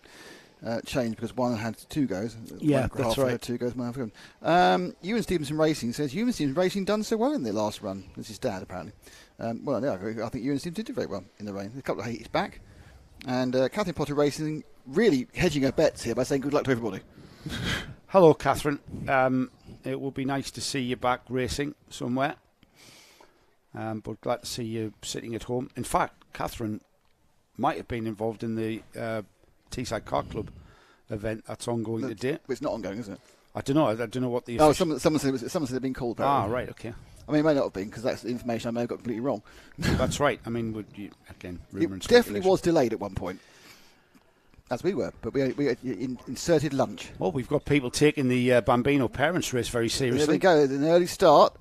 changed because one had 2 goes. Yeah, that's right. Had 2 goes. One half Ewan Stevenson Racing says Ewan Stevenson Racing done so well in their last run. That's his dad, apparently. Well, yeah, I think Ewan Stevenson did do very well in the rain. A couple of heats back. And Catherine Potter Racing really hedging her bets here by saying good luck to everybody. Hello, Catherine. It will be nice to see you back racing somewhere. But glad to see you sitting at home. In fact, Catherine might have been involved in the Teesside Kart Club event that's ongoing today. It's not ongoing, is it? I don't know. I don't know what the. Someone said they'd been called. Right. Okay. I mean, it may not have been because that's the information I may have got completely wrong. That's right. I mean, again, rumour and it definitely speculation. was delayed at one point, as we were, but we inserted lunch. Well, we've got people taking the Bambino parents race very seriously. There we go. An early start,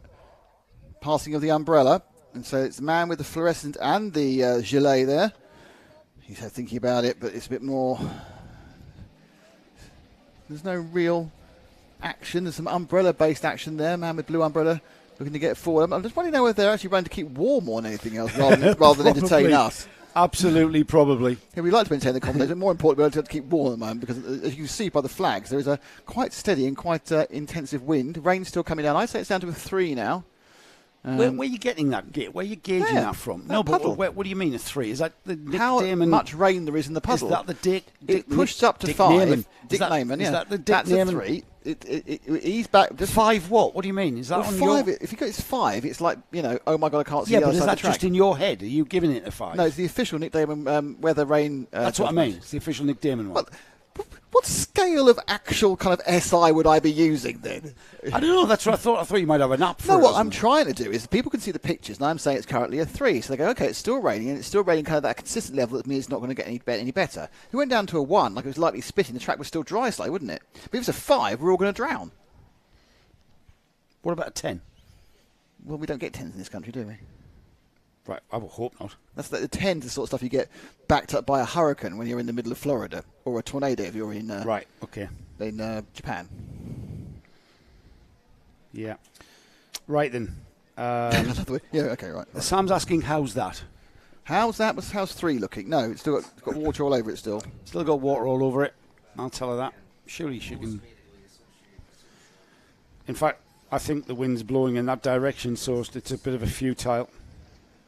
passing of the umbrella, and so it's the man with the fluorescent and the gilet there. He's thinking about it, but it's a bit more. There's no real action. There's some umbrella-based action there. Man with blue umbrella looking to get forward. I'm just wondering now whether they're actually running to keep warm more than anything else, rather than entertain us. Absolutely, probably. Yeah, we like to maintain the competition. More importantly, we like to keep warm at the moment because, as you can see by the flags, there is a quite steady and quite intensive wind. Rain's still coming down. I'd say it's down to a 3 now. Where are you getting that? Where are you gauging that from? No, but what do you mean a 3? Is that the Nick how Damon? Much rain there is in the puddle? Is that the Dick? It pushed up to Dick 5. Naiman. Dick Naiman, yeah. Is that the Dick That's Naiman? a 3. He's back. Just 5 what? What do you mean? Is that well, on 5? your? If you go, it's 5. It's like oh my god, I can't see. Yeah, the but other is side that of the track. just in your head? Are you giving it a 5? No, it's the official Nick Damon weather rain. That's what I mean. It's the official Nick Damon one. What scale of actual kind of SI would I be using then? I don't know. That's what I thought. I thought you might have an app for No, it what or I'm something. trying to do is people can see the pictures, and I'm saying it's currently a 3. So they go, okay, it's still raining, and it's still raining kind of that consistent level that means it's not going to get any better. If it went down to a 1, like it was likely spitting, the track was still dry slightly, wouldn't it? But if it's a 5, we're all going to drown. What about a 10? Well, we don't get 10s in this country, do we? Right, I will hope not. That's the 10's the sort of stuff you get backed up by a hurricane when you're in the middle of Florida, or a tornado if you're in Right, okay. in Japan. Yeah. Right then. Yeah, okay, right. Sam's asking, how's that? How's that? How's 3 looking? No, it's still got water all over it still. Still got water all over it. I'll tell her that. Surely she can. In fact, I think the wind's blowing in that direction, so it's a bit of a futile.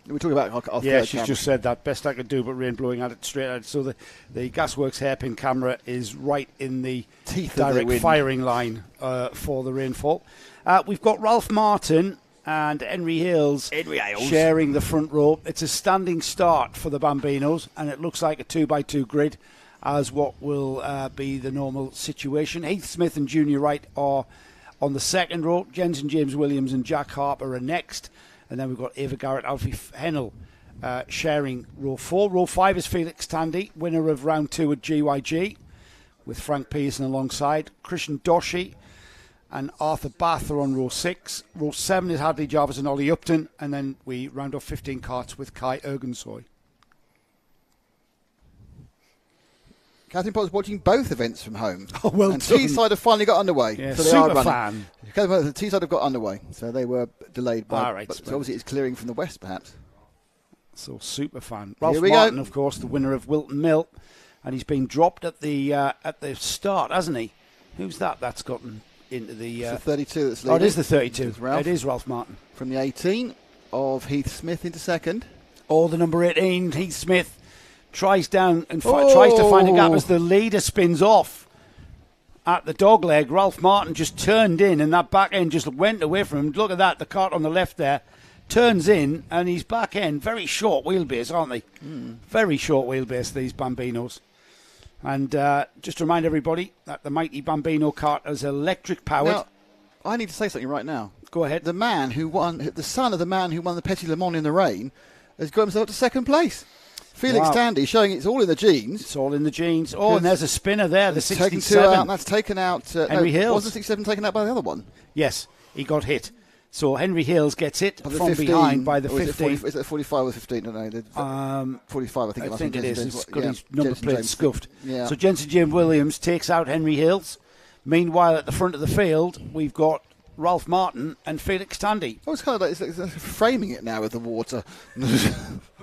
We're talking about our Yeah, third she's camera. just said that. Best I could do, but rain blowing at it straight at it. So the Gasworks hairpin camera is right in the teeth of the direct wind. firing line for the rainfall. We've got Ralph Martin and Henry Hales sharing the front row. It's a standing start for the Bambinos, and it looks like a 2x2 grid as what will be the normal situation. Heath Smith and Junior Wright are on the second row. Jensen James Williams and Jack Harper are next. And then we've got Ava Garrett, Alfie Hennell sharing row 4. Row 5 is Felix Tandy, winner of round 2 at GYG, with Frank Pearson alongside. Christian Doshi and Arthur Bath are on row 6. Row 7 is Hadley Jarvis and Ollie Upton. And then we round off 15 carts with Kai Ergensoy. Catherine Potter's watching both events from home. Oh, well and done. Teesside have finally got underway. Yeah, so they super are running. fan. The Teesside have got underway, so they were delayed by. All right, but so obviously it's clearing from the west, perhaps. So super fan. Ralph Here we Martin, go. of course, the winner of Wilton Mill, and he's been dropped at the start, hasn't he? Who's that? That's gotten into the. It's the 32 that's leading. Oh, it is the 32. It's Ralph. It is Ralph Martin. From the 18 of Heath Smith into second. Oh, the number 18, Heath Smith, tries down and tries to find a gap as the leader spins off at the dog leg. Ralph Martin just turned in, and that back end just went away from him. Look at that, the cart on the left there turns in, and his back end, very short wheelbase, aren't they? Very short wheelbase, these Bambinos. And just to remind everybody that the mighty Bambino cart is electric powered. Now, I need to say something right now. Go ahead. The man who won, the son of the man who won the Petit Le Mans in the rain, has got himself to second place. Felix Tandy showing it's all in the genes. It's all in the genes. Oh, and there's a spinner there, the 67. Taken 2 out, and that's taken out. Henry Hills. Was the 67 taken out by the other one? Yes, he got hit. So Henry Hills gets hit By the from 15, behind by the or 15. Is it 45 or 15? I don't know. 45, I think. I think it is. It's got his number number plate scuffed. Yeah. So Jensen James Williams takes out Henry Hills. Meanwhile, at the front of the field, we've got Ralph Martin and Felix Tandy. Oh, it's kind of like it's framing it now with the water.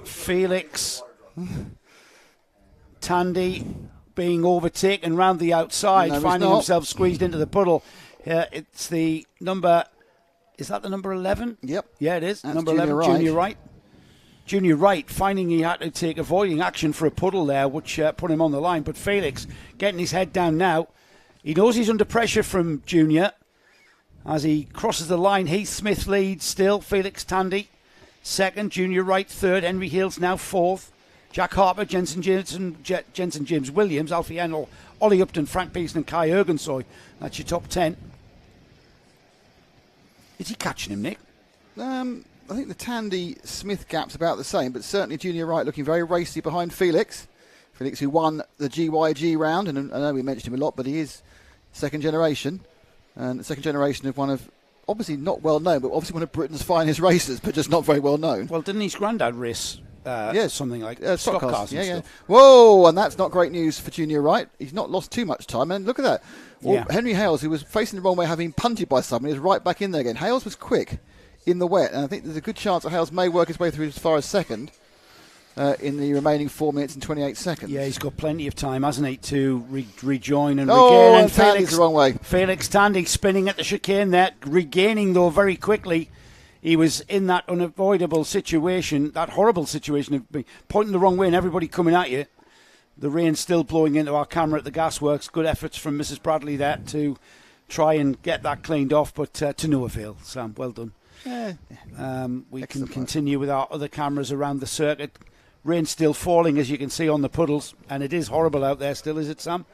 Felix Tandy being overtaken round the outside, No, finding he's not. himself squeezed into the puddle. It's the number. Is that the number 11? Yep. Yeah, it is. That's Number Junior 11, Wright. Junior Wright. Junior Wright finding he had to take avoiding action for a puddle there, which put him on the line. But Felix getting his head down now. He knows he's under pressure from Junior. As he crosses the line, Heath Smith leads still. Felix Tandy second. Junior Wright third. Henry Hales now fourth. Jack Harper, Jensen James Williams, Alfie Ennell, Ollie Upton, Frank Beeson and Kai Ergensoy. That's your top 10. Is he catching him, Nick? I think the Tandy-Smith gap's about the same, but certainly Junior Wright looking very racy behind Felix. Felix, who won the GYG round, and I know we mentioned him a lot, but he is second generation. And the second generation of one of, obviously not well known, but obviously one of Britain's finest racers, but just not very well known. Well, didn't his granddad race something like stock cars and stuff? Whoa, and that's not great news for Junior Wright. He's not lost too much time, and look at that. Well, Henry Hales, who was facing the wrong way, having punted by someone, is right back in there again. Hales was quick in the wet, and I think there's a good chance that Hales may work his way through as far as second in the remaining 4 minutes and 28 seconds. Yeah, he's got plenty of time, hasn't he, to rejoin and regain. Oh, and Tandy's the wrong way. Felix Tandy spinning at the chicane there, regaining though very quickly. He was in that unavoidable situation, that horrible situation of being pointing the wrong way and everybody coming at you. The rain still blowing into our camera at the gasworks. Good efforts from Mrs. Bradley there to try and get that cleaned off, but to no avail. Sam, well done. We can continue with our other cameras around the circuit. Rain still falling, as you can see on the puddles, and it is horrible out there still, is it, Sam?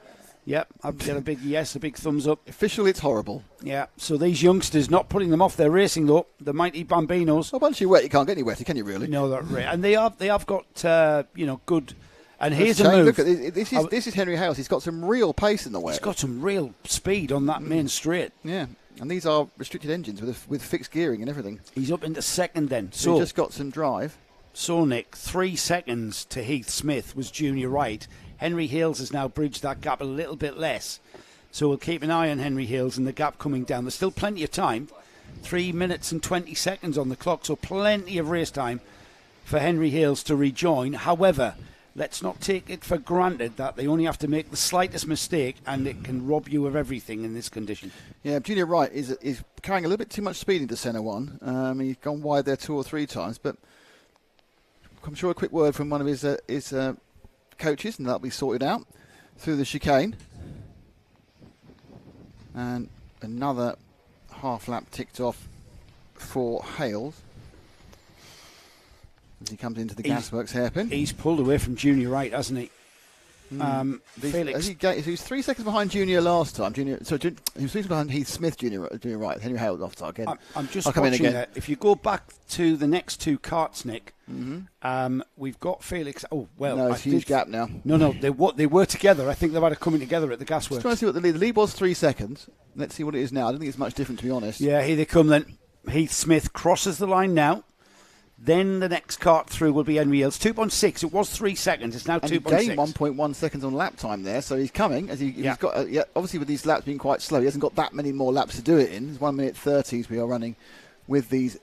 Yep, I've got a big yes, a big thumbs up. Officially, it's horrible. Yeah, so these youngsters, not putting them off their racing though, the mighty Bambinos. Well, once you're wet, you can't get any wetter, can you really? No, that's right. And they have got good. And here's a Shane, move. Look at this is Henry Hales. He's got some real pace in the wet. He's got some real speed on that main straight. Yeah, and these are restricted engines with fixed gearing and everything. He's up into second then. So he just got some drive. So, Nick, 3 seconds to Heath Smith was Junior Wright. Henry Hales has now bridged that gap a little bit less. So we'll keep an eye on Henry Hales and the gap coming down. There's still plenty of time. 3 minutes and 20 seconds on the clock, so plenty of race time for Henry Hales to rejoin. However, let's not take it for granted that they only have to make the slightest mistake and it can rob you of everything in this condition. Yeah, Junior Wright is carrying a little bit too much speed into centre one. He's gone wide there 2 or 3 times, but I'm sure a quick word from one of his coaches and that'll be sorted out through the chicane. And another half lap ticked off for Hales as he comes into the gasworks hairpin. He's pulled away from Junior Wright, hasn't he? Felix. He was 3 seconds behind Junior last time. He was 3 seconds behind Heath Smith, Junior Wright. Henry Hales off to again. I'm just watching that. If you go back to the next 2 carts, Nick, we've got Felix. Oh well, no, it's a huge gap now. No, they were together. I think they were coming together at the gasworks. Just trying to see what the lead was. 3 seconds. Let's see what it is now. I don't think it's much different, to be honest. Yeah, here they come then. Heath Smith crosses the line now. Then the next cart through will be Henry Hales. 2.6. It was 3 seconds. It's now 2.6. He gained 1.1 seconds on lap time there, so he's coming. He's got obviously with these laps being quite slow, he hasn't got that many more laps to do it in. It's 1 minute 30s we are running with these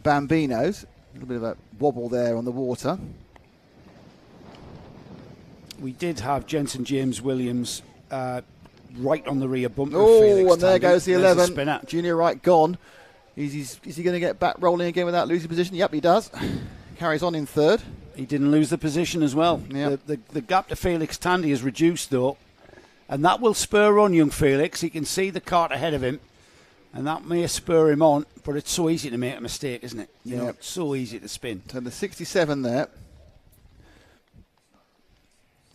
Bambinos. A little bit of a wobble there on the water. We did have Jensen James Williams right on the rear bumper. Oh, and there goes the 11. Junior Wright gone. Is he going to get back rolling again without losing position? Yep, he does. Carries on in third. He didn't lose the position as well. Yep. The gap to Felix Tandy is reduced, though. And that will spur on young Felix. He can see the cart ahead of him. And that may spur him on. But it's so easy to make a mistake, isn't it? You know, it's so easy to spin. So the 67 there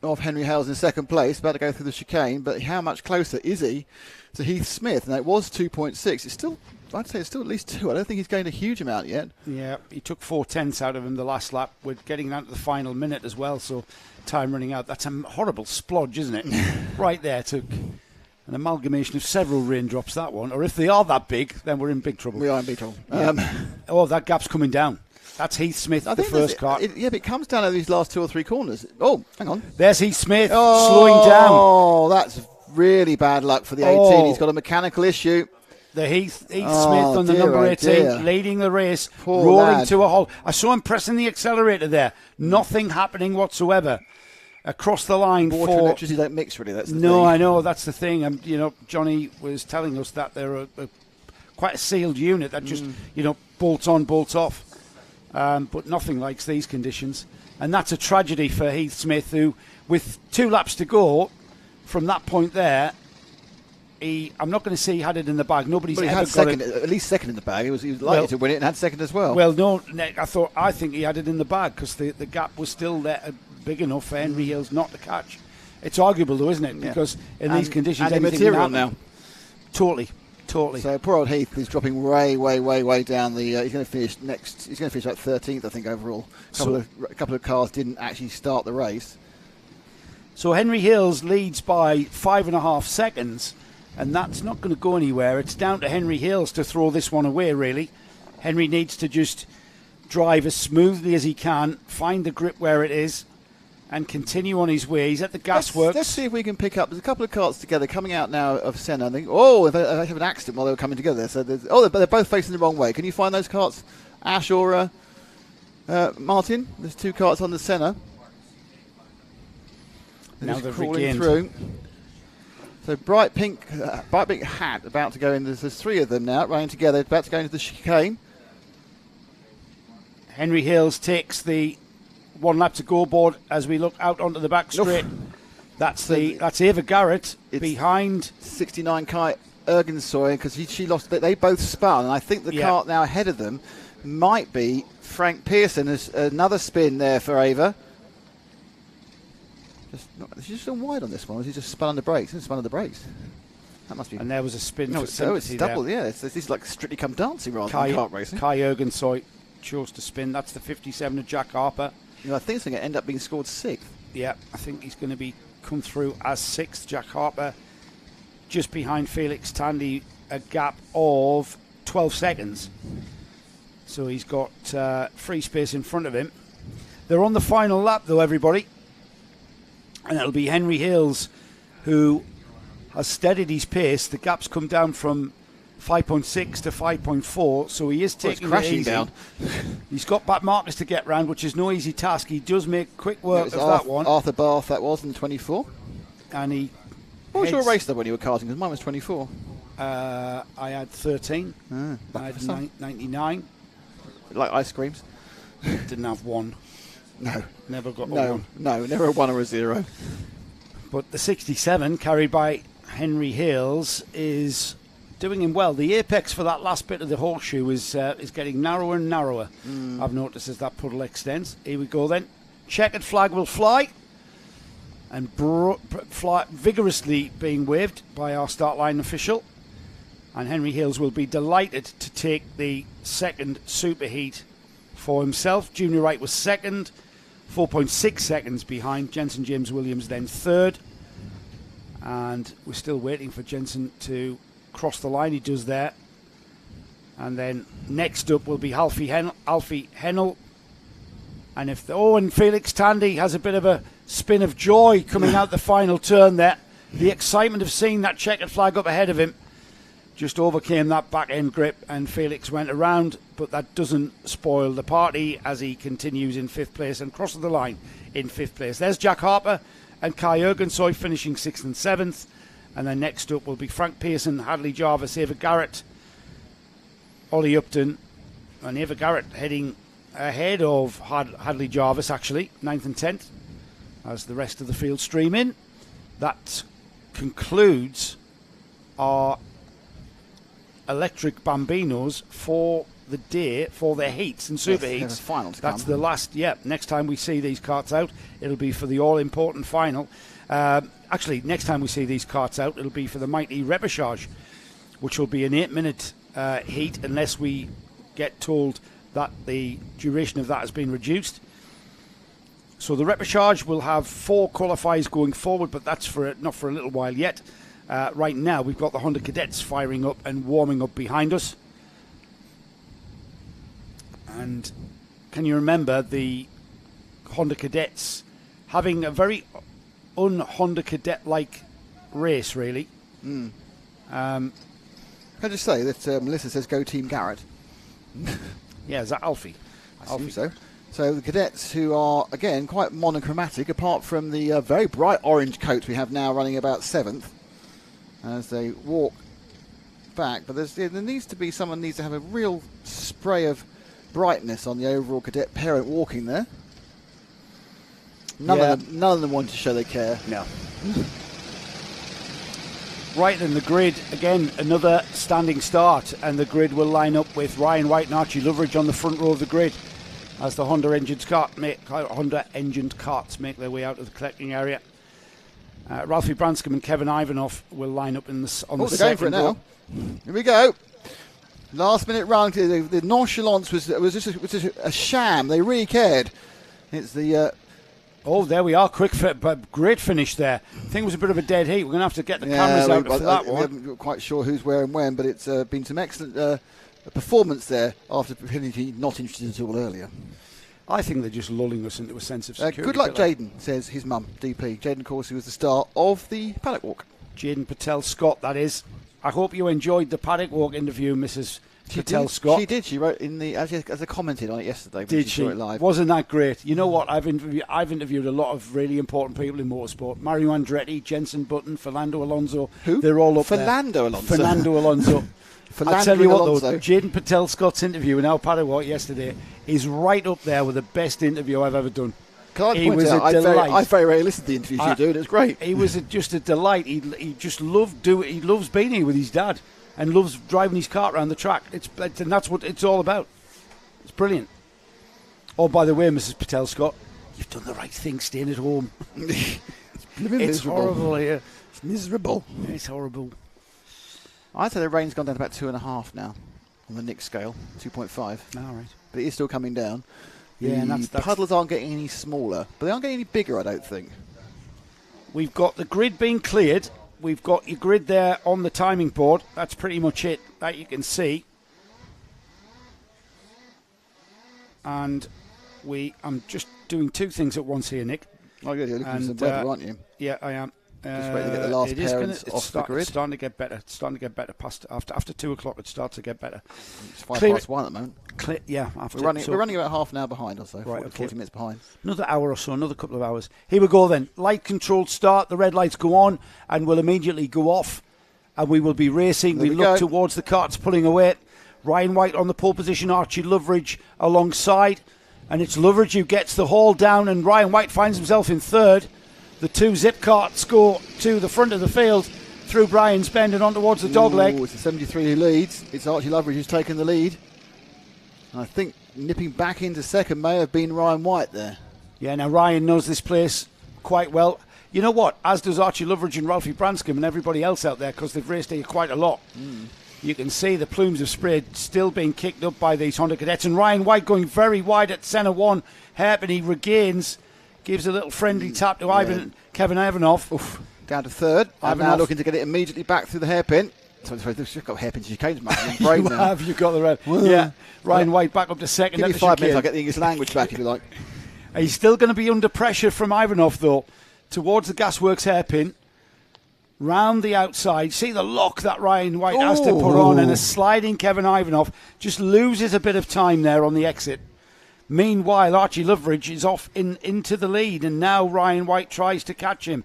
of Henry Hales in second place. About to go through the chicane. But how much closer is he to Heath Smith? Now, it was 2.6. It's still... I'd say it's still at least 2. I don't think he's gained a huge amount yet. Yeah, he took 4/10 out of him the last lap. We're getting down to the final minute as well, so time running out. That's a horrible splodge, isn't it? Right there, took an amalgamation of several raindrops, that one. Or if they are that big, then we're in big trouble. We are in big trouble. That gap's coming down. That's Heath Smith, the first car. But it comes down over these last 2 or 3 corners. Oh, hang on. There's Heath Smith slowing down. Oh, that's really bad luck for the 18. He's got a mechanical issue. The Heath Smith on the number 18, leading the race, rolling lad. to a halt. I saw him pressing the accelerator there. Nothing happening whatsoever. Across the line Water and electricity don't mix, really. That's the thing. I know, that's the thing. Johnny was telling us that they're quite a sealed unit that just, bolts on, bolts off. But nothing likes these conditions. And that's a tragedy for Heath Smith, who, with 2 laps to go from that point there, I'm not going to say he had it in the bag. Nobody's But he ever had got second, it. at least second in the bag. He was likely to win it and had second as well. Well, no, Nick, I think he had it in the bag because the gap was still there, big enough for Henry Hills not to catch. It's arguable, though, isn't it? Yeah. Because in these conditions, and anything can immaterial happen. now. Totally. So poor old Heath is dropping way down the. He's going to finish next. He's going to finish like 13th, I think, overall. A couple of cars didn't actually start the race. So Henry Hills leads by 5.5 seconds, and that's not going to go anywhere. It's down to Henry Hills to throw this one away, really. Henry needs to just drive as smoothly as he can, find the grip where it is, and continue on his way. He's at the gasworks. Let's see if we can pick up. There's a couple of carts together coming out now of Senna. I think. Oh, they have an accident while they were coming together. So they're both facing the wrong way. Can you find those carts, Ash or Martin? There's 2 carts on the Senna. Now they've crawling regained. through. So bright pink hat about to go in. There's 3 of them now running together, about to go into the chicane. Henry Hills takes the 1 lap to go board as we look out onto the back straight. That's Ava Garrett behind 69 Kai Ergensoy because she lost. They both spun, and I think the cart now ahead of them might be Frank Pearson. There's another spin there for Ava. She's just gone wide on this one. She's just spun under brakes. That must be. And there was a spin. No, for it's double. there. Yeah, this is like Strictly Come Dancing rather than kart racing. Kai Ergensoy chose to spin. That's the 57 of Jack Harper. I think it's going to end up being scored 6th. Yeah, I think he's going to come through as 6th. Jack Harper just behind Felix Tandy, a gap of 12 seconds. So he's got free space in front of him. They're on the final lap, though, everybody. And it'll be Henry Hills who has steadied his pace. The gap's come down from 5.6 to 5.4, so he is taking it easy. Down. He's got back markers to get round, which is no easy task. He does make quick work of that one. Arthur Bath, that was in 24. And he. What was your race though when you were karting? Because mine was 24. I had 13. I had 99. Like ice creams. Didn't have 1. No. Never got a 1. No, never a 1 or a 0. But the 67, carried by Henry Hills, is doing him well. The apex for that last bit of the horseshoe is getting narrower and narrower. I've noticed as that puddle extends. Here we go then. Checkered flag will fly. And fly vigorously being waved by our start line official. And Henry Hills will be delighted to take the 2nd superheat for himself. Junior Wright was 2nd, 4.6 seconds behind. Jensen James Williams then 3rd. And we're still waiting for Jensen to cross the line. He does there. And then next up will be Alfie Hennel. And and Felix Tandy has a bit of a spin of joy coming out the final turn there. The excitement of seeing that checkered flag up ahead of him just overcame that back end grip, and Felix went around, but that doesn't spoil the party as he continues in 5th place and crosses the line in 5th place. There's Jack Harper and Kai Ergensoy finishing 6th and 7th. And then next up will be Frank Pearson, Hadley Jarvis, Ava Garrett, Ollie Upton, and Ava Garrett heading ahead of Hadley Jarvis, actually, 9th and 10th, as the rest of the field stream in. That concludes our electric Bambinos for the day, for their heats and super heats. That's the last, next time we see these karts out, it'll be for the all-important final. Actually, next time we see these karts out, it'll be for the mighty Repechage, which will be an 8-minute heat, unless we get told that the duration of that has been reduced. So the Repechage will have 4 qualifiers going forward, but that's not for a little while yet. Right now, we've got the Honda Cadets firing up and warming up behind us. And can you remember the Honda Cadets having a very un-Honda Cadet-like race, really? Can I just say that Melissa says go Team Garrett? Yeah, is that Alfie? I think so. So the Cadets, who are, again, quite monochromatic, apart from the very bright orange coat we have now running about 7th, as they walk back. But there needs to be, someone needs to have a real spray of brightness on the overall Cadet parent walking there. None of them want to show they care. No. right in the grid. Again, another standing start, and the grid will line up with Ryan White and Archie Loveridge on the front row of the grid as the Honda engined carts make their way out of the collecting area. Ralphie Branscombe and Kevin Ivanov will line up on the they're going second for it row. now. Here we go. Last minute run. The nonchalance was just a sham. They really cared. It's the. Oh, there we are. But great finish there. I think it was a bit of a dead heat. We're going to have to get the cameras out for that one. I'm not quite sure who's where and when, but it's been some excellent performance there after pretty not interested at all earlier. I think they're just lulling us into a sense of security. Good luck, Jaden, says his mum, DP. Jaden Coursey was the star of the paddock walk. Jaden Patel Scott, that is. I hope you enjoyed the paddock walk interview, Mrs. Patel Scott. She did. She wrote in the as I commented on it yesterday. Did she? Saw it live. Wasn't that great? You know what? I've interviewed a lot of really important people in motorsport. Mario Andretti, Jenson Button, Fernando Alonso. Who? They're all up Fernando there. Alonso. Fernando Alonso. I tell you what, though, Jaden Patel Scott's interview in our paddock walk yesterday is right up there with the best interview I've ever done. He was a delight. I very rarely listen to the interviews you do, and it's great. He was just a delight. He just loved he loves being here with his dad and loves driving his cart around the track. And that's what it's all about. It's brilliant. Oh, by the way, Mrs. Patel Scott, you've done the right thing staying at home. It's horrible here. It's miserable. It's horrible. I'd say the rain's gone down to about 2.5 now on the Nick scale, 2.5. All right. But it is still coming down. Yeah, and that's puddles aren't getting any smaller, but they aren't getting any bigger, I don't think. We've got the grid being cleared. We've got your grid there on the timing board. That's pretty much it that you can see. And I'm just doing two things at once here, Nick. Oh, good. You're looking for some weather, aren't you? Yeah, I am. Just waiting to get the last parents off the grid. It's starting to get better. It's starting to get better. After 2 o'clock, it starts to get better. It's 1:05 at the moment. Yeah, we're running about half an hour behind or so. Right, 40 minutes behind. Another hour or so, another couple of hours. Here we go then. Light controlled start. The red lights go on and will immediately go off. And we will be racing. We look towards the carts pulling away. Ryan White on the pole position. Archie Loveridge alongside. And it's Loveridge who gets the haul down, and Ryan White finds himself in third. The two zip carts go to the front of the field through Brian's Bend and on towards the dogleg. It's the 73 who leads. It's Archie Loveridge who's taken the lead. And I think nipping back into second may have been Ryan White there. Yeah, now Ryan knows this place quite well. You know what? As does Archie Loveridge and Ralphie Branscombe and everybody else out there, because they've raced here quite a lot. You can see the plumes of spray still being kicked up by these Honda Cadets. And Ryan White going very wide at centre one. Hairpin, he regains. Gives a little friendly tap to Kevin Ivanov. Oof, down to third. I'm now looking to get it immediately back through the hairpin. Sorry, they've got hairpin chicanes in my brain now. You've got the red. Yeah, Ryan White back up to second. Give me 5 minutes, I'll get the English language back if you like. He's still going to be under pressure from Ivanov, though, towards the Gasworks hairpin. Round the outside. See the lock that Ryan White has to put on, and a sliding Kevin Ivanov just loses a bit of time there on the exit. Meanwhile, Archie Loveridge is off into the lead, and now Ryan White tries to catch him.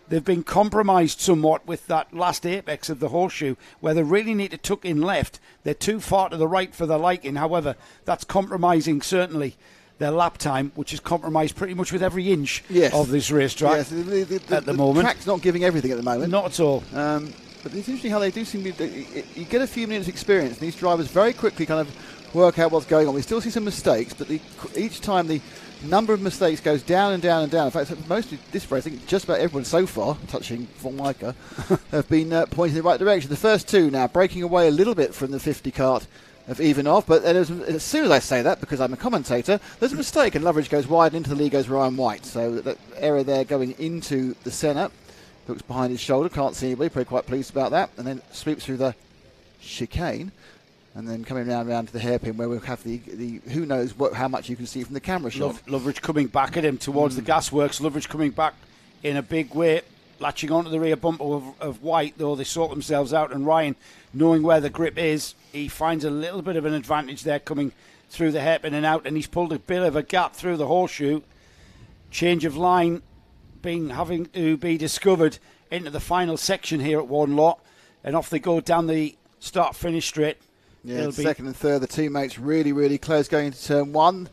They've been compromised somewhat with that last apex of the horseshoe, where they really need to tuck in left. They're too far to the right for their liking. However, that's compromising certainly their lap time, which is compromised pretty much with every inch of this racetrack at the moment. The track's not giving everything at the moment. Not at all. But it's interesting how they do seem to... You get a few minutes experience, and these drivers very quickly kind of work out what's going on. We still see some mistakes, but each time the number of mistakes goes down and down and down. In fact, mostly this race, I think just about everyone so far, touching Formica, have been pointing in the right direction. The first two now breaking away a little bit from the 50 kart of Ivanov, but as soon as I say that, because I'm a commentator, there's a mistake, and Loveridge goes wide, and into the lead goes Ryan White. So that error there going into the centre. Looks behind his shoulder, can't see anybody, probably quite pleased about that, and then sweeps through the chicane. And then coming round to the hairpin, where we'll have the who knows how much you can see from the camera shot. Loveridge coming back at him towards the gasworks. Loveridge coming back in a big way, latching onto the rear bumper of White, though they sort themselves out. And Ryan, knowing where the grip is, he finds a little bit of an advantage there coming through the hairpin and out. And he's pulled a bit of a gap through the horseshoe. Change of line having to be discovered into the final section here at Warden Law. And off they go down the start-finish straight. Yeah, second and third, the teammates really, really close going into turn one.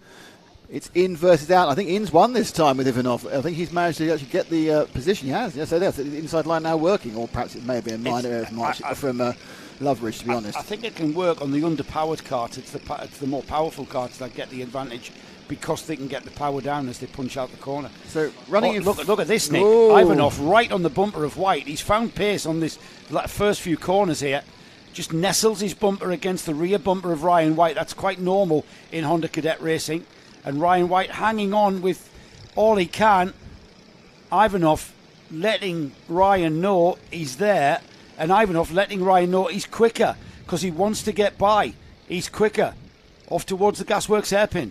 It's in versus out. I think In's won this time with Ivanov. I think he's managed to actually get the position he has. Yeah, so there's the inside line now working, or perhaps it may have been a minor error from Loveridge, to be honest. I think it can work on the underpowered carts. It's the more powerful carts that get the advantage because they can get the power down as they punch out the corner. So running. Look at this, Nick. Whoa. Ivanov right on the bumper of White. He's found pace on this first few corners here. Just nestles his bumper against the rear bumper of Ryan White. That's quite normal in Honda Cadet racing. And Ryan White hanging on with all he can. Ivanov letting Ryan know he's there, and Ivanov letting Ryan know he's quicker because he wants to get by. He's quicker. Off towards the Gasworks hairpin.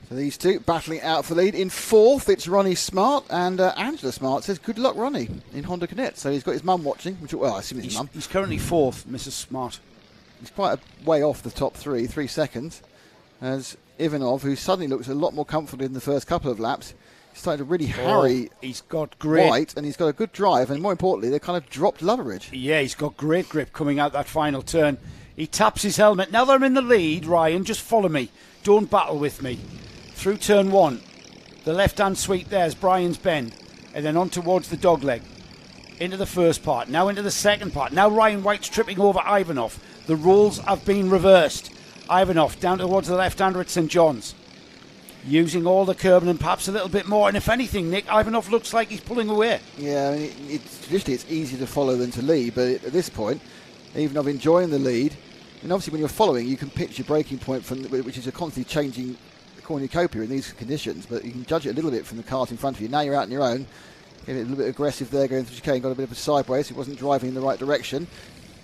So these two battling out for the lead. In fourth, it's Ronnie Smart, and Angela Smart says, good luck, Ronnie, in Honda Cadet. So he's got his mum watching, which, well, I assume it's his mum. He's currently fourth, Mrs. Smart. He's quite a way off the top 3 seconds, as Ivanov, who suddenly looks a lot more comfortable in the first couple of laps, he's starting to really harry. He's got great White, and he's got a good drive, and more importantly, they kind of dropped Loveridge. Yeah, he's got great grip coming out that final turn. He taps his helmet. Now they're in the lead, Ryan, just follow me. Don't battle with me. Through turn 1, the left-hand sweep there's Brian's bend, and then on towards the dogleg. Into the first part, now into the second part. Now Ryan White's tripping over Ivanov. The rules have been reversed. Ivanov down towards the left-hander at St John's, using all the curbing and perhaps a little bit more. And if anything, Nick, Ivanov looks like he's pulling away. Yeah, I mean, traditionally it's easier to follow than to lead, but at this point, Ivanov enjoying the lead. And obviously when you're following, you can pitch your braking point, which is a constantly changing cornucopia in these conditions, but you can judge it a little bit from the cart in front of you. Now you're out on your own. Get it a little bit aggressive there going through chicane, got a bit of a sideways, he wasn't driving in the right direction.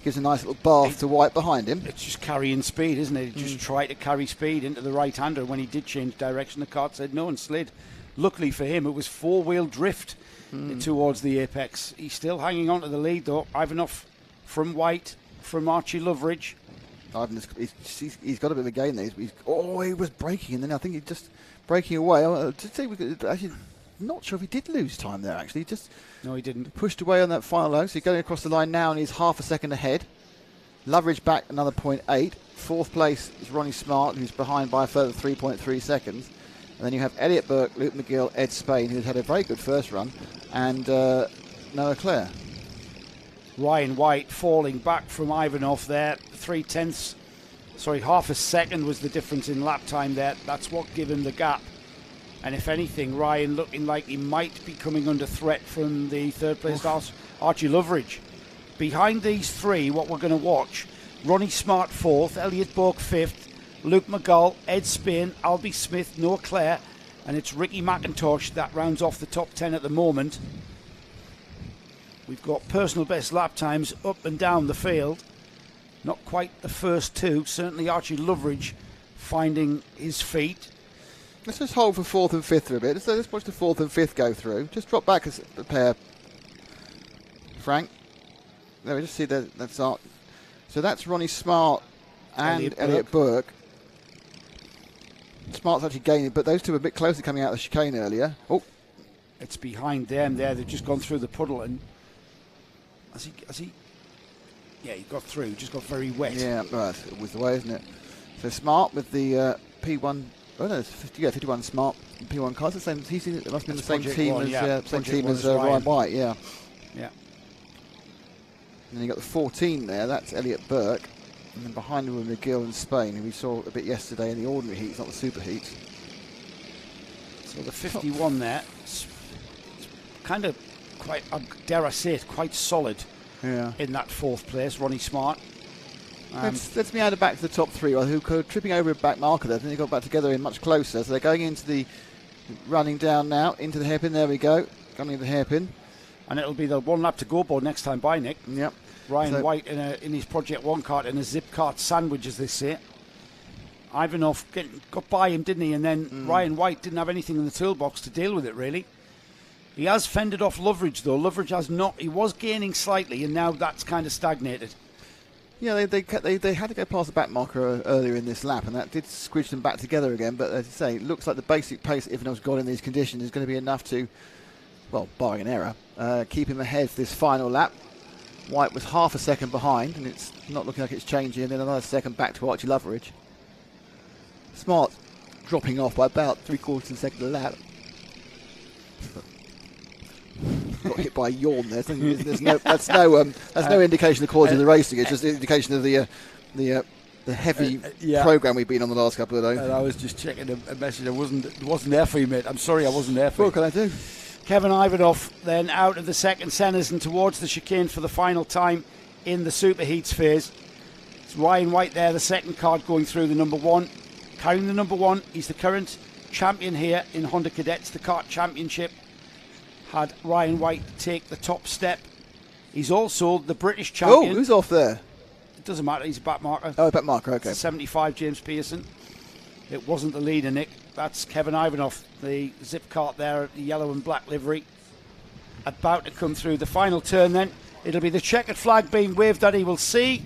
Gives a nice little bath to White behind him. It's just carrying speed, isn't it? He just tried to carry speed into the right-hander. When he did change direction, the cart said no and slid. Luckily for him, it was four-wheel drift towards the apex. He's still hanging on to the lead, though. Ivanov from White, from Archie Loveridge. He's got a bit of a gain there. He was braking, and then I think he just braking away. Actually, not sure if he did lose time there, actually. No, he didn't. Pushed away on that final low, so he's going across the line now, and he's half a second ahead. Loveridge back another 0.8. Fourth place is Ronnie Smart, who's behind by a further 3.3 seconds. And then you have Elliot Burke, Luke McGill, Ed Spain, who's had a very good first run, and Noah Clare. Ryan White falling back from Ivanov there. Half a second was the difference in lap time there. That's what gave him the gap. And if anything, Ryan looking like he might be coming under threat from the third place Archie Loveridge. Behind these three, what we're going to watch, Ronnie Smart fourth, Elliot Burke fifth, Luke McGull, Ed Spain, Albie Smith, Noah Clare, and it's Ricky McIntosh that rounds off the top 10 at the moment. We've got personal best lap times up and down the field. Not quite the first two, certainly Archie Loveridge finding his feet. Let's just hold for fourth and fifth for a bit. Let's watch the fourth and fifth go through. Just drop back a pair, Frank. There we just see that's Art. So that's Ronnie Smart and Elliot Burke. Smart's actually gaining, but those two are a bit closer coming out of the chicane earlier. Oh, it's behind them there. They've just gone through the puddle, and has he? Yeah, he got through. Just got very wet. Yeah, right. It was the way, isn't it? So Smart with the P1. Oh no, it's 51 Smart P1 cars. It must have been the same team as Ryan White. Yeah. Yeah. And then you got the 14 there. That's Elliot Burke. And then behind him were McGill and Spain, who we saw a bit yesterday in the ordinary heats, not the super heats. So the 51 there, it's kind of quite, dare I say it, quite solid. Yeah. In that fourth place, Ronnie Smart. Let's me add it back to the top three, who were tripping over a back marker there. Then they got back together in much closer. So they're going into the running down now into the hairpin. There we go, coming into the hairpin. And it'll be the one lap to go board next time by, Nick. Yep. Ryan White in his Project 1 cart in a zip cart sandwich, as they say. Ivanov got by him, didn't he? And then Ryan White didn't have anything in the toolbox to deal with it, really. He has fended off Loveridge, though. Loveridge has not. He was gaining slightly, and now that's kind of stagnated. Yeah, they had to go past the back marker earlier in this lap, and that did squidge them back together again. But as I say, it looks like the basic pace Ivanov's got in these conditions is going to be enough to, well, barring an error, keep him ahead for this final lap. White was half a second behind, and it's not looking like it's changing. And then another second back to Archie Loveridge. Smart dropping off by about 3/4 of a second a lap. Got hit by a yawn there. That's no indication of the quality of the racing. It's just an indication of the heavy program we've been on the last couple of days. And I was just checking a message. I wasn't there for you, mate. I'm sorry, I wasn't there for you. What can I do? Kevin Ivanov then out of the second centres and towards the chicane for the final time in the superheats phase. It's Ryan White there, the second card going through the number one. Carrying the number one, he's the current champion here in Honda Cadets, the Kart Championship. Had Ryan White take the top step. He's also the British champion. Oh, who's off there? It doesn't matter, he's a back marker. Oh, back marker, okay. 75, James Pearson. It wasn't the leader, Nick. That's Kevin Ivanov, the zip cart there, the yellow and black livery. About to come through the final turn then. It'll be the checkered flag being waved that he will see.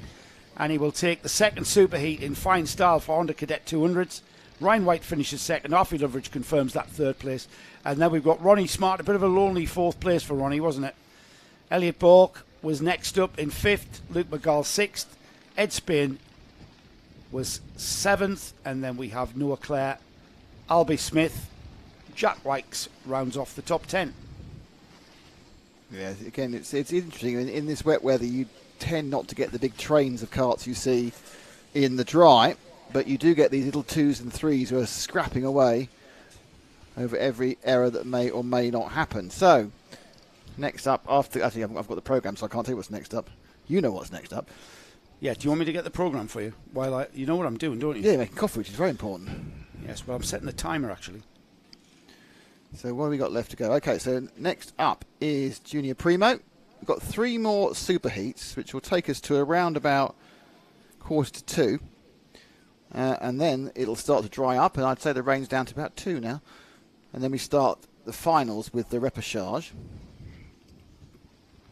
And he will take the second superheat in fine style for Honda Cadet 200s. Ryan White finishes second. Harvey Loveridge confirms that third place. And then we've got Ronnie Smart, a bit of a lonely fourth place for Ronnie, wasn't it? Elliot Bork was next up in fifth. Luke McGall sixth. Ed Spain was seventh. And then we have Noah Clare, Albie Smith, Jack Wykes rounds off the top 10. Yeah, again, it's interesting. In this wet weather, you tend not to get the big trains of karts you see in the dry, but you do get these little 2s and 3s who are scrapping away over every error that may or may not happen. So, next up, actually I've got the programme, so I can't tell you what's next up. You know what's next up. Yeah, do you want me to get the programme for you? You know what I'm doing, don't you? Yeah, making coffee, which is very important. Yes, well, I'm setting the timer, actually. So what have we got left to go? Okay, so next up is Junior Primo. We've got 3 more superheats, which will take us to around about 1:45. And then it'll start to dry up, and I'd say the rain's down to about 2 now. And then we start the finals with the repechage.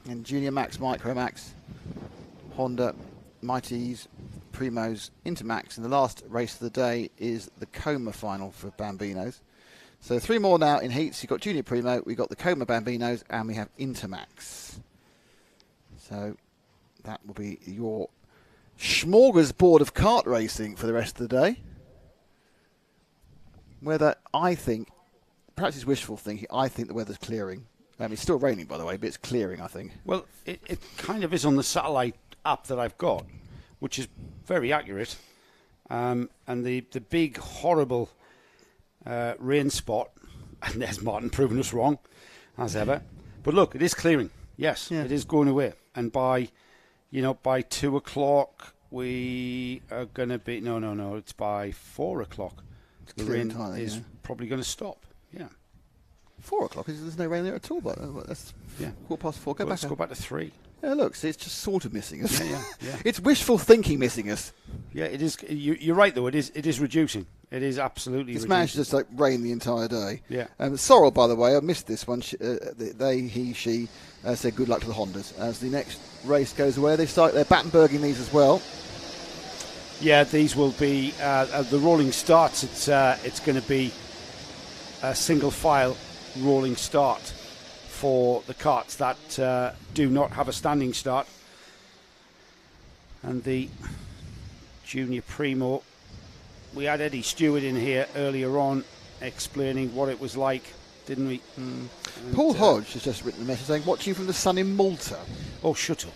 And Junior Max, Micro Max, Honda, Mighties, Primos, Intermax. And the last race of the day is the Coma final for Bambinos. So 3 more now in heats. You've got Junior Primo, we've got the Coma Bambinos, and we have Intermax. So that will be your smorgasbord of kart racing for the rest of the day. Weather, I think, perhaps it's wishful thinking, I think the weather's clearing. It's still raining, by the way, but it's clearing, I think. Well, it kind of is on the satellite app that I've got, which is very accurate. And the big, horrible rain spot, and there's Martin proving us wrong, as ever. But look, it is clearing. Yes, yeah. It is going away. And by 2 o'clock, we are going to be... No, it's by 4 o'clock. The rain is probably going to stop. Yeah. 4 o'clock? There's no rain there at all, but that's 4:15. Let's go back to 3. Yeah, look, so it's just sort of missing us. Yeah. It's wishful thinking missing us. Yeah, it is. You're right, though. It is reducing. It is absolutely reducing. It's managed to just rain the entire day. Yeah. Sorrel, by the way, I missed this one. She said good luck to the Hondas. As the next race goes away, they're Battenberging these as well. Yeah, these will be the rolling starts. It's going to be a single file rolling start for the karts that do not have a standing start. And the Junior Primo, we had Eddie Stewart in here earlier on explaining what it was like, didn't we? Paul Hodge has just written a message saying, watching from the sun in Malta. Oh, shut up.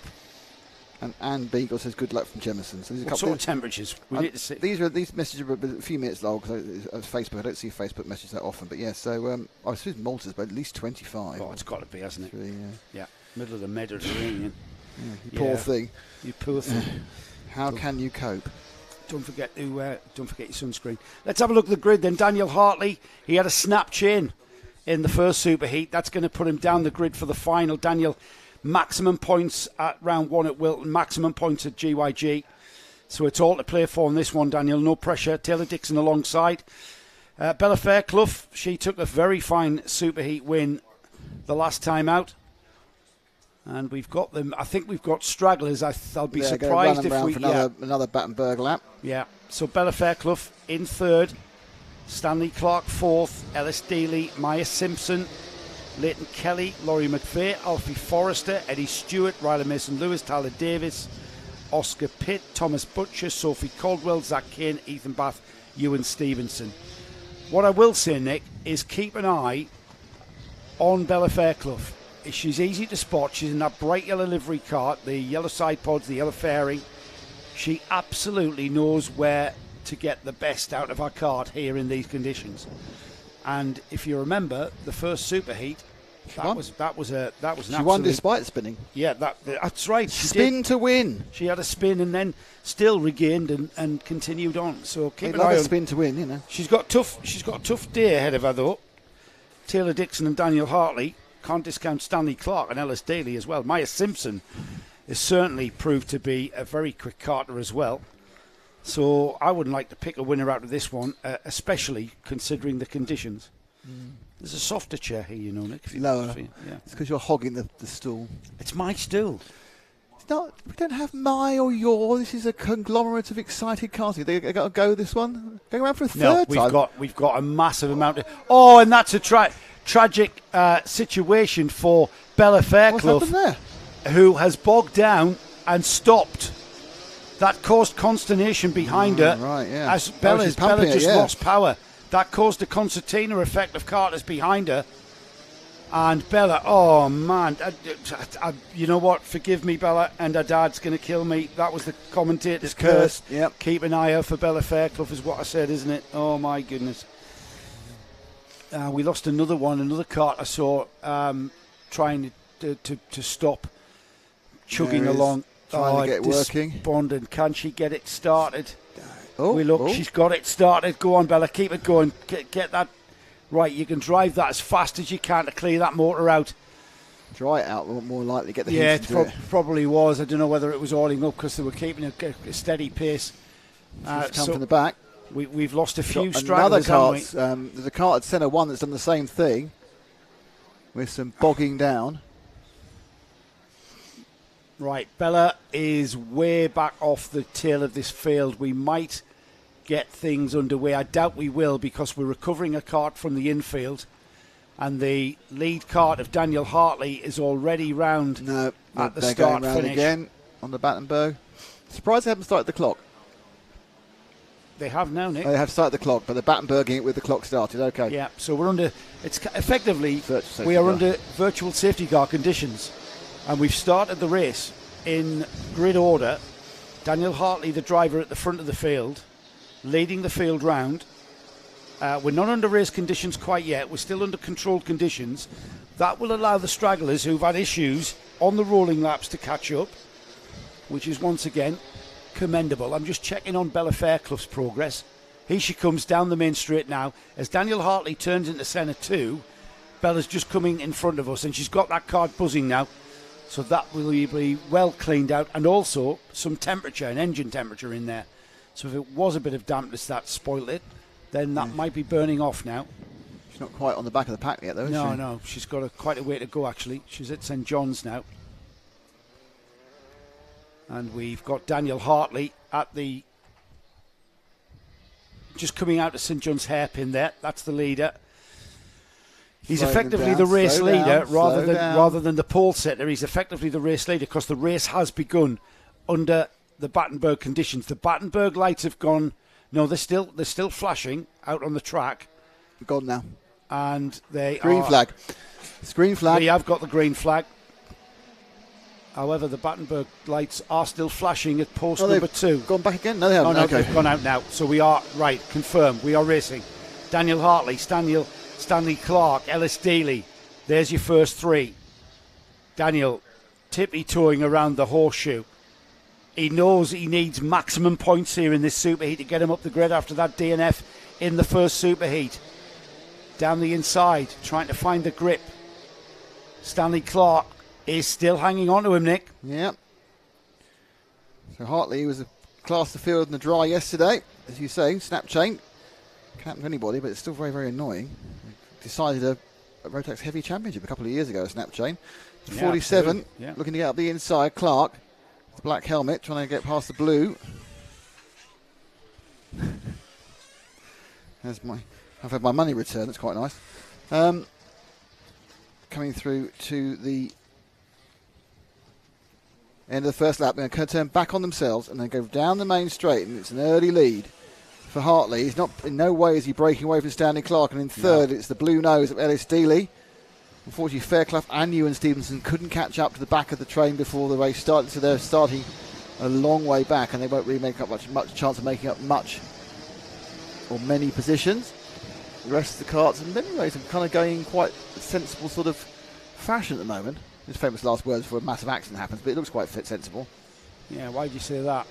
And Anne Beagle says good luck from Jemison. So what sort of temperatures? We need to see. These messages are a few minutes long because Facebook. I don't see Facebook messages that often, but yes. So I suppose Malta's but at least 25. Oh, it's got to be, hasn't it? Really, yeah. Middle of the Mediterranean. You poor thing. You poor thing. How can you cope? Don't forget your sunscreen. Let's have a look at the grid then. Daniel Hartley, he had a snap chain in the first superheat. That's going to put him down the grid for the final. Daniel, maximum points at round 1 at Wilton, maximum points at GYG. So it's all to play for in this one, Daniel. No pressure. Taylor Dixon alongside. Bella Fairclough, she took a very fine superheat win the last time out. And we've got them. I think we've got stragglers. I'll be surprised if we... another Battenberg lap. Yeah. So Bella Fairclough in third. Stanley Clark fourth. Ellis Daly, Maya Simpson, Leighton Kelly, Laurie McVeigh, Alfie Forrester, Eddie Stewart, Ryler Mason-Lewis, Tyler Davis, Oscar Pitt, Thomas Butcher, Sophie Caldwell, Zach Kane, Ethan Bath, Ewan Stevenson. What I will say, Nick, is keep an eye on Bella Fairclough. She's easy to spot. She's in that bright yellow livery cart, the yellow side pods, the yellow fairing. She absolutely knows where to get the best out of her cart here in these conditions. And if you remember, the first superheat, that was an She won despite spinning. Yeah, that's right. She Spin to win. She had a spin and then still regained and continued on. So keep an eye on. Spin to win, you know. She's got a tough day ahead of her though. Taylor Dixon and Daniel Hartley. Can't discount Stanley Clark and Ellis Daly as well. Maya Simpson is certainly proved to be a very quick carter as well. So I wouldn't like to pick a winner out of this one, especially considering the conditions. There's a softer chair here, you know, Nick. Lower. Yeah. It's because you're hogging the stool. It's my stool. It's not. We don't have my or your. This is a conglomerate of excited cars. They got to go this one. Going around for a third time. We've got a massive amount of. Oh, and that's a tragic situation for Bella Fairclough, What's happened there? who has bogged down and stopped. That caused consternation behind her. Right, yeah. As Bella just yeah. lost power. That caused a concertina effect of carters behind her. And Bella, oh man, you know what? Forgive me, Bella, and her dad's going to kill me. That was the commentator's curse. Yep. Keep an eye out for Bella Fairclough, is what I said, isn't it? Oh my goodness. We lost another cart I saw trying to stop, chugging along. Trying to get it working. Despondent. Can she get it started? Oh, She's got it started. Go on, Bella, keep it going. Get that right. You can drive that as fast as you can to clear that motor out. Dry it out, more likely. Get the yeah, heat it probably was. I don't know whether it was oiling up because they were keeping a steady pace. Come from the back. We've lost a few stragglers, haven't we? There's a cart at centre one that's done the same thing with some bogging down. Right, Bella is way back off the tail of this field. We might get things underway. I doubt we will because we're recovering a cart from the infield and the lead cart of Daniel Hartley is already round at the start finish. Again on the Battenberg. Surprised they haven't started the clock. They have now, Nick. They have started the clock, but they're Battenberging it with the clock started. Okay. Yeah, so we're under, it's effectively, we are under virtual safety car conditions. And we've started the race in grid order. Daniel Hartley, the driver, at the front of the field, leading the field round. We're not under race conditions quite yet. We're still under controlled conditions. That will allow the stragglers who've had issues on the rolling laps to catch up, which is once again commendable. I'm just checking on Bella Fairclough's progress. Here she comes down the main straight now. As Daniel Hartley turns into centre two, Bella's just coming in front of us, and she's got that cart buzzing now. So that will be well cleaned out, and also some temperature, an engine temperature in there. So if it was a bit of dampness that spoiled it, then that might be burning off now. She's not quite on the back of the pack yet, though, is she? No, she's got quite a way to go, actually. She's at St John's now. And we've got Daniel Hartley at the... just coming out of St John's hairpin there. That's the leader. He's effectively the race leader rather than the pole setter. He's effectively the race leader because the race has begun under the Battenberg conditions. The Battenberg lights have gone. No, they're still flashing out on the track. Gone now. And they green flag. It's green flag. They have got the green flag. However, the Battenberg lights are still flashing at post number 2. Gone back again? No, they haven't. Okay. They've gone out now. So we are right. Confirmed. We are racing. Daniel Hartley, Stanley Clark, Ellis Daly. There's your first 3. Daniel tippy-toeing around the horseshoe. He knows he needs maximum points here in this superheat to get him up the grid after that DNF in the first superheat. Down the inside, trying to find the grip. Stanley Clark is still hanging on to him, Nick. Yep. So Hartley was a class the field in the dry yesterday. As you say, snap chain. Can happen to anybody, but it's still very, very annoying. Decided a Rotax Heavy Championship a couple of years ago, a snap chain. 47, looking to get up the inside. Clark, the black helmet, trying to get past the blue. I've had my money returned, that's quite nice. Coming through to the end of the first lap, they're going to turn back on themselves and then go down the main straight, and it's an early lead for Hartley. He's not, in no way is he breaking away from Stanley Clark. And in third, it's the blue nose of Ellis Dealey. Unfortunately, Fairclough and Ewan Stevenson couldn't catch up to the back of the train before the race started, so they're starting a long way back, and they won't really make up much chance of making up much or many positions. The rest of the carts, in many ways, are kind of going in quite a sensible sort of fashion at the moment. His famous last words before a massive accident happens, but it looks quite sensible. Yeah, why do you say that?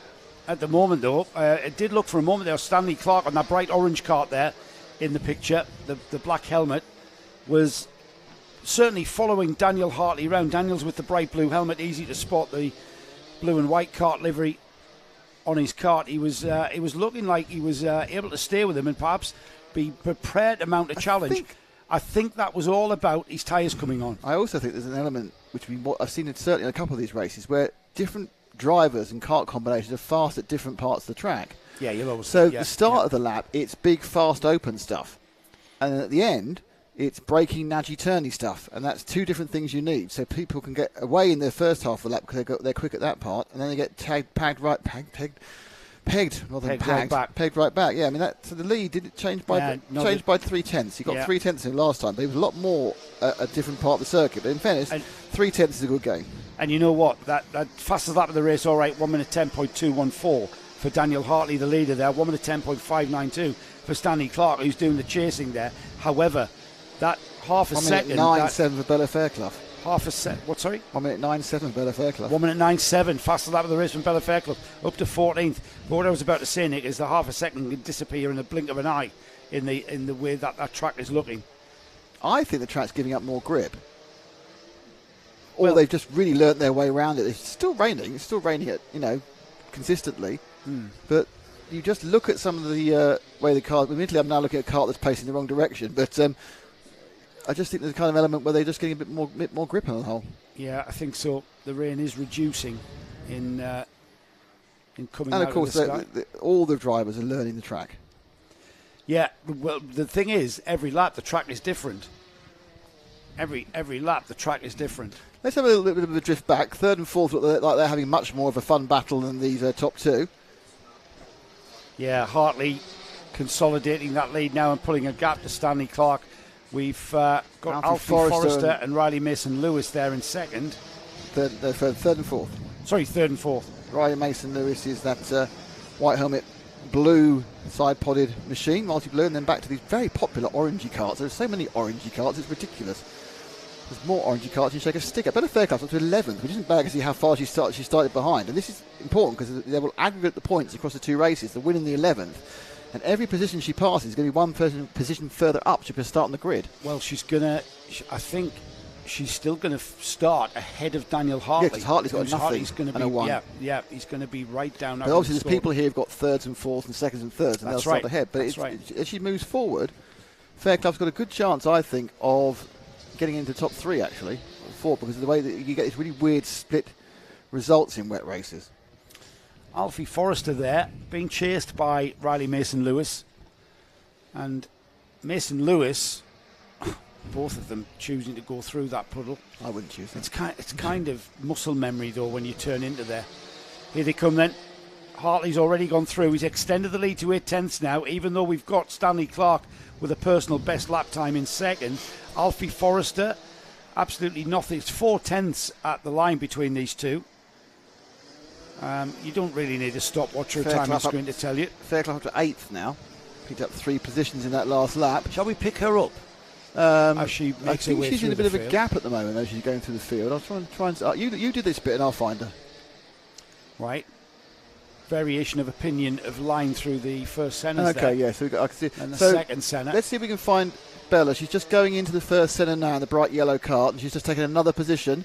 At the moment, though, it did look for a moment there, Stanley Clark on that bright orange cart there in the picture, the black helmet, was certainly following Daniel Hartley around. Daniel's with the bright blue helmet, easy to spot the blue and white cart livery on his cart. He was looking like he was able to stay with him and perhaps be prepared to mount a challenge. I think that was all about his tyres coming on. I also think there's an element, which I've seen it certainly in a couple of these races, where different drivers and kart combinations are fast at different parts of the track. Yeah, you'll always So the start of the lap, it's big, fast, open stuff. And then at the end, it's braking, nudgy, turny stuff. And that's two different things you need. So people can get away in their first half of the lap because they're quick at that part. And then they get pegged right back. Yeah, I mean, so the lead didn't change by 3/10. He got 3/10 in last time, but it was a lot more a different part of the circuit. But in fairness, 3/10 is a good game. And you know what? That fastest lap of the race, all right, 1 minute 10.214 for Daniel Hartley, the leader there. 1 minute 10.592 for Stanley Clark, who's doing the chasing there. However, that half a second. 9.7 for Bella Fairclough. Half a second. What, sorry? 1 minute 9.7 for Bella Fairclough. 1 minute 9.7, fastest lap of the race from Bella Fairclough, up to 14th. But what I was about to say, Nick, is the half a second can disappear in the blink of an eye in the way that track is looking. I think the track's giving up more grip. Or they've just really learnt their way around it. It's still raining. It's still raining consistently. But you just look at some of the way the car. Admittedly, I'm now looking at a car that's pacing in the wrong direction. But I just think there's a kind of element where they're just getting a bit more grip on the whole. Yeah, I think so. The rain is reducing in coming out and of course, the sky. all the drivers are learning the track. Yeah, well, the thing is, every lap the track is different. Every lap the track is different. Let's have a little bit of a drift back. Third and fourth look like they're having much more of a fun battle than these top two. Yeah, Hartley consolidating that lead now and pulling a gap to Stanley Clark. We've got Alfie Forrester and Riley Mason-Lewis there in second. Third and fourth. Sorry, third and fourth. Riley Mason-Lewis is that white helmet, blue side-podded machine, multi-blue, and then back to these very popular orangey carts. There's so many orangey carts, it's ridiculous. There's more orangey carts you shake a stick at. Bella Fairclough up to 11th, which isn't bad to see how far she started behind. And this is important because they will aggregate the points across the two races. The win in the 11th. And every position she passes is going to be one position further up to start on the grid. Well, I think she's still going to start ahead of Daniel Hartley. Yeah, because Hartley's got nothing and a 1. Yeah, he's going to be right down. But obviously, there's people here who've got thirds and fourths and seconds and thirds, and they'll start ahead. But as she moves forward, Fairclough's got a good chance, I think, of getting into the top 3, actually, 4, because of the way that you get these really weird split results in wet races. Alfie Forrester there, being chased by Riley Mason-Lewis. And Mason-Lewis, both of them choosing to go through that puddle. I wouldn't choose them. It's kind of muscle memory, though, when you turn into there. Here they come then. Hartley's already gone through. He's extended the lead to 8/10 now, even though we've got Stanley Clark with a personal best lap time in second. Alfie Forrester, absolutely nothing. It's 4/10 at the line between these two. You don't really need a stopwatch or a time screen to tell you. Fairclough up to 8th now. Picked up 3 positions in that last lap. Shall we pick her up? I think she's in a bit of a gap at the moment as she's going through the field. I'll try and you do this bit and I'll find her. Right. Variation of opinion of line through the first centres. Okay, yeah. So I can see. And the second centre. Let's see if we can find Bella. She's just going into the first centre now in the bright yellow cart, and she's just taken another position.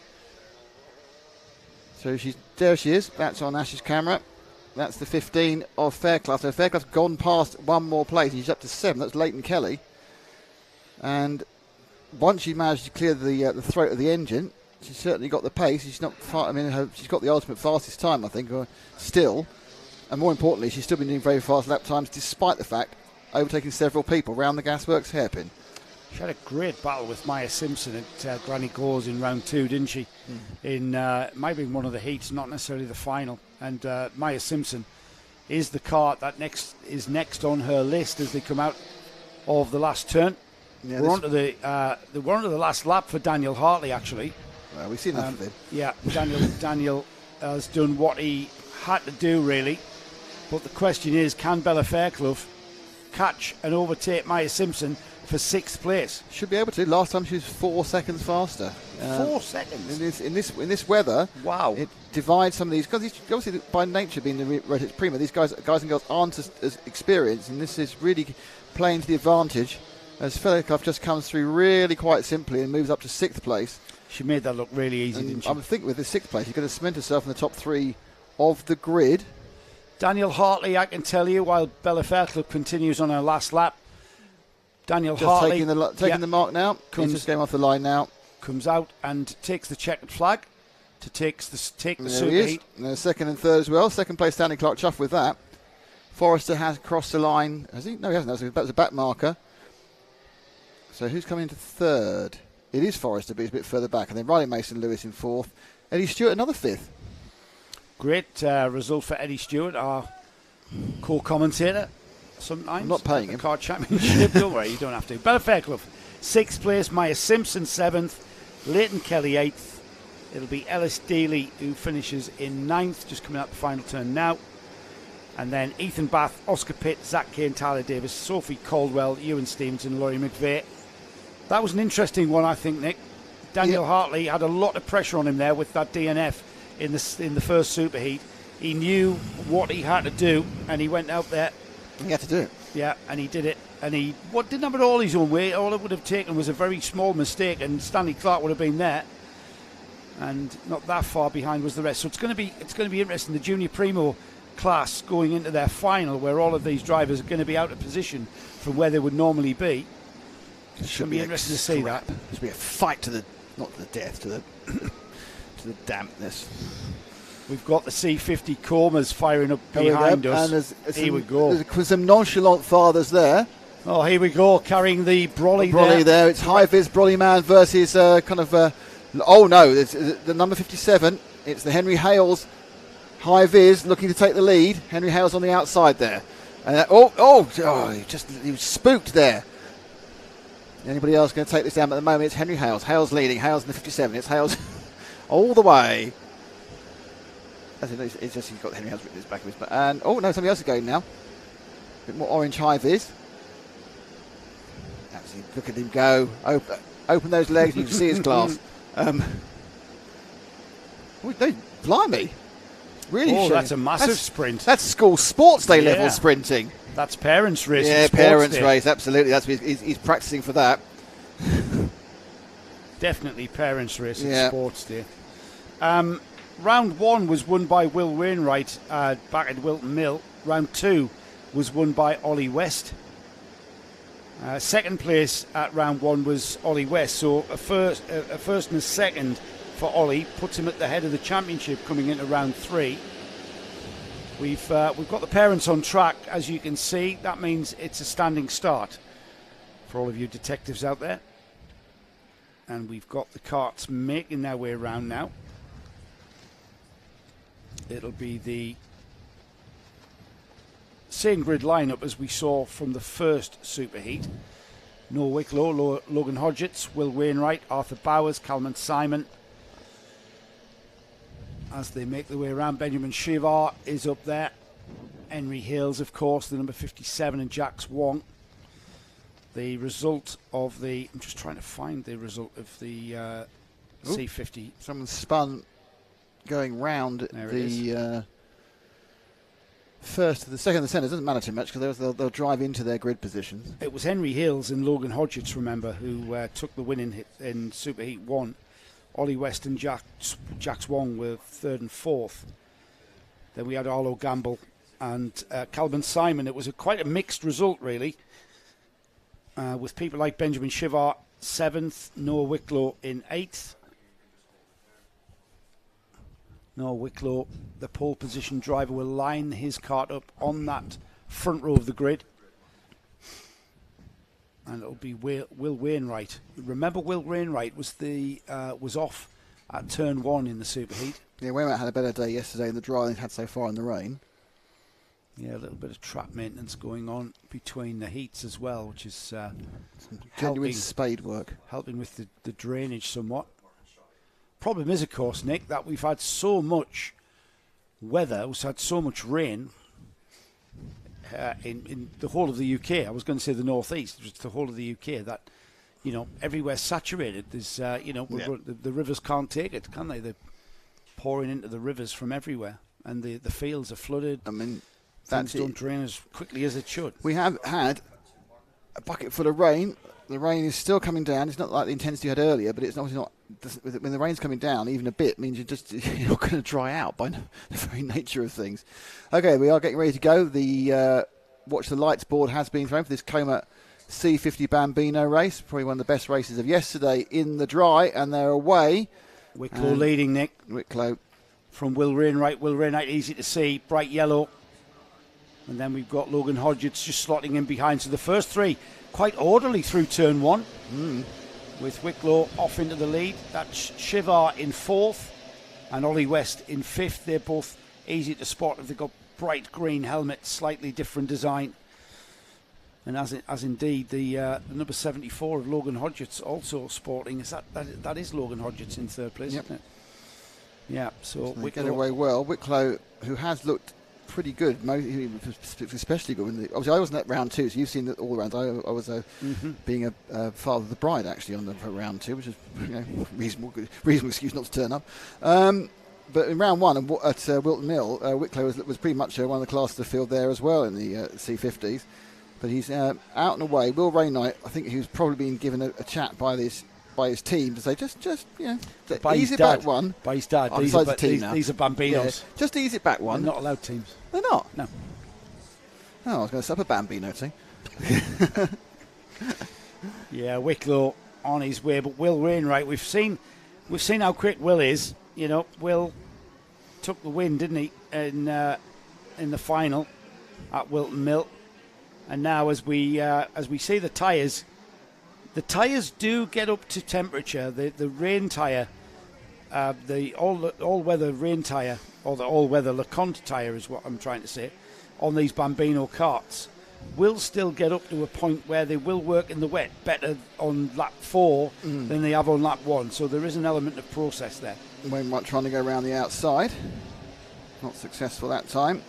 So there she is. That's on Ash's camera. That's the 15 of Fairclough. So Fairclough's gone past one more place, and she's up to 7. That's Leighton Kelly. And once she managed to clear the throat of the engine, she's certainly got the pace. She's not far. I mean, she's got the ultimate fastest time, I think, still. And more importantly, she's still been doing very fast lap times, despite the fact overtaking several people round the Gasworks hairpin. She had a great battle with Maya Simpson at Granny Gores in round 2, didn't she? In might be one of the heats, not necessarily the final. And Maya Simpson is the kart that is next on her list as they come out of the last turn. Yeah, we're onto the last lap for Daniel Hartley, actually. We've seen enough of him. Yeah, Daniel has done what he had to do, really. But the question is, can Bella Fairclough catch and overtake Maya Simpson for 6th place? Should be able to. Last time she was 4 seconds faster. 4 seconds? In this weather, wow! It divides some of these, because obviously by nature being the Rotax Prima, these guys and girls aren't as experienced, and this is really playing to the advantage as Fairclough just comes through really quite simply and moves up to 6th place. She made that look really easy, didn't she? I would think with the 6th place, you're going to cement herself in the top 3 of the grid. Daniel Hartley, I can tell you, while Bella Fairclough continues on her last lap. Daniel just Hartley taking the mark now. He's just going off the line now. Comes out and takes the checkered flag to take the superheat. No, 2nd and 3rd as well. 2nd place Stanley Clark, chuffed with that. Forrester has crossed the line. Has he? No, he hasn't. That was a back marker. So who's coming into 3rd? It is Forrester, but he's a bit further back. And then Riley Mason-Lewis in 4th. Eddie Stewart, another 5th. Great result for Eddie Stewart, our co-commentator. Sometimes I'm not paying him. Kart Championship. Don't worry, you don't have to. Bella Fairclough, 6th place. Maya Simpson, 7th. Leighton Kelly, 8th. It'll be Ellis Daly who finishes in 9th, just coming out the final turn now. And then Ethan Bath, Oscar Pitt, Zach Kane, Tyler Davis, Sophie Caldwell, Ewan Stevenson, Laurie McVeigh. That was an interesting one, I think, Nick. Daniel Hartley had a lot of pressure on him there with that DNF in the first superheat. He knew what he had to do, and he went out there. He had to do it. Yeah, and he did it. And he didn't have it all his own way. All it would have taken was a very small mistake, and Stanley Clark would have been there. And not that far behind was the rest. So it's going to be interesting. The Junior Primo class going into their final, where all of these drivers are going to be out of position from where they would normally be. It should be interesting to see that. It should be a fight to the, not to the death, to the to the dampness. We've got the C50 Comas firing up behind us. And here we go. There's some nonchalant fathers there. Oh, here we go, carrying the brolly there. It's high-vis brolly man versus oh no, it's the number 57. It's the Henry Hales high-vis looking to take the lead. Henry Hales on the outside there. And he was spooked there. Anybody else going to take this down at the moment? It's Henry Hales. Hales leading. Hales in the 57. It's Hales all the way. It's just he's got Henry Hales written in his back of his back. And somebody else is going now. A bit more orange high-vis. Absolutely, look at him go. Open those legs. You can see his class. Blimey. Really? That's a massive sprint. That's school sports day level sprinting. That's parents' race. Yeah, parents' race, absolutely. That's he's practicing for that. Definitely parents' race at sports day. Round 1 was won by Will Wainwright back at Wilton Mill. Round 2 was won by Ollie West. 2nd place at round 1 was Ollie West. So a first and a second for Ollie puts him at the head of the championship coming into round 3. We've got the parents on track, as you can see. That means it's a standing start for all of you detectives out there. And we've got the karts making their way around now. It'll be the same grid lineup as we saw from the first superheat. Noah Wicklow, Logan Hodgetts, Will Wainwright, Arthur Bowers, Calman Simon. As they make their way around, Benjamin Shivar is up there. Henry Hales, of course, the number 57, and Jax Wong. The result of the... I'm just trying to find the result of the C50. Someone spun going round the first to the second and the centre. It doesn't matter too much because they'll drive into their grid positions. It was Henry Hales and Logan Hodgetts, remember, who took the win in Superheat 1. Ollie West and Jax Wong were 3rd and 4th. Then we had Arlo Gamble and Calvin Simon. It was quite a mixed result, really, with people like Benjamin Shivar 7th, Noah Wicklow in 8th. Noah Wicklow, the pole position driver, will line his kart up on that front row of the grid. And it'll be Will Wainwright. Remember, Will Wainwright was off at turn 1 in the superheat. Yeah, Wainwright had a better day yesterday in the dry than he's had so far in the rain. Yeah, a little bit of trap maintenance going on between the heats as well, which is Genuine spade work. helping with the drainage somewhat. Problem is, of course, Nick, that we've had so much weather, we've had so much rain in the whole of the UK. I was going to say the northeast, just the whole of the UK, that, you know, everywhere's saturated. There's, the rivers can't take it, can they? They're pouring into the rivers from everywhere, and the fields are flooded. I mean, things don't drain as quickly as it should. We have had a bucket full of rain. The rain is still coming down. It's not like the intensity you had earlier, but it's obviously not. When the rain's coming down, even a bit means you're not going to dry out by the very nature of things. Okay, we are getting ready to go. The Watch the Lights board has been thrown for this Coma C50 Bambino race. Probably one of the best races of yesterday in the dry, and they're away. Wicklow leading, Nick. Wicklow. From Will Rainwright. Will Rainwright, easy to see. Bright yellow. And then we've got Logan Hodgetts just slotting in behind. So the first three quite orderly through turn one. With Wicklow off into the lead. That's Shivar in fourth and Ollie West in fifth. They're both easy to spot if they've got bright green helmets, slightly different design. And as indeed the number 74 of Logan Hodgetts also sporting. Is that is Logan Hodgetts in third place, Yep. isn't it? Yeah, so They get away well. Wicklow, who has looked pretty good, especially good. Obviously, I wasn't at round two, so you've seen all the rounds. I was being a father of the bride actually on the round two, which is reasonable excuse not to turn up. But in round one at Wilton Mill, Wicklow was pretty much one of the class of the field there as well in the C50s. But he's out and away. Will Rainwright, I think he's probably been given a chat by his team to say just ease it back one. By his dad. These are Bambinos. Yeah, just ease it back one. They're not allowed teams. They're not? No. Oh, I was going to set up a Bambino team. Yeah, Wicklow on his way, but Will Rainwright, we've seen how quick Will is. You know, Will took the win, didn't he, in the final at Wilton Mill, and now as we see the tyres do get up to temperature. The rain tyre, the all-weather rain tyre, or the all-weather LeConte tyre is what I'm trying to say, on these Bambino karts, will still get up to a point where they will work in the wet better on lap 4 than they have on lap 1. So there is an element of process there. Wainwright trying to go around the outside. Not successful that time.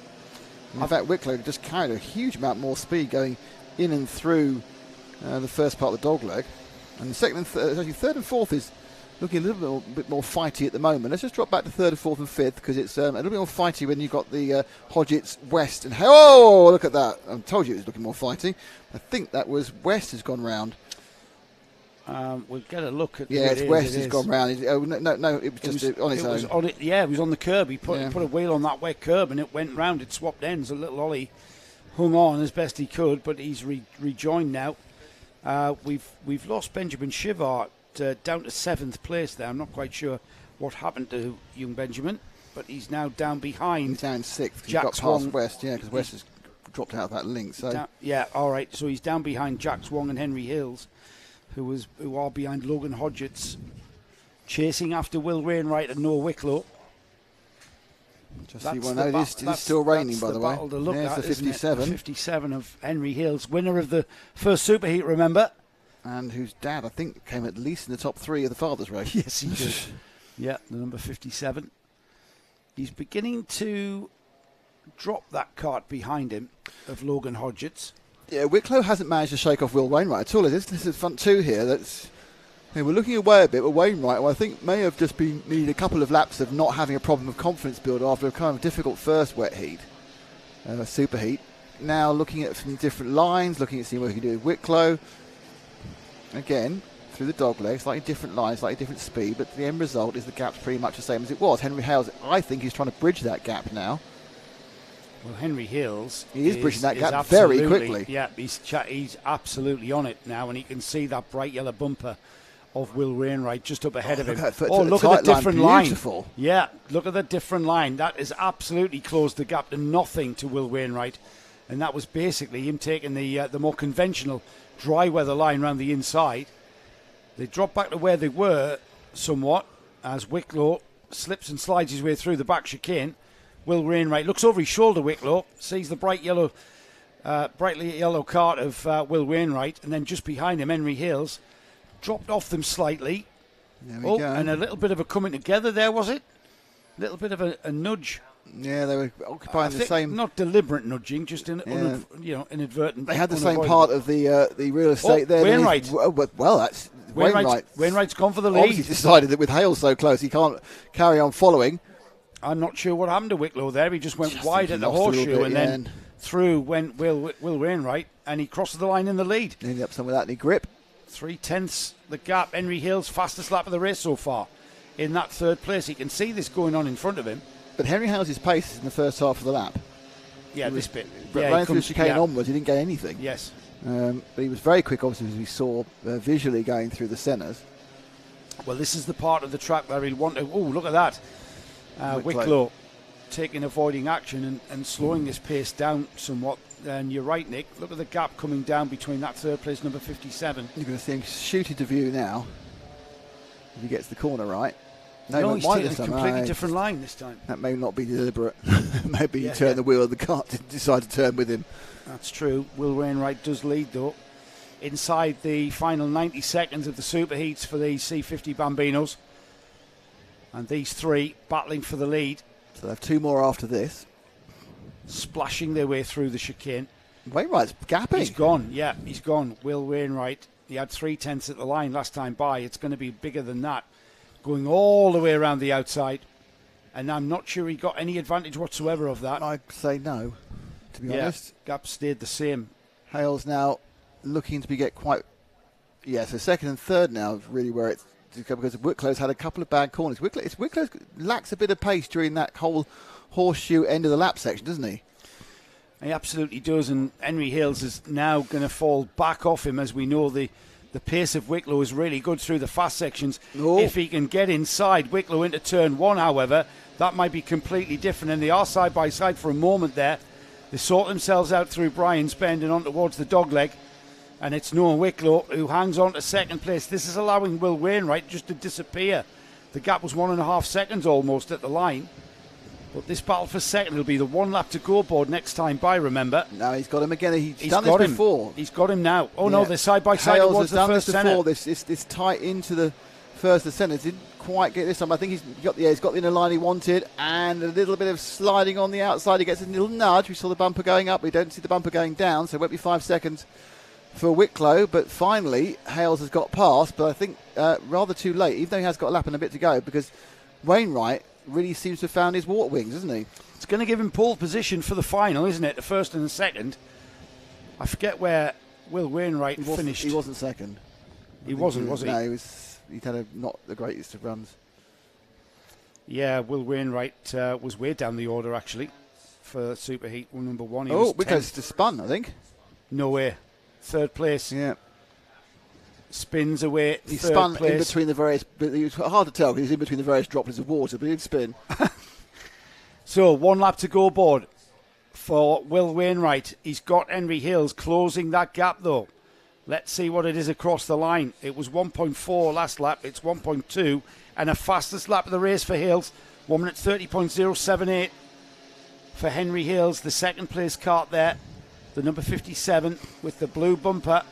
In fact, Wicklow just carried a huge amount more speed going in and through the first part of the dogleg. And the second and third and fourth is looking a little bit more fighty at the moment. Let's just drop back to third and fourth and fifth, because it's a little bit more fighty when you've got the Hodgetts, West, and oh, look at that! I told you it was looking more fighty. I think that was West has gone round. We'll get a look at. Yeah, it's West has gone round. No, it was just on its own. It was on the curb. He put a wheel on that wet curb, and it went round. It swapped ends. A little Ollie hung on as best he could, but he's rejoined now. We've lost Benjamin Shivar down to 7th place there. I'm not quite sure what happened to young Benjamin, but he's now down behind. He's down 6th. He Jack got Swong. past West, because West has dropped out of that link. So all right. So he's down behind Jack Swong and Henry Hills, who are behind Logan Hodgetts, chasing after Will Rainwright and Noah Wicklow. Just see one. No, it is still raining, by the way. There's the 57. 57 of Henry Hills, winner of the first Superheat, remember? And whose dad, I think, came at least in the top 3 of the father's race. Yes, he did. Yeah, the number 57. He's beginning to drop that cart behind him of Logan Hodgetts. Yeah, Wicklow hasn't managed to shake off Will Wainwright at all. This is front 2 here. We're looking away a bit, but Wainwright, I think, may have just been needing a couple of laps of not having a problem of confidence build after a kind of difficult first wet heat, superheat. Now looking at some different lines, looking at seeing what he can do with Wicklow. Again, through the dogleg, slightly different lines, slightly different speed, but the end result is the gap's pretty much the same as it was. Henry Hales, I think, is trying to bridge that gap now. Well, Henry Hills is bridging that gap very quickly. Yeah, he's absolutely on it now, and he can see that bright yellow bumper of Will Rainwright just up ahead of him. Look at the different line. Yeah, look at the different line. That has absolutely closed the gap to nothing to Will Wainwright, and that was basically him taking the more conventional dry weather line around the inside. They drop back to where they were somewhat as Wicklow slips and slides his way through the back chicane. Will Wainwright looks over his shoulder, Wicklow, sees the brightly yellow cart of Will Wainwright, and then just behind him, Henry Hales dropped off them slightly. There we go. And a little bit of a coming together there, was it? A little bit of a nudge. Yeah, they were occupying the same. Not deliberate nudging, just inadvertent. They had the same part of the real estate there. Wainwright. Well, that's Wainwright. Wainwright's gone for the lead. Obviously decided that with Hale so close, he can't carry on following. I'm not sure what happened to Wicklow there. He just went wide at the lost a little horseshoe bit, and then through went Will Wainwright, and he crossed the line in the lead. Ended up some without any grip. 3/10 the gap. Henry Hill's fastest lap of the race so far in that third place. He can see this going on in front of him. But Henry Hales' pace is in the first half of the lap. Yeah, this bit. But running through the chicane onwards, he didn't get anything. Yes. But he was very quick, obviously, as we saw visually going through the centres. Well, this is the part of the track that I really want to... Oh, look at that. Wicklow avoiding action and slowing this pace down somewhat. And you're right, Nick. Look at the gap coming down between that third place, number 57. You're going to see him shoot into view now. If he gets the corner right. No, he's taking a completely different line this time. That may not be deliberate. Maybe he turned the wheel of the cart to decide to turn with him. That's true. Will Wainwright does lead, though. Inside the final 90 seconds of the superheats for the C50 Bambinos. And these three battling for the lead. So they have two more after this. Splashing their way through the chicane. Wainwright's gapping. He's gone, yeah, he's gone. Will Wainwright, he had 3/10 at the line last time by. It's going to be bigger than that. Going all the way around the outside. And I'm not sure he got any advantage whatsoever of that. I'd say no, to be honest. Gap stayed the same. Hale's now looking to get quite... Yeah, so second and third now is really where it's... Because Wicklow's had a couple of bad corners. Wicklow lacks a bit of pace during that whole horseshoe end of the lap section, doesn't he? He absolutely does, and Henry Hales is now going to fall back off him. As we know, the pace of Wicklow is really good through the fast sections. If he can get inside Wicklow into turn one, however, that might be completely different, and they are side by side for a moment there. They sort themselves out through Brian's Bend and on towards the dogleg, and it's Noah Wicklow who hangs on to second place. This is allowing Will Wainwright just to disappear. The gap was 1.5 seconds almost at the line. But this battle for second will be the one lap to go board next time by, remember. No, he's got him again. He's done this before. He's got him now. Oh, no, they're side by side towards the first centre. Hales has done this before. This tight into the first and centre. Didn't quite get this time. I think he's got the inner line he wanted, and a little bit of sliding on the outside. He gets a little nudge. We saw the bumper going up. We don't see the bumper going down, so it won't be 5 seconds for Wicklow. But finally, Hales has got past, but I think rather too late, even though he has got a lap and a bit to go, because Wainwright really seems to have found his water wings, isn't he? It's going to give him pole position for the final, isn't it? The first and the second. I forget where Will Wainwright finished. He wasn't second. He wasn't, was he? No, he'd had not the greatest of runs. Yeah, Will Wainwright was way down the order, actually, for Superheat number one. Because to spun, I think. No way. Third place. Yeah. Spins away. He spun in between the various... It was hard to tell because he's in between the various droplets of water, but he'd spin. So, one lap to go board for Will Wainwright. He's got Henry Hales closing that gap, though. Let's see what it is across the line. It was 1.4 last lap. It's 1.2. And a fastest lap of the race for Hales. 1 minute 30.078 for Henry Hales. The second place cart there. The number 57 with the blue bumper.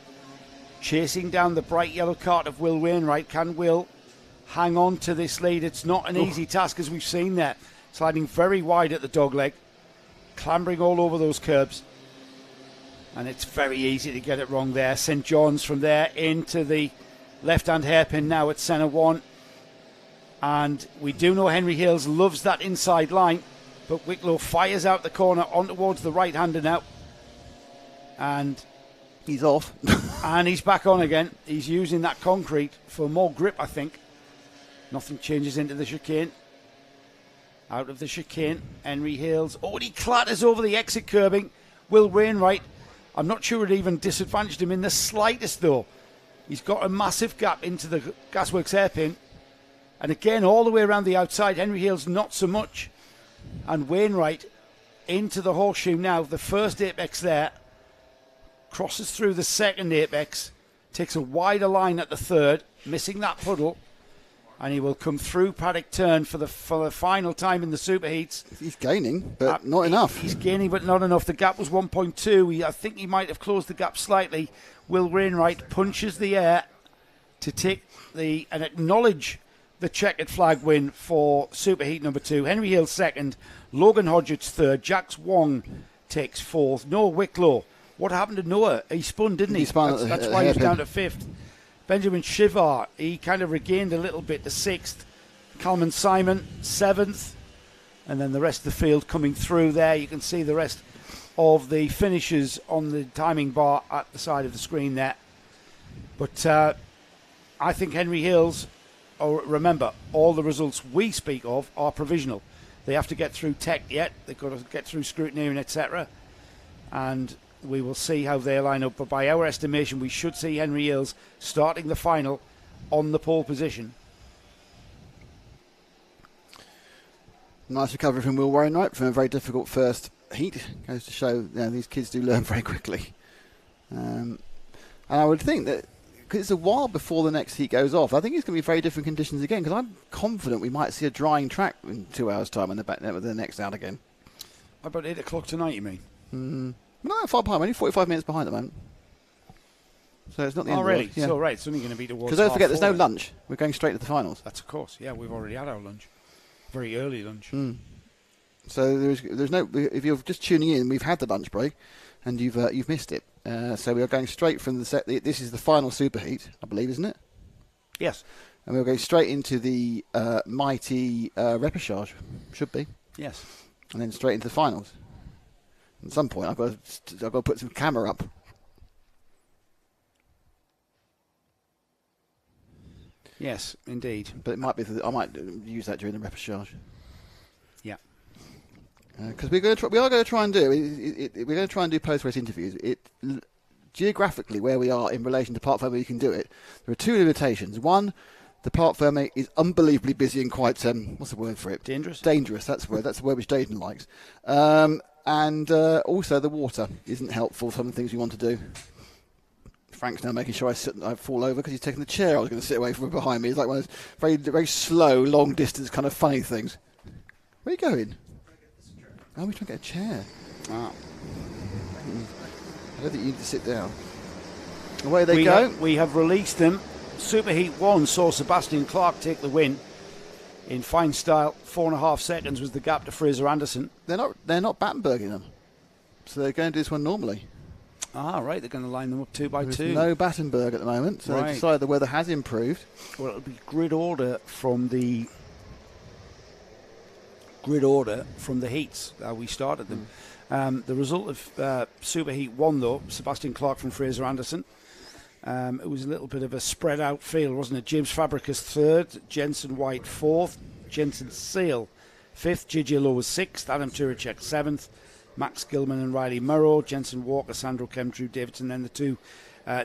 Chasing down the bright yellow cart of Will Wainwright. Can Will hang on to this lead? It's not an easy task, as we've seen there. Sliding very wide at the dogleg. Clambering all over those curbs. And it's very easy to get it wrong there. St. John's from there into the left-hand hairpin now at centre one. And we do know Henry Hales loves that inside line. But Wicklow fires out the corner on towards the right-hander now. And he's off. And he's back on again. He's using that concrete for more grip, I think. Nothing changes into the chicane. Out of the chicane, Henry Hales. Oh, and he clatters over the exit curbing. Will Wainwright, I'm not sure it even disadvantaged him in the slightest, though. He's got a massive gap into the Gasworks hairpin. And again, all the way around the outside, Henry Hales not so much. And Wainwright into the horseshoe now. The first apex there. Crosses through the second apex, takes a wider line at the third, missing that puddle, and he will come through paddock turn for the final time in the superheats. He's gaining, but not enough. He's gaining, but not enough. The gap was 1.2. I think he might have closed the gap slightly. Will Wainwright punches the air to take and acknowledge the checkered flag win for superheat number 2. Henry Hill second, Logan Hodgetts third, Jax Wong takes fourth. Noah Wicklow. What happened to Noah? He spun, didn't he? That's why he's down to fifth. Benjamin Shivar, he kind of regained a little bit to sixth. Calman Simon, seventh. And then the rest of the field coming through there. You can see the rest of the finishers on the timing bar at the side of the screen there. But I think Henry Hills, remember, all the results we speak of are provisional. They have to get through tech yet. They've got to get through scrutineering, etc. And we will see how they line up. But by our estimation, we should see Henry Hills starting the final on the pole position. Nice recovery from Will Wainwright from a very difficult first heat. Goes to show these kids do learn very quickly. And I would think that because it's a while before the next heat goes off, I think it's going to be very different conditions again, because I'm confident we might see a drying track in 2 hours' time when they're next out again. About 8 o'clock tonight, you mean? Not that far behind, only 45 minutes behind at the moment. So it's not the end of the world. Yeah. So, right, it's only going to be towards because don't forget, there's no then. lunch. We're going straight to the finals. That's of course. Yeah, we've already had our lunch. Very early lunch. So there's no. If you're just tuning in, we've had the lunch break, and you've missed it. So we are going straight from the set. This is the final superheat, I believe, isn't it? Yes. And we'll go straight into the mighty repechage. Should be. Yes. And then straight into the finals. At some point, I've got to put some camera up. Yes, indeed. But it might be. I might use that during the repechage. Yeah. Because we are going to try and do. We're going to try and do post-race interviews. Geographically, where we are in relation to Parc Fermé, you can do it. There are two limitations. One, the Parc Fermé is unbelievably busy and quite what's the word for it? Dangerous. Dangerous. That's the word. That's the word which Dayton likes. And also the water isn't helpful. Some of the things we want to do. Frank's now making sure I fall over because he's taking the chair I was going to sit away from behind me. It's like one of those very, very slow, long distance kind of funny things. Where are you going? Oh, we're trying to get a chair. I don't think you need to sit down. Away they go. We have released them. Superheat 1 saw Sebastian Clark take the win in fine style. 4.5 seconds was the gap to Fraser Anderson. They're not Battenberging them, so they're going to do this one normally. Right, they're going to line them up 2 by 2. There's no Battenberg at the moment, so they decided the weather has improved. Well, it'll be grid order from the heats. We started them. The result of Superheat 1, though, Sebastian Clark from Fraser Anderson. It was a little bit of a spread out field, wasn't it? James Fabricus third, Jensen White fourth, Jensen Sale fifth, Gigi Lowe was sixth, Adam Turacek seventh, Max Gilman and Riley Murrow, Jensen Walker, Sandro Kemp, Drew Davidson, then the two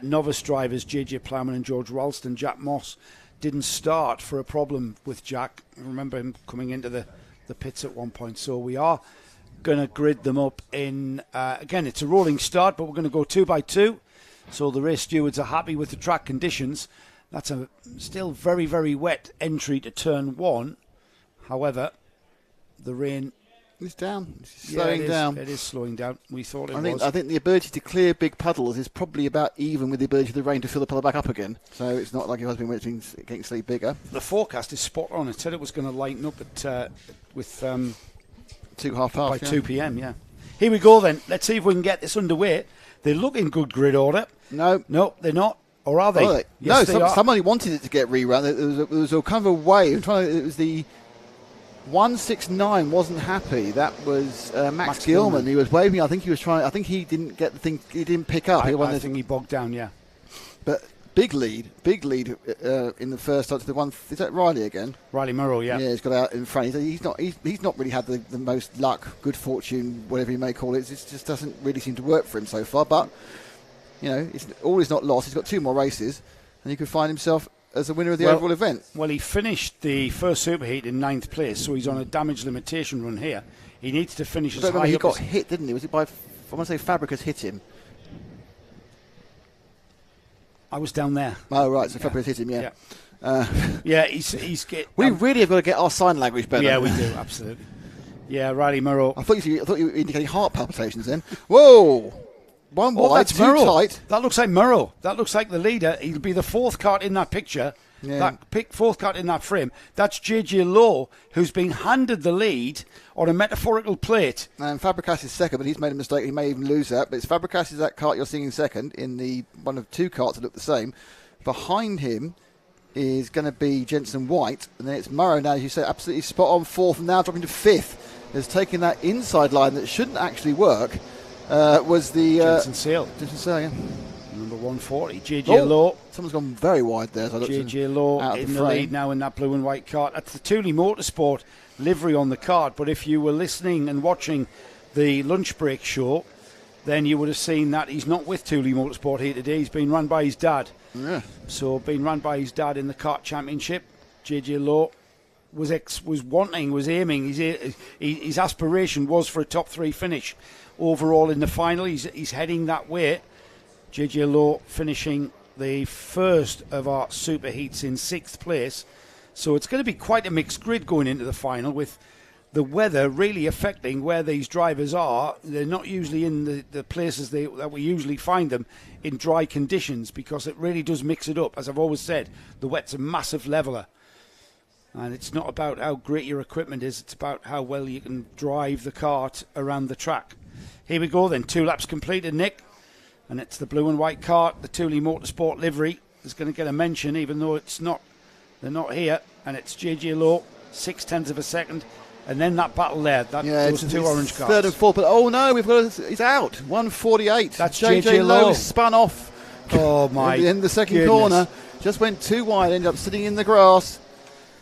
novice drivers, JJ Plowman and George Ralston. Jack Moss didn't start for a problem with Jack. I remember him coming into the pits at one point. So we are going to grid them up in, again, it's a rolling start, but we're going to go 2 by 2. So the race stewards are happy with the track conditions. That's a still very, very wet entry to turn 1. However, the rain... It's down. It's slowing down. It is slowing down. We thought it was. I think the ability to clear big puddles is probably about even with the ability of the rain to fill the puddle back up again. So it's not like it has been when it's been getting slightly bigger. The forecast is spot on. It said it was going to lighten up at with 2:30 by 2 p.m. Yeah. Here we go then. Let's see if we can get this underway. They look in good grid order. No, they're not. Or are they? Are they? Yes, no, somebody wanted it to get rerun. It was a kind of a way. It was the 169 wasn't happy. That was Max Gilman. He was waving. I think he was trying. I think he didn't get the thing. He didn't pick up. I think he bogged down. Yeah. But big lead in the first start to the one. Is that Riley again? Riley Murrow. Yeah. Yeah, he's got out in front. He's not really had the most luck, good fortune, whatever you may call it. It just doesn't really seem to work for him so far. But all is not lost. He's got 2 more races, and he could find himself as a winner of the overall event. Well, he finished the first superheat in 9th place, so he's on a damage limitation run here. He needs to finish as high up. He got hit, didn't he? Was it by? I want to say Fabricus hit him. I was down there. Oh right, so Fabricus hit him. Yeah. Yeah, he's get. We really have got to get our sign language better. Yeah, we do, absolutely. Yeah, Riley Murrow. I thought you were indicating heart palpitations then. Whoa! One wide, that's too Murrow. tight. That looks like Murrow. That looks like the leader. He'll be the fourth kart in that picture. Yeah. Fourth kart in that frame. That's JJ Law, who's been handed the lead on a metaphorical plate. And Fabregas is second, but he's made a mistake. He may even lose that. But it's Fabregas is that kart you're seeing in second in the one of two karts that look the same. Behind him is going to be Jensen White, and then it's Murrow now, as you said, absolutely spot on fourth, and now dropping to fifth. Has taken that inside line that shouldn't actually work. Was the Jensen Seal. Jensen Seal, yeah. Number 140. JJ Law. Someone's gone very wide there. So JJ Law in the lead now in that blue and white kart. That's the Thule Motorsport livery on the kart. But if you were listening and watching the lunch break show, then you would have seen that he's not with Thule Motorsport here today. He's been run by his dad. Yeah. So being run by his dad in the Kart Championship. JJ Law was aiming. His aspiration was for a top 3 finish overall in the final. He's heading that way. JJ Law finishing the first of our super heats in 6th place. So it's going to be quite a mixed grid going into the final, with the weather really affecting where these drivers are. They're not usually in the places that we usually find them in dry conditions, because it really does mix it up. As I've always said, the wet's a massive leveller. And it's not about how great your equipment is, it's about how well you can drive the kart around the track. Here we go then, 2 laps completed, Nick. And it's the blue and white kart, the Thule Motorsport livery is going to get a mention, even though they're not here. And it's JJ Law, 0.6 of a second. And then that battle there, those 2 orange cars. Third and fourth, but oh no, he's out. 148. That's JJ Lowe spun off. Oh my! At the end of the second corner, just went too wide, ended up sitting in the grass.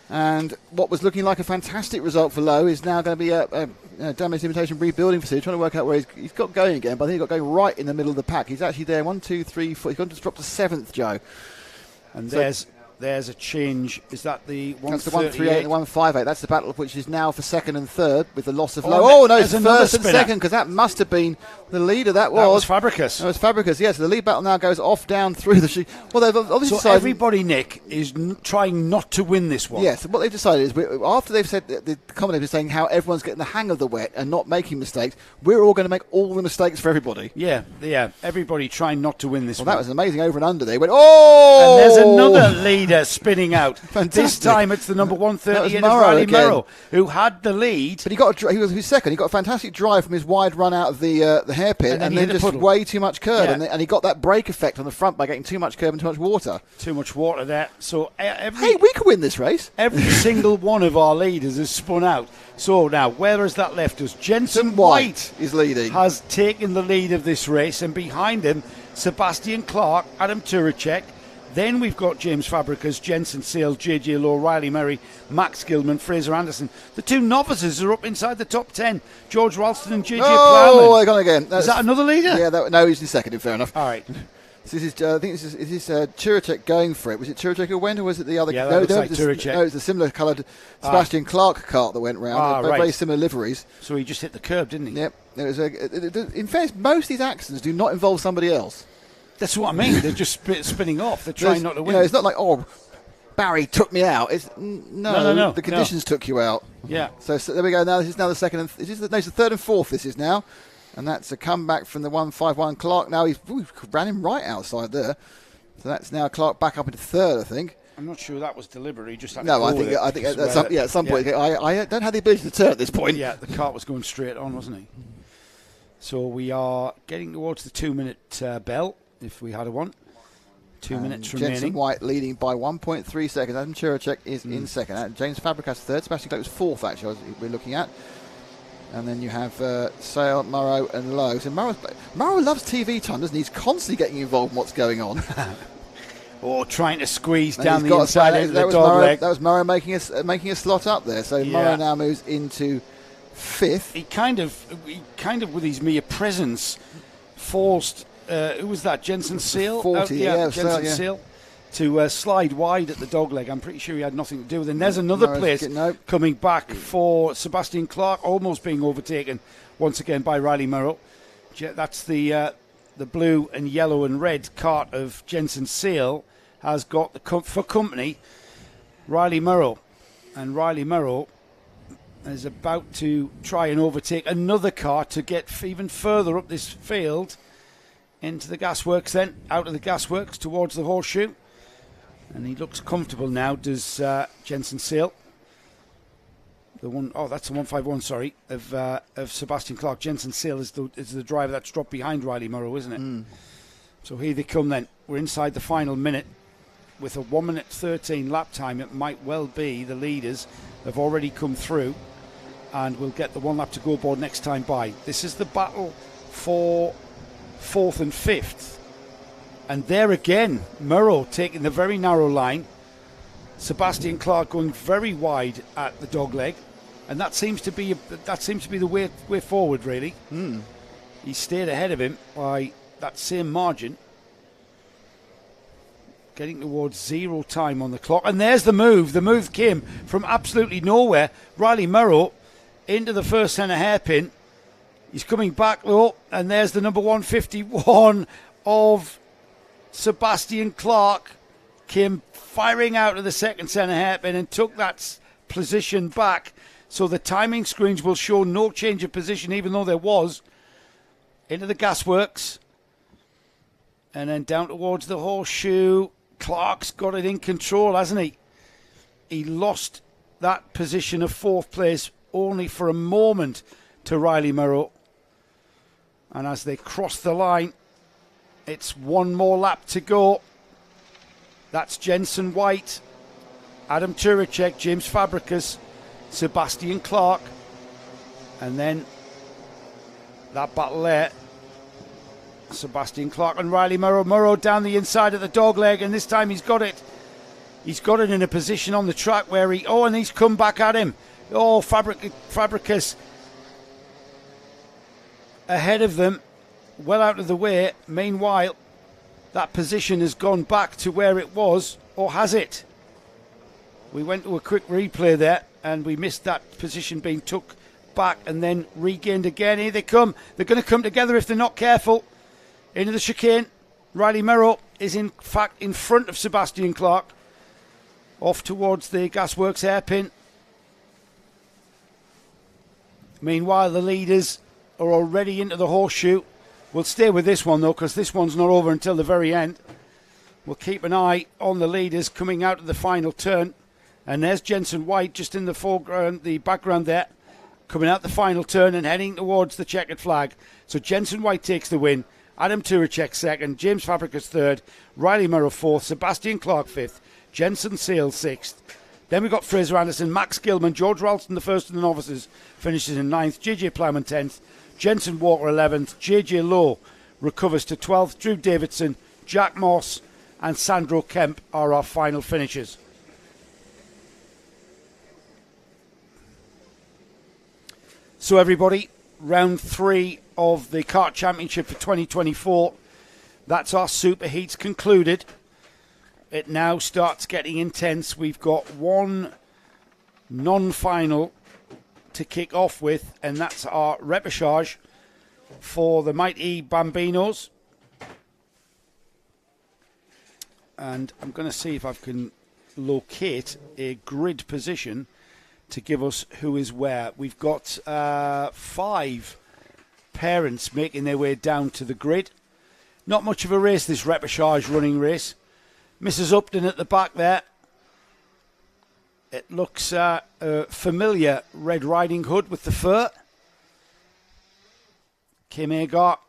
And what was looking like a fantastic result for Lowe is now going to be a damage limitation rebuilding facility, trying to work out where he's got going again. But I think he's got going right in the middle of the pack. He's actually there. 1, 2, 3, 4. He's going to drop to 7th, Joe. And so there's a change. Is that the 138? That's the 138 and the 158. That's the battle which is now for second and third with the loss of Lowe. Oh no, it's first and second, because that must have been the leader. That was Fabregas. That was Fabregas, yes. So the lead battle now goes off down through the sheet. Well, they've obviously decided. Everybody, Nick, is trying not to win this one. Yes, what they've decided is, after they've said, the commentators saying how everyone's getting the hang of the wet and not making mistakes, we're all going to make all the mistakes for everybody. Yeah. Everybody trying not to win this one. That was amazing, over and under. They went, oh! And there's another leader spinning out. Fantastic. This time it's the number 138 of Riley Murrow, who had the lead. But he was second. He got a fantastic drive from his wide run out of the hairpin, and then just way too much curb. Yeah. And he got that brake effect on the front by getting too much curb and too much water. Too much water there. So we could win this race. Every single one of our leaders has spun out. So now, where has that left us? Jensen White is leading. Has taken the lead of this race, and behind him, Sebastian Clark, Adam Turacek. Then we've got James Fabregas, Jensen Seal, JJ Law, Riley Murray, Max Gilman, Fraser Anderson. The 2 novices are up inside the top 10. George Ralston and JJ Plowman. Oh, they're gone again. Is that another leader? Yeah, no, he's in second. Fair enough. All right. So I think this is Turacek going for it. Was it Turacek who went, or was it the other? Yeah, that looks like Turacek. No, it was the similar coloured Sebastian Clark kart that went round. Very similar liveries. So he just hit the curb, didn't he? Yep. In fairness, most of these accidents do not involve somebody else. That's what I mean. They're just spinning off. They're trying not to win. It's not like, Barry took me out. It's no. The conditions took you out. Yeah. So there we go. Now this is now the second. It's the third and fourth. This is now, and that's a comeback from the 151 Clark. Now he ran him right outside there. So that's now Clark back up into third, I think. I'm not sure that was deliberate. He just had no, to go I think at some point. I don't have the ability to turn at this point. Yeah, the kart was going straight on, wasn't he? So we are getting towards the 2-minute bell. If we had a one. 2 minutes remaining. Jensen White leading by 1.3 seconds. Adam Turacek is in second. James Fabregas third. Sebastian Clark was fourth, actually, we're looking at. And then you have Sale, Murrow and Lowe. So Murrow loves TV time, doesn't he? He's constantly getting involved in what's going on. Or trying to squeeze down the inside of the dog leg. That was Murrow making a slot up there. So Murrow now moves into fifth. He kind of with his mere presence forced who was that? Jensen Seal? 40, Jensen Seal. To slide wide at the dogleg. I'm pretty sure he had nothing to do with it. And there's another place coming back for Sebastian Clark, almost being overtaken once again by Riley Murrow. That's the blue and yellow and red kart of Jensen Seal has got for company Riley Murrow. And Riley Murrow is about to try and overtake another car to get even further up this field into the gasworks, then out of the gasworks towards the horseshoe. And he looks comfortable now, does Jensen Seal. That's the 151, sorry, of Sebastian Clark. Jensen Seal is the driver that's dropped behind Riley Murrow, isn't it? So here they come then. We're inside the final minute. With a 1 minute 13 lap time, it might well be the leaders have already come through and we'll get the 1 lap to go board next time by. This is the battle for 4th and 5th. And there again, Murrow taking the very narrow line. Sebastian Clark going very wide at the dog leg. And that seems to be the way forward, really. He stayed ahead of him by that same margin. Getting towards 0 time on the clock. And there's the move. The move came from absolutely nowhere. Riley Murrow into the first centre hairpin. He's coming back though. And there's the number 151 of Sebastian Clark. Came firing out of the second centre hairpin and took that position back. So the timing screens will show no change of position, even though there was. Into the gasworks. And then down towards the horseshoe. Clark's got it in control, hasn't he? He lost that position of 4th place only for a moment to Riley Murrow. And as they cross the line, it's 1 more lap to go. That's Jensen White, Adam Turacek, James Fabricus, Sebastian Clark. And then that battle there. Sebastian Clark and Riley Murrow. Murrow down the inside of the dog leg, and this time he's got it. He's got it in a position on the track where and he's come back at him. Fabricus ahead of them, well out of the way. Meanwhile, that position has gone back to where it was, or has it? We went to a quick replay there, and we missed that position being took back and then regained again. Here they come. They're going to come together if they're not careful. Into the chicane. Riley Murrow is in fact in front of Sebastian Clark. Off towards the gasworks hairpin. Meanwhile, the leaders are already into the horseshoe. We'll stay with this one though, because this one's not over until the very end. We'll keep an eye on the leaders coming out of the final turn. And there's Jensen White just in the foreground, the background there. Coming out the final turn and heading towards the checkered flag. So Jensen White takes the win. Adam Turacek second, James Fabricus third, Riley Murrow fourth, Sebastian Clark fifth, Jensen Seal sixth. Then we've got Fraser Anderson, Max Gilman, George Ralston the first in the novices finishes in ninth, JJ Plowman 10th, Jensen Walker 11th, JJ Lowe recovers to 12th, Drew Davidson, Jack Moss and Sandro Kemp are our final finishers. So everybody, round 3 of the Kart Championship for 2024. That's our super heats concluded. It now starts getting intense. We've got one non-final to kick off with, and that's our repechage for the mighty Bambinos. And I'm going to see if I can locate a grid position to give us who is where. We've got 5 parents making their way down to the grid. Not much of a race, this repechage running race. Mrs. Upton at the back there. It looks a familiar Red Riding Hood with the fur. Kim Agar,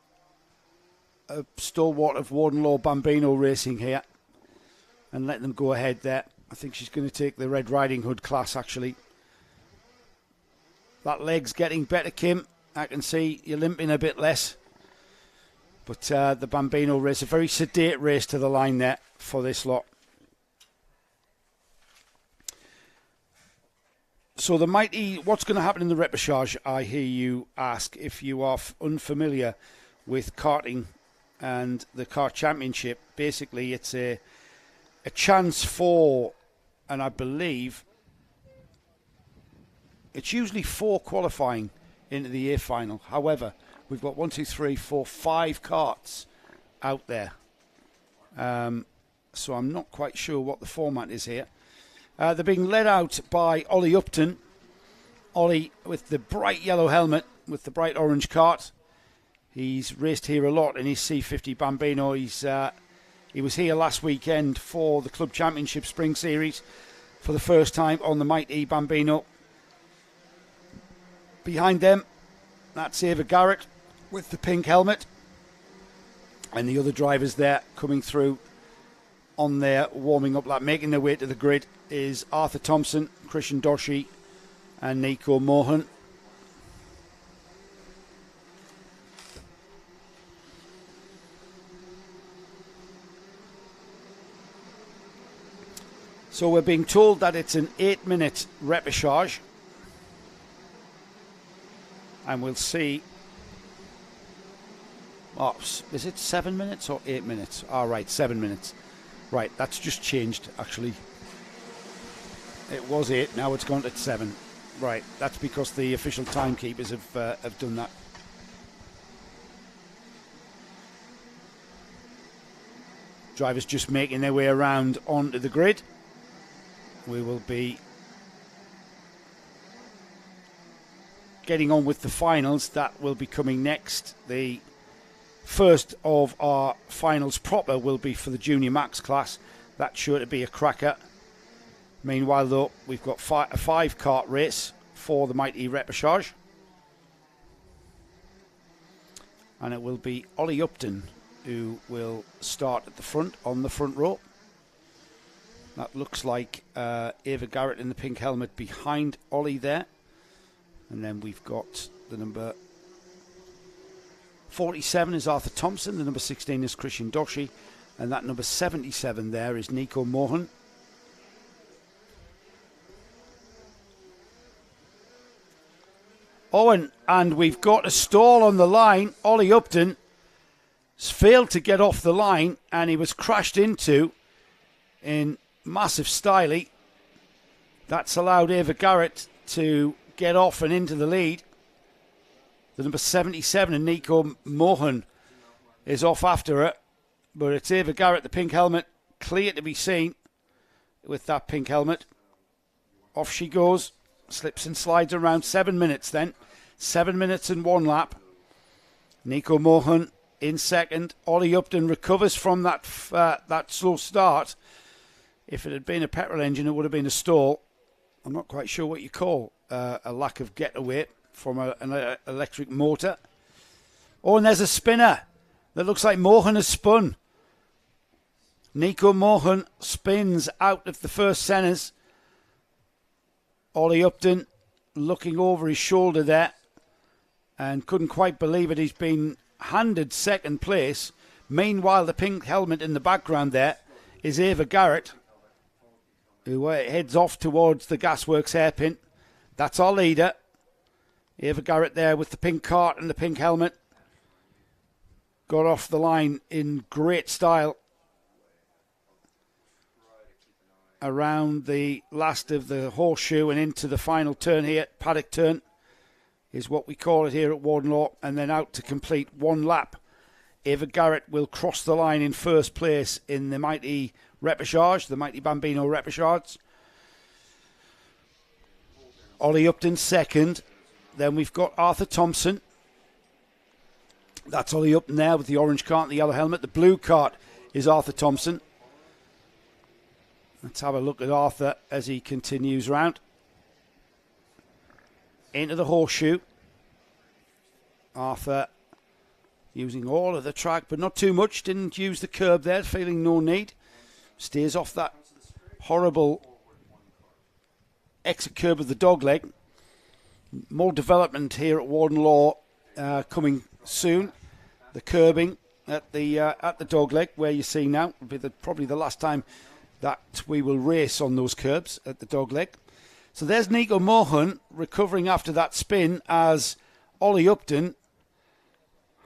a stalwart of Warden Law Bambino racing here. And let them go ahead there. I think she's going to take the Red Riding Hood class, actually. That leg's getting better, Kim. I can see you're limping a bit less. But the Bambino race, a very sedate race to the line there for this lot. So the mighty, what's going to happen in the repechage, I hear you ask, if you are unfamiliar with karting and the Kart Championship. Basically, it's a chance for, and I believe, it's usually 4 qualifying into the A final. However, we've got 1, 2, 3, 4, 5 karts out there. So I'm not quite sure what the format is here. They're being led out by Ollie Upton. Ollie with the bright yellow helmet with the bright orange cart. He's raced here a lot in his C50 Bambino. He was here last weekend for the Club Championship Spring Series for the first time on the Mighty Bambino. Behind them, that's Ava Garrett with the pink helmet. And the other drivers there coming through on their warming up lap, making their way to the grid, is Arthur Thompson, Christian Doshi and Nico Mohan. So we're being told that it's an 8-minute repechage. And we'll see. Oh, is it 7 minutes or 8 minutes? All right, 7 minutes. Right, that's just changed, actually. It was 8, now it's gone to 7. Right, that's because the official timekeepers have done that. Drivers just making their way around onto the grid. We will be getting on with the finals. That will be coming next. The first of our finals proper will be for the Junior Max class. That's sure to be a cracker. Meanwhile, though, we've got a 5-kart race for the Mighty Repechage. And it will be Ollie Upton who will start at the front, on the front row. That looks like Ava Garrett in the pink helmet behind Ollie there. And then we've got the number 47 is Arthur Thompson. The number 16 is Christian Doshi. And that number 77 there is Nico Mohan. Oh, and we've got a stall on the line. Ollie Upton has failed to get off the line, and he was crashed into in massive style. That's allowed Ava Garrett to get off and into the lead. The number 77 and Nico Mohan is off after her, but it's Ava Garrett, the pink helmet, clear to be seen with that pink helmet. Off she goes, slips and slides around. 7 minutes then, 7 minutes and 1 lap. Nico Mohan in second. Ollie Upton recovers from that slow start. If it had been a petrol engine, it would have been a stall. I'm not quite sure what you call a lack of getaway from an electric motor. Oh, and there's a spinner that looks like Mohan has spun. Nico Mohan spins out of the first centres. Ollie Upton looking over his shoulder there and couldn't quite believe it. He's been handed second place. Meanwhile, the pink helmet in the background there is Ava Garrett, who heads off towards the Gasworks hairpin. That's our leader. Ava Garrett there with the pink cart and the pink helmet. Got off the line in great style. Around the last of the horseshoe and into the final turn here. Paddock turn is what we call it here at Warden Law. And then out to complete 1 lap. Ava Garrett will cross the line in first place in the Mighty Repechage, the Mighty Bambino Repechage. Ollie Upton second. Then we've got Arthur Thompson. That's Ollie Upton there with the orange cart and the yellow helmet. The blue cart is Arthur Thompson. Let's have a look at Arthur as he continues round. Into the horseshoe. Arthur using all of the track, but not too much. Didn't use the curb there, feeling no need. Stays off that horrible exit curb of the dogleg. More development here at Warden Law coming soon. The curbing at the dogleg, where you see now, will be probably the last time that we will race on those curbs at the dogleg. So there's Nico Mohan recovering after that spin as Ollie Upton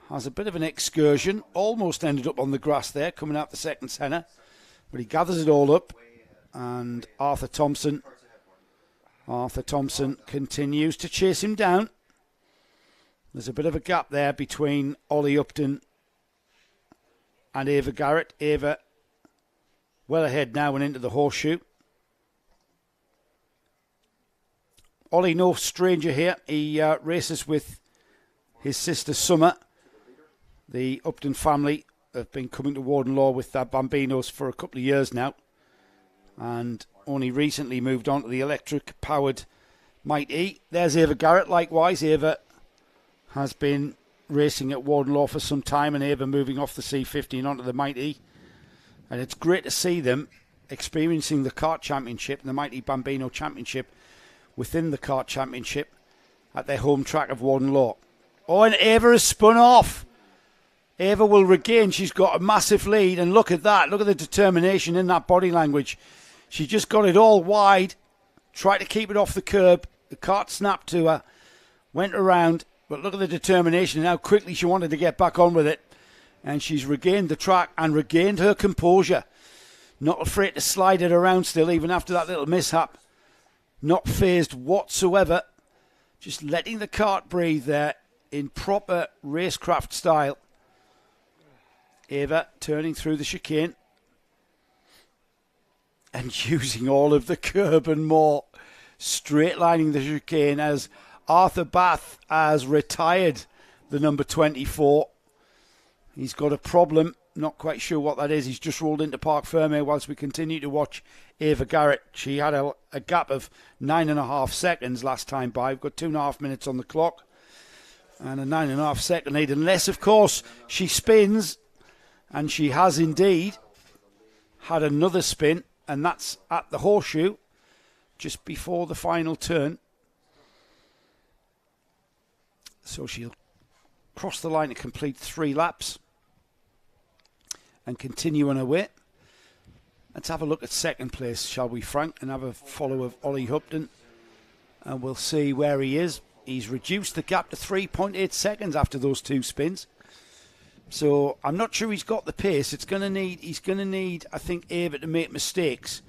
has a bit of an excursion. Almost ended up on the grass there, coming out the second centre. But he gathers it all up. And Arthur Thompson continues to chase him down. There's a bit of a gap there between Ollie Upton and Ava Garrett. Ava well ahead now and into the horseshoe. Ollie, no stranger here. He races with his sister Summer. The Upton family have been coming to Warden Law with their Bambinos for a couple of years now, and only recently moved on to the electric-powered Might E. There's Ava Garrett, likewise. Ava has been racing at Warden Law for some time, and Ava moving off the C50 and onto the Might E. And it's great to see them experiencing the Kart Championship and the Might E Bambino Championship within the Kart Championship at their home track of Warden Law. Oh, and Ava has spun off. Ava will regain. She's got a massive lead, and look at that. Look at the determination in that body language. She just got it all wide, tried to keep it off the curb. The cart snapped to her, went around, but look at the determination and how quickly she wanted to get back on with it. And she's regained the track and regained her composure. Not afraid to slide it around still, even after that little mishap. Not phased whatsoever. Just letting the cart breathe there in proper racecraft style. Ava turning through the chicane and using all of the curb and more. Straight lining the chicane as Arthur Bath has retired the number 24. He's got a problem, not quite sure what that is. He's just rolled into Parc Fermé whilst we continue to watch Ava Garrett. She had a gap of 9.5 seconds last time by. We've got 2.5 minutes on the clock and a 9.5 second lead, unless, of course, she spins, and she has indeed had another spin, and that's at the horseshoe just before the final turn. So she'll cross the line to complete 3 laps and continue on her way. Let's have a look at second place, shall we, Frank, and have a follow of Ollie Hupton, and we'll see where he is. He's reduced the gap to 3.8 seconds after those 2 spins. So I'm not sure he's got the pace. He's going to need, I think, Ava to make mistakes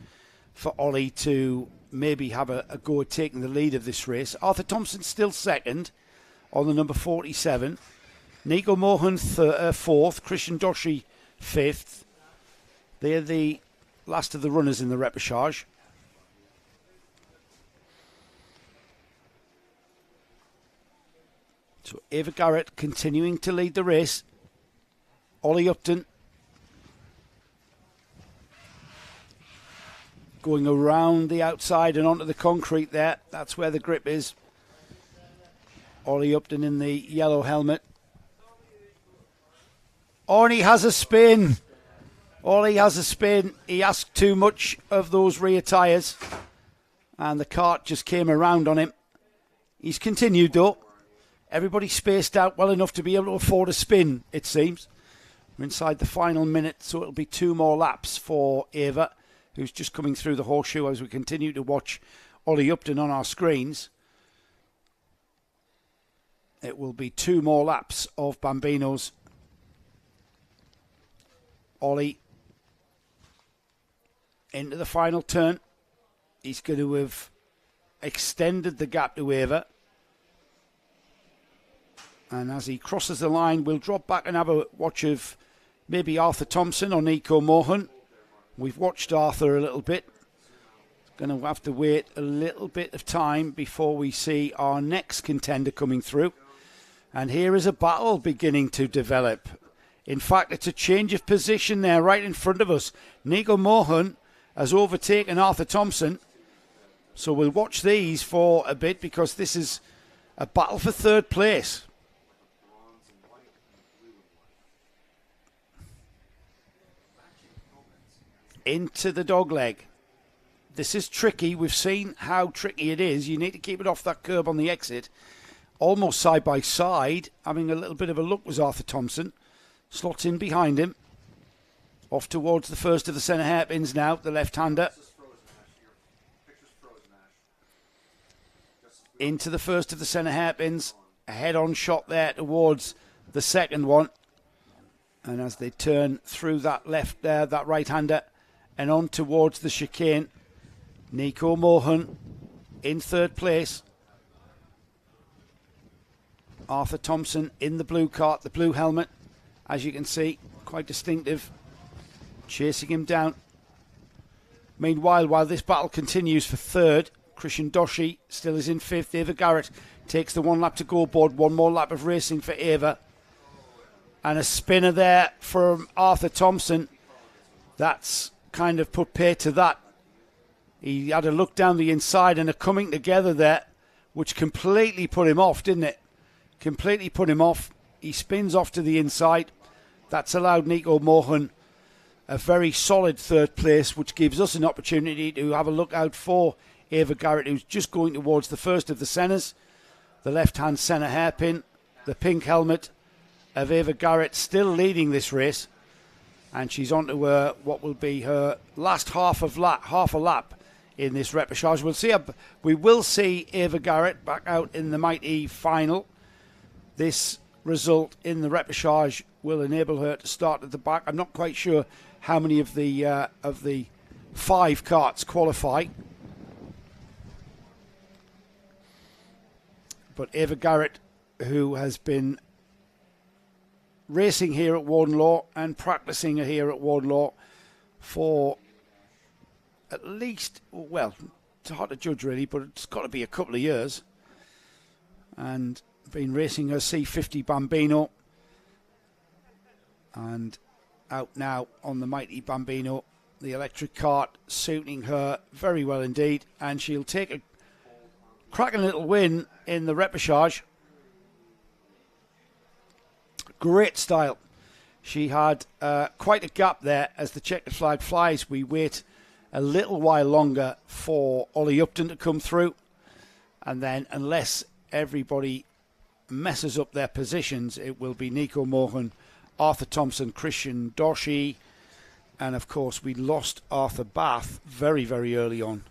for Ollie to maybe have a go at taking the lead of this race. Arthur Thompson still second on the number 47. Nico Mohan fourth. Christian Doshi fifth. They're the last of the runners in the repechage. So Ava Garrett continuing to lead the race. Ollie Upton going around the outside and onto the concrete there. That's where the grip is. Ollie Upton in the yellow helmet. Oh, and he has a spin. Ollie has a spin. He asked too much of those rear tyres, and the cart just came around on him. He's continued though. Everybody spaced out well enough to be able to afford a spin, it seems. We're inside the final minute, so it'll be 2 more laps for Ava, who's just coming through the horseshoe as we continue to watch Ollie Upton on our screens. It will be 2 more laps of Bambinos. Ollie into the final turn. He's going to have extended the gap to Ava. And as he crosses the line, we'll drop back and have a watch of maybe Arthur Thompson or Nico Mohan. We've watched Arthur a little bit. Going to have to wait a little bit of time before we see our next contender coming through. And here is a battle beginning to develop. In fact, it's a change of position there right in front of us. Nico Mohan has overtaken Arthur Thompson. So we'll watch these for a bit because this is a battle for third place. Into the dogleg. This is tricky. We've seen how tricky it is. You need to keep it off that curb on the exit. Almost side by side. Having a little bit of a look was Arthur Thompson. Slots in behind him. Off towards the first of the centre hairpins now, the left-hander. Into the first of the centre hairpins. A head-on shot there towards the second one. And as they turn through that left there, that right-hander, and on towards the chicane, Nico Mohan in third place. Arthur Thompson in the blue cart, the blue helmet, as you can see, quite distinctive, chasing him down. Meanwhile, while this battle continues for third, Christian Doshi still is in 5th. Ava Garrett takes the 1 lap to go board. 1 more lap of racing for Ava. And a spinner there from Arthur Thompson. That's kind of put pay to that. He had a look down the inside and a coming together there, which completely put him off, didn't it? Completely put him off. He spins off to the inside. That's allowed Nico Mohan a very solid 3rd place, which gives us an opportunity to have a look out for Ava Garrett, who's just going towards the first of the centres. The left-hand centre hairpin, the pink helmet of Ava Garrett still leading this race. And she's on to what will be her last half a lap in this repechage. We will see Ava Garrett back out in the Mighty final. This result in the repechage will enable her to start at the back. I'm not quite sure how many of the 5 karts qualify. But Ava Garrett, who has been racing here at Warden Law and practicing here at Warden Law for at least, well, it's hard to judge really, but it's got to be a couple of years. And been racing her C50 Bambino. And out now on the Mighty Bambino, the electric kart suiting her very well indeed. And she'll take a cracking little win in the repechage. Great style. She had quite a gap there as the checkered flag flies. We wait a little while longer for Ollie Upton to come through. And then unless everybody messes up their positions, it will be Nico Mohan, Arthur Thompson, Christian Doshi, and of course we lost Arthur Bath very, very early on.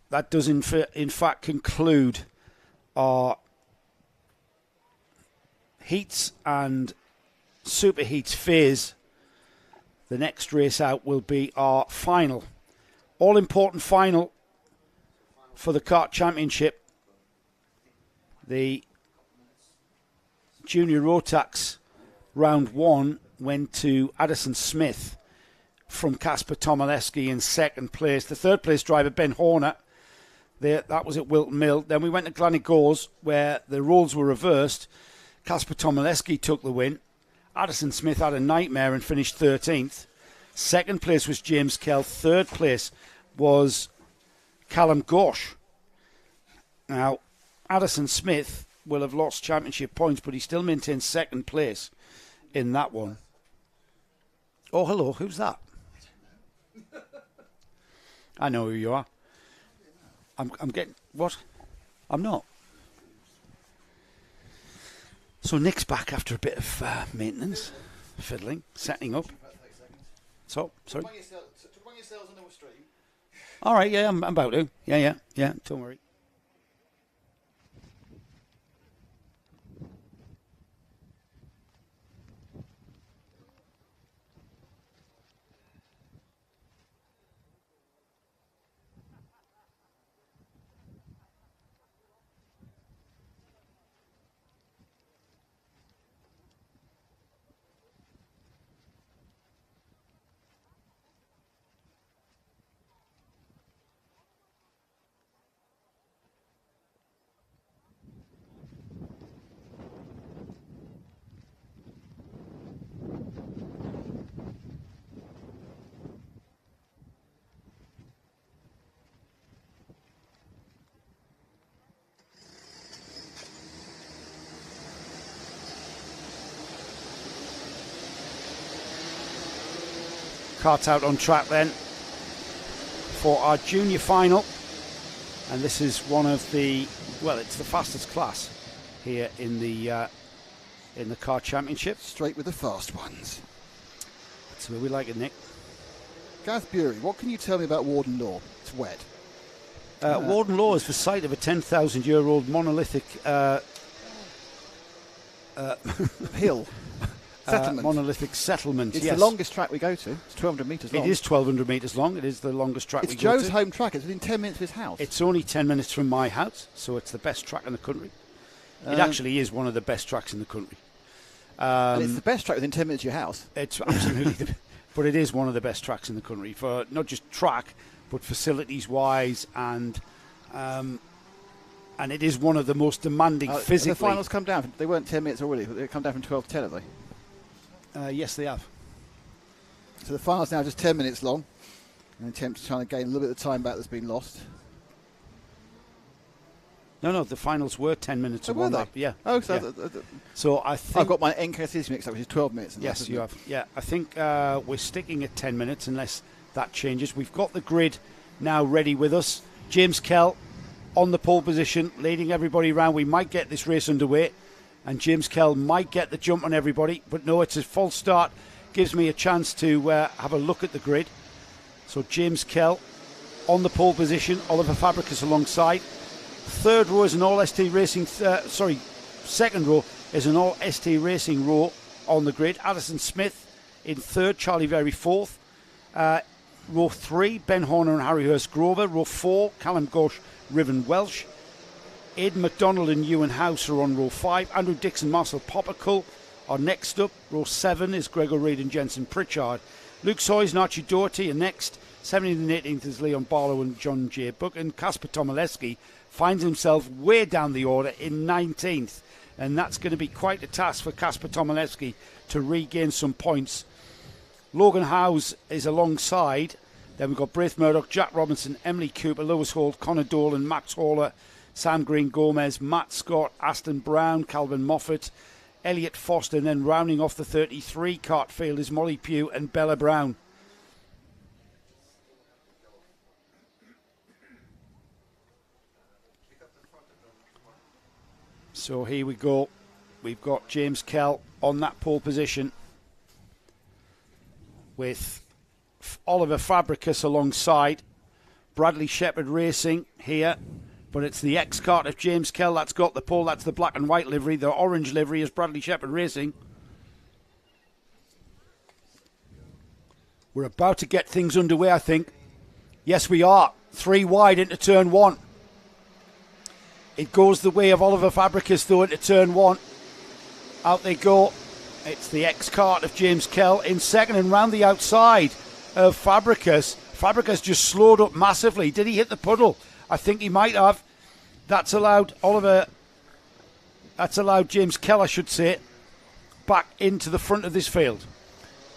That does in fact conclude our heats and super heats phase. The next race out will be our final, all-important final for the Kart Championship. The Junior Rotax round 1 went to Addison Smith from Kasper Tomalewski in 2nd place. The 3rd place driver, Ben Horner, that was at Wilton Mill. Then we went to Glanigors, where the roles were reversed. Kasper Tomalewski took the win. Addison Smith had a nightmare and finished 13th. 2nd place was James Kell. 3rd place was Callum Gosh. Now, Addison Smith will have lost championship points, but he still maintains 2nd place in that one. Oh, hello, who's that? I know who you are. I'm getting... What? I'm not. So Nick's back after a bit of maintenance, fiddling, setting up. So, sorry. All right, yeah, I'm about to. Yeah, don't worry. Kart out on track then for our junior final, and this is one of the, well, it's the fastest class here in the Kart Championship. Straight with the fast ones. That's where we like it, Nick. Gareth Bury, what can you tell me about Warden Law? It's wet. Warden Law is the site of a 10,000-year-old monolithic hill. Settlement. Monolithic settlement. It's yes. the longest track we go to. It's 1,200 metres long. It is 1,200 metres long. It is the longest track we go to. It's Joe's home track. It's within 10 minutes of his house. It's only 10 minutes from my house, so it's the best track in the country. It actually is one of the best tracks in the country. And it's the best track within 10 minutes of your house. It's absolutely, but it is one of the best tracks in the country for not just track, but facilities-wise, and it is one of the most demanding physically. The finals come down. They weren't 10 minutes already. They come down from 12 to 10, have they? Yes, they have. So the finals now just 10 minutes long. An attempt to try and gain a little bit of time back that's been lost. No, the finals were 10 minutes. Oh, were they? Yeah. Oh, so, yeah. So I think I've got my NKSC mixed up, which is 12 minutes. Yes, you have. Yeah, I think we're sticking at 10 minutes unless that changes. We've got the grid now ready with us. James Kell on the pole position, leading everybody around. We might get this race underway, and James Kell might get the jump on everybody. But no, it's a false start. Gives me a chance to have a look at the grid. So James Kell on the pole position, Oliver Fabricus alongside. Third row is an all ST Racing. Second row is an all ST Racing row on the grid. Addison Smith in third, Charlie Very fourth. Row 3, Ben Horner and Harry Hurst Grover. Row 4, Callum Gosh, Riven Welsh. Aidan McDonald and Ewan House are on row 5. Andrew Dixon, Marcel Poppercull are next up. Row 7 is Gregor Reid and Jensen Pritchard. Luke Soys and Archie Doherty are next. 17th and 18th is Leon Barlow and John J. Buck. And Kasper Tomaleski finds himself way down the order in 19th. And that's going to be quite a task for Kasper Tomaleski to regain some points. Logan Howes is alongside. Then we've got Braith Murdoch, Jack Robinson, Emily Cooper, Lewis Holt, Connor Dolan, Max Haller, Sam Green Gomez, Matt Scott, Aston Brown, Calvin Moffat, Elliot Foster, and then rounding off the 33 cart field is Molly Pugh and Bella Brown. So here we go. We've got James Kell on that pole position with Oliver Fabricus alongside. Bradley Shepherd Racing here, but it's the X-Kart of James Kell that's got the pole. That's the black and white livery. The orange livery is Bradley Shepherd Racing. We're about to get things underway, I think. Yes, we are. 3 wide into turn 1. It goes the way of Oliver Fabricus, though, into turn 1. Out they go. It's the X-Kart of James Kell in second, and round the outside of Fabricus. Fabricus just slowed up massively. Did he hit the puddle? I think he might have. That's allowed James Kell, I should say, back into the front of this field.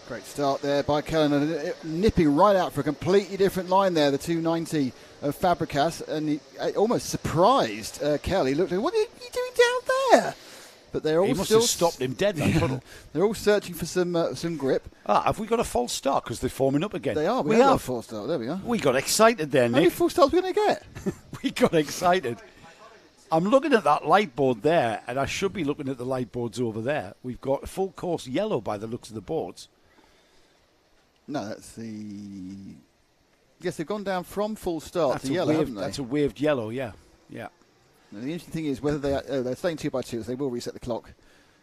Great start there by Kell, and nipping right out for a completely different line there, the 290 of Fabricus, and he almost surprised Kell. He looked at him, what are you doing down there? But they're all he must have stopped him dead, that puddle. They're all searching for some grip. Have we got a false start? Because they're forming up again. They are. We have a false start. There we are. We got excited there, Nick. How many full starts are we going to get? We got excited. I'm looking at that light board there, and I should be looking at the light boards over there. We've got a full course yellow by the looks of the boards. No, that's the... Yes, they've gone down from full start to yellow, haven't they? That's a waved yellow, yeah. Yeah. Now, the interesting thing is whether they're staying 2 by 2, so they will reset the clock.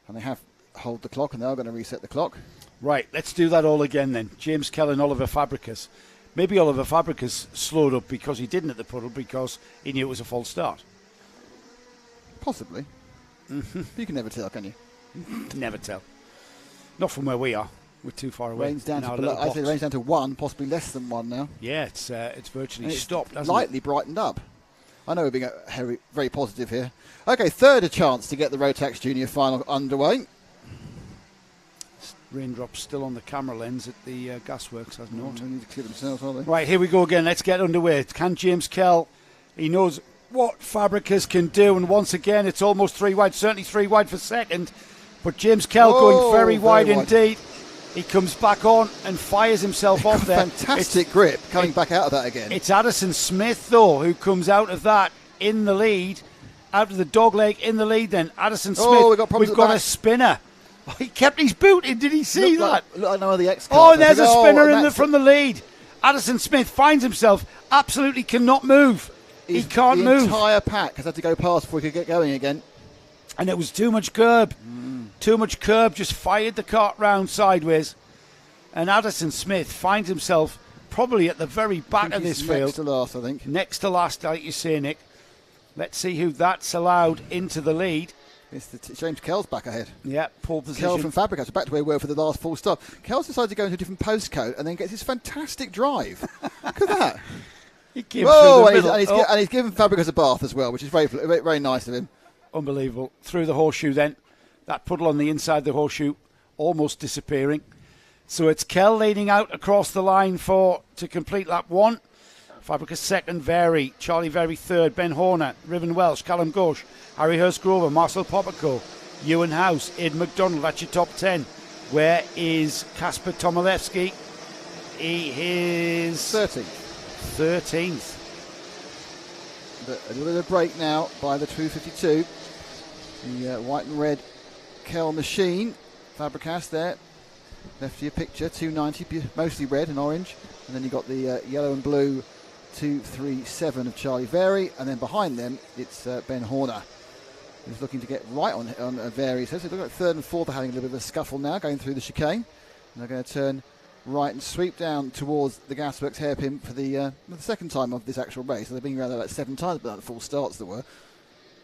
And they have hold the clock, and they are going to reset the clock. Right, let's do that all again then. James Kell and Oliver Fabricus. Maybe Oliver Fabricus slowed up because he didn't at the puddle because he knew it was a false start. Possibly. Mm-hmm. You can never tell, can you? Never tell. Not from where we are. We're too far away. Rain's down to below. I say rain's down to 1, possibly less than 1 now. Yeah, it's virtually stopped. It's lightly brightened up. I know we're being very positive here. Okay, third a chance to get the Rotax Junior final underway. Raindrops still on the camera lens at the gasworks, I've noted. They need to clear themselves, aren't they? Right, here we go again. Let's get underway. Can James Kell? He knows what Fabricus can do, and once again, it's almost 3 wide. Certainly 3 wide for second, but James Kell going very wide indeed. He comes back on and fires himself off there. Fantastic grip coming back out of that again. It's Addison Smith, though, who comes out of that in the lead. Out of the dog leg in the lead then. Addison Smith. We've got a spinner. Oh, he kept his boot in. Did he see that? Look, I know the X. Oh, and there's a spinner from the lead. Addison Smith finds himself absolutely cannot move. He can't move. The entire pack has had to go past before he could get going again. And it was too much curb. Too much curb, just fired the cart round sideways. And Addison Smith finds himself probably at the very back of this field. Next to last, I think. Next to last, like you say, Nick. Let's see who that's allowed into the lead. James Kell's back ahead. Yeah, pole position. Kell from Fabregas, back to where we were for the last full stop. Kell's decided to go into a different postcode and then gets his fantastic drive. Look at that. He came Whoa, through the middle. and he's given Fabregas a bath as well, which is very, very, very nice of him. Unbelievable. Through the horseshoe then. That puddle on the inside of the horseshoe almost disappearing. So it's Kell leading out across the line to complete lap 1. Fabregas second, Very, Charlie Very third, Ben Horner, Riven Welsh, Callum Gauche, Harry Hurst-Grover, Marcel Popico, Ewan House, Ed McDonald. That's your top 10. Where is Kasper Tomilewski? He is 13th. But a little bit of break now by the 252. The white and red Kell machine. Fabregas there. Left for your picture, 290, mostly red and orange. And then you've got the yellow and blue 237 of Charlie Very. And then behind them, it's Ben Horner, who's looking to get right on Very. So they look like third and fourth are having a little bit of a scuffle now, going through the chicane. And they're going to turn right and sweep down towards the Gasworks hairpin for the second time of this actual race. So they've been around about 7 times, but the full starts there were.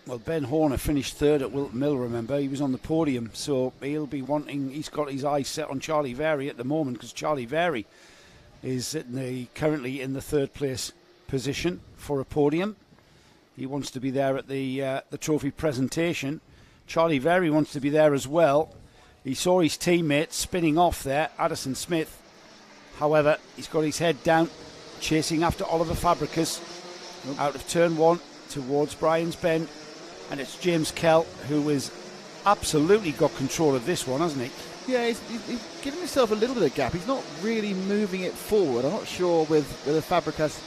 Well, Ben Horner finished third at Wilton Mill, remember. He was on the podium, so he'll be wanting... He's got his eyes set on Charlie Very at the moment, because Charlie Very is currently in the third place position for a podium. He wants to be there at the trophy presentation. Charlie Very wants to be there as well. He saw his teammate spinning off there, Addison Smith. However, he's got his head down, chasing after Oliver Fabregas out of turn 1 towards Brian's Bend. And it's James Kell who has absolutely got control of this one, hasn't he? Yeah, he's giving himself a little bit of gap. He's not really moving it forward. I'm not sure whether Fabregas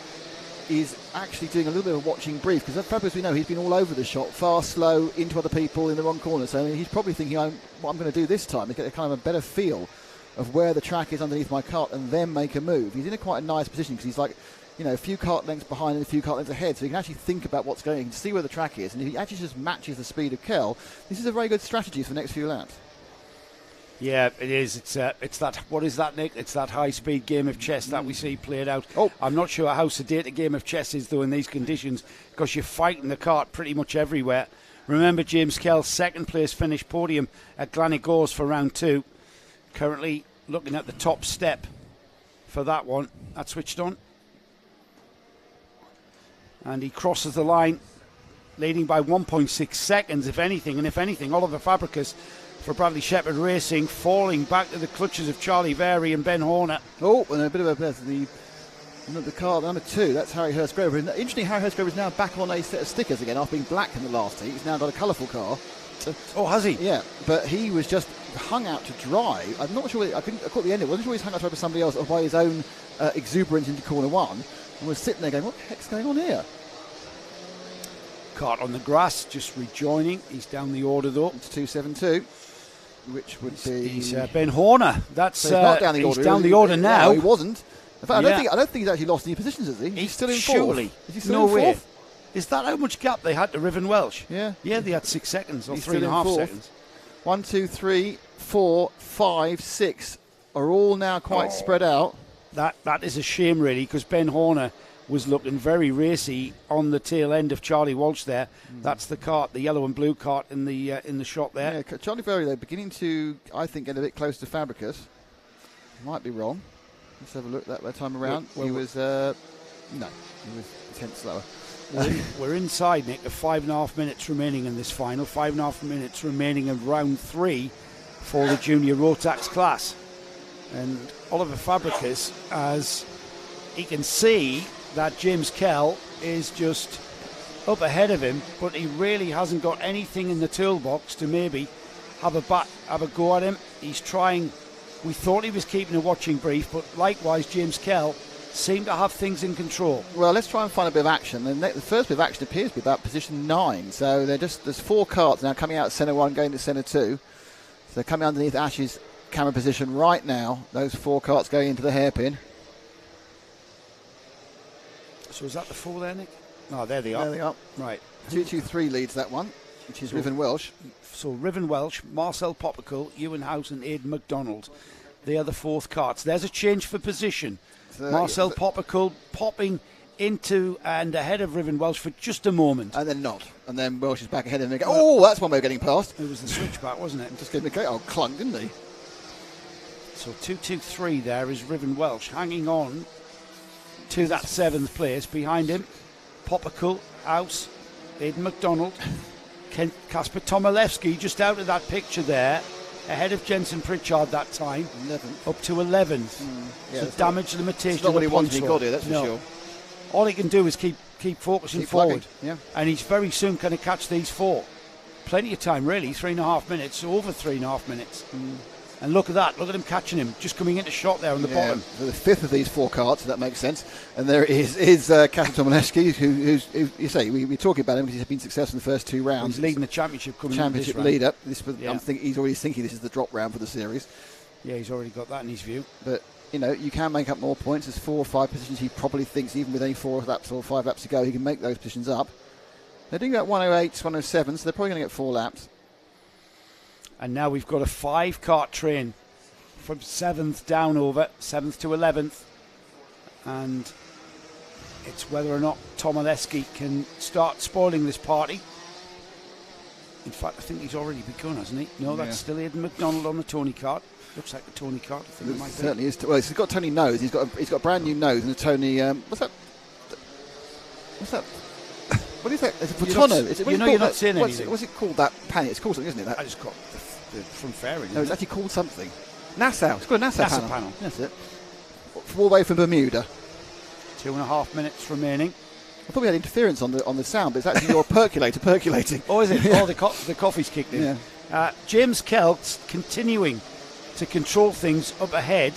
is actually doing a little bit of watching brief, because Fabregas, we know, he's been all over the shot, fast, slow, into other people in the wrong corner. So he's probably thinking, what I'm going to do this time is get a kind of a better feel of where the track is underneath my cart and then make a move. He's in quite a nice position because he's like, a few cart lengths behind and a few cart lengths ahead, so he can actually think about what's going on. He can see where the track is, and if he actually just matches the speed of Kell, this is a very good strategy for the next few laps. Yeah, it is. It's that. What is that, Nick? It's that high-speed game of chess that we see played out. Oh, I'm not sure how sedate a game of chess is though in these conditions, because you're fighting the cart pretty much everywhere. Remember James Kell's second place finish podium at Glanigors for round 2. Currently looking at the top step for that one. That switched on. And he crosses the line, leading by 1.6 seconds, if anything. And if anything, Oliver Fabregas for Bradley Shepherd Racing falling back to the clutches of Charlie Very and Ben Horner. Oh, and a bit of the car number 2, that's Harry Hurst-Grover. Interesting, Harry Hurst-Grover is now back on a set of stickers again after being black in the last heat. He's now got a colourful car. Oh, has he? Yeah, but he was just hung out to dry. I'm not sure, I caught the end of it. I wasn't sure he was hung out to dry by somebody else or by his own exuberance into corner 1, and was sitting there going, what the heck's going on here? Kart on the grass, just rejoining. He's down the order though. It's 272, which would be... He's Ben Horner. That's so he's not down the order. He's down the order now. No, he wasn't. In fact, I don't think he's actually lost any positions, has he? He's still in fourth. Surely. Is he still in fourth? Way. Is that how much gap they had to Riven Welsh? Yeah. Yeah, they had 6 seconds or He's 3.5 seconds. 1, 2, 3, 4, 5, 6 are all now quite spread out. That is a shame, really, because Ben Horner was looking very racy on the tail end of Charlie Walsh there. That's the cart, the yellow and blue cart in the shot there. Yeah, Charlie Very, though, beginning to, I think, get a bit close to Fabregas. Might be wrong. Let's have a look that time around. He was a tenth slower. We're inside, Nick, of 5.5 minutes remaining in this final. 5.5 minutes remaining in round 3 for the junior Rotax class. And Oliver Fabregas, as he can see that James Kell is just up ahead of him, but he really hasn't got anything in the toolbox to maybe have a go at him. He's trying. We thought he was keeping a watching brief, but likewise James Kell seemed to have things in control. Well, let's try and find a bit of action. The first bit of action appears to be about position 9. So there's 4 carts now coming out of centre 1, going to centre 2. So they're coming underneath Ash's camera position right now. Those 4 carts going into the hairpin. So is that the 4 there, Nick? No, there they are. There they are. Right. 223 leads that one, which is Riven Welsh. So Riven Welsh, Marcel Popical, Ewan House and Aidan McDonald. They are the 4th carts. There's a change for position. Marcel Popical popping into and ahead of Riven Welsh for just a moment. And then not. And then Welsh is back ahead of him again. Oh, that's one way of getting past. It was the switchback, wasn't it? Just gave him a great old clunk, didn't he? So 2-2-3 there is Riven Welsh hanging on to that 7th place. Behind him, Poppercull, House, Aidan McDonald, Kasper Tomilewski just out of that picture there, ahead of Jensen Pritchard that time, 11th. up to 11th. Yeah, so damage limitation. It's not what he wanted to he got here, that's for sure. All he can do is keep focusing Keep forward. plugging, yeah. And he's very soon going to catch these 4. Plenty of time, really. 3.5 minutes, over 3.5 minutes. And look at that. Look at him catching him. Just coming into shot there on the bottom. So the 5th of these 4 carts, so that makes sense. And there is Kasper Tomilewski, who you say, we're talking about him because he's been successful in the first 2 rounds. He's leading the championship coming into this round. leader. He's already thinking this is the drop round for the series. Yeah, he's already got that in his view. But, you can make up more points. There's 4 or 5 positions he probably thinks, even with only 4 laps or 5 laps to go, he can make those positions up. They're doing about 108s, 107s, so they're probably going to get 4 laps. And now we've got a 5-cart train from 7th down over, 7th to 11th. And it's whether or not Tomilewski can start spoiling this party. In fact, I think he's already begun, hasn't he? No, that's still Aidan McDonald on the Tony cart. Looks like the Tony cart. I think it might certainly is. Well, he's got Tony nose. He's got a brand new nose and a Tony. What's that? What is that? It's a Patrono. You're not saying anything. What's it called? That panel. It's called something, isn't it? I just got the front fairing. No, it's actually called something. Nassau. It's called a Nassau panel. That's it. All the way from Bermuda. 2.5 minutes remaining. I thought we had interference on the sound, but it's actually your percolator percolating. Oh, is it? Yeah. Oh, the coffee's kicked in. Yeah. James Kelt's continuing to control things up ahead.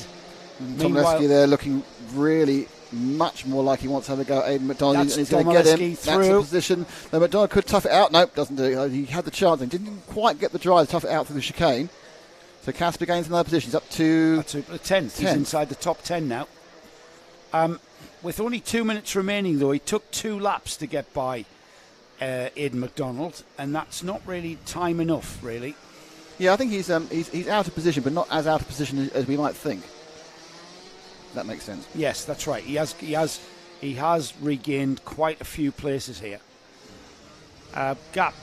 Tomilewski there looking really much more like he wants to have a go at Aidan McDonald, and he's going to get him. Through. That's the position. Now McDonald could tough it out. Nope, doesn't do it. He had the chance and didn't quite get the drive to tough it out through the chicane. So Kasper gains another position. He's up to the 10th. He's inside the top 10 now. With only 2 minutes remaining, though, he took 2 laps to get by Aidan McDonald, and that's not really time enough, really. Yeah, I think he's out of position, but not as out of position as we might think. That makes sense. Yes, that's right. He has regained quite a few places here. Gap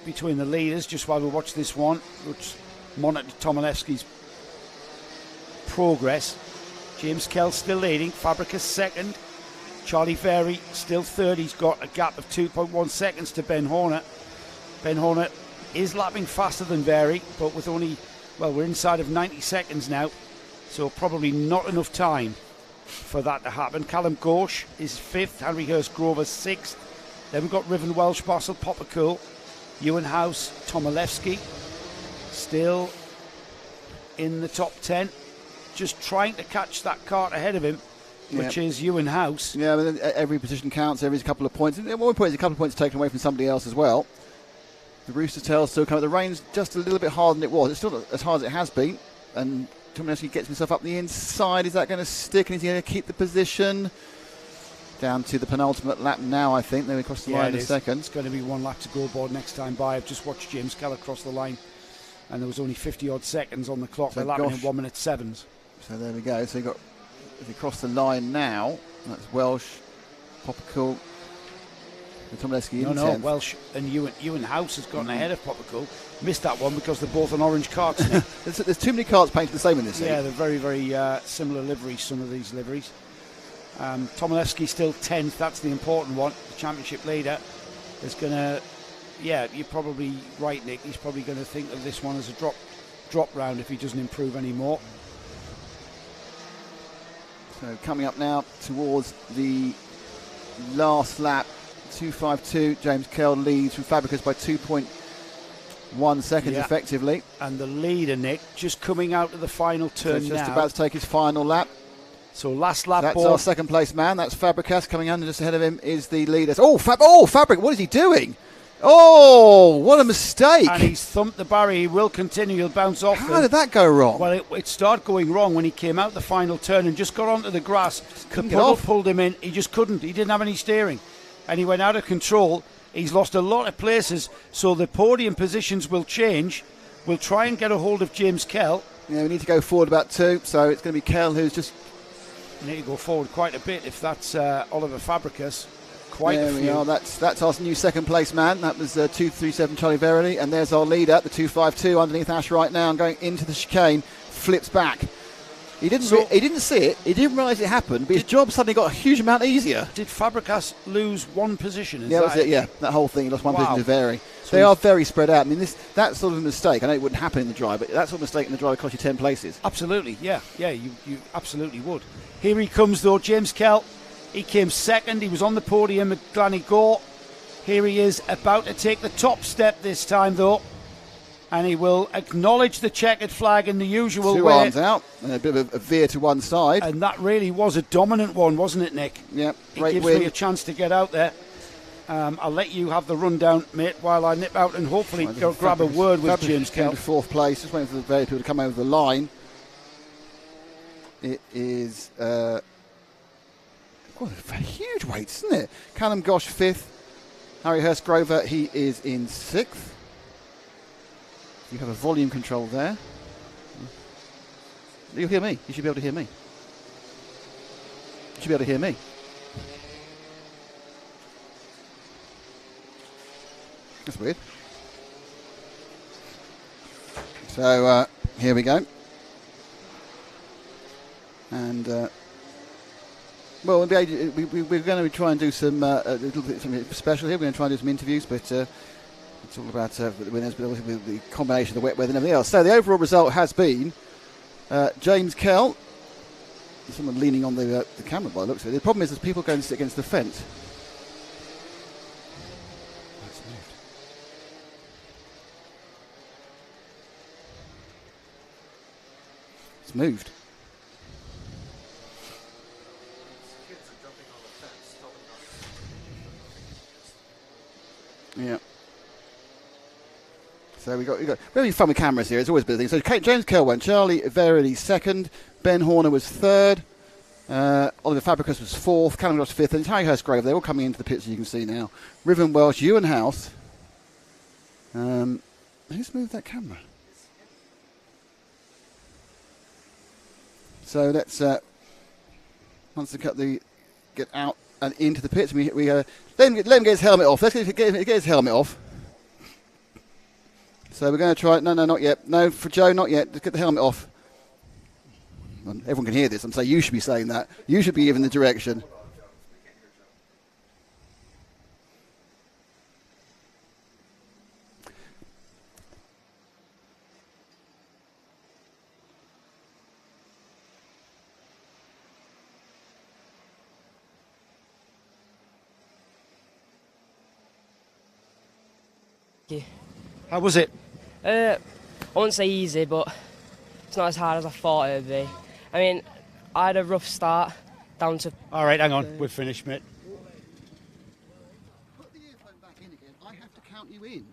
between the leaders, just while we watch this one, which monitor Tomilewski's progress. James Kell still leading, Fabricus second, Charlie Ferry still third. He's got a gap of 2.1 seconds to Ben Horner. Ben Horner is lapping faster than Ferry, but with we're inside of 90 seconds now, so probably not enough time for that to happen. Callum Gauche is fifth, Henry Hurst Grover sixth. Then we've got Riven Welsh, Bossel, Poppercull, Ewan House, Tomilewski still in the top 10, just trying to catch that cart ahead of him, which is Ewan House. Yeah, but then every position counts, every couple of points. And at one point, a couple of points taken away from somebody else as well. The Rooster Tail's still coming. The rain's just a little bit harder than it was. It's still not as hard as it has been. And Tomilewski gets himself up the inside. Is that going to stick? And is he going to keep the position? Down to the penultimate lap now, I think. Then we cross the line in a second. It's going to be one lap to go board next time by. I've just watched James Keller cross the line, and there was only 50-odd seconds on the clock. So they're lapping in 1 minute 7s. So there we go. So if he cross the line now, that's Welsh, Poppercull, and Tomilewski in 10th. Welsh and Ewan House has gotten ahead of Poppercull. Missed that one because they're both on orange carts now. There's too many carts painted the same in this. Yeah, they're very, very similar liveries, some of these liveries. Tomilewski still 10th, that's the important one. The championship leader is going to, you're probably right, Nick. He's probably going to think of this one as a drop round if he doesn't improve any more. So coming up now towards the last lap, 2:52. James Kell leads from Fabricus by 2.1 seconds effectively. And the leader, Nick, just coming out of the final turn so now. Just about to take his final lap. So last lap That's board. our second place man. That's Fabricus coming under. Just ahead of him is the leader. Fabric, what is he doing? Oh, what a mistake. And he's thumped the barrier. He will continue. He'll bounce off. How did that go wrong? Well, it started going wrong when he came out the final turn and just got onto the grass. The get puddle off. pulled him in. He just couldn't. He didn't have any steering. And he went out of control. He's lost a lot of places. So the podium positions will change. We'll try and get a hold of James Kell. Yeah, we need to go forward about 2. So it's going to be Kell who's just We need to go forward quite a bit if that's Oliver Fabricus. Quite there a few. we are. That's our new second place man. That was 237 Charlie Verily, and there's our leader, the 252 underneath Ash right now, and going into the chicane, flips back. He didn't see it. He didn't realise it happened, but his job suddenly got a huge amount easier. Did Fabricus lose one position? That was it. Yeah, that whole thing. He lost one position to Vary. So they are very spread out. I mean, that sort of mistake. I know it wouldn't happen in the drive, but that sort of mistake in the drive would cost you 10 places. Absolutely. Yeah. You absolutely would. Here he comes though, James Kell. He came second. He was on the podium at Glannygore. Here he is about to take the top step this time though. And he will acknowledge the checkered flag in the usual way. Two arms out and a bit of a veer to one side. And that really was a dominant one, wasn't it, Nick? Yep, great win. It gives me a chance to get out there. I'll let you have the rundown, mate, while I nip out and hopefully go grab a word with James Kell. Fourth place, just waiting for the very people to come over the line. It is a huge weight, isn't it? Callum Gosh fifth. Harry Hurstgrover, he is in sixth. You have a volume control there. You'll hear me. You should be able to hear me. You should be able to hear me. That's weird. So here we go. And well, we're going to try and do some a little bit something special here. We're going to try and do some interviews, but it's all about the winners, but obviously with the combination of the wet weather and everything else. So the overall result has been James Kell. There's someone leaning on the camera by the looks of it. The problem is there's people going to sit against the fence. It's moved. Yeah. So we got we're having fun with cameras here. It's always a bit of thing. So James Kell won. Charlie Verily second. Ben Horner was third. Oliver Fabricus was fourth. Callum Ross fifth. And Harry Hurstgrove. They're all coming into the pits, as you can see now. Riven Welsh, Ewan House. Who's moved that camera? So let's once they get out and into the pits, we let him get his helmet off. Let's get his helmet off. So we're going to try it. No, not yet. No, for Joe, not yet. Just get the helmet off. Everyone can hear this. I'm saying you should be saying that. You should be giving the direction. How was it? I wouldn't say easy, but it's not as hard as I thought it would be. I mean, I had a rough start down to... All right, hang on. We're finished, mate. Put the earphone back in again. I have to count you in.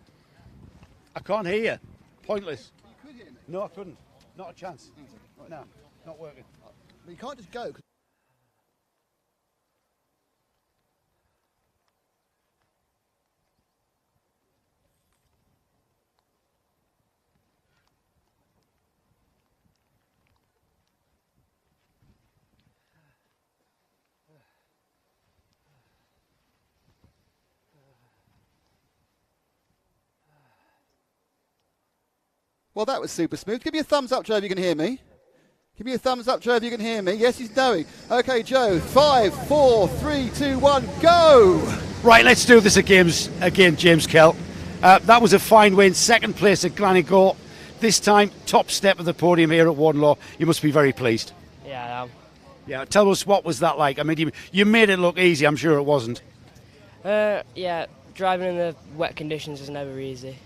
I can't hear you. Pointless. You could hear me. No, I couldn't. Not a chance. Right. No, not working. But you can't just go. Well, that was super smooth. Give me a thumbs up, Joe, if you can hear me. Give me a thumbs up, Joe, if you can hear me. Yes, he's knowing. Okay, Joe, 5, 4, 3, 2, 1, go! Right, let's do this again, James Kell. That was a fine win. Second place at Glannygore. This time, top step of the podium here at Warden Law. You must be very pleased. Yeah, I am. Yeah, tell us, what was that like? I mean, you made it look easy. I'm sure it wasn't. Yeah, driving in the wet conditions is never easy.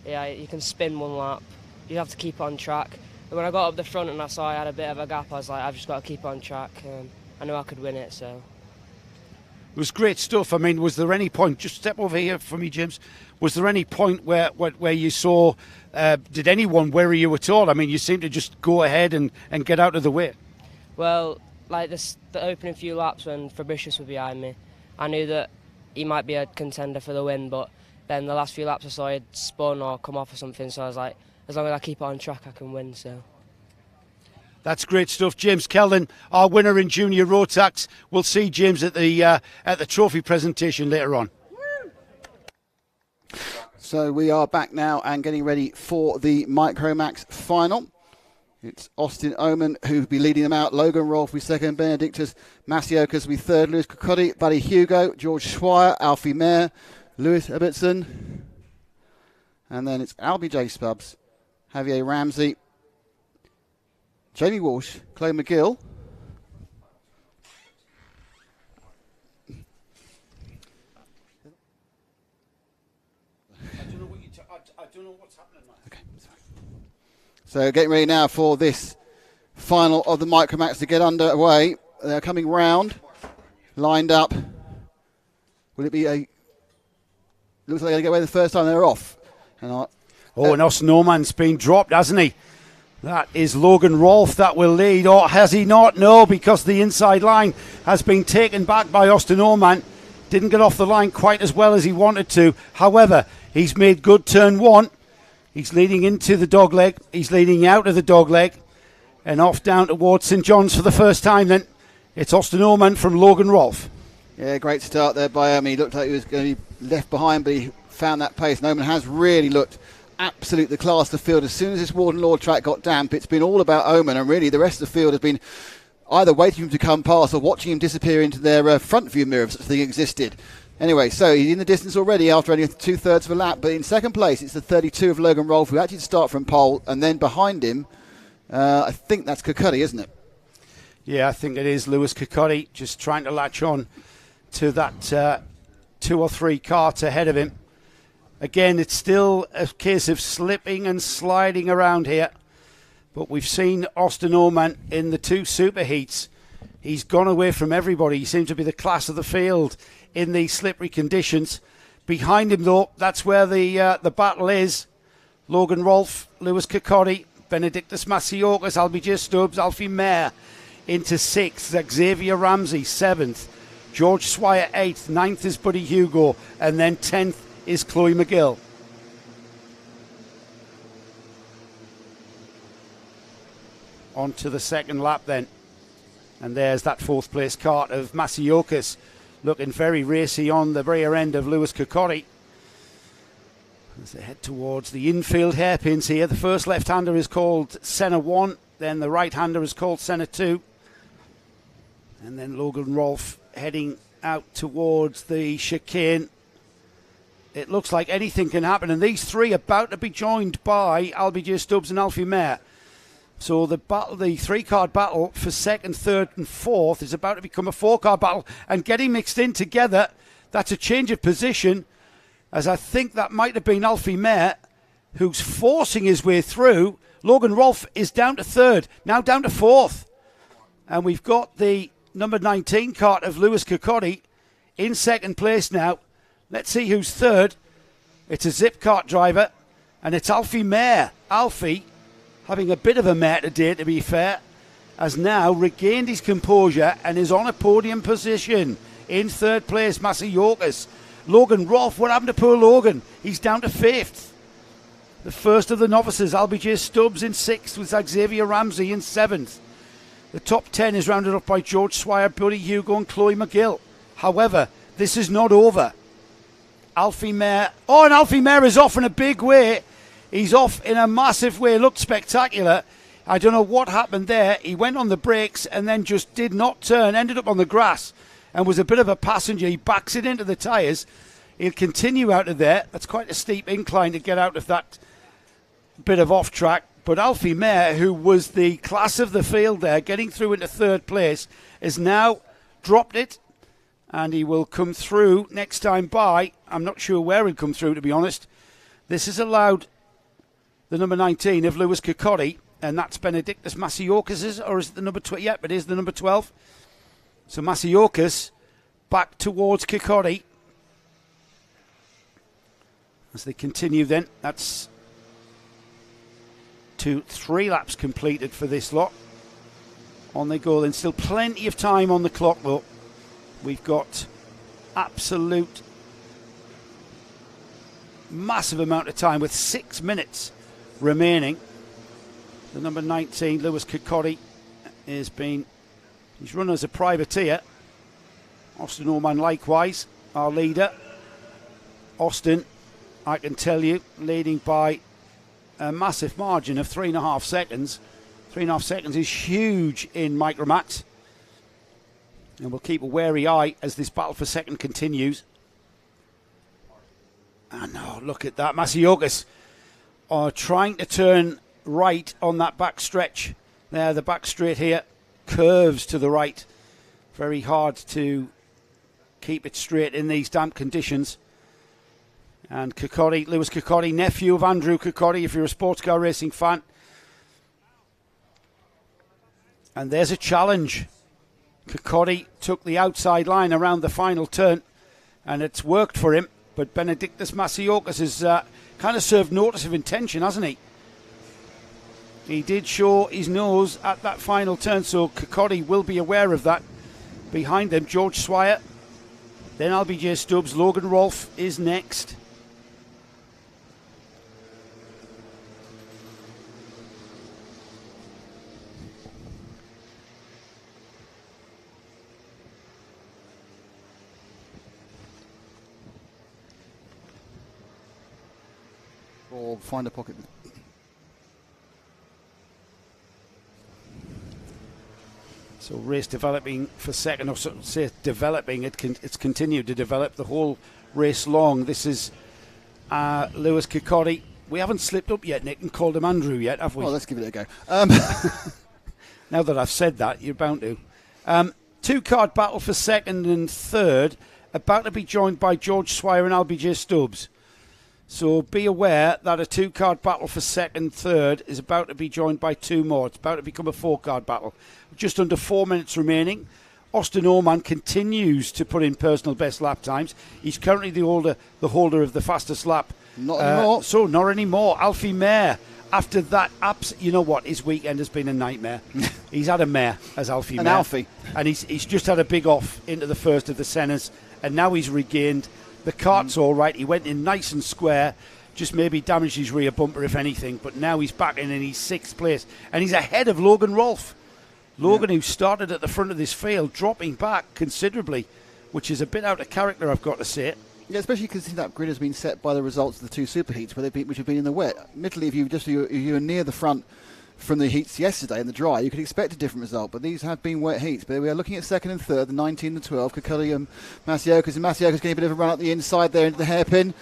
Yeah, you can spin one lap. You have to keep on track. And when I got up the front and I saw I had a bit of a gap, I was like, I've just got to keep on track. I knew I could win it, so. It was great stuff. I mean, was there any point, just step over here for me, James, was there any point where you saw, did anyone worry you at all? I mean, you seemed to just go ahead and get out of the way. Well, like the opening few laps when Fabricius was behind me, I knew that he might be a contender for the win, but then the last few laps I saw he'd spun or come off or something, so I was like, as long as I keep it on track, I can win. So, That's great stuff. James Kelden, our winner in Junior Rotax. We'll see James at the trophy presentation later on. So we are back now and getting ready for the Micromax final. It's Austin Oman who will be leading them out. Logan Rolfe will be second. Benedictus Masiokas will be third. Lewis Cocotti, Buddy Hugo, George Schweier, Alfie Mayer, Lewis Ebertson. And then it's Albie J. Stubbs, Javier Ramsey, Jamie Walsh, Chloe McGill. I don't know what's happening. Okay, so getting ready now for this final of the Micromax to get underway. They're coming round, lined up. Will it be a... Looks like they're going to get away the first time they're off. And Austin Oman's been dropped, hasn't he? That is Logan Rolfe that will lead, or has he not? No, because the inside line has been taken back by Austin Oman. Didn't get off the line quite as well as he wanted to. However, he's made good turn one. He's leading into the dogleg. He's leading out of the dogleg. And off down towards St John's for the first time then. It's Austin Oman from Logan Rolfe. Yeah, great start there by him. He looked like he was going to be left behind, but he found that pace. And Oman has really looked absolute the class of the field. As soon as this Warden Law track got damp, it's been all about Oman. And really, the rest of the field has been either waiting for him to come past or watching him disappear into their front view mirror if such a thing existed. Anyway, so he's in the distance already after only 2/3 of a lap. But in second place, it's the 32 of Logan Rolfe, who actually start from pole. And then behind him, I think that's Cocotti, isn't it? Yeah, I think it is Lewis Cocotti, just trying to latch on to that 2 or 3 carts ahead of him. Again, it's still a case of slipping and sliding around here. But we've seen Austin Oman in the 2 superheats. He's gone away from everybody. He seems to be the class of the field in these slippery conditions. Behind him, though, that's where the battle is. Logan Rolfe, Lewis Cocotti, Benedictus Masiokas, Albie J. Stubbs, Alfie Mayer into 6th. Xavier Ramsey, 7th. George Swire, 8th. 9th is Buddy Hugo. And then 10th is Chloe McGill. On to the second lap then. And there's that 4th place cart of Masiokas, looking very racy on the rear end of Lewis Cocotti. As they head towards the infield hairpins here, the first left-hander is called Senna 1, then the right-hander is called Senna 2. And then Logan Rolfe heading out towards the chicane. It looks like anything can happen, and these 3 are about to be joined by Albie J. Stubbs and Alfie Mayer. So the 3-card battle for 2nd, 3rd and 4th is about to become a 4-card battle, and getting mixed in together, that's a change of position, as I think that might have been Alfie Mayer who's forcing his way through. Logan Rolfe is down to 3rd, now down to 4th. And we've got the number 19 cart of Lewis Cocotti in 2nd place now. Let's see who's 3rd. It's a zip cart driver, and it's Alfie Mayer. Alfie, having a bit of a mare today, to be fair, has now regained his composure and is on a podium position. In 3rd place, Masiokas. Logan Rolfe, what happened to poor Logan? He's down to 5th. The first of the novices, Albie J. Stubbs in 6th with Xavier Ramsey in 7th. The top 10 is rounded up by George Swire, Buddy Hugo and Chloe McGill. However, this is not over. Alfie Mayer. Oh, and Alfie Mayer is off in a big way. He's off in a massive way. Looked spectacular. I don't know what happened there. He went on the brakes and then just did not turn. Ended up on the grass and was a bit of a passenger. He backs it into the tyres. He'll continue out of there. That's quite a steep incline to get out of that bit of off track. But Alfie Mayer, who was the class of the field there, getting through into 3rd place, has now dropped it. And he will come through next time by. I'm not sure where he'll come through, to be honest. This has allowed the number 19 of Lewis Cocotti, and that's Benedictus Masiokas, or is it the number 12? Yep, it is the number 12. So Masiokas back towards Cocotti. As they continue then, that's 3 laps completed for this lot. On they go then, still plenty of time on the clock though. We've got absolute massive amount of time with 6 minutes remaining. The number 19, Lewis Cocotti, he's run as a privateer. Austin Orman likewise, our leader. Austin, I can tell you, leading by a massive margin of 3.5 seconds. 3.5 seconds is huge in Micromax. And we'll keep a wary eye as this battle for second continues. And look at that. Masiokas are trying to turn right on that back stretch. There, the back straight here curves to the right. Very hard to keep it straight in these damp conditions. And Kirkcaldy, Lewis Kirkcaldy, nephew of Andrew Kirkcaldy, if you're a sports car racing fan. And there's a challenge. Kirkcaldy took the outside line around the final turn, and it's worked for him. But Benedictus Masiokas has kind of served notice of intention, hasn't he? He did show his nose at that final turn, so Kirkcaldy will be aware of that. Behind them, George Swire, then LBJ Stubbs. Logan Rolfe is next. Or find a pocket. So race developing for second, or say developing, it's continued to develop the whole race long. This is Lewis Kirkcaldy. We haven't slipped up yet, Nick, and called him Andrew yet, have we? Well, let's give it a go. Now that I've said that, you're bound to. Two-card battle for second and third, about to be joined by George Swire and LBJ Stubbs. So be aware that a two-card battle for second, third is about to be joined by two more. It's about to become a four-card battle. Just under 4 minutes remaining. Austin Orman continues to put in personal best lap times. He's currently the holder of the fastest lap. Not anymore. So not anymore. Alfie Mayer, after that, you know what? His weekend has been a nightmare. He's had a mare as Alfie Mayer. Alfie. And he's just had a big off into the first of the Sennas, and now he's regained. The kart's all right. He went in nice and square, just maybe damaged his rear bumper, if anything. But now he's back in and he's 6th place. And he's ahead of Logan Rolfe. Logan, who started at the front of this field, dropping back considerably, which is a bit out of character, I've got to say. Yeah, especially because that grid has been set by the results of the two superheats, which have been in the wet. Admittedly, if you were near the front from the heats yesterday in the dry, you could expect a different result, but these have been wet heats. But we are looking at second and third, the 19 and 12, Kirkcaldy and Masiokas. And Masiokas getting a bit of a run up the inside there into the hairpin,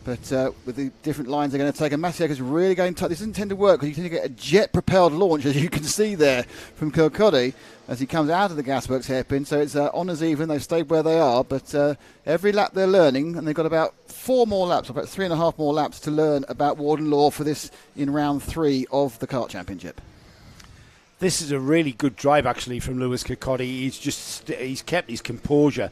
but with the different lines they're going to take, and Masiokas really going tight. This doesn't tend to work because you tend to get a jet-propelled launch, as you can see there from Kirkcaldy as he comes out of the Gasworks hairpin. So it's honours even. They've stayed where they are, but every lap they're learning, and they've got about 4 more laps, about 3.5 more laps to learn about Warden Law for this in round 3 of the Kart Championship. This is a really good drive, actually, from Lewis Kirkcaldy. He's kept his composure.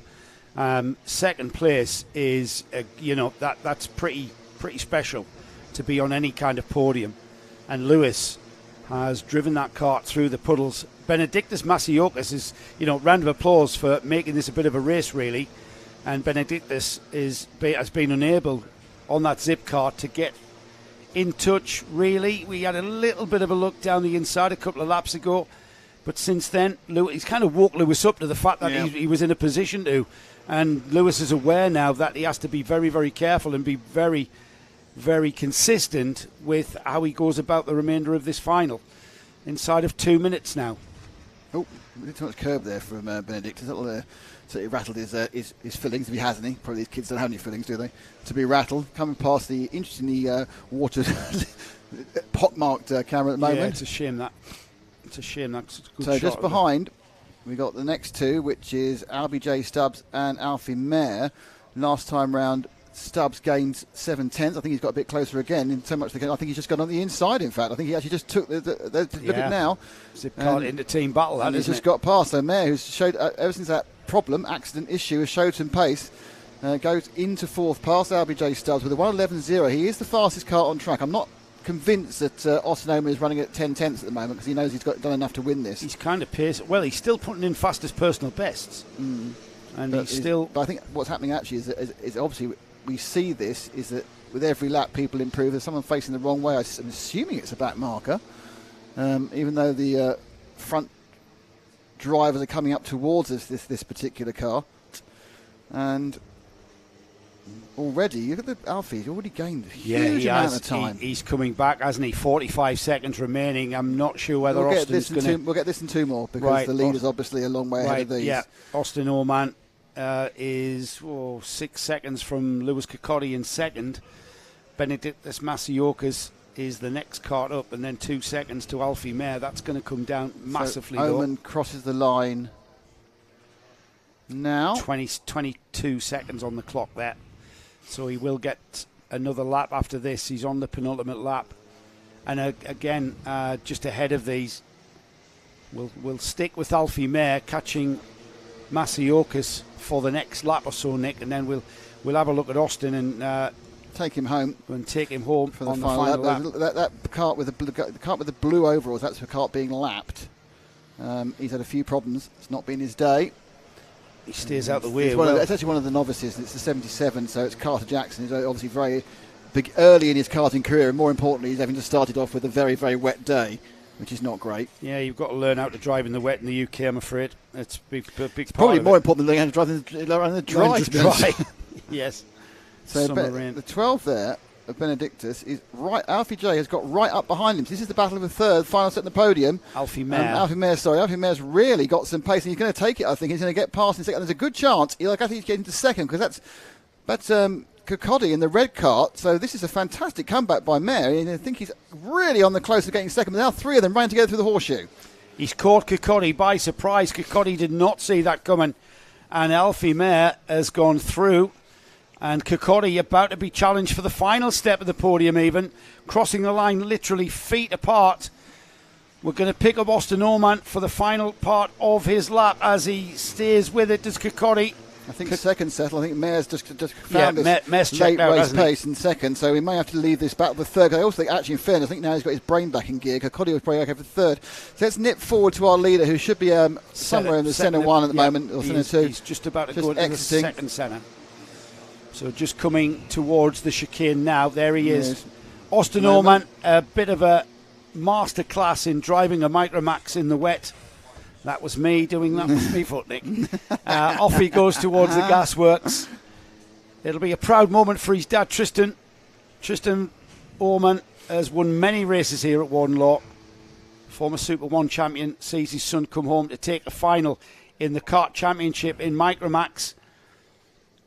Second place is, that's pretty special to be on any kind of podium. And Lewis has driven that kart through the puddles. Benedictus Masiokas is, round of applause for making this a bit of a race, really. And Benedictus has been unable on that zip kart to get in touch, really. We had a little bit of a look down the inside a couple of laps ago, but since then he's kind of woke Lewis up to the fact that he was in a position to, and Lewis is aware now that he has to be very, very careful and be very, very consistent with how he goes about the remainder of this final. Inside of 2 minutes now. Oh, a bit too much curb there from Benedictus. So he rattled his fillings, if he has any. Probably these kids don't have any fillings, do they? To be rattled. Coming past the interestingly watered, pockmarked camera at the moment. Yeah, it's a shame that. It's a shame that's a good so shot just behind, we got the next two, which is LBJ Stubbs and Alfie Mayer. Last time round, Stubbs gained 7/10. I think he's got a bit closer again. In so much, I think he's just gone on the inside. In fact, I think he actually just took the look at now. Zip card into team battle. And he's just got past. So Mayer, who's showed ever since that accident issue, has showed some pace. Goes into 4th past LBJ Stubbs with a 1:11.0. He is the fastest kart on track. I'm not convinced that Austin Orman is running at 10/10 at the moment because he knows he's done enough to win this. He's kind of paced. Well, he's still putting in fastest personal bests. And but I think what's happening actually is obviously we see this is that with every lap people improve. There's someone facing the wrong way. I'm assuming it's a back marker, even though the front drivers are coming up towards us, this particular car. And already, you look at the Alfie, he's already gained a huge amount of time. He's coming back, hasn't he? 45 seconds remaining. I'm not sure whether Austin's going to... We'll get this in 2 more, because the leader's obviously a long way ahead of these. Yeah, Austin Oman is 6 seconds from Lewis Kokotti in second. Benedictus Masiokas is the next kart up, and then 2 seconds to Alfie Mayer. That's going to come down massively. So Oman crosses the line now. 22 seconds on the clock there. So he will get another lap after this. He's on the penultimate lap. And again, just ahead of these, we'll stick with Alfie Mayer catching Masiokas for the next lap or so, Nick, and then we'll have a look at Austin and take him home for the final lap. That kart with the blue overalls, that's the kart being lapped. He's had a few problems. It's not been his day. He stays out the way. It's actually one of the novices. It's the 77, so it's Carter Jackson. He's obviously very big early in his karting career, and more importantly, he's having just started off with a very, very wet day, which is not great. Yeah, you've got to learn how to drive in the wet in the UK, I'm afraid. It's probably more important than learning how to drive in the dry. Yes. So the 12 there of Benedictus is right. Alfie J has got right up behind him. So this is the battle of the third, final set in the podium. Alfie Mayer. Alfie Mayer's really got some pace, and he's going to take it. I think he's going to get past in second. There's a good chance. I think he's getting to second, because that's Kokotti in the red kart. So this is a fantastic comeback by Mayer, and I think he's really on the close of getting second. But now 3 of them running together through the horseshoe. He's caught Kokotti by surprise. Kokotti did not see that coming, and Alfie Mayer has gone through. And Kokotti about to be challenged for the final step of the podium, even crossing the line literally feet apart. We're going to pick up Austin Oman for the final part of his lap as he stays with it. Does Kokotti? I think second settle. I think Mayer's just found this late race pace in second, so he may have to leave this battle for third. I also think, actually, in fairness, I think now he's got his brain back in gear. Kokotti was probably okay for third. So let's nip forward to our leader, who should be somewhere in the centre one at the moment, or centre two. He's just about to go into the second centre. So just coming towards the chicane now. There he is. Austin Oman, a bit of a masterclass in driving a Micromax in the wet. That was me doing that with me foot, Nick. Off he goes towards the gasworks. It'll be a proud moment for his dad, Tristan. Tristan Oman has won many races here at Warden Law. Former Super 1 champion sees his son come home to take the final in the Kart Championship in Micromax.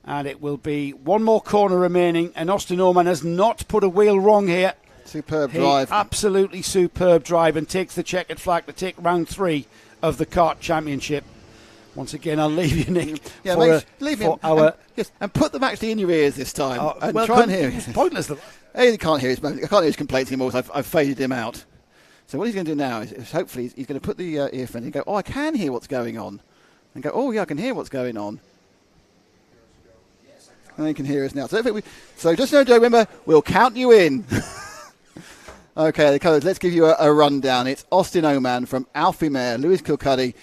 And it will be one more corner remaining, and Austin Oman has not put a wheel wrong here. Superb drive. Absolutely superb drive, and takes the checkered flag to take round 3 of the Kart Championship. Once again, I'll leave you, Nick. Yeah, leave him. And put them actually in your ears this time. And try and hear it. It's pointless. He can't hear his. I can't hear his complaints anymore. So I've faded him out. So what he's going to do now is hopefully he's going to put the earphone and go, "Oh, I can hear what's going on," and go, "Oh yeah, I can hear what's going on." And he can hear us now. So just so Joe, remember, we'll count you in. Okay, the colours. Let's give you a rundown. It's Austin Oman from Alfie Mayer, Lewis Kilcuddy,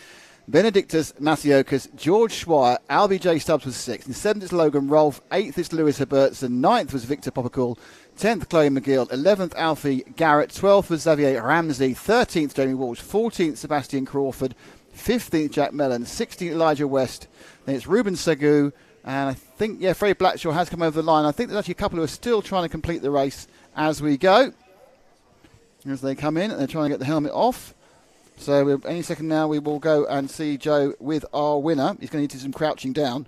Benedictus Masiokas, George Schweier, Albie J. Stubbs was 6th. In 7th is Logan Rolfe, 8th is Lewis Herbertson, 9th was Victor Poppercool, 10th Chloe McGill, 11th Alfie Garrett, 12th was Xavier Ramsey, 13th Jamie Walsh, 14th Sebastian Crawford, 15th Jack Mellon, 16th Elijah West, then it's Ruben Segu, and I think, Freddie Blackshaw has come over the line. I think there's actually a couple who are still trying to complete the race as we go. As they come in, and they're trying to get the helmet off. So any second now, we will go and see Joe with our winner. He's going to need to do some crouching down.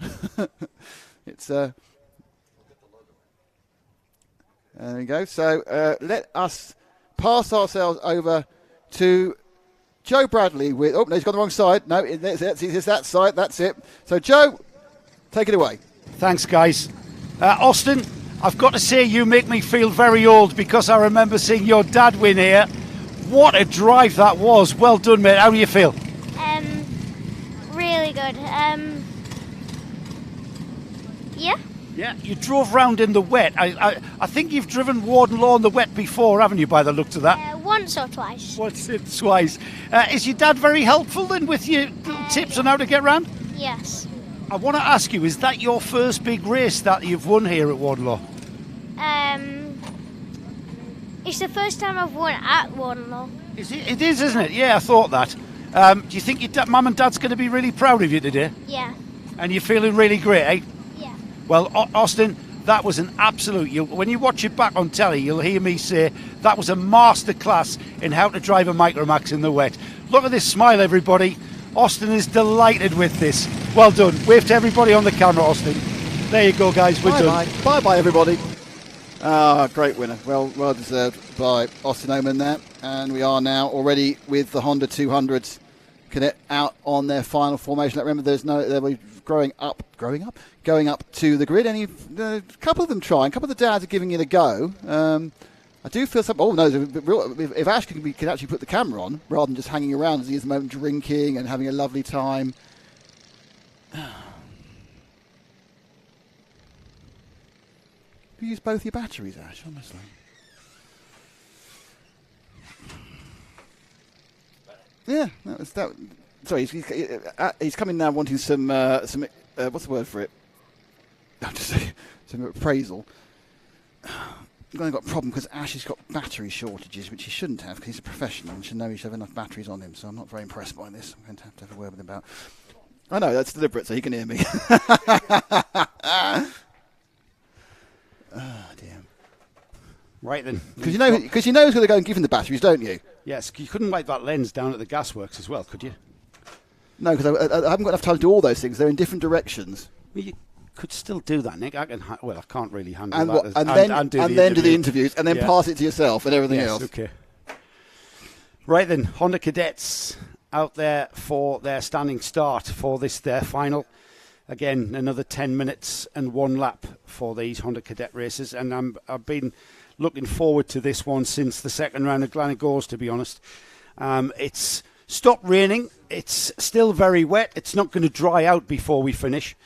It's there we go. So let us pass ourselves over to Joe Bradley with... Oh, no, he's got the wrong side. No, it's that side. That's it. So, Joe, take it away. Thanks, guys. Austin, I've got to say you make me feel very old, because I remember seeing your dad win here. What a drive that was. Well done, mate. How do you feel? Really good. Yeah. Yeah, you drove round in the wet. I think you've driven Warden Law in the wet before, haven't you, by the looks of that? Once or twice. Once or twice. Is your dad very helpful then with your tips on how to get round? Yes. I want to ask you, is that your first big race that you've won here at Warden Law? It's the first time I've won at Warden Law. Is it? It is, isn't it? Yeah, I thought that. Do you think your mum and dad's going to be really proud of you today? Yeah. And you're feeling really great, eh? Yeah. Well, Austin, that was an absolute... when you watch it back on telly, you'll hear me say that was a masterclass in how to drive a Micromax in the wet. Look at this smile, everybody. Austin is delighted with this. Well done. Wave to everybody on the camera, Austin. There you go, guys. We're done. Bye-bye, everybody. Great winner. Well deserved by Austin Oman there. And we are now already with the Honda 200s Cadet out on their final formation. Remember, they were going up to the grid. A couple of them trying. A couple of the dads are giving it a go. I do feel something. Oh no! If Ash can actually put the camera on rather than just hanging around as he is at the moment, drinking and having a lovely time. You use both your batteries, Ash. Honestly. Yeah, that was that. Sorry, he's coming now wanting some what's the word for it? I'll just say some appraisal. I've only got a problem because Ash has got battery shortages, which he shouldn't have because he's a professional and should know he should have enough batteries on him. So I'm not very impressed by this. I'm going to have a word with him about. I know that's deliberate, so he can hear me. Oh dear. Right then. Because you know he's going to go and give him the batteries, don't you? Yes, you couldn't wipe that lens down at the gasworks as well, could you? No, because I haven't got enough time to do all those things. They're in different directions. Well, you could still do that, Nick. I can't really handle and that. And then do the interviews, and then pass it to yourself and everything else. Okay. Right then, Honda Cadets out there for their standing start for their final. Again, another 10 minutes and 1 lap for these Honda Cadet races, and I've been looking forward to this one since the second round of Glenagores, to be honest. It's stopped raining. It's still very wet. It's not going to dry out before we finish,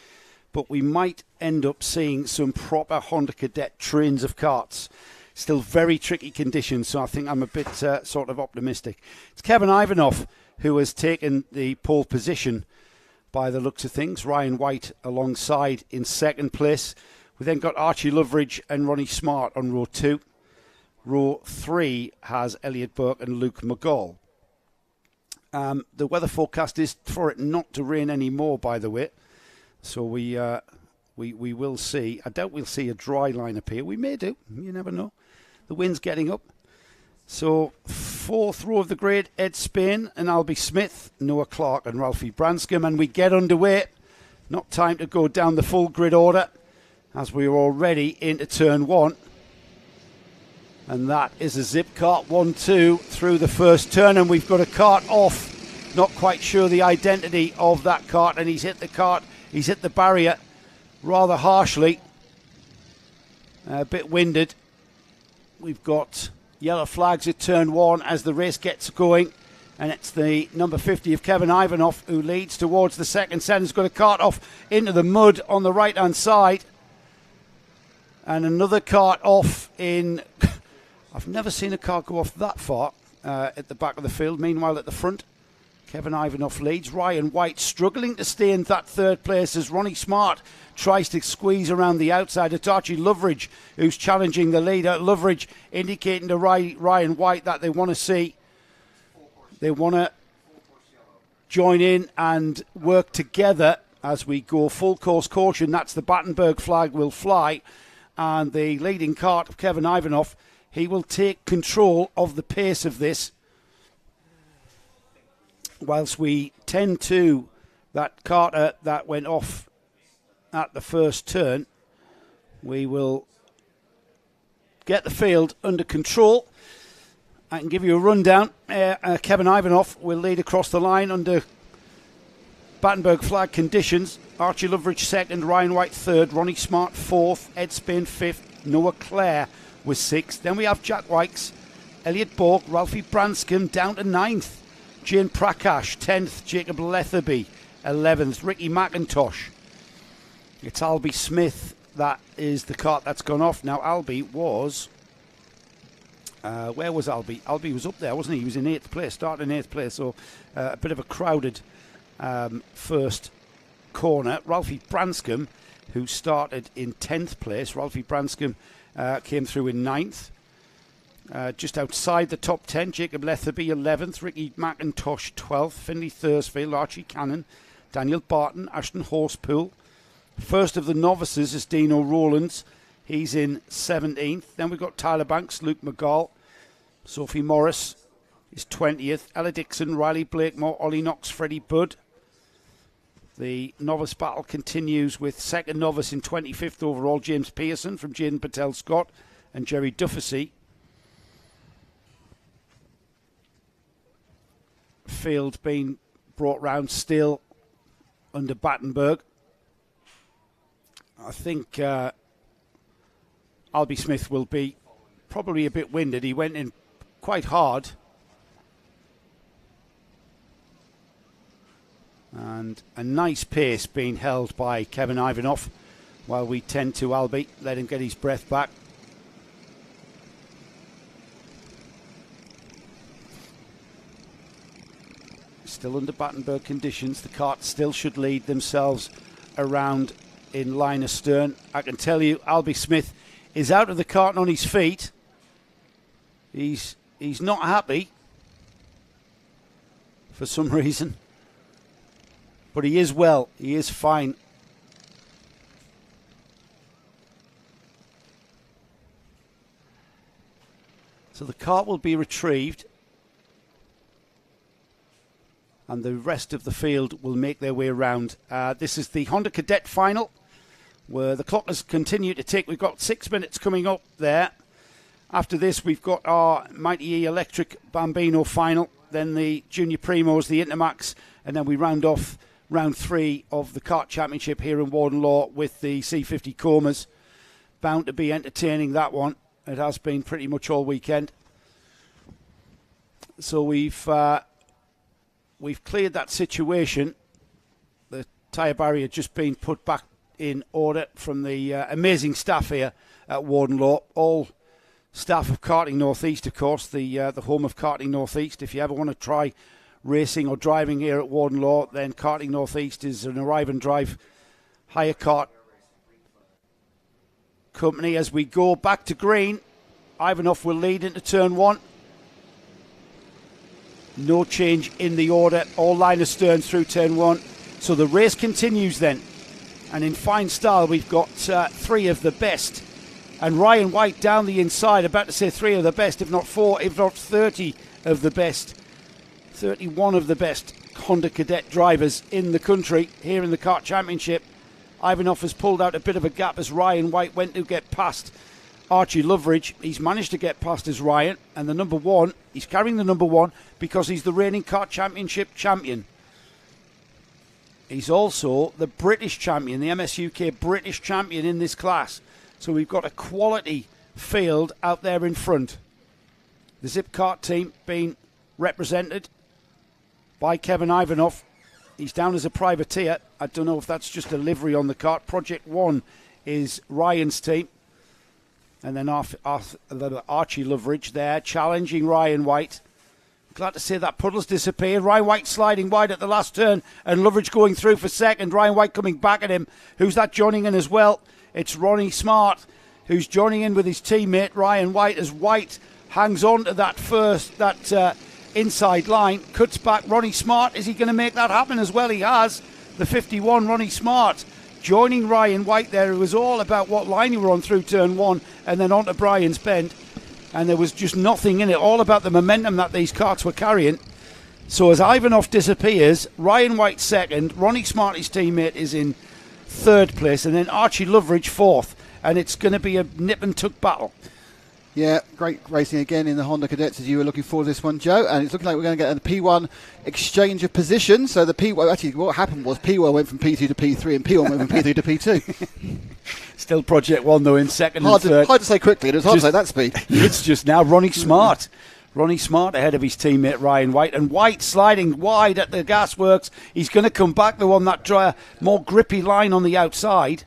but we might end up seeing some proper Honda Cadet trains of karts. Still very tricky conditions, so I think I'm a bit sort of optimistic. It's Kevin Ivanov who has taken the pole position by the looks of things. Ryan White alongside in second place. We then got Archie Loveridge and Ronnie Smart on row 2. Row 3 has Elliot Burke and Luke McGall. The weather forecast is for it not to rain anymore, by the way. So we will see. I doubt we'll see a dry line appear. We may do. You never know. The wind's getting up. So 4th row of the grid, Ed Spain and Albie Smith, Noah Clark and Ralphie Branscombe. And we get underway. Not time to go down the full grid order as we are already into turn 1. And that is a zip kart 1-2 through the first turn. And we've got a kart off. Not quite sure the identity of that kart. And he's hit the kart. He's hit the barrier rather harshly. A bit winded. We've got yellow flags at turn 1 as the race gets going. And it's the number 50 of Kevin Ivanov who leads towards the second set. He's got a kart off into the mud on the right-hand side. And another kart off in... I've never seen a car go off that far at the back of the field. Meanwhile, at the front, Kevin Ivanov leads. Ryan White struggling to stay in that third place as Ronnie Smart tries to squeeze around the outside. It's Archie Loveridge who's challenging the leader. Loveridge indicating to Ryan White that they want to join in and work together as we go full course caution. That's the Battenberg flag will fly. And the leading kart of Kevin Ivanov, he will take control of the pace of this. Whilst we tend to that karter that went off at the first turn, we will get the field under control. I can give you a rundown. Kevin Ivanov will lead across the line under Battenberg flag conditions. Archie Loveridge second, Ryan White third, Ronnie Smart fourth, Ed Spain fifth, Noah Clare was sixth. Then we have Jack Wykes, Elliot Bork, Ralphie Branscombe down to ninth, Jane Prakash 10th, Jacob Letherby 11th, Ricky McIntosh. It's Albie Smith that is the kart that's gone off. Now Albie was... where was Albie? Albie was up there, wasn't he? He was in 8th place, starting in 8th place, so a bit of a crowded first corner. Ralphie Branscombe, who started in 10th place. Ralphie Branscombe came through in 9th. Just outside the top 10, Jacob Letherby 11th, Ricky McIntosh 12th, Finley Thursfield, Archie Cannon, Daniel Barton, Ashton Horsepool. First of the novices is Dino Rowlands. He's in 17th. Then we've got Tyler Banks, Luke McGall, Sophie Morris is 20th, Ella Dixon, Riley Blakemore, Ollie Knox, Freddie Budd. The novice battle continues with second novice in 25th overall, James Pearson from Jaden Patel Scott and Jerry Dufficy. Field being brought round still under Battenberg. I think Albie Smith will be probably a bit winded. He went in quite hard. And a nice pace being held by Kevin Ivanoff while we tend to Albie, let him get his breath back. Still under Battenberg conditions. The cart still should lead themselves around in line astern. I can tell you Albie Smith is out of the cart and on his feet. He's not happy for some reason. But he is well. He is fine. So the cart will be retrieved. And the rest of the field will make their way around. This is the Honda Cadet final, where the clock has continued to tick. We've got 6 minutes coming up there. After this, we've got our Mighty E Electric Bambino final, then the Junior Primos, the Intermax, and then we round off round 3 of the Kart Championship here in Warden Law with the C50 Comas. Bound to be entertaining, that one. It has been pretty much all weekend. So we've cleared that situation. The tyre barrier just been put back in order from the amazing staff here at Warden Law. All staff of Karting North East, of course, the home of Karting North East. If you ever want to try racing or driving here at Warden Law, then Karting North East is an arrive and drive hire kart company. As we go back to green, Ivanoff will lead into turn 1. No change in the order, all line astern through turn 1. So the race continues then. And in fine style, we've got 3 of the best. And Ryan White down the inside, about to say 3 of the best, if not 4, if not 30 of the best. 31 of the best Honda Cadet drivers in the country here in the Kart Championship. Ivanoff has pulled out a bit of a gap as Ryan White went to get past Archie Loveridge. He's managed to get past as Ryan, and the number 1, he's carrying the number 1 because he's the reigning Kart Championship champion. He's also the British champion, the MSUK British champion in this class. So we've got a quality field out there in front. The Zip Kart team being represented by Kevin Ivanoff. He's down as a privateer. I don't know if that's just a livery on the kart. Project 1 is Ryan's team. And then Archie Loveridge there challenging Ryan White. Glad to see that puddle's disappeared. Ryan White sliding wide at the last turn and Loveridge going through for second. Ryan White coming back at him. Who's that joining in as well? It's Ronnie Smart who's joining in with his teammate Ryan White as White hangs on to that inside line, cuts back. Ronnie Smart, is he going to make that happen as well? He has. The 51, Ronnie Smart, joining Ryan White there. It was all about what line you were on through turn 1 and then onto Brian's Bend. And there was just nothing in it, all about the momentum that these karts were carrying. So as Ivanoff disappears, Ryan White second, Ronnie Smart, his teammate, is in 3rd place, and then Archie Loveridge 4th. And it's going to be a nip and tuck battle. Yeah, great racing again in the Honda Cadets as you were looking for this one, Joe. And it's looking like we're going to get a P1 exchange of position. So the P1, actually what happened was P1 went from P2 to P3 and P1 went from P3 to P2. Still Project 1 though in second and third. Hard to say quickly, it was hard to say that speed. It's just now Ronnie Smart. Ronnie Smart ahead of his teammate Ryan White. And White sliding wide at the gasworks. He's going to come back though on that more grippy line on the outside.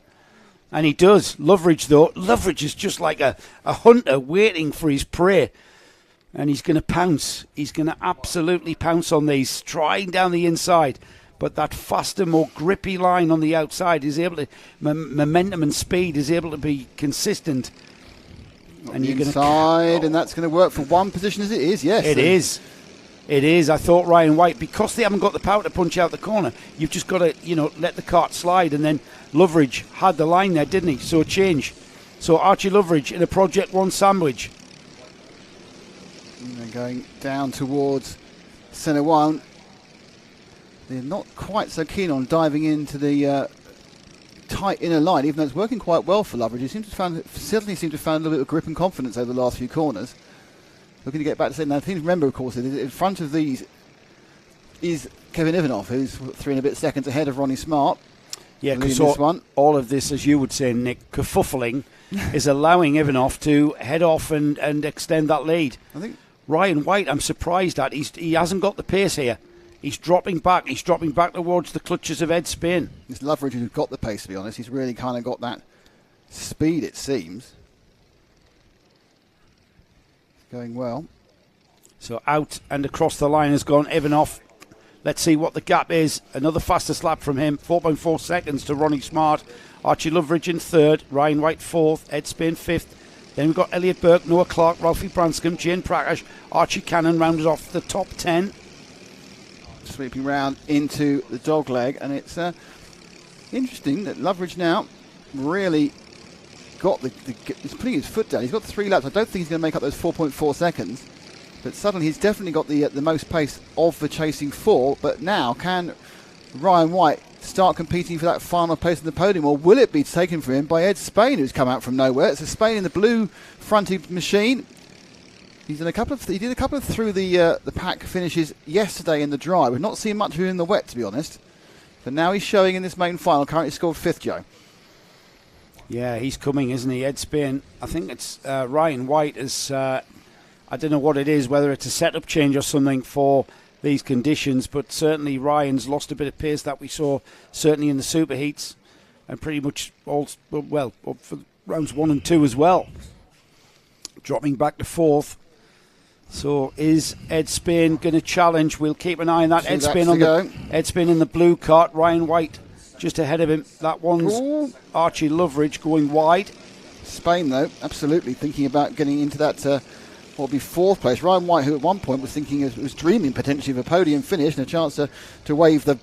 And he does. Loveridge, though. Loveridge is just like a hunter waiting for his prey. And he's going to pounce. He's going to absolutely pounce on these, striding down the inside. But that faster, more grippy line on the outside is able to, momentum and speed is able to be consistent And you're inside, and that's going to work for one position as it is. Yes, it is. It is. I thought Ryan White, because they haven't got the power to punch out the corner, you've just got to, let the cart slide. And then Loveridge had the line there, didn't he? So change. So Archie Loveridge in a Project 1 sandwich. And they're going down towards centre 1. They're not quite so keen on diving into the tight inner line, even though it's working quite well for Loveridge. He certainly seems to have found a little bit of grip and confidence over the last few corners. Looking to get back to second. Now, the thing to remember, of course, is in front of these is Kevin Ivanov, who's 3 and a bit seconds ahead of Ronnie Smart. Yeah, because all of this, as you would say, Nick, kerfuffling is allowing Ivanov to head off and extend that lead. I think Ryan White, I'm surprised at. He hasn't got the pace here. He's dropping back. He's dropping back towards the clutches of Ed Spain. It's Loveridge who's got the pace, to be honest. He's really kind of got that speed, it seems. Going well. So out and across the line has gone Ivanov. Let's see what the gap is. Another fastest lap from him. 4.4 seconds to Ronnie Smart. Archie Loveridge in third. Ryan White fourth. Ed Spain fifth. Then we've got Elliot Burke, Noah Clark, Ralphie Branscombe, Jane Prakash, Archie Cannon rounded off the top 10. Sweeping round into the dog leg. And it's interesting that Loveridge now really got he's putting his foot down. He's got 3 laps. I don't think he's going to make up those 4.4 seconds, but suddenly he's definitely got the most pace of the chasing 4. But now, can Ryan White start competing for that final place in the podium, or will it be taken from him by Ed Spain, who's come out from nowhere? It's Spain in the blue fronted machine. He did a couple of through the pack finishes yesterday in the dry. We've not seen much of him in the wet, to be honest. But now he's showing in this main final. Currently scored 5th, Joe. Yeah, he's coming, isn't he? Ed Spain. I think it's Ryan White is, I don't know what it is, whether it's a setup change or something for these conditions, but certainly Ryan's lost a bit of pace that we saw certainly in the superheats and pretty much all, well, for rounds 1 and 2 as well. Dropping back to 4th. So is Ed Spain going to challenge? We'll keep an eye on that. Ed Spain in the blue cart. Ryan White just ahead of him. That one's Archie Loveridge going wide. Spain, though, absolutely thinking about getting into that, what will be 4th place. Ryan White, who at one point was dreaming potentially of a podium finish and a chance to wave the,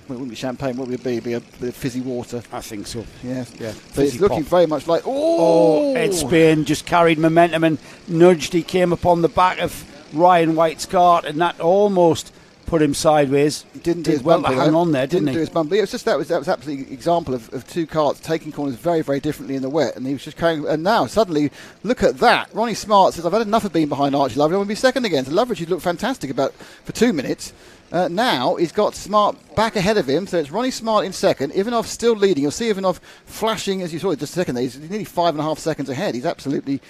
well, it wouldn't be champagne, what would it be? A bit of fizzy water. I think so. Yeah. But it's looking very much like, Ed Spain just carried momentum and nudged. He came upon the back of Ryan White's cart, and that almost put him sideways. Didn't do his well bumper, to hang on there, didn't he? Do his bumper. It was just that was absolutely an example of 2 carts taking corners very, very differently in the wet, and he was just carrying. And now suddenly, look at that. Ronnie Smart says, "I've had enough of being behind Archie Loveridge. I want to be second again." So Loveridge, who looked fantastic for 2 minutes. Now he's got Smart back ahead of him, so it's Ronnie Smart in second. Ivanov still leading. You'll see Ivanov flashing, as you saw just a second there. He's nearly 5.5 seconds ahead. He's absolutely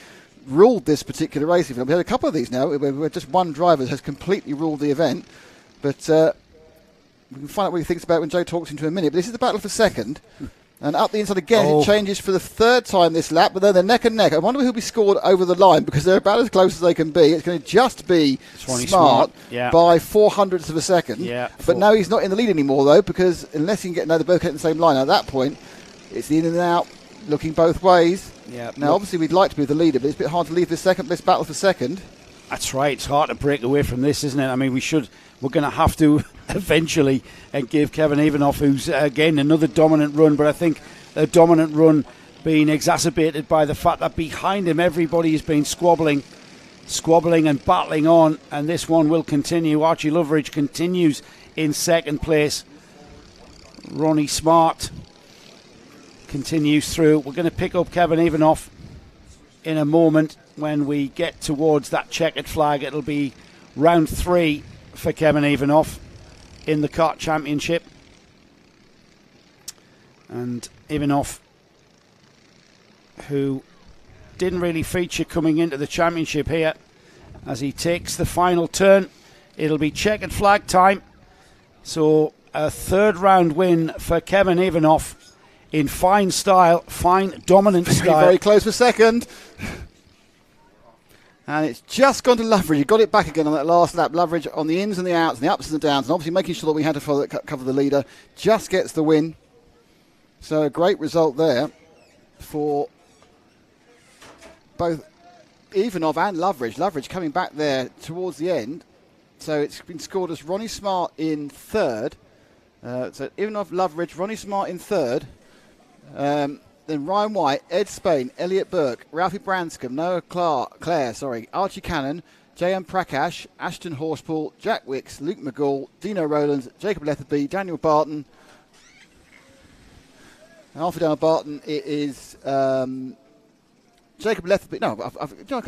ruled this particular race. We've had a couple of these now where just one driver has completely ruled the event. But we can find out what he thinks about it when Joe talks into a minute. But this is the battle for second. And up the inside again, it changes for the 3rd time this lap, but then they're neck and neck. I wonder who'll be scored over the line, because they're about as close as they can be. It's going to just be Smart by 0.04 of a second. Yeah, but now he's not in the lead anymore, though, because unless you can get, they're both getting the same line. At that point, it's in and out, looking both ways. Yeah. Now, obviously, we'd like to be the leader, but it's a bit hard to leave this battle for second. That's right. It's hard to break away from this, isn't it? I mean, we're going to have to eventually give Kevin Ivanov, who's, again, another dominant run, but I think a dominant run being exacerbated by the fact that behind him everybody has been squabbling and battling on, and this one will continue. Archie Loveridge continues in second place. Ronnie Smart continues through. We're going to pick up Kevin Ivanov in a moment. When we get towards that checkered flag, it'll be round 3 for Kevin Ivanov in the Kart Championship. And Ivanov, who didn't really feature coming into the championship here, as he takes the final turn, it'll be checkered flag time. So a 3rd round win for Kevin Ivanov in fine style, fine dominant style. Very close for second. And it's just gone to Loveridge. He got it back again on that last lap. Loveridge on the ins and the outs and the ups and the downs, and obviously making sure that we had to cover the leader. Just gets the win. So a great result there for both Ivanov and Loveridge. Loveridge coming back there towards the end. So it's been scored as Ronnie Smart in third. So Ivanov, Loveridge, Ronnie Smart in third. Then Ryan White, Ed Spain, Elliot Burke, Ralphie Branscombe, Noah Clare, Archie Cannon, J.M. Prakash, Ashton Horspool, Jack Wicks, Luke McGall, Dino Rowlands, Jacob Letherby, Daniel Barton. And after Daniel Barton, it is Jacob Letherby. No,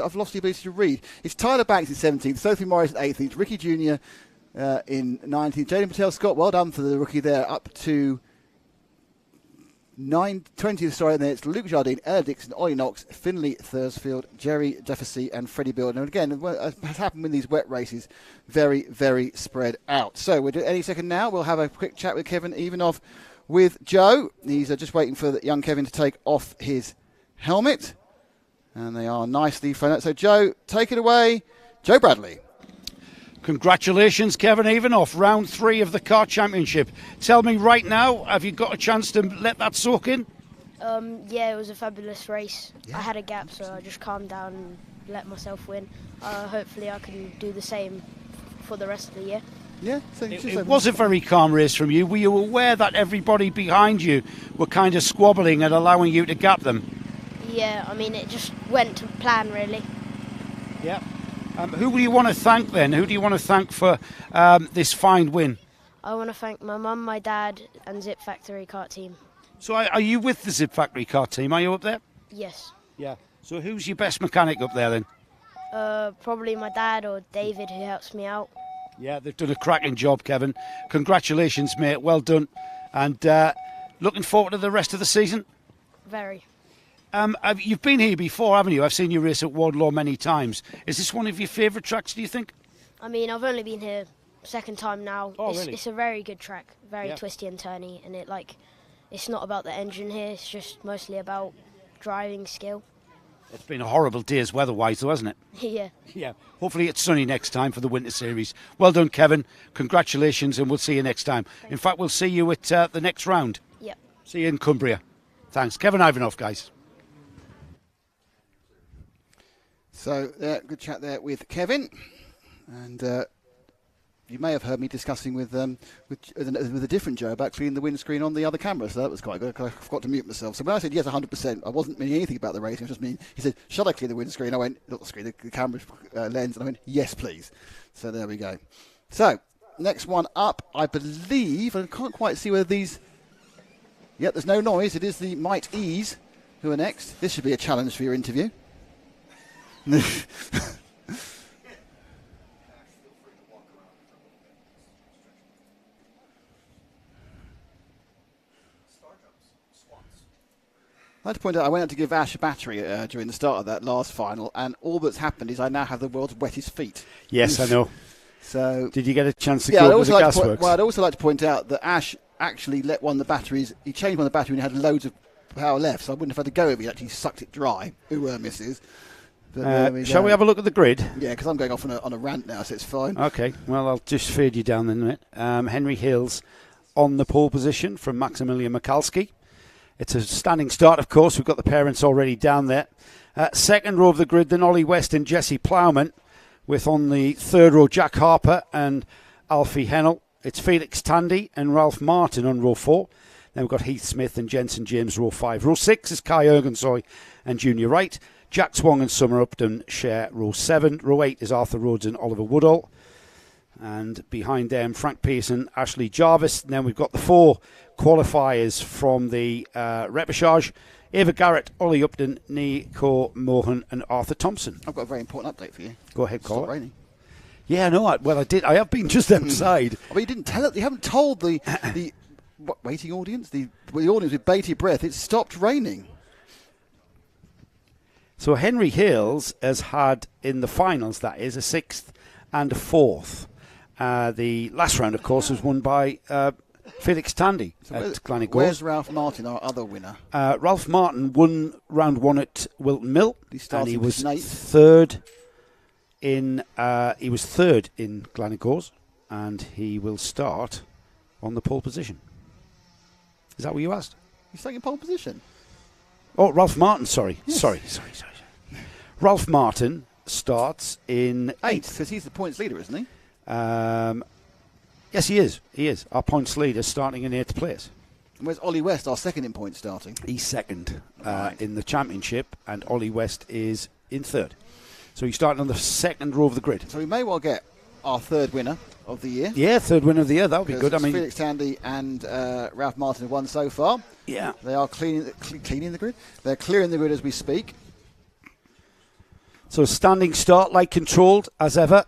I've lost the ability to read. It's Tyler Banks in 17th, Sophie Morris at 18th, Ricky Jr. In 19th, Jaden Patel Scott. Well done for the rookie there, up to 20th, sorry, and then it's Luke Jardine, Ella Dixon, Ollie Knox, Finley Thursfield, Jerry Jeffersey, and Freddie Build. And again, as has happened with these wet races, very, very spread out. So we'll do any second now. We'll have a quick chat with Kevin Ivanov with Joe. He's just waiting for young Kevin to take off his helmet. And they are nicely found. So Joe, take it away. Joe Bradley. Congratulations, Kevin Ivanov, round 3 of the Kart Championship. Tell me right now, have you got a chance to let that soak in? Yeah, it was a fabulous race. Yeah. I had a gap, so I just calmed down and let myself win. Hopefully I can do the same for the rest of the year. Yeah, so it was a very calm race from you. Were you aware that everybody behind you were kind of squabbling and allowing you to gap them? Yeah, I mean, it just went to plan, really. Yeah. Who do you want to thank then? Who do you want to thank for this fine win? I want to thank my mum, my dad, and Zip Factory Kart team. So are you with the Zip Factory Kart team? Are you up there? Yes. Yeah. So who's your best mechanic up there then? Probably my dad or David, who helps me out. Yeah, they've done a cracking job, Kevin. Congratulations, mate. Well done. And looking forward to the rest of the season? Very. You've been here before, haven't you? I've seen you race at Warden Law many times. Is this one of your favourite tracks, do you think? I mean, I've only been here second time now. Oh, really? It's a very good track, very twisty and turny, and it's not about the engine here, it's just mostly about driving skill. It's been a horrible days weather-wise, though, hasn't it? Yeah. Yeah. Hopefully it's sunny next time for the Winter Series. Well done, Kevin. Congratulations, and we'll see you next time. In fact, we'll see you at the next round. Yep. See you in Cumbria. Thanks. Kevin Ivanov, guys. So, good chat there with Kevin. And you may have heard me discussing with a different Joe about cleaning the windscreen on the other camera, so that was quite good. I forgot to mute myself. So when I said yes 100%, I wasn't meaning anything about the racing. I was just meaning, he said, shall I clean the windscreen? I went, not the screen, the camera lens, and I went, yes, please. So there we go. So, next one up, I believe, I can't quite see whether these... Yep, there's no noise. It is the Might Ease who are next. This should be a challenge for your interview. I'd like to point out I went out to give Ash a battery during the start of that last final, and all that's happened is I now have the world's wettest feet. Yes, I know. So, did you get a chance to go to the gasworks? Well, I'd also like to point out that Ash actually let one of the batteries, he changed one of the batteries and had loads of power left, so I wouldn't have had to go if he actually sucked it dry. Ooh, misses. Shall we have a look at the grid? Yeah, because I'm going off on a rant now, so it's fine. Okay, well, I'll just fade you down in a minute. Henry Hills on the pole position from Maximilian Mikalski. It's a standing start, of course. We've got the parents already down there. Second row of the grid, then Ollie West and Jesse Plowman, with on the third row Jack Harper and Alfie Hennell. It's Felix Tandy and Ralph Martin on row 4. Then we've got Heath Smith and Jensen James, row 5. Row 6 is Kai Ergensoy and Junior Wright. Jack Swong and Summer Upton share row 7. Row 8 is Arthur Rhodes and Oliver Woodall. And behind them, Frank Pearson, Ashley Jarvis. And then we've got the 4 qualifiers from the repechage. Ava Garrett, Ollie Upton, Nico Mohan and Arthur Thompson. I've got a very important update for you. Go ahead, Colin. It's not raining. Yeah, no, I did. I have been just outside. But you didn't tell it. You haven't told the waiting audience, the audience with bated breath, it stopped raining. So Henry Hills has had, in the finals, that is, a 6th and a 4th. The last round, of course, was won by Felix Tandy at Gleneagles. Where's Ralph Martin, our other winner? Ralph Martin won round 1 at Wilton Mill, and he was third in Gleneagles, and he will start on the pole position. Is that what you asked? He's taking pole position. Oh, Ralph Martin, sorry. Yes. Sorry. Ralph Martin starts in 8th, because he's the points leader, isn't he? Yes, he is. He is. Our points leader starting in 8th place. And where's Ollie West, our second in points, starting? He's second in the championship, and Ollie West is in 3rd. So he's starting on the 2nd row of the grid. So we may well get our 3rd winner of the year. Yeah, 3rd winner of the year. That would be good. I mean, Felix Tandy and Ralph Martin have won so far. Yeah. They are cleaning the grid. They're clearing the grid as we speak. So standing start, light controlled as ever.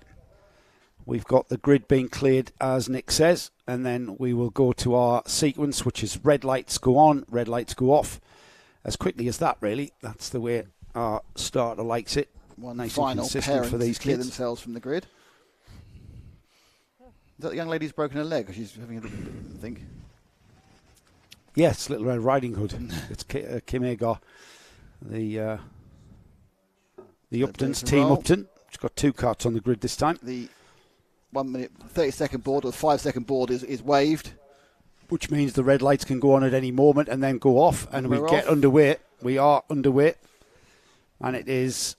We've got the grid being cleared as Nick says, and then we will go to our sequence, which is red lights go on, red lights go off. As quickly as that, really. That's the way our starter likes it. One nice final and consistent parent for these to clear kids. themselves from the grid. Is that the young lady's broken her leg? She's having a little bit, I think. Yes, Little Red Riding Hood. It's Kim Agar, the Uptons, Team roll. Upton. She's got 2 carts on the grid this time. The 1 minute, 30-second board or 5-second board is waved. Which means the red lights can go on at any moment and then go off, and we We're get off. underway. We are underway. And it is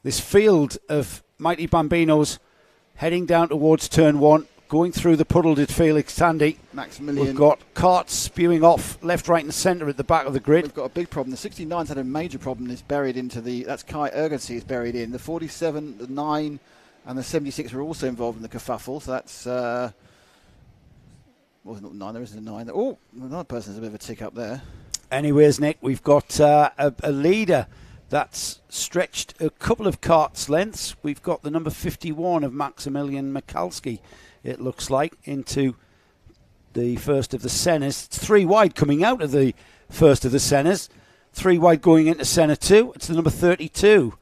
this field of mighty Bambinos heading down towards turn 1, going through the puddle to Felix Tandy. Maximilian. We've got carts spewing off left, right and centre at the back of the grid. We've got a big problem. The 69's had a major problem. It's buried into that's Kai Ergency is buried in. The 47, the 9 and the 76 were also involved in the kerfuffle. So that's... well, it's not 9, there isn't a 9. Oh, another person has a bit of a tick up there. Anyways, Nick, we've got a leader that's stretched a couple of carts lengths. We've got the number 51 of Maximilian Mikalski, it looks like, into the first of the centres. It's 3 wide coming out of the first of the centres. 3 wide going into centre 2. It's the number 32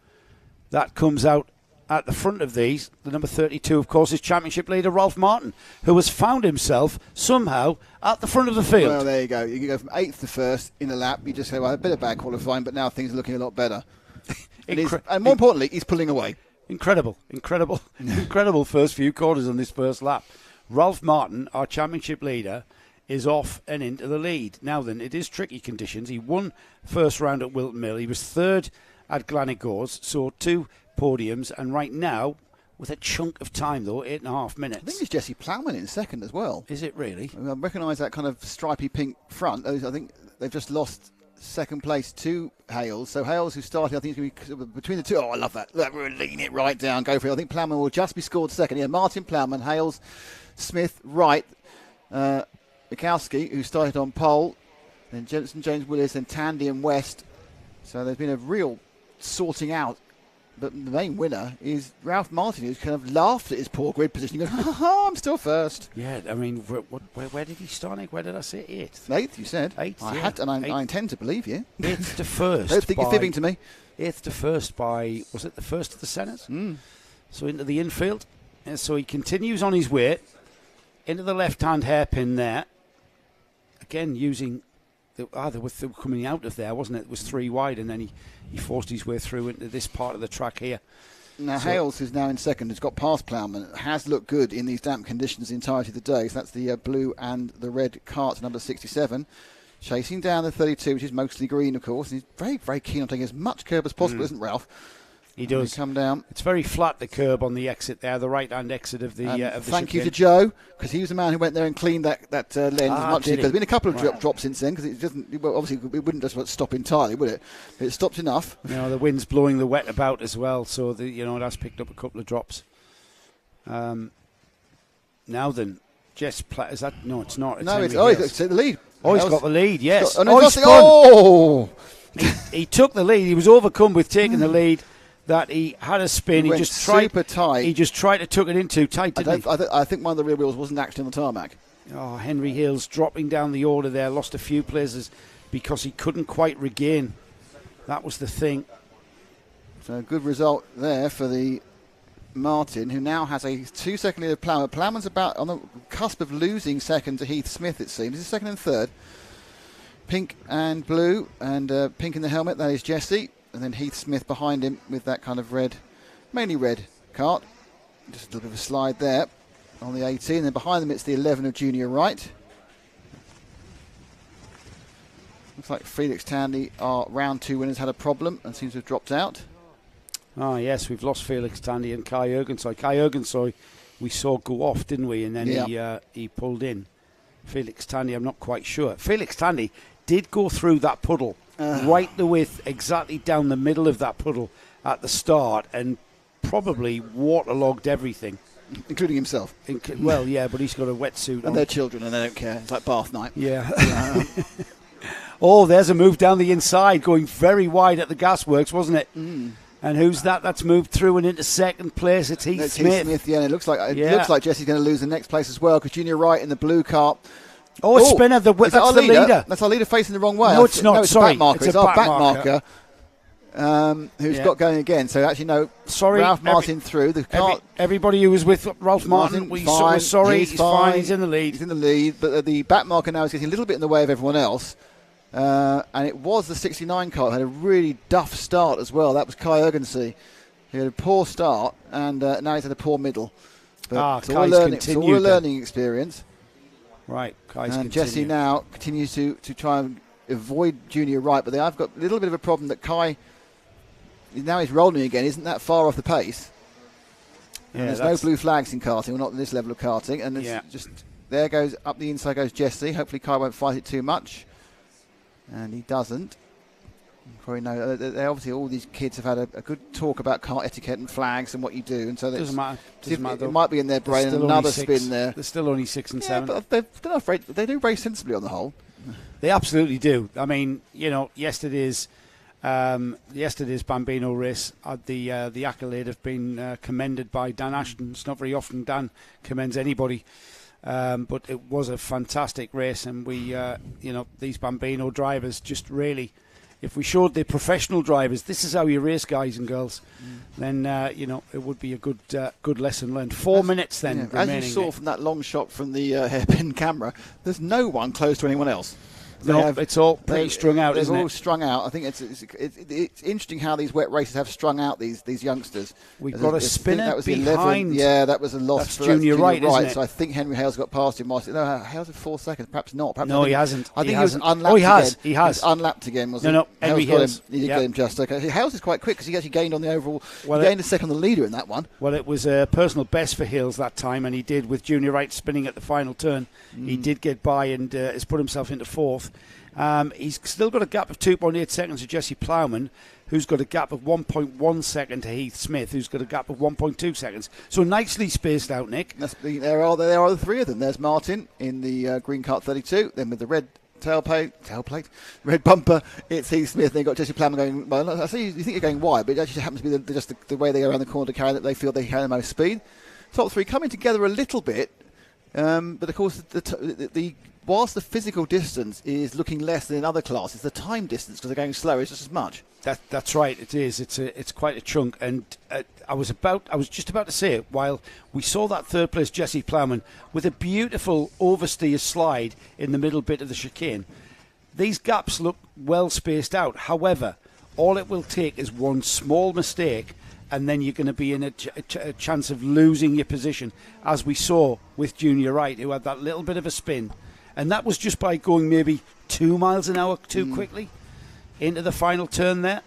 that comes out at the front of these. The number 32, of course, is championship leader Ralph Martin, who has found himself somehow at the front of the field. Well, there you go. You can go from 8th to 1st in a lap. You just say, well, a bit of bad qualifying, but now things are looking a lot better. And more importantly, he's pulling away. Incredible first few quarters on this first lap. Ralph Martin, our championship leader, is off and into the lead. Now then, it is tricky conditions. He won first round at Wilton Mill. He was 3rd at Glenagores, so 2 podiums, and right now, with a chunk of time though, 8.5 minutes. I think it's Jesse Plowman in 2nd as well. Is it really? I recognise that kind of stripy pink front. I think they've just lost 2nd place to Hales. So Hales, who started, I think, is going to be between the two. Oh, I love that. Look, we're leaning it right down. Go for it. I think Plowman will just be scored 2nd. Yeah, Martin Plowman, Hales, Smith, Wright, Mikowski, who started on pole, then Jensen, James Willis, and Tandy and West. So there's been a real sorting out. But the main winner is Ralph Martin, who's kind of laughed at his poor grid position. He goes, ha, I'm still 1st. Yeah, I mean, where did he start, Nick? Where did I say 8th? 8th, you said. 8th, I yeah. had, and I intend to believe you. 8th to 1st. Don't think you're fibbing to me. 8th to 1st by, was it the first of the centres? So into the infield. And so he continues on his way into the left-hand hairpin there. Again, using... they were coming out of there, wasn't it? It was 3 wide, and then he forced his way through into this part of the track here. Now, Hales, who's now in 2nd, has got past Plowman, has looked good in these damp conditions the entirety of the day. So that's the blue and the red cart, number 67. Chasing down the 32, which is mostly green, of course. And he's very, very keen on taking as much curb as possible, isn't Ralph? He does. Come down. It's very flat, the curb on the exit there, the right-hand exit of the thank you to chicane. Joe, because he was the man who went there and cleaned that lens as much as he could. did he? There's been a couple of drops since then, because it doesn't. Well, obviously, it wouldn't just stop entirely, would it? It stopped enough. You know, the wind's blowing the wet about as well, so it has picked up a couple of drops. Now then, Jess is that? No, it's not. It's Henry Hales. He's got the lead. Oh, he's got the lead. Yes. He took the lead. He was overcome with taking the lead. That he had a spin. He just tried super tight. He just tried to tuck it in too tight, didn't he? I think one of the rear wheels wasn't actually on the tarmac. Oh, Henry Hales dropping down the order there, lost a few places because he couldn't quite regain. That was the thing. So a good result there for the Martin, who now has a 2-second lead of Plowman. Plowman's about on the cusp of losing 2nd to Heath Smith, it seems. He's 2nd and 3rd. Pink and blue, and pink in the helmet, that is Jesse. And then Heath Smith behind him with that kind of red, mainly red cart. Just a little bit of a slide there on the 18. And then behind them it's the 11 of Junior Wright. Looks like Felix Tandy, our round 2 winners, had a problem and seems to have dropped out. Oh, yes, we've lost Felix Tandy and Kai Ergensoy. Kai Ergensoy we saw go off, didn't we? And then he pulled in. Felix Tandy, I'm not quite sure. Felix Tandy did go through that puddle right the width, exactly down the middle of that puddle at the start, and probably waterlogged everything. Including himself. Well, yeah, but he's got a wetsuit on. And their children, and they don't care. It's like bath night. Yeah. Oh, there's a move down the inside, going very wide at the gasworks, wasn't it? Mm. And who's that? That's moved through and into second place. It's Heath Smith. Heath Smith, yeah, and it looks like Jesse's going to lose the next place as well, because Junior Wright in the blue cart. Oh, a spinner. That's the leader. That's our leader facing the wrong way. No, it's not. No, it's sorry. a back marker. It's our back marker. Who's got going again. So actually, no. Sorry, Ralph Martin through. The car. Everybody who was with Ralph Martin, we're sorry. He's fine. He's in the lead. He's in the lead, but the back marker now is getting a little bit in the way of everyone else. And it was the 69 car that had a really duff start as well. That was Kai Ergensey. He had a poor start, and now he's had a poor middle. But it's all a learning experience. Right, Kai's and Jesse now continues to try and avoid Junior Wright, but I've got a little bit of a problem that Kai, now he's rolling again, isn't that far off the pace. And there's no blue flags in karting, we're not in this level of karting, and it's just, there goes, up the inside goes Jesse. Hopefully Kai won't fight it too much, and he doesn't. Probably know, they obviously all these kids have had a good talk about kart etiquette and flags and what you do, and so doesn't matter. It might be in their brain. And another spin there. They're still only 6 and 7. But they do very sensibly on the whole. They absolutely do. I mean, yesterday's Bambino race had the accolade of being commended by Dan Ashton. It's not very often Dan commends anybody. But it was a fantastic race, and we, these Bambino drivers just really, if we showed the professional drivers this is how you race, guys and girls, then it would be a good lesson learned. 4 minutes then remaining. As you saw from that long shot from the hairpin camera, there's no one close to anyone else. It's all pretty strung out, isn't it? They're all strung out. I think it's interesting how these wet races have strung out these youngsters. We've got a spinner that was behind. 11. Yeah, that was a loss. That's Junior Wright, isn't it? So I think Henry Hales got past him. No, Hales had 4 seconds. Perhaps not. No, he hasn't. I think he was unlapped. Oh, he has. Again. He has. He was unlapped again, wasn't No, Henry Hales. He did get him just okay. Hales is quite quick because he actually gained on the overall. He gained a second on the leader in that one. Well, it was a personal best for Hales that time, and he did, with Junior Wright spinning at the final turn. He did get by and has put himself into fourth. He's still got a gap of 2.8 seconds to Jesse Plowman, who's got a gap of 1.1 second to Heath Smith, who's got a gap of 1.2 seconds. So nicely spaced out, Nick. There are the three of them. There's Martin in the green kart 32, then with the red tailplate, red bumper, it's Heath Smith. Then you've got Jesse Plowman going, well, I see you think you're going wide, but it actually happens to be just the way they go around the corner to carry that they feel they carry the most speed. Top three coming together a little bit, but of course whilst the physical distance is looking less than in other classes, the time distance, because they're going slower, is just as much. That's right. It is. It's quite a chunk. And I was just about to say it. While we saw that third place Jesse Plowman with a beautiful oversteer slide in the middle bit of the chicane, these gaps look well spaced out. However, all it will take is one small mistake, and then you're going to be in a chance of losing your position, as we saw with Junior Wright, who had that little bit of a spin. And that was just by going maybe 2 miles an hour too quickly into the final turn there.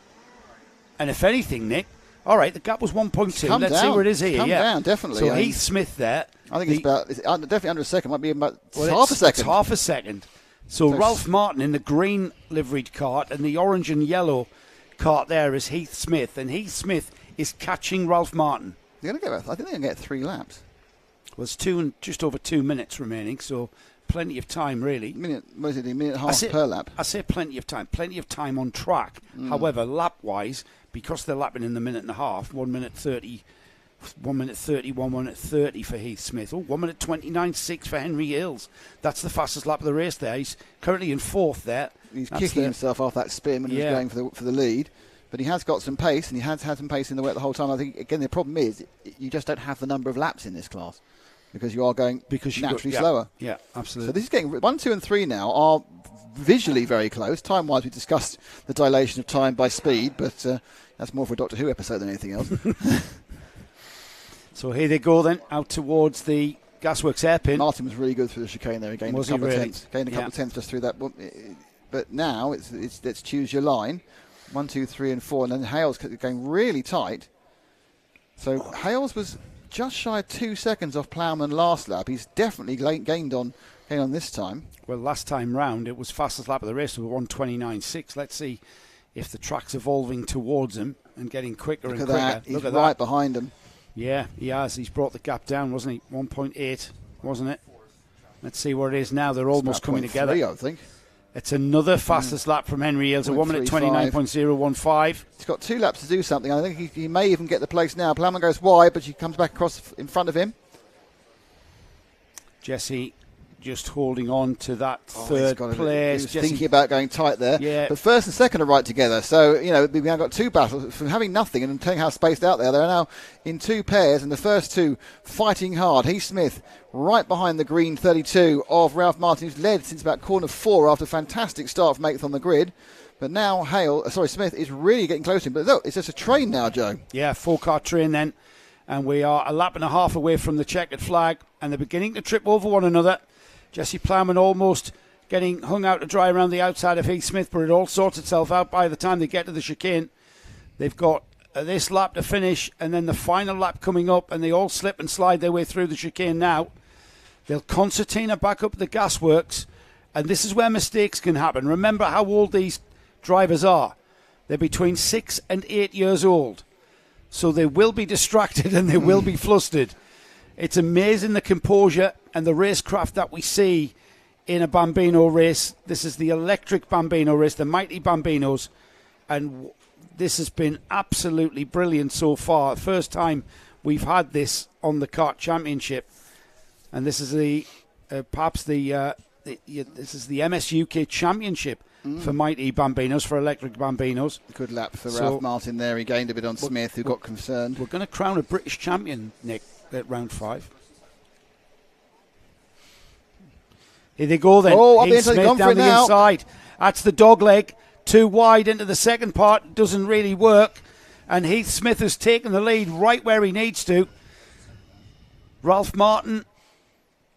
And if anything, Nick, all right, the gap was 1.2. Let's see where it is here. Come down, definitely. So Heath Smith there. I think it's definitely under a second. Might be about half a second. It's half a second. So Ralph Martin in the green liveried cart, and the orange and yellow cart there is Heath Smith. And Heath Smith is catching Ralph Martin. I think they're going to get 3 laps. Well, there's just over 2 minutes remaining, so plenty of time, really. Minute and a half per lap. I say plenty of time. Plenty of time on track. However, lap-wise, because they're lapping in the minute and a half, 1 minute 30, 1 minute 30, 1 minute 30 for Heath Smith. 1 minute 29.6 for Henry Hills. That's the fastest lap of the race there. He's currently in fourth there. He's kicking himself off that spin when he was going for the lead. But he has got some pace, and he has had some pace in the wet the whole time. I think, again, the problem is you just don't have the number of laps in this class, because you are going naturally slower. Yeah, absolutely. So this is getting 1, 2 and 3 now are visually very close. Time-wise, we discussed the dilation of time by speed, but that's more for a Doctor Who episode than anything else. So here they go then, out towards the Gasworks hairpin. Martin was really good through the chicane there. He gained a couple of tenths. Gained a couple of tenths just through that. But now it's let's choose your line. 1, 2, 3 and 4, and then Hale's going really tight. So Hales was just shy of 2 seconds off Plowman last lap. He's definitely gained on this time. Well, last time round it was fastest lap of the race with 1:29.6. Let's see if the track's evolving towards him and getting quicker and quicker. That. He's right behind him. Yeah, he has. He's brought the gap down, wasn't he? 1.8, wasn't it? Let's see where it is now. They're almost coming together. 3, I think. It's another fastest lap from Henry Hales, a 1 minute 29.015. He's got 2 laps to do something. I think he may even get the place now. Plowman goes wide, but she comes back across in front of him. Jesse just holding on to that third place. He was thinking about going tight there. Yeah. But first and second are right together. So, we've now got 2 battles. From having nothing and telling how spaced out they're now in 2 pairs, and the first 2 fighting hard. Heath Smith right behind the green 32 of Ralph Martin, who's led since about corner 4 after a fantastic start from 8th on the grid. But now Smith is really getting close to him. But look, it's just a train now, Joe. Yeah, 4-car train then. And we are a lap and a half away from the checkered flag. And they're beginning to trip over one another. Jesse Plowman almost getting hung out to dry around the outside of Heath Smith, but it all sorts itself out by the time they get to the chicane. They've got this lap to finish and then the final lap coming up, and they all slip and slide their way through the chicane now. They'll concertina back up the gasworks, and this is where mistakes can happen. Remember how old these drivers are. They're between 6 and 8 years old, so they will be distracted and they will be flustered. It's amazing the composure and the racecraft that we see in a Bambino race. This is the electric Bambino race, the mighty Bambinos, and this has been absolutely brilliant so far. First time we've had this on the Kart Championship, and this is this is the MSUK Championship for mighty Bambinos, for electric Bambinos. Good lap for Ralph Martin there. He gained a bit on Smith, who got concerned. We're going to crown a British champion, Nick, at round 5. Here they go then. Heath Smith down the inside. That's the dog leg. Too wide into the second part. Doesn't really work. And Heath Smith has taken the lead right where he needs to. Ralph Martin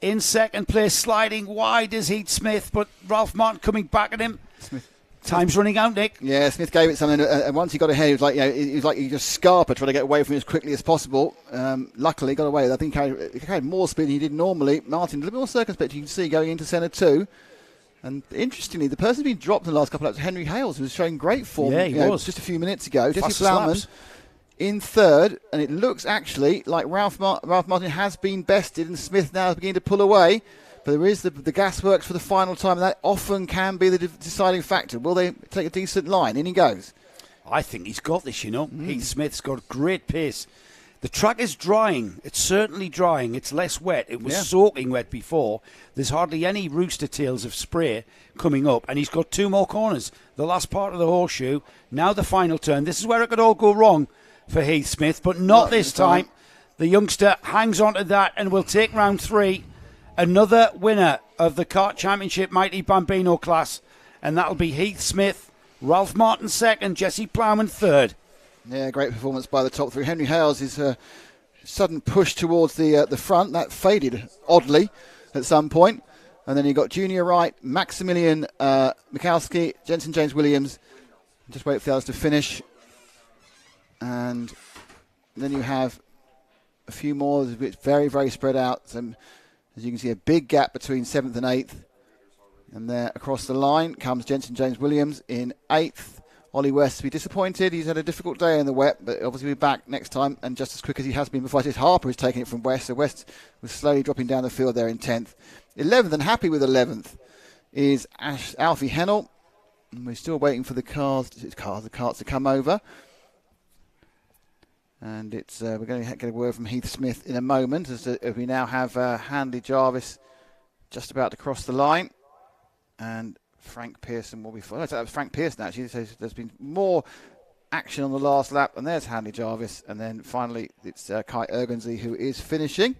in second place, sliding wide is Heath Smith, but Ralph Martin coming back at him. Time's running out, Nick. Yeah, Smith gave it something, and once he got ahead, it was like he just Scarpa trying to get away from him as quickly as possible. Luckily, he got away. I think he carried more speed than he did normally. Martin, a little bit more circumspect, you can see, going into centre 2. And interestingly, the person who's been dropped in the last couple of laps, Henry Hales, who was showing great form was just a few minutes ago. Jesse Plowman in 3rd, and it looks actually like Ralph Martin has been bested, and Smith now is beginning to pull away. But there is the gasworks for the final time, and that often can be the deciding factor. Will they take a decent line? In he goes. I think he's got this, Heath Smith's got great pace. The track is drying. It's certainly drying. It's less wet. It was soaking wet before. There's hardly any rooster tails of spray coming up, and he's got 2 more corners. The last part of the horseshoe, now the final turn. This is where it could all go wrong for Heath Smith, but not this time. The youngster hangs on to that and will take round 3. Another winner of the Kart Championship Mighty Bambino class, and that'll be Heath Smith. Ralph Martin 2nd, Jesse Plowman 3rd. Yeah, great performance by the top 3. Henry Hales' is sudden push towards the front. That faded oddly at some point. And then you got Junior Wright, Maximilian Mikalski, Jensen James Williams. Just wait for the others to finish. And then you have a few more. It's very, very spread out. As you can see, a big gap between 7th and 8th. And there across the line comes Jensen James Williams in 8th. Ollie West to be disappointed. He's had a difficult day in the wet, but obviously will be back next time and just as quick as he has been before. Harper is taking it from West, so West was slowly dropping down the field there in 10th. 11th, and happy with 11th, is Alfie Hennell. And we're still waiting for the carts to come over. And it's we're going to get a word from Heath Smith in a moment, as we now have Handley Jarvis just about to cross the line. And Frank Pearson will be followed. That was Frank Pearson, actually. So there's been more action on the last lap, and there's Handley Jarvis. And then finally, it's Kai Ergensey who is finishing.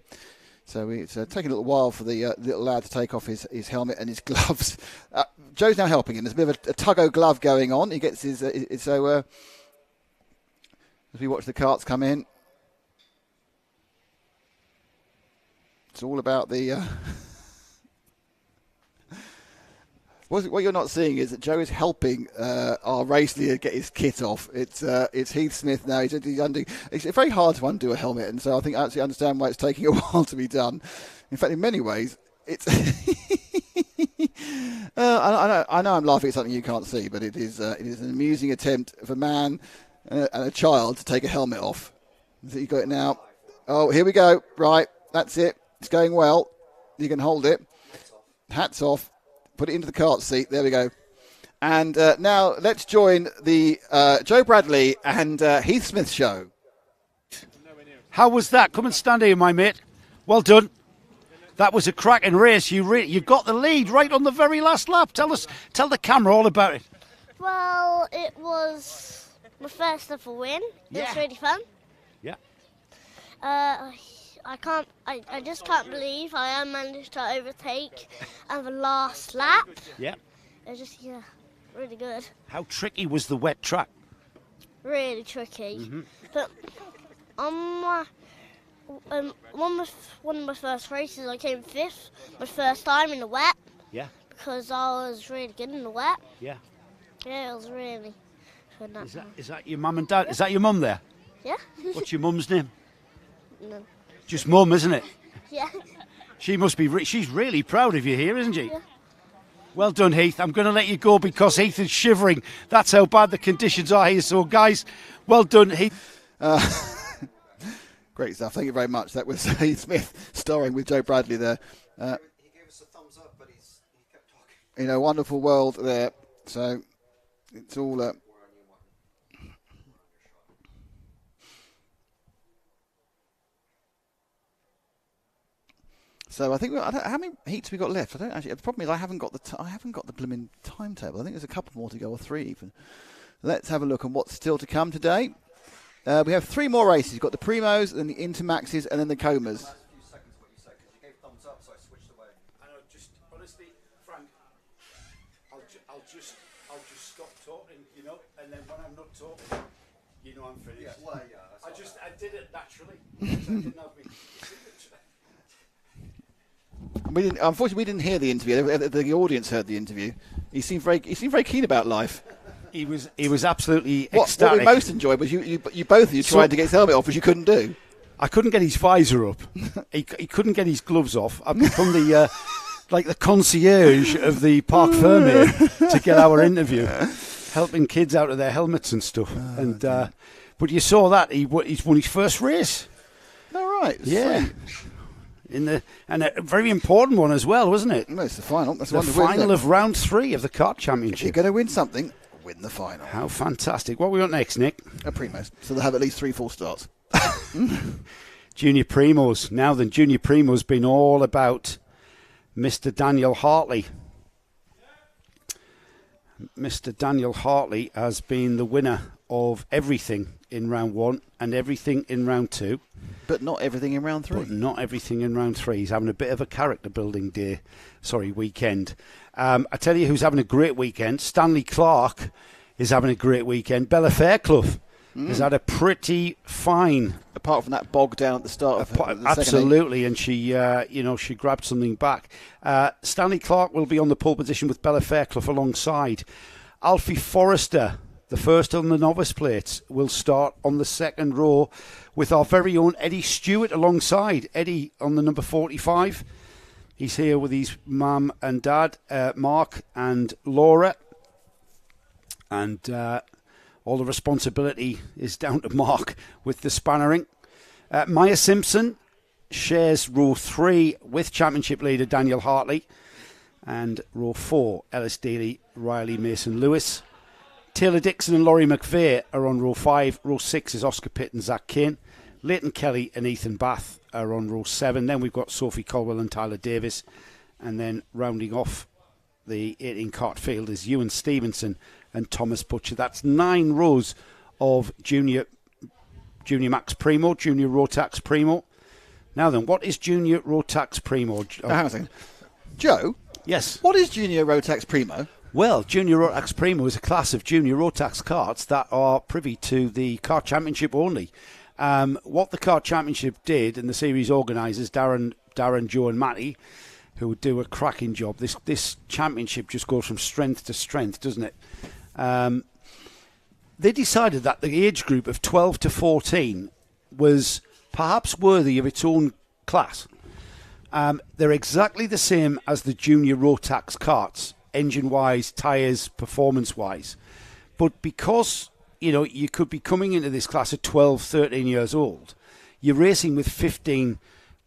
So it's taking a little while for the little lad to take off his helmet and his gloves. Joe's now helping him. There's a bit of a Tuggo glove going on. He gets his... as we watch the carts come in, it's all about the What you're not seeing is that Joe is helping our race leader get his kit off. It's Heath Smith now. He's undo. It's very hard to undo a helmet, and so I think I actually understand why it's taking a while to be done. In fact, in many ways, it's. I know I'm laughing at something you can't see, but it is an amusing attempt of a man and a child to take a helmet off. So you got it now. Oh, here we go. Right, that's it. It's going well. You can hold it. Hats off. Put it into the cart seat. There we go. And now let's join the Joe Bradley and Heath Smith show. How was that? Come and stand here, my mate. Well done. That was a cracking race. You got the lead right on the very last lap. Tell the camera all about it. Well, it was my first ever win. It was really fun. Yeah. I just can't believe I managed to overtake at the last lap. Yeah. It was just, really good. How tricky was the wet track? Really tricky. Mm-hmm. But on my, one of my first races, I came 5th, my first time in the wet. Yeah. Because I was really good in the wet. Yeah. Yeah, it was really good. Is that your mum and dad? Is that your mum there? Yeah. What's your mum's name? No. Just mum, isn't it? Yeah. She must be. She's really proud of you here, isn't she? Yeah. Well done, Heath. I'm going to let you go because Heath is shivering. That's how bad the conditions are here. So, guys, well done, Heath. Great stuff. Thank you very much. That was Heath Smith starring with Joe Bradley there. He gave us a thumbs up, but he kept talking. In a wonderful world there. So it's all. So I think how many heats we got left? I don't actually. The problem is I haven't got the blooming timetable. I think there's a couple more to go, or 3 even. Let's have a look on what's still to come today. We have 3 more races. You've got the Primos, then the Intermaxes, and then the Comas. Last few seconds what you said, because you gave thumbs up, so I switched away. I know, just honestly, Frank, I'll just stop talking, and then when I'm not talking, I'm finished. Yeah, well, yeah. I did it naturally. I didn't have me. Unfortunately, we didn't hear the interview. The audience heard the interview. He seemed very keen about life. He was absolutely What ecstatic. we most enjoyed was you both of you tried to get his helmet off, which you couldn't do. I couldn't get his visor up. he couldn't get his gloves off. I've become the the concierge of the Parc Fermé to get our interview, helping kids out of their helmets and stuff. But you saw that he's won his first race. All right. Yeah. Sweet. And a very important one as well, wasn't it? No, it's the final. That's the final of round 3 of the Kart Championship. If you're going to win something, win the final. How fantastic. What we got next, Nick? A Primos. So they'll have at least 3 full starts. Junior Primos. Now then, Junior Primos been all about Mr. Daniel Hartley. Mr. Daniel Hartley has been the winner of everything in round 1 and everything in round 2. But not everything in round 3. But not everything in round 3. He's having a bit of a character building weekend. I tell you who's having a great weekend. Stanley Clark is having a great weekend. Bella Fairclough has had a pretty fine. Apart from that bog down at the start of the absolutely, and she she grabbed something back. Stanley Clark will be on the pole position with Bella Fairclough alongside. Alfie Forrester, the first on the novice plates, will start on the second row with our very own Eddie Stewart alongside. Eddie on the number 45. He's here with his mum and dad, Mark and Laura. And all the responsibility is down to Mark with the spannering. Maya Simpson shares row 3 with championship leader Daniel Hartley. And row 4, Ellis Daly, Riley Mason-Lewis. Taylor Dixon and Laurie McVeigh are on row 5. Row 6 is Oscar Pitt and Zach Kane. Leighton Kelly and Ethan Bath are on row 7. Then we've got Sophie Colwell and Tyler Davis. And then rounding off the 18 cart field is Ewan Stevenson and Thomas Butcher. That's 9 rows of Junior Max Primo, Junior Rotax Primo. Now then, what is Junior Rotax Primo? Hang on a second. Joe? Yes. What is Junior Rotax Primo? Well, Junior Rotax Primo is a class of Junior Rotax karts that are privy to the Kart Championship only. What the Kart Championship did, and the series organisers, Darren, Joe and Matty, who do a cracking job. This championship just goes from strength to strength, doesn't it? They decided that the age group of 12 to 14 was perhaps worthy of its own class. They're exactly the same as the junior Rotax karts, engine-wise, tyres, performance-wise. But because, you could be coming into this class at 12, 13 years old, you're racing with 15,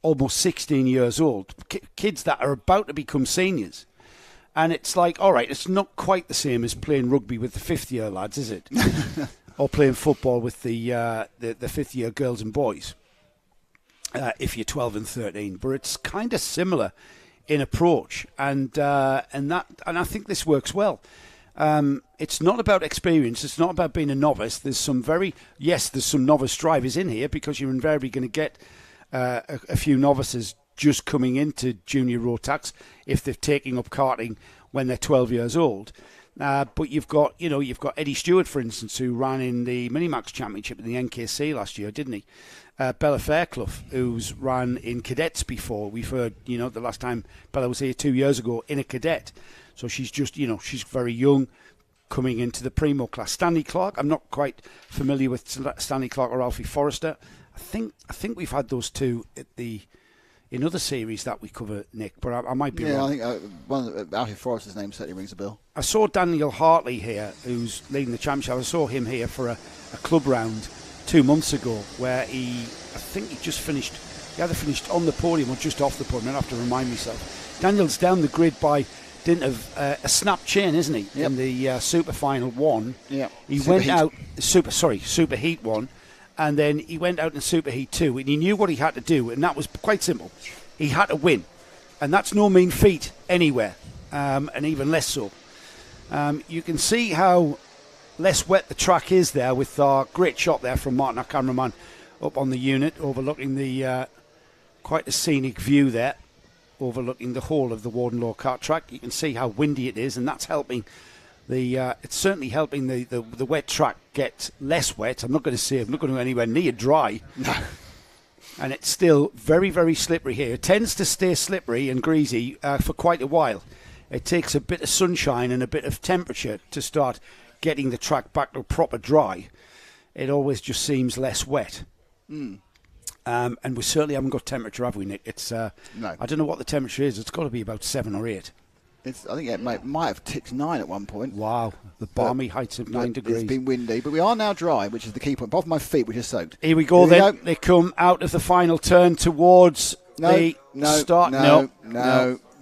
almost 16 years old, kids that are about to become seniors. And it's like, all right, it's not quite the same as playing rugby with the fifth-year lads, is it? Or playing football with the fifth-year girls and boys, if you're 12 and 13. But it's kind of similar in approach, and I think this works well. It's not about experience. It's not about being a novice. There's some novice drivers in here, because you're invariably going to get a few novices just coming into junior Rotax if they're taking up karting when they're 12 years old. But you've got Eddie Stewart, for instance, who ran in the Minimax Championship in the NKC last year, didn't he? Bella Fairclough, who's ran in cadets before. We've heard, the last time Bella was here 2 years ago in a cadet. So she's just, she's very young, coming into the Primo class. Stanley Clark, I'm not quite familiar with Stanley Clark or Alfie Forrester. I think we've had those two in other series that we cover, Nick, but I might be wrong. Yeah, I think Alfie Forrester's name certainly rings a bell. I saw Daniel Hartley here, who's leading the championship. I saw him here for a club round 2 months ago, where he just finished. He either finished on the podium or just off the podium. I have to remind myself. Daniel's down the grid by dint of a snap chain, isn't he? Yep. In the Super Final 1. Yeah. He went out Super Heat 1. And then he went out in Super Heat 2, and he knew what he had to do, and that was quite simple. He had to win, and that's no mean feat anywhere, and even less so. You can see how less wet the track is there, with our great shot there from Martin, our cameraman, up on the unit, overlooking the quite a scenic view there, overlooking the whole of the Warden Law kart track. You can see how windy it is, and that's helping. It's certainly helping the wet track get less wet. I'm not going to go anywhere near dry. No. And it's still very, very slippery here. It tends to stay slippery and greasy for quite a while. It takes a bit of sunshine and a bit of temperature to start getting the track back to proper dry. It always just seems less wet. Mm. And we certainly haven't got temperature, have we, Nick? It's no. I don't know what the temperature is. It's got to be about 7 or 8. I think it might have ticked 9 at one point. Wow, the balmy heights of 9 degrees. It's been windy, but we are now dry, which is the key point. Above my feet, which is soaked. Here we go then. They come out of the final turn towards the start.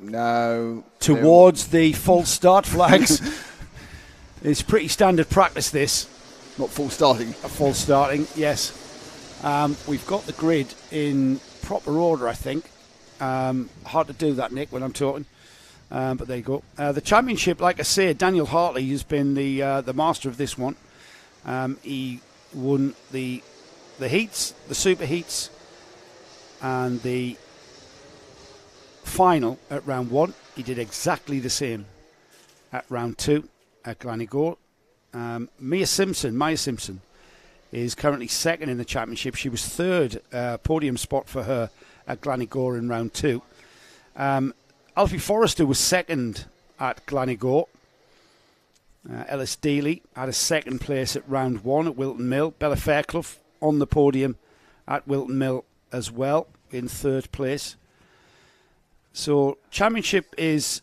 No. Towards the full start flags. It's pretty standard practice, this. Not full starting. A full starting, yes. We've got the grid in proper order, I think. Hard to do that, Nick, when I'm talking. But there you go. The championship, like I said, Daniel Hartley has been the master of this one. He won the heats, the super heats, and the final at round 1. He did exactly the same at round 2 at Glannygore. Maya Simpson is currently second in the championship. She was third podium spot for her at Glannygore in round 2. Alfie Forrester was second at Glannygore. Ellis Dealey had a second place at round 1 at Wilton Mill. Bella Fairclough on the podium at Wilton Mill as well in third place. So championship has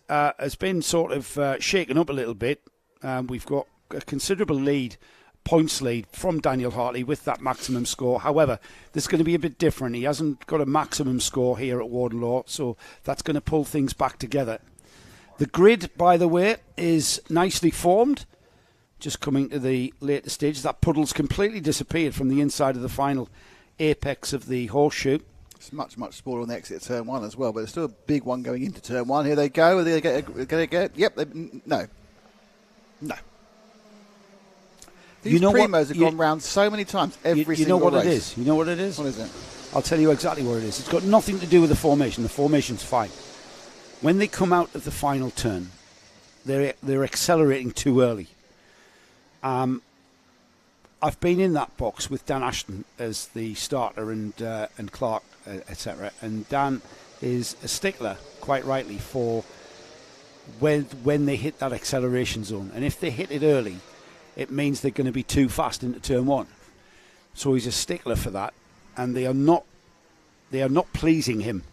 been sort of shaken up a little bit. We've got a considerable points lead from Daniel Hartley with that maximum score. However, this is going to be a bit different. He hasn't got a maximum score here at Warden Law, so that's going to pull things back together. The grid, by the way, is nicely formed. Just coming to the later stages. That puddle's completely disappeared from the inside of the final apex of the horseshoe. It's much, much smaller on the exit of turn 1 as well, but there's still a big one going into turn 1. Here they go. Are they going to get? Yep. No. These primos have gone round so many times every single race. You know what it is? You know what it is? What is it? I'll tell you exactly what it is. It's got nothing to do with the formation. The formation's fine. When they come out of the final turn, they're accelerating too early. I've been in that box with Dan Ashton as the starter and Clark, etc. And Dan is a stickler, quite rightly, for when they hit that acceleration zone. And if they hit it early, it means they're going to be too fast into turn one. So he's a stickler for that, and they are not pleasing him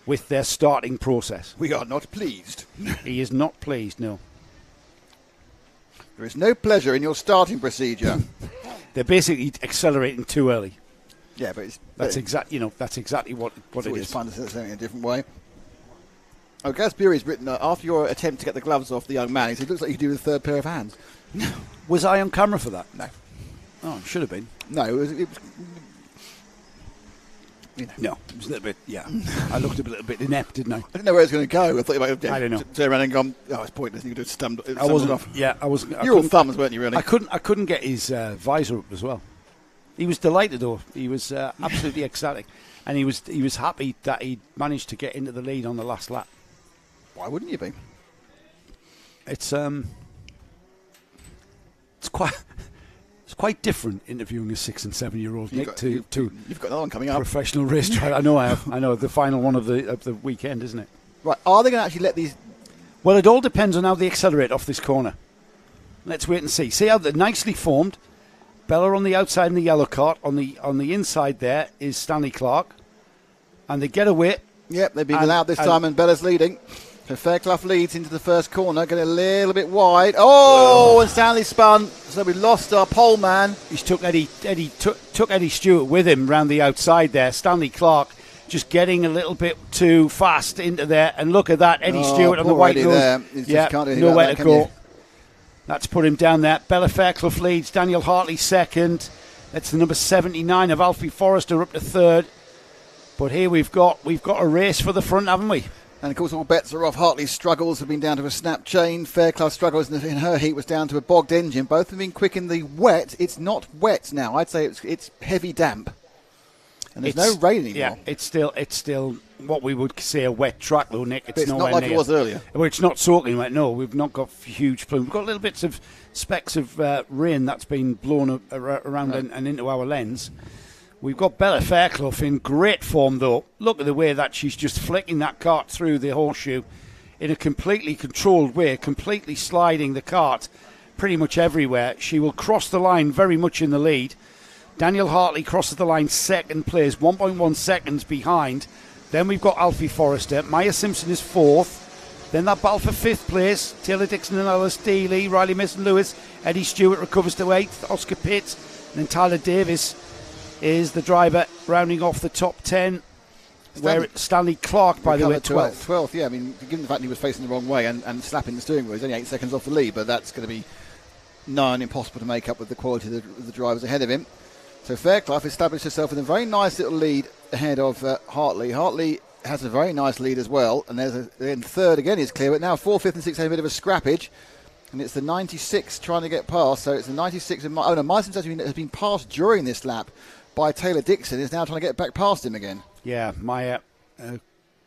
with their starting process. We are not pleased. He is not pleased, no. There is no pleasure in your starting procedure. They're basically accelerating too early. Yeah, but that's exactly what it is. It's fun to say something in a different way. Oh, Gaz Bury's written, after your attempt to get the gloves off the young man, he said, it looks like you do with a third pair of hands. Was I on camera for that? No. Oh, I should have been. No, it was No, it was a little bit, yeah. I looked a little bit inept, didn't I? I didn't know where it was going to go. I thought you might have I don't know. turned around and gone, oh, it's pointless. You could have stummed I wasn't off. Yeah, I was. You were all thumbs, weren't you, really? I couldn't get his visor up as well. He was delighted, though. He was absolutely ecstatic. And he was happy that he managed to get into the lead on the last lap. Why wouldn't you be? It's quite different interviewing a 6 and 7 year old, Nick. You've got another one coming up. Professional race driver. I know I have. I know the final one of the weekend, isn't it? Right. Are they going to actually let these? Well, it all depends on how they accelerate off this corner. Let's wait and see. See how they're nicely formed. Bella on the outside in the yellow cart. On the inside there is Stanley Clark, and they get away. Yep, they've been allowed this time, and Bella's leading. So Fairclough leads into the first corner, getting a little bit wide. Oh, and Stanley spun. So we lost our pole man. He's took Eddie Stewart with him round the outside there. Stanley Clark just getting a little bit too fast into there, and look at that, Eddie Stewart on the white nose. Yeah, nowhere to go. That's put him down there. Bella Fairclough leads. Daniel Hartley second. That's the number 79 of Alfie Forrester up to third. But here we've got a race for the front, haven't we? And of course, all bets are off. Hartley's struggles have been down to a snap chain. Fairclough's struggles in her heat was down to a bogged engine. Both have been quick in the wet. It's not wet now. I'd say it's heavy damp. And there's no rain anymore. Yeah, it's still what we would say a wet track, though, Nick. It's not like it was earlier. Well, it's not soaking wet. No, we've not got huge plumes. We've got little bits of specks of rain that's been blown around and into our lens. We've got Bella Fairclough in great form, though. Look at the way that she's just flicking that cart through the horseshoe in a completely controlled way, completely sliding the cart pretty much everywhere. She will cross the line very much in the lead. Daniel Hartley crosses the line second place, 1.1 seconds behind. Then we've got Alfie Forrester. Maya Simpson is fourth. Then that battle for fifth place. Taylor Dixon and Ellis Dealey, Riley Mason-Lewis. Eddie Stewart recovers to eighth. Oscar Pitt. And then Tyler Davis is the driver rounding off the top 10. Stanley Clark, by the way, 12th. 12th, yeah. I mean, given the fact he was facing the wrong way and slapping the steering wheel, he's only 8 seconds off the lead, but that's going to be nigh on impossible to make up with the quality of the drivers ahead of him. So Fairclough established herself in a very nice little lead ahead of Hartley. Hartley has a very nice lead as well, and then third again is clear, but now 4th, 5th and 6th have a bit of a scrappage, and it's the 96 trying to get past, so it's the 96 of Maya Simpson has been passed during this lap by Taylor Dixon, is now trying to get back past him again. Yeah, Maya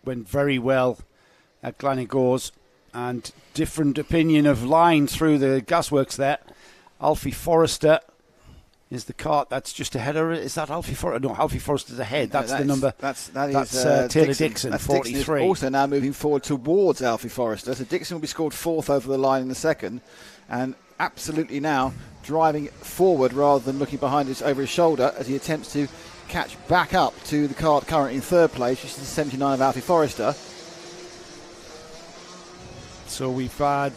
went very well at Glenagores, and different opinion of line through the gasworks there. Alfie Forrester is the cart that's just ahead of her. Is that Alfie Forrester? No, Alfie Forrester's ahead. That's the number. That's Taylor Dixon, 43. Dixon is also now moving forward towards Alfie Forrester. So Dixon will be scored fourth over the line in the second, and absolutely now driving forward rather than looking behind over his shoulder as he attempts to catch back up to the cart currently in third place, which is the 79 of Alfie Forrester. So we've had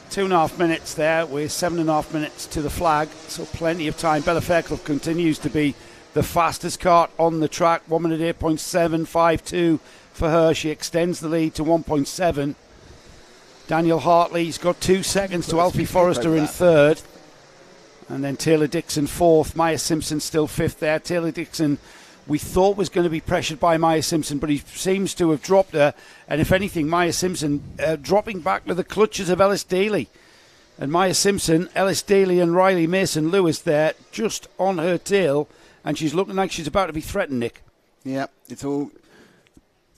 2.5 minutes there. We're 7.5 minutes to the flag, so plenty of time. Bella Fairclough continues to be the fastest cart on the track. 1 minute 8.752 for her. She extends the lead to 1.7. Daniel Hartley's got 2 seconds to Alfie Forrester in third. And then Taylor Dixon fourth. Maya Simpson still fifth there. Taylor Dixon, we thought was going to be pressured by Maya Simpson, but he seems to have dropped her. And if anything, Maya Simpson dropping back to the clutches of Ellis Daly. And Maya Simpson, Ellis Daly and Riley Mason-Lewis there just on her tail. And she's looking like she's about to be threatened, Nick. Yeah, it all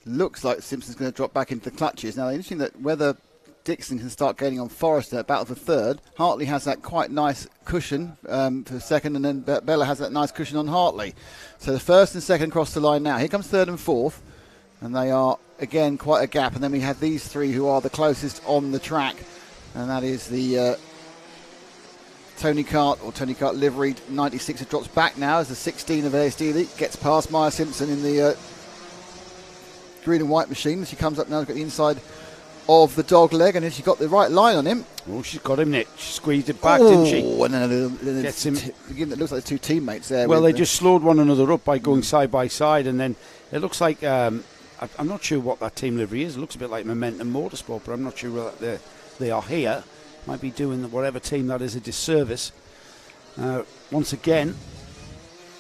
looks like Simpson's going to drop back into the clutches. Now, interesting that whether Dixon can start gaining on Forrester at battle for third. Hartley has that quite nice cushion for second, and then Bella has that nice cushion on Hartley. So the first and second cross the line now. Here comes third and fourth. And they are, again, quite a gap. And then we have these three who are the closest on the track. And that is the Tony Kart liveried 96. It drops back now as the 16 of LSD gets past Maya Simpson in the green and white machine. She comes up now, got the inside of the dog leg, and then she got the right line on him. Oh, she's got him, Nick. She squeezed it back, didn't she? Oh, and then Gets him. Again, it looks like there's two teammates there. Well, they just slowed one another up by going side by side, and then it looks like I'm not sure what that team livery is. It looks a bit like Momentum Motorsport, but I'm not sure whether they are here. Might be doing whatever team that is a disservice. Once again,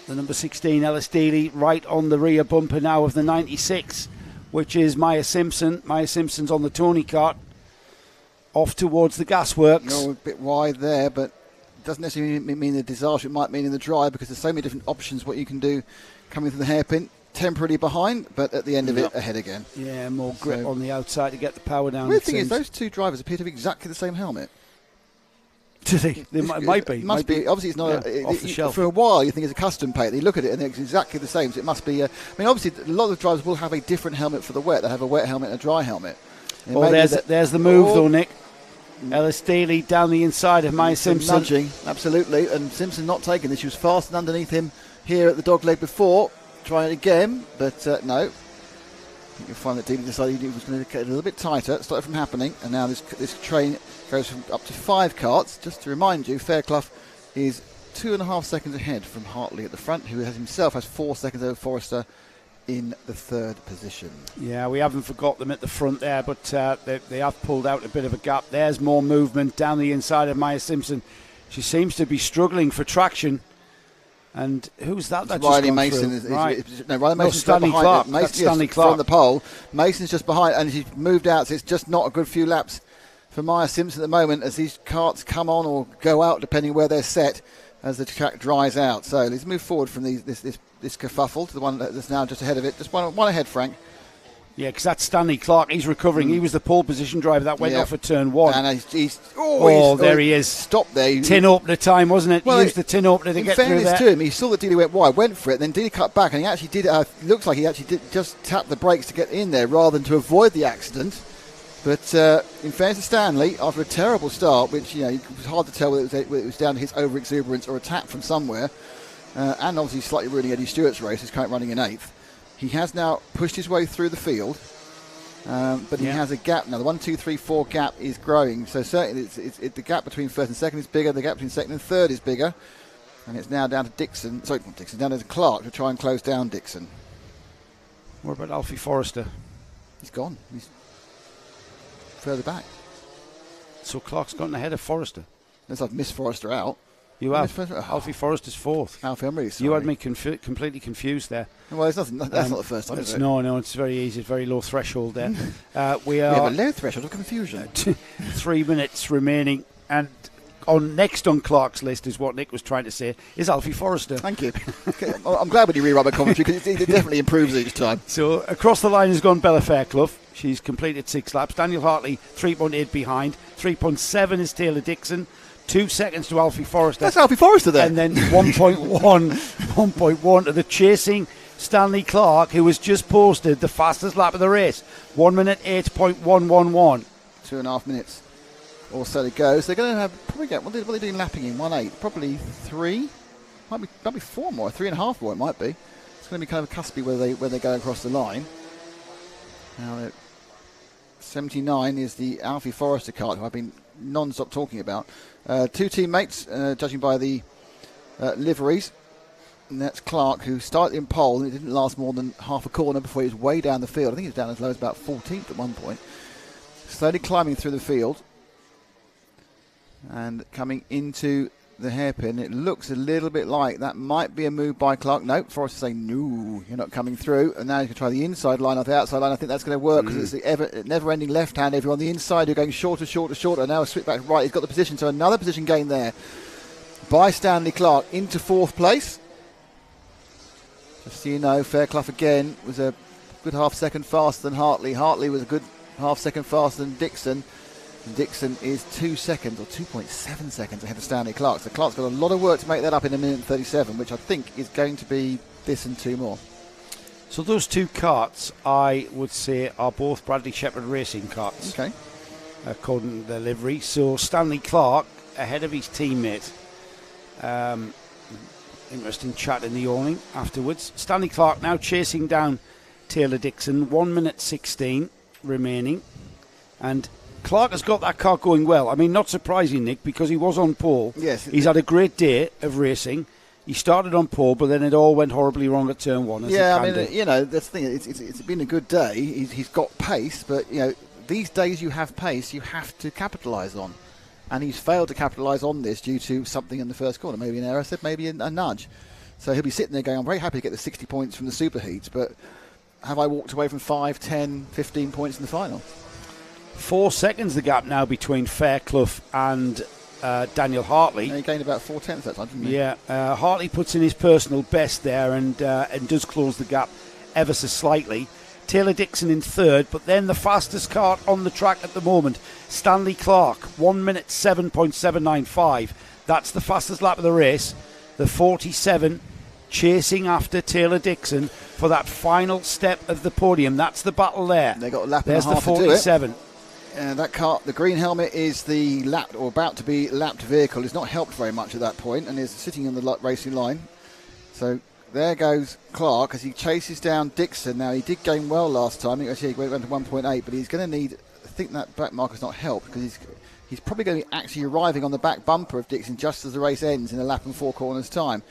the number 16 Ellis Dealey right on the rear bumper now of the 96, which is Maya Simpson. Maya Simpson's on the Tony Kart, off towards the gasworks. A bit wide there, but it doesn't necessarily mean a disaster. It might mean in the dry, because there's so many different options what you can do coming through the hairpin. Temporarily behind, but at the end of it, ahead again. Yeah, more grip on the outside to get the power down. The weird thing is, those two drivers appear to have exactly the same helmet. Do they? They might be. Must be. Obviously, it's not off the shelf. For a while, you think it's a custom paint. You look at it and it's exactly the same. So it must be. I mean, obviously, a lot of the drivers will have a different helmet for the wet. They have a wet helmet and a dry helmet. Oh, there's the move though, Nick. Ellis Dealey down the inside of Maya Simpson. Nudging, absolutely. And Simpson not taking this. She was fastened underneath him here at the dog leg before. Trying it again, but no. I think you'll find that Dealey decided he was going to get a little bit tighter, stop it from happening, and now this train goes from up to 5 karts. Just to remind you, Fairclough is 2.5 seconds ahead from Hartley at the front, who himself has 4 seconds over Forrester in the 3rd position. Yeah, we haven't forgot them at the front there, but they have pulled out a bit of a gap. There's more movement down the inside of Maya Simpson. She seems to be struggling for traction. And who's that? Riley Mason. Riley Mason's Stanley Clark. That's Stanley Clark from the pole. Mason's just behind, and she's moved out. So it's just not a good few laps for Maya Simpson at the moment, as these karts come on or go out depending where they're set as the track dries out. So let's move forward from this kerfuffle to the one that's now just ahead of it. Just one ahead, Frank. Yeah, because that's Stanley Clark. He's recovering. He was the pole position driver that went off at turn 1. And there he is. Stopped there. Tin opener time, wasn't it? He used the tin opener to get through there. In fairness to him, he saw that Dealey went wide, went for it, then Dealey cut back, and he actually did. Looks like he actually did just tap the brakes to get in there rather than to avoid the accident. But in fairness to Stanley, after a terrible start, which it was hard to tell whether it was down to his over-exuberance or a tap from somewhere, and obviously slightly ruining Eddie Stewart's race, he's currently running in 8th. He has now pushed his way through the field, but he has a gap now. The 1, 2, 3, 4 gap is growing. So certainly the gap between 1st and 2nd is bigger. The gap between 2nd and 3rd is bigger. And it's now down to Dixon. Sorry, not Dixon. Down to Clark to try and close down Dixon. What about Alfie Forrester? He's gone. He's further back. So Clark's gotten ahead of Forrester. Unless I've missed Forrester out. You have. Alfie Forrester's 4th. Alfie, I'm really sorry. You had me completely confused there. Well, it's nothing. That's not the first time, is it? No, it's very easy. It's very low threshold there. We have a low threshold of confusion. 3 minutes remaining, and next on Clark's list is what Nick was trying to say, is Alfie Forrester. Thank you. Okay. I'm glad when you rewrite my commentary, because it definitely improves each time. So across the line has gone Bella Fairclough. She's completed 6 laps. Daniel Hartley 3.8 behind. 3.7 is Taylor Dixon. 2 seconds to Alfie Forrester. That's Alfie Forrester there. And then 1.1 to the chasing Stanley Clark, who has just posted the fastest lap of the race. 1 minute 8.111. 2.5 minutes or so to go. So they're going to have probably get what are they doing lapping in 1.8? Probably 3. Might be 4 more. 3.5 more. It might be. It's going to be kind of cuspy where they go across the line. Now 79 is the Alfie Forrester kart, who I've been non-stop talking about. 2 teammates, judging by the liveries, and that's Clark, who started in pole, and it didn't last more than half a corner before he was way down the field. I think he was down as low as about 14th at one point. Slowly climbing through the field and coming into the hairpin. It looks a little bit like that might be a move by Clark. No, Forrester saying, no, you're not coming through. And now you can try the inside line off the outside line. I think that's going to work, because it's the never-ending left hand. If you're on the inside, you're going shorter. Now a switch back right. He's got the position, so another position gain there by Stanley Clark into 4th place. Just so you know, Fairclough again was a good half second faster than Hartley. Hartley was a good half second faster than Dixon. Dixon is 2 seconds or 2.7 seconds ahead of Stanley Clark. So Clark's got a lot of work to make that up in 1 minute 37, which I think is going to be this and 2 more. So those two karts, I would say, are both Bradley Shepherd Racing karts. Okay. According to their livery. So Stanley Clark ahead of his teammate. Interesting chat in the awning afterwards. Stanley Clark now chasing down Taylor Dixon. 1 minute 16 remaining. And Clark has got that car going well. I mean, not surprising, Nick, because he was on pole. Yes. He's had a great day of racing. He started on pole, but then it all went horribly wrong at turn one. Yeah, I mean, you know, that's the thing. It's been a good day. He's got pace, but, you know, these days you have pace, you have to capitalise on. And he's failed to capitalise on this due to something in the first corner. Maybe an error, maybe a nudge. So he'll be sitting there going, I'm very happy to get the 60 points from the superheats, but have I walked away from 5, 10, 15 points in the final? 4 seconds the gap now between Fairclough and Daniel Hartley. And he gained about 4/10 that time, didn't he? Yeah, Hartley puts in his personal best there and does close the gap ever so slightly. Taylor Dixon in third, but then the fastest kart on the track at the moment, Stanley Clark, 1 minute 7.795. That's the fastest lap of the race. The 47 chasing after Taylor Dixon for that final step of the podium. That's the battle there. They got a lap There's and a half the to do it. 47. That car, the green helmet, is the lapped or about to be lapped vehicle. It's not helped very much at that point and is sitting on the racing line. So there goes Clark as he chases down Dixon. Now, he did gain well last time. Actually, he went to 1.8, but he's going to need, I think that back marker's not helped because he's probably going to be actually arriving on the back bumper of Dixon just as the race ends in a lap and 4 corners time.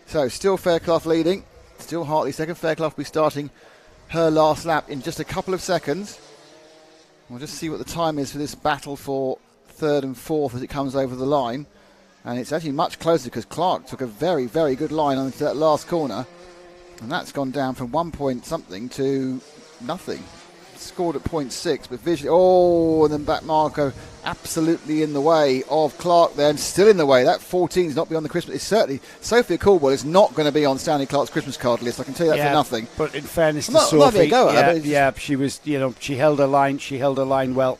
So still Fairclough leading, still Hartley second. Fairclough will be starting her last lap in just a couple of seconds. We'll just see what the time is for this battle for third and fourth as it comes over the line. And it's actually much closer because Clark took a very, very good line onto that last corner. And that's gone down from 1 point something to nothing. Scored at 0.6, but visually, and then back marker absolutely in the way of Clark there, and still in the way. That 14 is not beyond the Christmas. It's certainly, Sophia Caldwell is not going to be on Stanley Clark's Christmas card list. I can tell you that for nothing. But in fairness to Sophie, she was, she held her line. She held her line well.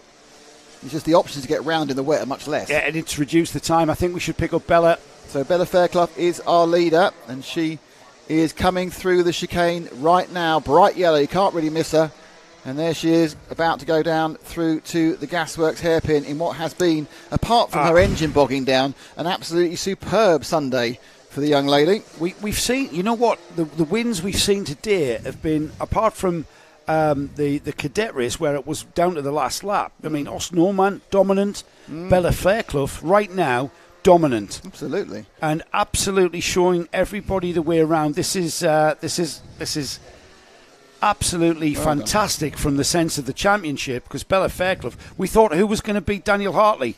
It's just the options to get round in the wet are much less. Yeah, and it's reduced the time. I think we should pick up Bella. So Bella Fairclough is our leader, and she is coming through the chicane right now. Bright yellow, you can't really miss her. And there she is, about to go down through to the Gasworks hairpin in what has been, apart from her engine bogging down, an absolutely superb Sunday for the young lady. We've seen, you know what, the wins we've seen today have been, apart from the cadet race where it was down to the last lap. I mean, Osnorman, dominant. Bella Fairclough, right now, dominant. Absolutely. And absolutely showing everybody the way around. This is absolutely fantastic from the sense of the championship, because Bella Fairclough, we thought who was going to beat Daniel Hartley,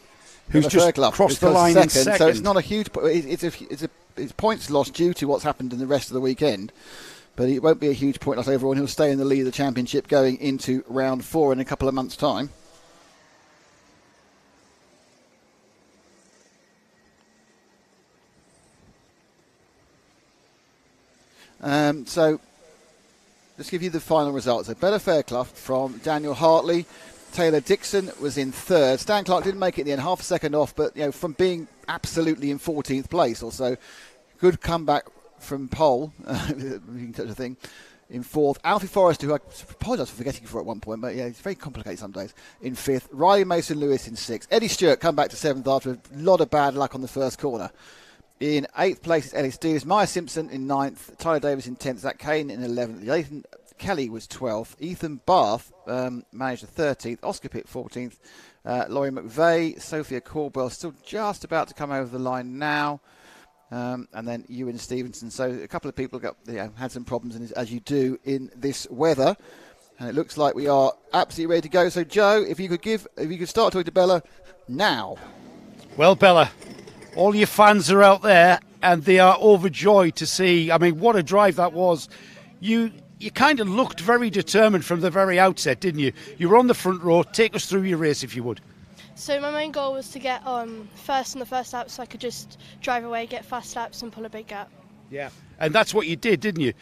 who's just crossed the line in second. So it's not a huge, it's points lost due to what's happened in the rest of the weekend, but it won't be a huge point loss overall. He'll stay in the lead of the championship going into round 4 in a couple of months' time. So let's give you the final results. So Bella Fairclough from Daniel Hartley. Taylor Dixon was in third. Stan Clark didn't make it in the end, half a second off, but from being absolutely in 14th place or so, good comeback from pole, such a thing, in fourth. Alfie Forrester, who I apologise for forgetting for at one point, but it's very complicated some days, in fifth. Riley Mason-Lewis in sixth. Eddie Stewart come back to seventh after a lot of bad luck on the first corner. In 8th place is Ellis Dees, Maya Simpson in 9th, Tyler Davis in 10th, Zach Kane in 11th, Nathan Kelly was 12th, Ethan Barth managed the 13th, Oscar Pitt 14th, Laurie McVeigh, Sophia Caldwell still just about to come over the line now, and then Ewan Stevenson. So a couple of people had some problems, as you do in this weather, and it looks like we are absolutely ready to go. So Joe, if you could start talking to Bella now. Well, Bella, all your fans are out there and they are overjoyed to see. I mean, what a drive that was. You kind of looked very determined from the very outset, didn't you? You were on the front row. Take us through your race, if you would. So my main goal was to get first in the first lap so I could just drive away, get fast laps and pull a big gap. Yeah, and that's what you did, didn't you?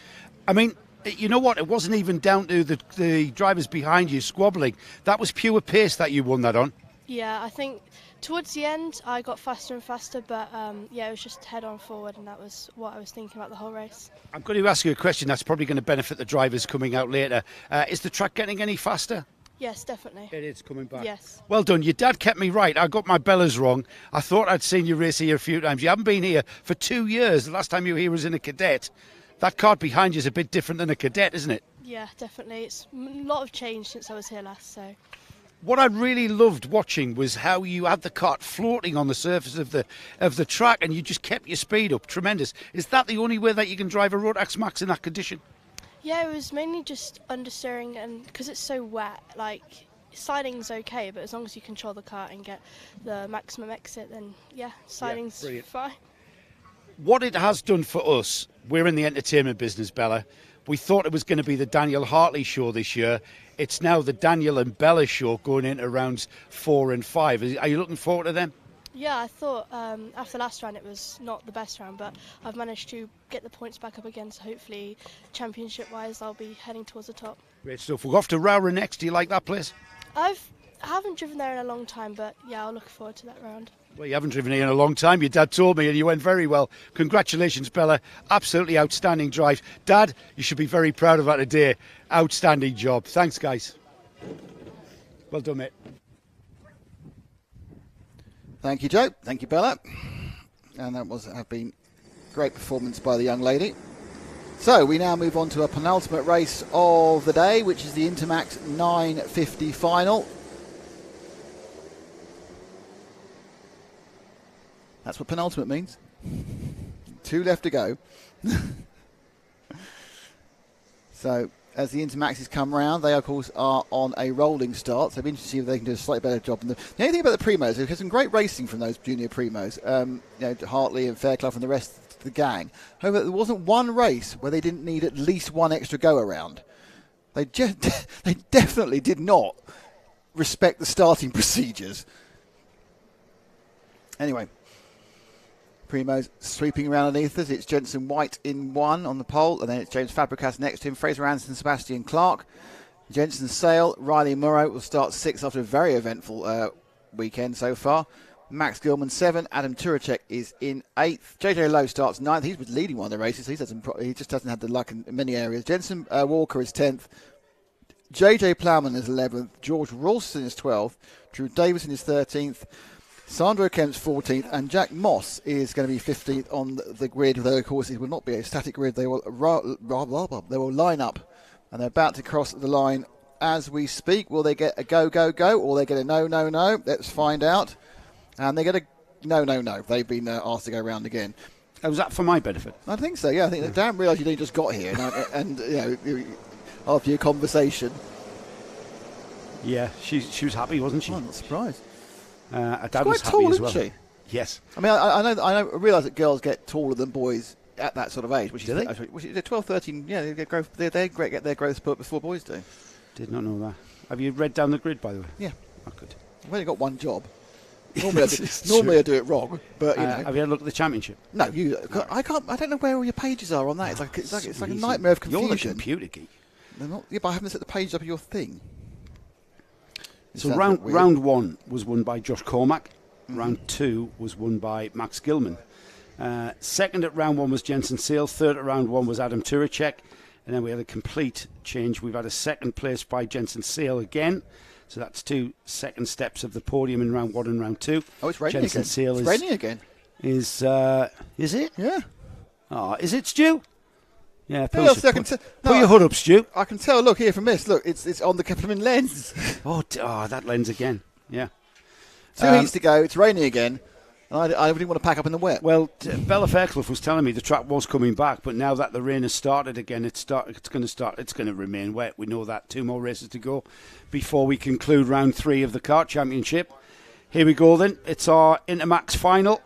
I mean, you know what? It wasn't even down to the drivers behind you squabbling. That was pure pace that you won that on. Yeah, I think Towards the end, I got faster and faster, but yeah, it was just head on forward, and that was what I was thinking about the whole race. I'm going to ask you a question that's probably going to benefit the drivers coming out later. Is the track getting any faster? Yes, definitely. It is coming back. Yes. Well done. Your dad kept me right. I got my bellas wrong. I thought I'd seen you race here a few times. You haven't been here for 2 years. The last time you were here was in a Cadet. That kart behind you is a bit different than a Cadet, isn't it? Yeah, definitely. It's a lot of change since I was here last, so... What I really loved watching was how you had the kart floating on the surface of the track, and you just kept your speed up. Tremendous. Is that the only way that you can drive a Rotax Max in that condition? Yeah, it was mainly just understeering, and because it's so wet, like, siding's okay, but as long as you control the kart and get the maximum exit, then yeah, siding's fine. What it has done for us, we're in the entertainment business, Bella. We thought it was going to be the Daniel Hartley show this year. It's now the Daniel and Bella show going into rounds 4 and 5. Are you looking forward to them? Yeah, I thought after last round it was not the best round, but I've managed to get the points back up again, so hopefully championship-wise I'll be heading towards the top. Great stuff. We'll go off to Rowra next. Do you like that place? I haven't driven there in a long time, but yeah, I'll look forward to that round. Well, you haven't driven here in a long time. Your dad told me, and you went very well. Congratulations, Bella. Absolutely outstanding drive. Dad, you should be very proud of that today. Outstanding job. Thanks, guys. Well done, mate. Thank you, Joe. Thank you, Bella. And that have been great performance by the young lady. So we now move on to a penultimate race of the day, which is the Intermax 950 final. That's what penultimate means. 2 left to go. So as the Intermaxes come round, they of course are on a rolling start, so it'll be interesting to see if they can do a slightly better job. The only thing about the Primos, we've had some great racing from those junior Primos, Hartley and Fairclough and the rest of the gang. However, there wasn't one race where they didn't need at least one extra go around. They definitely did not respect the starting procedures. Anyway, Primo's sweeping around underneath us. It's Jensen White in 1 on the pole, and then it's James Fabregas next to him, Fraser Anderson, Sebastian Clark. Jensen Sale, Riley Murrow will start 6th after a very eventful weekend so far. Max Gilman 7, Adam Turacek is in 8th. JJ Lowe starts 9th. He was leading one of the races. He just hasn't had the luck in many areas. Jensen Walker is 10th. JJ Plowman is 11th. George Ralston is 12th. Drew Davison is 13th. Sandro Kemp's 14th, and Jack Moss is going to be 15th on the grid, though of course it will not be a static grid. They will line up, and they're about to cross the line as we speak. Will they get a go, go, go, or they get a no, no, no? Let's find out. And they get a no, no, no. They've been asked to go round again. Oh, was that for my benefit? I think so, yeah. I think Dan realised you'd only just got here, and after your conversation. Yeah, she was happy, wasn't she? Oh, I'm not surprised. Her dad was quite happy tall, as well. isn't she? Yes. I mean, I realise that girls get taller than boys at that sort of age. Which do they? They're 12, 13. Yeah, they get growth. They get their growth spurt before boys do. Did not know that. Have you read down the grid, by the way? Yeah. Oh, good. I've only got one job. Normally I do it wrong, but you know. Have you had a look at the championship? No, I can't. I don't know where all your pages are on that. It's like a nightmare of confusion. You're the computer geek. They're not. Yeah, but I haven't set the page up of your thing. So round 1 was won by Josh Cormack. Round 2 was won by Max Gilman. Second at round 1 was Jensen Sale. Third at round 1 was Adam Turacek. And then we had a complete change. We've had a second place by Jensen Sale again. So that's 2 second steps of the podium in round 1 and round 2. Oh, it's raining Jensen again. Sale It's raining again. Is it? Yeah. Oh, is it, Stu? Yeah, put your hood up, Stu. I can tell. Look here from this. Look, it's on the Kaplan lens. Oh, that lens again. Yeah. 2 heats to go. It's raining again. And I didn't want to pack up in the wet. Well, Bella Fairclough was telling me the track was coming back, but now that the rain has started again, it's going to remain wet. We know that. 2 more races to go before we conclude round 3 of the Kart Championship. Here we go then. It's our Intermax final.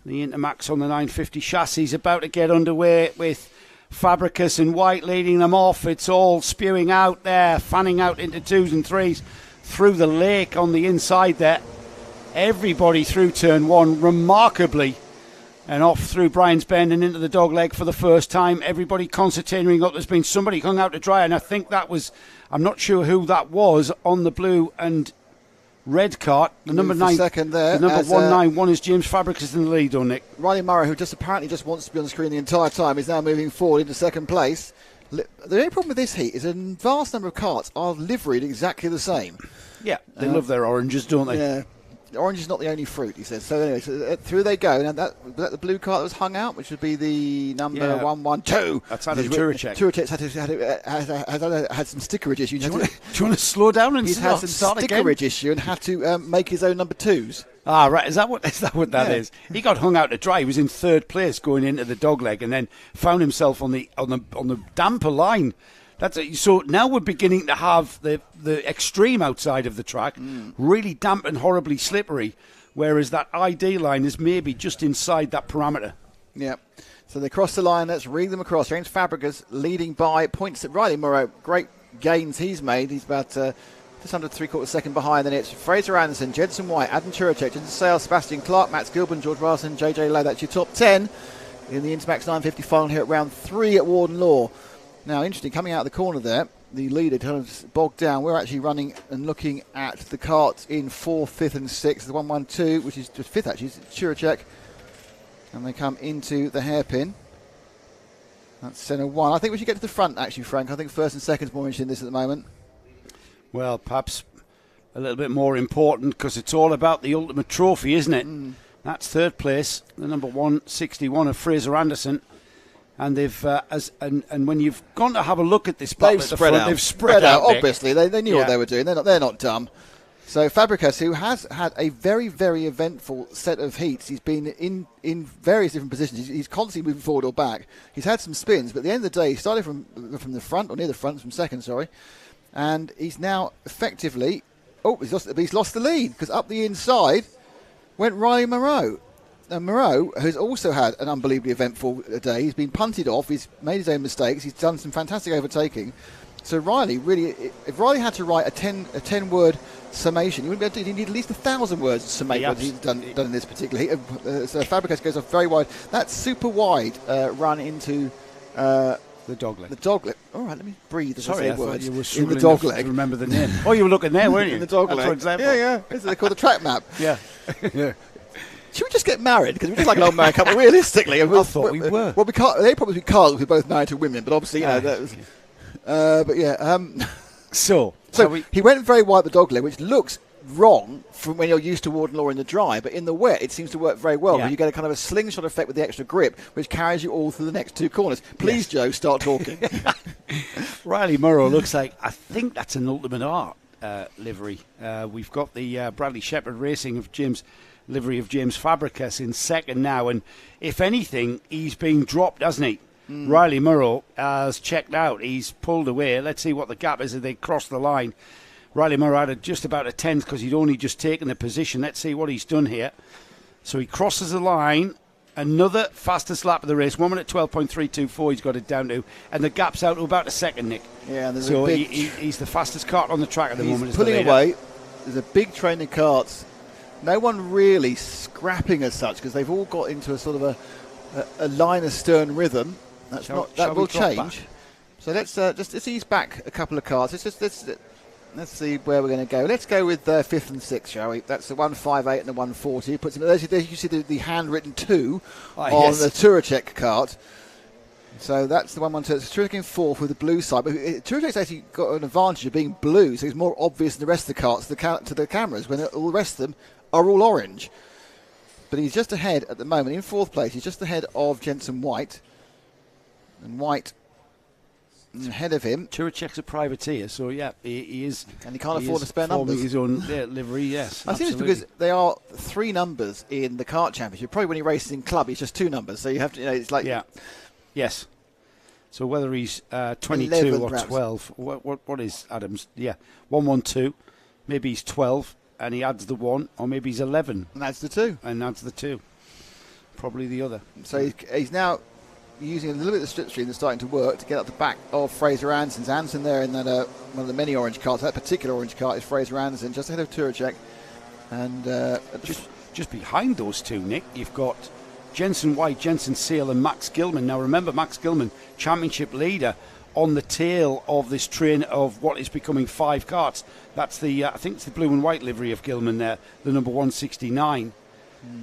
The Intermax on the 950 chassis is about to get underway with Fabregas and White leading them off. It's all spewing out there, fanning out into 2s and 3s through the lake on the inside there. Everybody through turn 1 remarkably, and off through Brian's Bend and into the dog leg for the first time. Everybody concentrating up. There's been somebody hung out to dry, and I think that was, I'm not sure who that was, on the blue and red cart. The number Move for 9. second there. The number as, 191 is James Fabricus in the lead, on Nick. Riley Murray, who just apparently just wants to be on the screen the entire time, is now moving forward into second place. The only problem with this heat is a vast number of karts are liveried exactly the same. Yeah, they love their oranges, don't they? Yeah. Orange is not the only fruit, he says. So anyway, through they go. Now was that the blue cart that was hung out, which would be the number 112. That's Adam Turacek. Turacek had some stickerage issues. Do you want to slow down and he's had some start stickerage again? issue and had to make his own number 2s. Ah, right. Is that what that is? He got hung out to dry. He was in third place going into the dogleg, and then found himself on the damper line. That's it. So now we're beginning to have the extreme outside of the track, really damp and horribly slippery, whereas that ID line is maybe just inside that parameter. Yeah. So they cross the line. Let's read them across. James Fabricus leading by points at Riley Moreau. Great gains he's made. He's about just under 3/4 second behind. Then it's Fraser Anderson, Jensen White, Adam Turacek, Jensen Sales, Sebastian Clark, Max Gilbin, George Wilson, JJ Lowe. That's your top 10 in the Intermax 950 final here at round 3 at Warden Law. Now, interesting, coming out of the corner there, the leader kind of bogged down. We're actually running and looking at the karts in 4th, 5th and 6th. The 112, which is just 5th actually, is Turacek. And they come into the hairpin. That's center 1. I think we should get to the front actually, Frank. I think 1st and 2nd is more interesting in this at the moment. Well, perhaps a little bit more important because it's all about the ultimate trophy, isn't it? That's 3rd place, the number 161 of Fraser Anderson. And they've and when you've gone to have a look at this battle at the front, they've spread out. Obviously, they knew what they were doing. They're not dumb. So Fabricus, who has had a very, very eventful set of heats, he's been in various different positions. He's constantly moving forward or back. He's had some spins, but at the end of the day, he started from the front, or near the front, from second, sorry. And he's now effectively, he's lost the lead, because up the inside went Riley Moreau. And Moreau has also had an unbelievably eventful day. He's been punted off. He's made his own mistakes. He's done some fantastic overtaking. So Riley, really, if Riley had to write a 10-word summation, you wouldn't be able to. You need at least 1,000 words to summate what he's done in this particular heat. So Fabricus goes off very wide. That super wide run into the dogleg. The dogleg. All right, let me breathe as I say words. You were in the dogleg. To remember the name. Oh, you were looking there, weren't you? In the dogleg. That's for example. Yeah. This is they call the track map. Yeah. Yeah. Should we just get married? Because we're just like an old married couple, realistically. I thought we were. Well, we can't. They probably can't. We're both married to women, but obviously, you know. That was, but yeah. So he went very wide the dogleg, which looks wrong from when you're used to Warden Law in the dry, but in the wet, it seems to work very well. Yeah. You get a kind of a slingshot effect with the extra grip, which carries you all through the next 2 corners. Please, Joe, start talking. Riley Moreau looks like, I think that's an Ultimate Art livery. We've got the Bradley Shepherd Racing of livery of James Fabricus in second now, and if anything, he's being dropped, hasn't he? Riley Moreau has checked out. He's pulled away. Let's see what the gap is as they cross the line. Riley Moreau had just about a 10th because he'd only just taken the position. Let's see what he's done here. So he crosses the line. Another fastest lap of the race, 1 minute 12.324 he's got it down to, and the gap's out to about a second, Nick. Yeah, and so he's the fastest kart on the track at the moment. He's pulling away. There's a big train of karts. No one really scrapping as such because they've all got into a sort of a line astern rhythm. That will change. Back? So let's ease back a couple of karts. Let's see where we're going to go. Let's go with 5th and 6th, shall we? That's the 158 and the 140. Puts there you see the handwritten 2 on the Turacek kart. So that's the 112. So Turacek in 4th with the blue side. But Turacek's actually got an advantage of being blue, so it's more obvious than the rest of the karts to the cameras when all the rest of them are all orange. But he's just ahead at the moment. In 4th place, he's just ahead of Jensen White. And White ahead of him. Turacek's a privateer, so yeah, he is. And he can't afford to spend numbers. His own livery, yes. I think it's because they are 3 numbers in the Kart Championship. Probably when he races in club, he's just 2 numbers. So you have to, it's like. Yeah. Yes. So whether he's 22 or perhaps. 12, what is Adams? Yeah, 112. Maybe he's 12 and he adds the 1, or maybe he's 11 and adds the 2. Probably the other. So he's now using a little bit of the slipstream that's starting to work to get up the back of Fraser Anderson's. Anderson there in that one of the many orange carts. That particular orange cart is Fraser Anderson, just ahead of Turacek. And just behind those 2, Nick, you've got Jensen White, Jensen Sale and Max Gilman. Now remember, Max Gilman, championship leader on the tail of this train of what is becoming 5 karts. That's the, I think it's the blue and white livery of Gilman there, the number 169.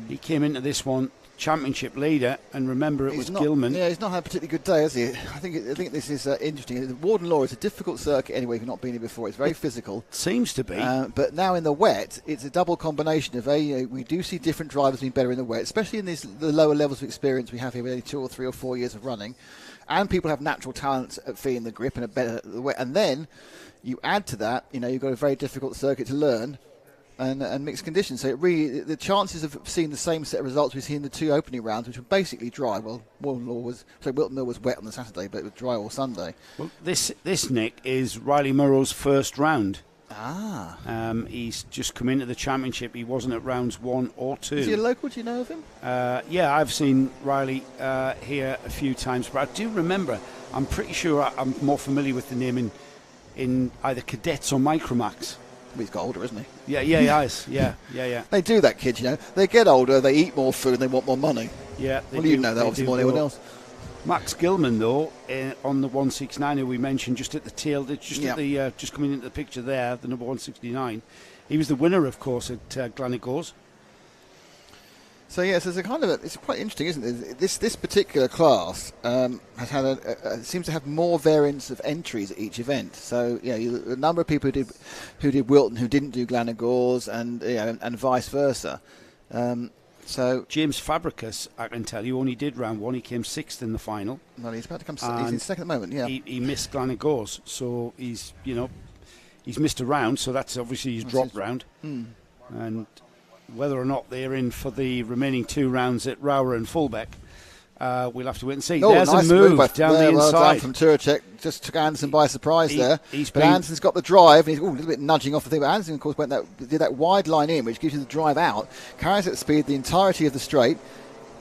He came into this one championship leader, and remember it was Gilman. Yeah, he's not had a particularly good day, has he? I think this is interesting. The Warden Law is a difficult circuit anyway, if you've not been here before. It's very physical. Seems to be. But now in the wet, it's a double combination of we do see different drivers being better in the wet, especially in the lower levels of experience we have here with only 2 or 3 or 4 years of running. And people have natural talents at feeling the grip and a better the wet. And then you add to that, you've got a very difficult circuit to learn. And mixed conditions, so the chances of seeing the same set of results we've seen in the 2 opening rounds, which were basically dry. Well, Wilton Mill was wet on the Saturday, but it was dry all Sunday. Well, this Nick is Riley Murrow's first round. He's just come into the championship. He wasn't at rounds 1 or 2. Is he a local? Do you know of him? Yeah, I've seen Riley here a few times, but I do remember. I'm pretty sure I'm more familiar with the name in either Cadets or Micromax. Well, he's got older, isn't he? Yeah, he is. Yeah. They do that, kids, They get older, they eat more food, and they want more money. Yeah. Well, you know that, obviously, more than anyone else. Max Gilman, though, on the 169, who we mentioned just at the tail, just coming into the picture there, the number 169. He was the winner, of course, at Glenagors. So yes, it's quite interesting, isn't it? This particular class has had seems to have more variants of entries at each event. So a number of people who did Wilton who didn't do Glenagors, and vice versa. So James Fabricus, I can tell you, only did round 1. He came 6th in the final. Well, he's about to come. He's in second at the moment. Yeah, he missed Glenagors, so he's missed a round. So that's obviously his dropped round, and whether or not they're in for the remaining 2 rounds at Rower and Fullbeck, we'll have to wait and see. There's nice a move down the inside. Down from Turacek, just took Anderson by surprise there. But Anderson's got the drive, and he's a little bit nudging off the thing. But Anderson, of course, did that wide line in, which gives you the drive out, carries at speed the entirety of the straight.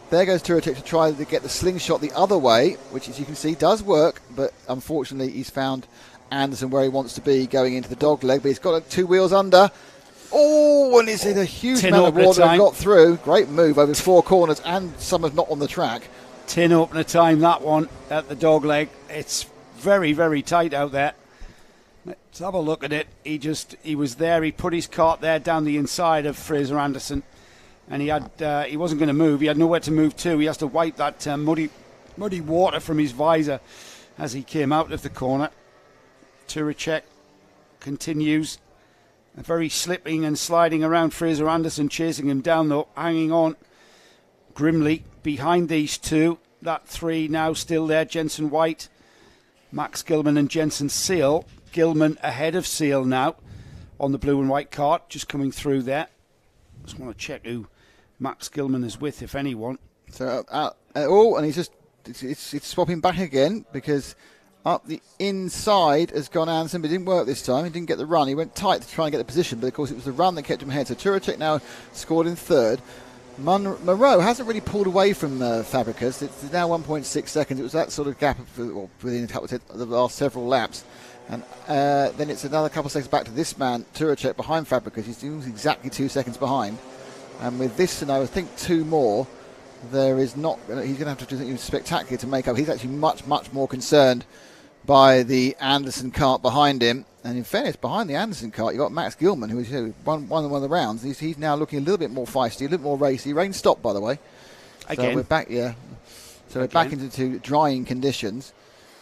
There goes Turacek to try to get the slingshot the other way, which, as you can see, does work. But unfortunately, he's found Anderson where he wants to be going into the dog leg. But he's got 2 wheels under. Oh, and it's in a huge amount of water that got through. Great move over 4 corners, and some have not on the track. 10 opener time, that one, at the dog leg. It's very, very tight out there. Let's have a look at it. He was there. He put his cart there down the inside of Fraser Anderson, and he wasn't going to move. He had nowhere to move to. He has to wipe that muddy water from his visor as he came out of the corner. Turacek continues. Very slipping and sliding around. Fraser Anderson chasing him down, though, hanging on grimly behind these 2. That 3 now still there. Jensen White, Max Gilman and Jensen Seal. Gilman ahead of Seal now on the blue and white cart, just coming through there. Just want to check who Max Gilman is with, if anyone. So, and he's just it's swapping back again, because up the inside has gone Anderson, but it didn't work this time. He didn't get the run. He went tight to try and get the position, but of course it was the run that kept him ahead. So Turacek now scored in 3rd. Moreau hasn't really pulled away from Fabricus. It's now 1.6 seconds. It was that sort of gap within a couple of the last several laps. And then it's another couple of seconds back to this man, Turacek, behind Fabricus. He's exactly 2 seconds behind. And with this, and I think 2 more, there is not. He's going to have to do something spectacular to make up. He's actually much, much more concerned by the Anderson cart behind him. And in fairness, behind the Anderson cart, you've got Max Gilman, who won one of the rounds. He's now looking a little bit more feisty, a little more racy. Rain stopped, by the way. Again. So we're back, yeah. So we're back into drying conditions.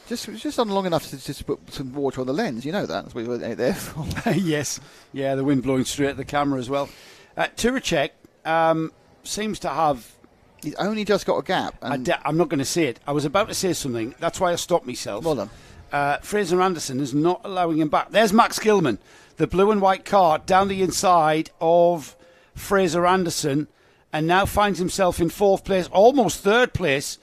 Just on long enough to just put some water on the lens. You know that. That's what you were there for. Yes. Yeah, the wind blowing straight at the camera as well. Turacek seems to have... He's only just got a gap. I'm not going to say it. I was about to say something. That's why I stopped myself. Well done. Fraser Anderson is not allowing him back. There's Max Gilman, the blue and white cart down the inside of Fraser Anderson, and now finds himself in 4th place, almost 3rd place,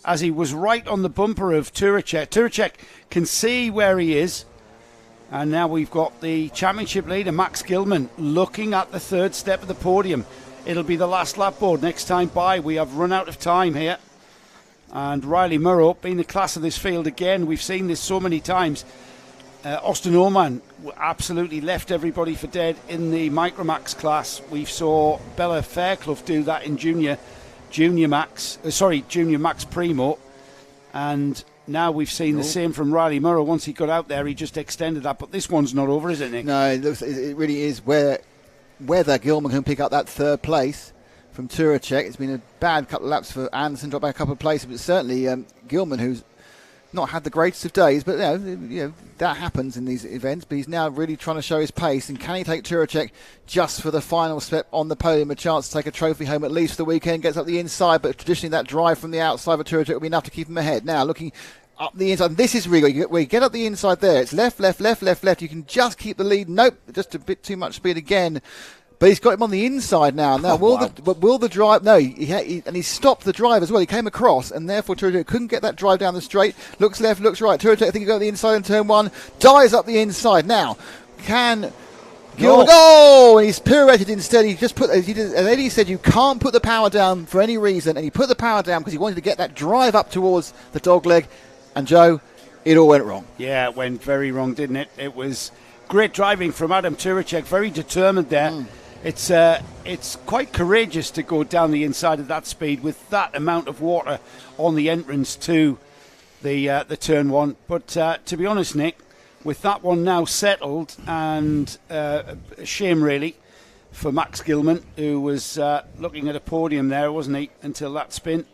as he was right on the bumper of Turacek. Turacek can see where he is, and now we've got the championship leader, Max Gilman, looking at the 3rd step of the podium. It'll be the last lap board next time by. We have run out of time here. And Riley Murrow, being the class of this field again, we've seen this so many times. Austin Oman absolutely left everybody for dead in the Micromax class. We saw Bella Fairclough do that in Junior Max Primo. And now we've seen the same from Riley Murrow. Once he got out there, he just extended that. But this one's not over, is it, Nick? No, it really is whether Gilman can pick up that third place from Turacek. It's been a bad couple of laps for Anderson, dropped back a couple of places, but certainly Gilman, who's not had the greatest of days, but you know that happens in these events. But he's now really trying to show his pace, and can he take Turacek just for the final step on the podium, a chance to take a trophy home at least for the weekend? Gets up the inside, but traditionally that drive from the outside for Turacek will be enough to keep him ahead. Now looking up the inside, and this is really where you get up the inside there. It's left, left, left, left, left. You can just keep the lead. Nope, just a bit too much speed again. But he's got him on the inside now. Now, will the drive? No, and he stopped the drive as well. He came across, and therefore Turacek couldn't get that drive down the straight. Looks left, looks right. Turacek, I think he got the inside in turn one. Dives up the inside. Now, can Gilman? Oh, and he's pirouetted instead. He just put. As Eddie said, you can't put the power down for any reason, and he put the power down because he wanted to get that drive up towards the dogleg. And Joe, it all went wrong. Yeah, it went very wrong, didn't it? It was great driving from Adam Turacek. Very determined there. It's quite courageous to go down the inside at that speed with that amount of water on the entrance to the turn one. But to be honest, Nick, with that one now settled, and a shame really for Max Gilman, who was looking at a podium there, wasn't he, until that spin.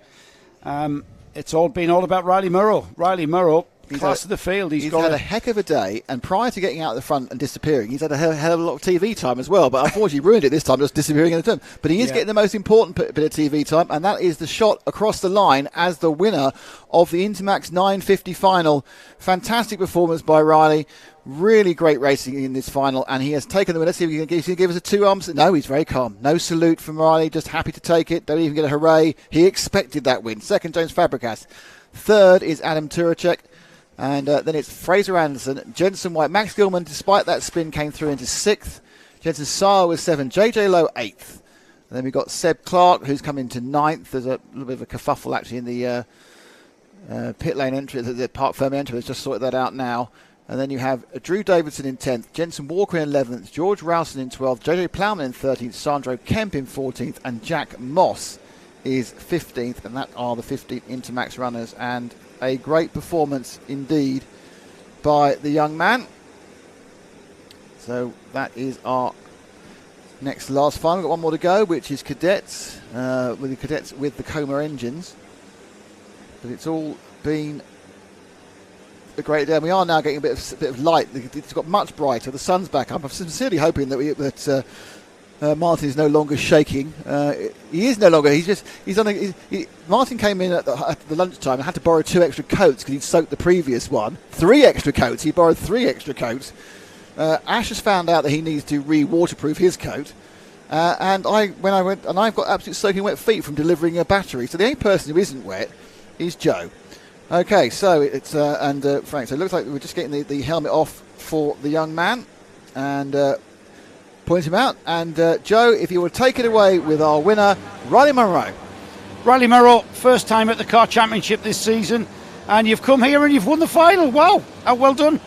It's all been all about Riley Murrow. Riley Murrow, class of the field. He's had a heck of a day, and prior to getting out the front and disappearing, he's had a hell of a lot of TV time as well, but unfortunately ruined it this time, just disappearing in the turn. But he is getting the most important bit of TV time, and that is the shot across the line as the winner of the Intermax 950 final. Fantastic performance by Riley. Really great racing in this final, and he has taken the win. Let's see if he can give us a two arms. No, he's very calm. No salute from Riley, just happy to take it. Don't even get a hooray. He expected that win. Second, James Fabregas. Third is Adam Turacek. And then it's Fraser Anderson, Jensen White. Max Gilman, despite that spin, came through into 6th. Jensen Saar was 7th. JJ Lowe, 8th. And then we've got Seb Clark, who's come into 9th. There's a little bit of a kerfuffle, actually, in the pit lane entry. The Park Fermi entry. Let's just sort that out now. And then you have Drew Davidson in 10th, Jensen Walker in 11th, George Rowson in 12th, JJ Plowman in 13th, Sandro Kemp in 14th, and Jack Moss is 15th. And that are the 15 Intermax runners. And a great performance indeed by the young man. So that is our next last final. We've got one more to go, which is cadets, with the cadets with the Coma engines. But it's all been a great day. And we are now getting a bit of light. It's got much brighter. The sun's back up. I'm sincerely hoping that Martin is no longer shaking. He is no longer. Martin came in at the lunchtime and had to borrow 2 extra coats because he'd soaked the previous one. 3 extra coats. He borrowed 3 extra coats. Ash has found out that he needs to re-waterproof his coat. And I've got absolute soaking wet feet from delivering a battery. So the only person who isn't wet is Joe. Okay, so it's Frank. So it looks like we're just getting the helmet off for the young man, and point him out. And Joe, if you will take it away with our winner, Riley Murrow. Riley Murrow, first time at the Kart Championship this season, and you've come here and you've won the final. Wow, well done.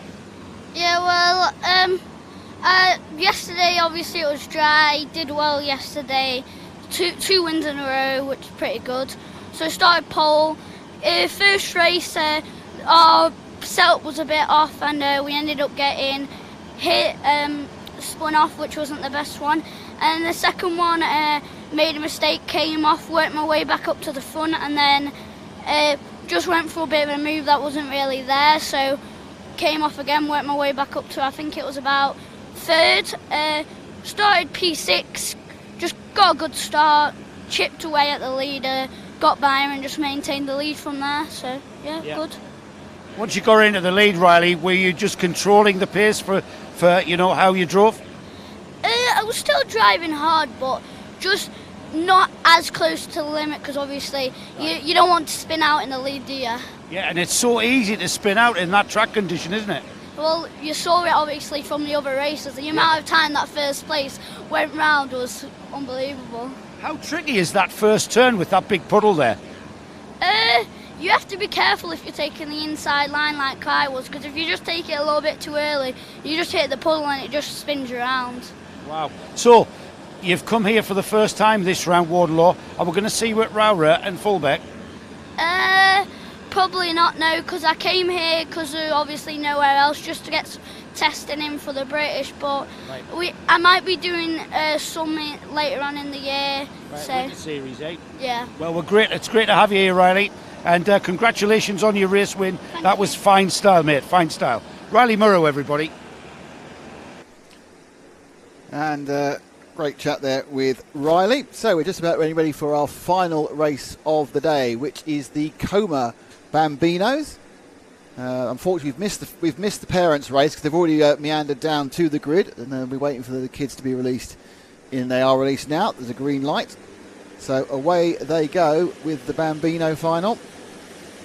Yeah, well, yesterday obviously it was dry. Did well yesterday. Two wins in a row, which is pretty good. So I started pole. First race, our setup was a bit off, and we ended up getting hit, spun off, which wasn't the best one. And the second one, made a mistake, came off, worked my way back up to the front, and then just went for a bit of a move that wasn't really there. So came off again, worked my way back up to, I think it was about 3rd. Started P6, just got a good start, chipped away at the leader. Got by him and just maintained the lead from there. So, yeah, good. Once you got into the lead, Riley, were you just controlling the pace for how you drove? I was still driving hard, but just not as close to the limit because obviously you don't want to spin out in the lead, do you? Yeah, and it's so easy to spin out in that track condition, isn't it? Well, you saw it obviously from the other races. The amount of time that first place went round was unbelievable. How tricky is that first turn with that big puddle there? You have to be careful if you're taking the inside line like I was, because if you just take it a little bit too early, you just hit the puddle and it just spins you around. Wow. So, you've come here for the first time this round, Warden Law, and we're going to see you at Rowra and Fullbeck. Probably not, no, because I came here because obviously nowhere else, just to get testing in for the British. But I might be doing some later on in the year. Right, Series 8. Yeah. Well, it's great to have you here, Riley. And congratulations on your race win. That was fine style, mate. Fine style. Riley Murrow, everybody. And great chat there with Riley. So we're just about ready for our final race of the day, which is the Coma Bambinos. Unfortunately, we've missed the parents' race because they've already meandered down to the grid, and we're waiting for the kids to be released. And they are released now. There's a green light. So away they go with the Bambino final.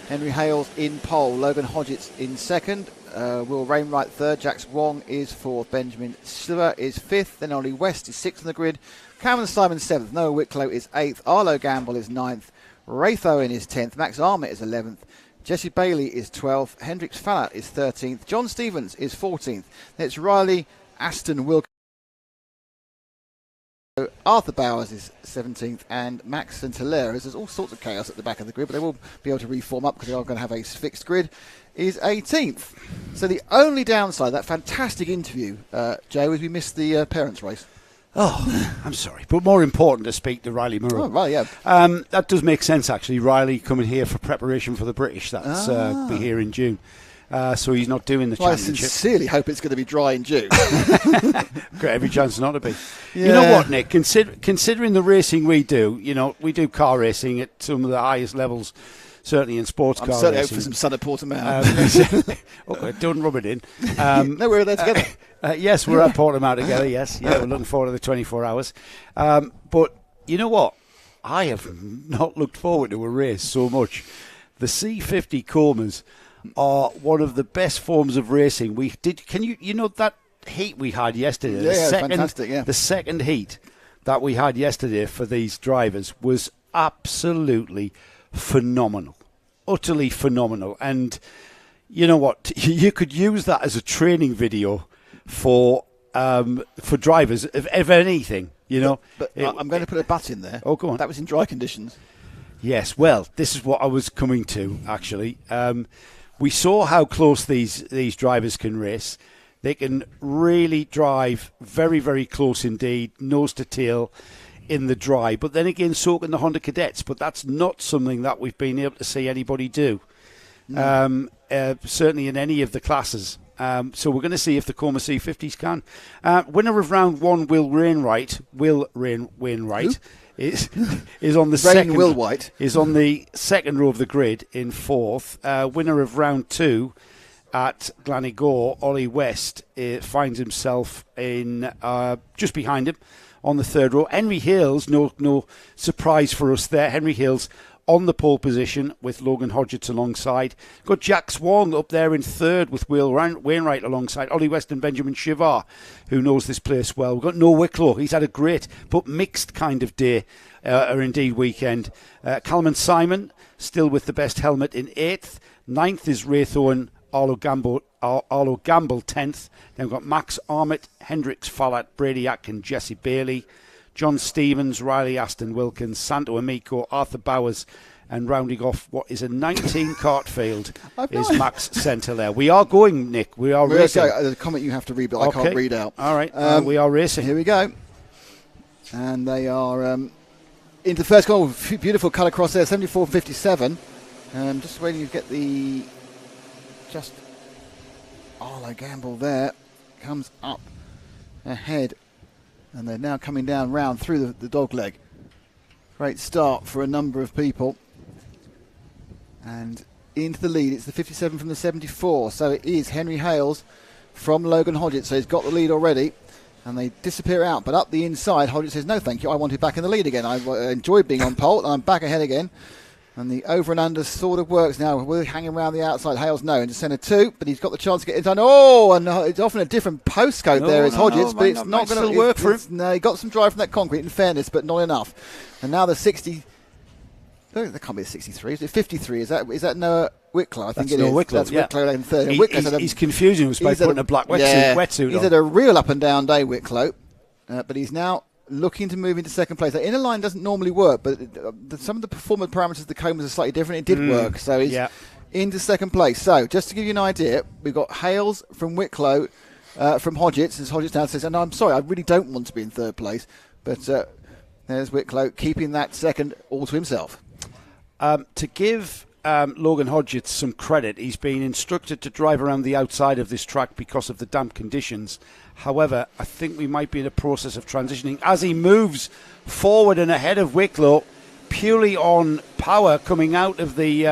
Henry Hales in pole, Logan Hodgetts in second, Will Wainwright third, Jax Wong is fourth, Benjamin Silver is fifth, then Ollie West is sixth on the grid, Cameron Simon seventh, Noah Wicklow is eighth, Arlo Gamble is ninth, Raith Owen is 10th, Max Armit is 11th, Jesse Bailey is 12th, Hendrix Fallat is 13th, John Stevens is 14th, then it's Riley, Aston, Wilkins, Arthur Bowers is 17th, and Max Santalera, there's all sorts of chaos at the back of the grid, but they will be able to reform up because they are going to have a fixed grid, is 18th. So the only downside, that fantastic interview, Joe, is we missed the parents' race. Oh, I'm sorry, but more important to speak to Riley Murrow. Oh, right, yeah. That does make sense, actually. Riley coming here for preparation for the British. That's be here in June. So he's not doing the championship. I sincerely hope it's going to be dry in June. Got every chance not to be. Yeah. You know what, Nick? Considering the racing we do, we do car racing at some of the highest levels, certainly in sports car racing. I'm certainly out for some sun at Portimao. Okay, don't rub it in. No, we're there together. Yes, we're at Portimao together, yes. Yeah, we're looking forward to the 24 hours. But you know what? I have not looked forward to a race so much. The C50 Comas are one of the best forms of racing. That heat we had yesterday? Yeah, fantastic, yeah. The second heat that we had yesterday for these drivers was absolutely phenomenal. Utterly phenomenal. And you know what? You could use that as a training video for drivers of anything, But I'm going to put a but in there. Oh, go on. That was in dry conditions. Yes, well, this is what I was coming to, actually. We saw how close these drivers can race. They can really drive very, very close indeed, nose to tail in the dry. But then again, so can the Honda Cadets. But that's not something that we've been able to see anybody do, certainly in any of the classes. So we're going to see if the Coma C50s can. Winner of round one, Will Wainwright. Is on the second. Will White is on the second row of the grid in fourth. Winner of round two at Glanigor, Ollie West finds himself in just behind him on the third row. Henry Hales, no surprise for us there. Henry Hales on the pole position with Logan Hodgetts alongside. Got Jax Wong up there in third with Will Wainwright alongside Ollie West and Benjamin Chivar, who knows this place well. We've got Noah Wicklow. He's had a great but mixed kind of day, or indeed weekend. Calman Simon still with the best helmet in 8th. 9th is Raith Owen, Arlo Gamble 10th. Then we've got Max Armit, Hendrix Fallat, Brady Atkin, Jesse Bailey, John Stevens, Riley Aston Wilkins, Santo Amico, Arthur Bowers, and rounding off what is a 19 kart field is Max Centelaire. We are going, Nick. We are racing. There's a comment you have to read, but okay. I can't read out. All right, we are racing. Here we go. And they are into the first goal. Beautiful cut across there, 74.57. Just waiting to get Arlo Gamble there. Comes up ahead. And they're now coming down round through the dog leg. Great start for a number of people. And into the lead, it's the 57 from the 74. So it is Henry Hales from Logan Hodgetts. So he's got the lead already. And they disappear out. But up the inside, Hodgetts says, no, thank you. I wanted back in the lead again. I enjoyed being on pole. And I'm back ahead again. And the over and under sort of works now. We're hanging around the outside. Hales no into centre 2, but he's got the chance to get inside. Oh, and it's often a different postcode there as Hodgetts, but it's not going to work for him. No, he got some drive from that concrete, in fairness, but not enough. And now the 60. No, that can't be the 63. Is it 53? Is that Noah Wicklow? I think it is. Wicklow, that's Wicklow in third. He's confusing us by putting a black wetsuit on. He's had a real up and down day, Wicklow, but he's now looking to move into second place. The inner line doesn't normally work, but some of the performance parameters of the Comas are slightly different. It did work, so into second place. So, just to give you an idea, we've got Hales from Wicklow, from Hodgetts. As Hodgetts now says, and I'm sorry, I really don't want to be in third place, but there's Wicklow keeping that second all to himself. To give Logan Hodgetts some credit, he's been instructed to drive around the outside of this track because of the damp conditions. However, I think we might be in a process of transitioning as he moves forward and ahead of Wicklow, purely on power coming out of the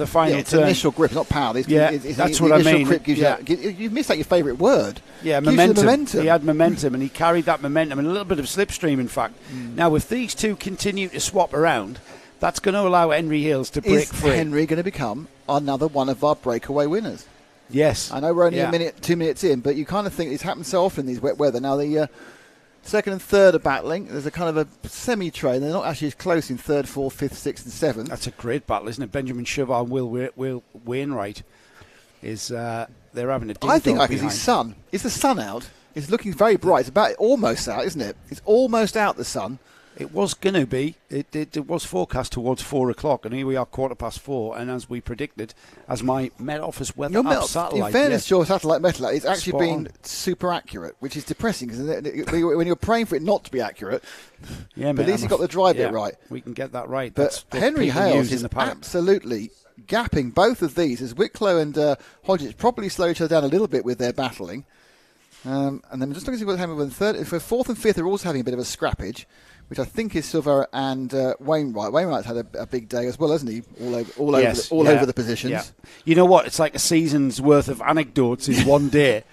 final it's turn. Initial grip, not power. That's what I mean. Grip gives you've missed out your favourite word. Yeah, momentum. He had momentum, and he carried that momentum and a little bit of slipstream, in fact. Now, if these two continue to swap around, that's going to allow Henry Hills to break free. Is Henry going to become another one of our breakaway winners? Yes. I know we're only 2 minutes in, but you kind of think it's happened so often in these wet weather. Now, the second and third are battling. There's a kind of a semi-train. They're not actually as close in third, fourth, fifth, sixth, and seventh. That's a great battle, isn't it? Benjamin Shiver and Will Wainwright they're having a ding-dong I think I can see behind. sun. Is the sun out? It's looking very bright. It's about almost out, isn't it? It's almost out, the sun. It was going to be. It was forecast towards 4 o'clock, and here we are 4:15. And as we predicted, as my Met Office weather app satellite. In fairness, your satellite Met it's actually Spot been on. super accurate, which is depressing because when you're praying for it not to be accurate, yeah, but at least you got the dry bit right. We can get that right. But That's what Henry people Hales use in is the paddock. absolutely gapping both of these as Wicklow and Hodgetts probably slow each other down a little bit with their battling. And then just looking at what's happening with third. For fourth and fifth, they're also having a bit of a scrappage, which I think is Silva and Wainwright. Wainwright's had a big day as well, hasn't he? All over the positions. Yeah. You know what? It's like a season's worth of anecdotes in one day.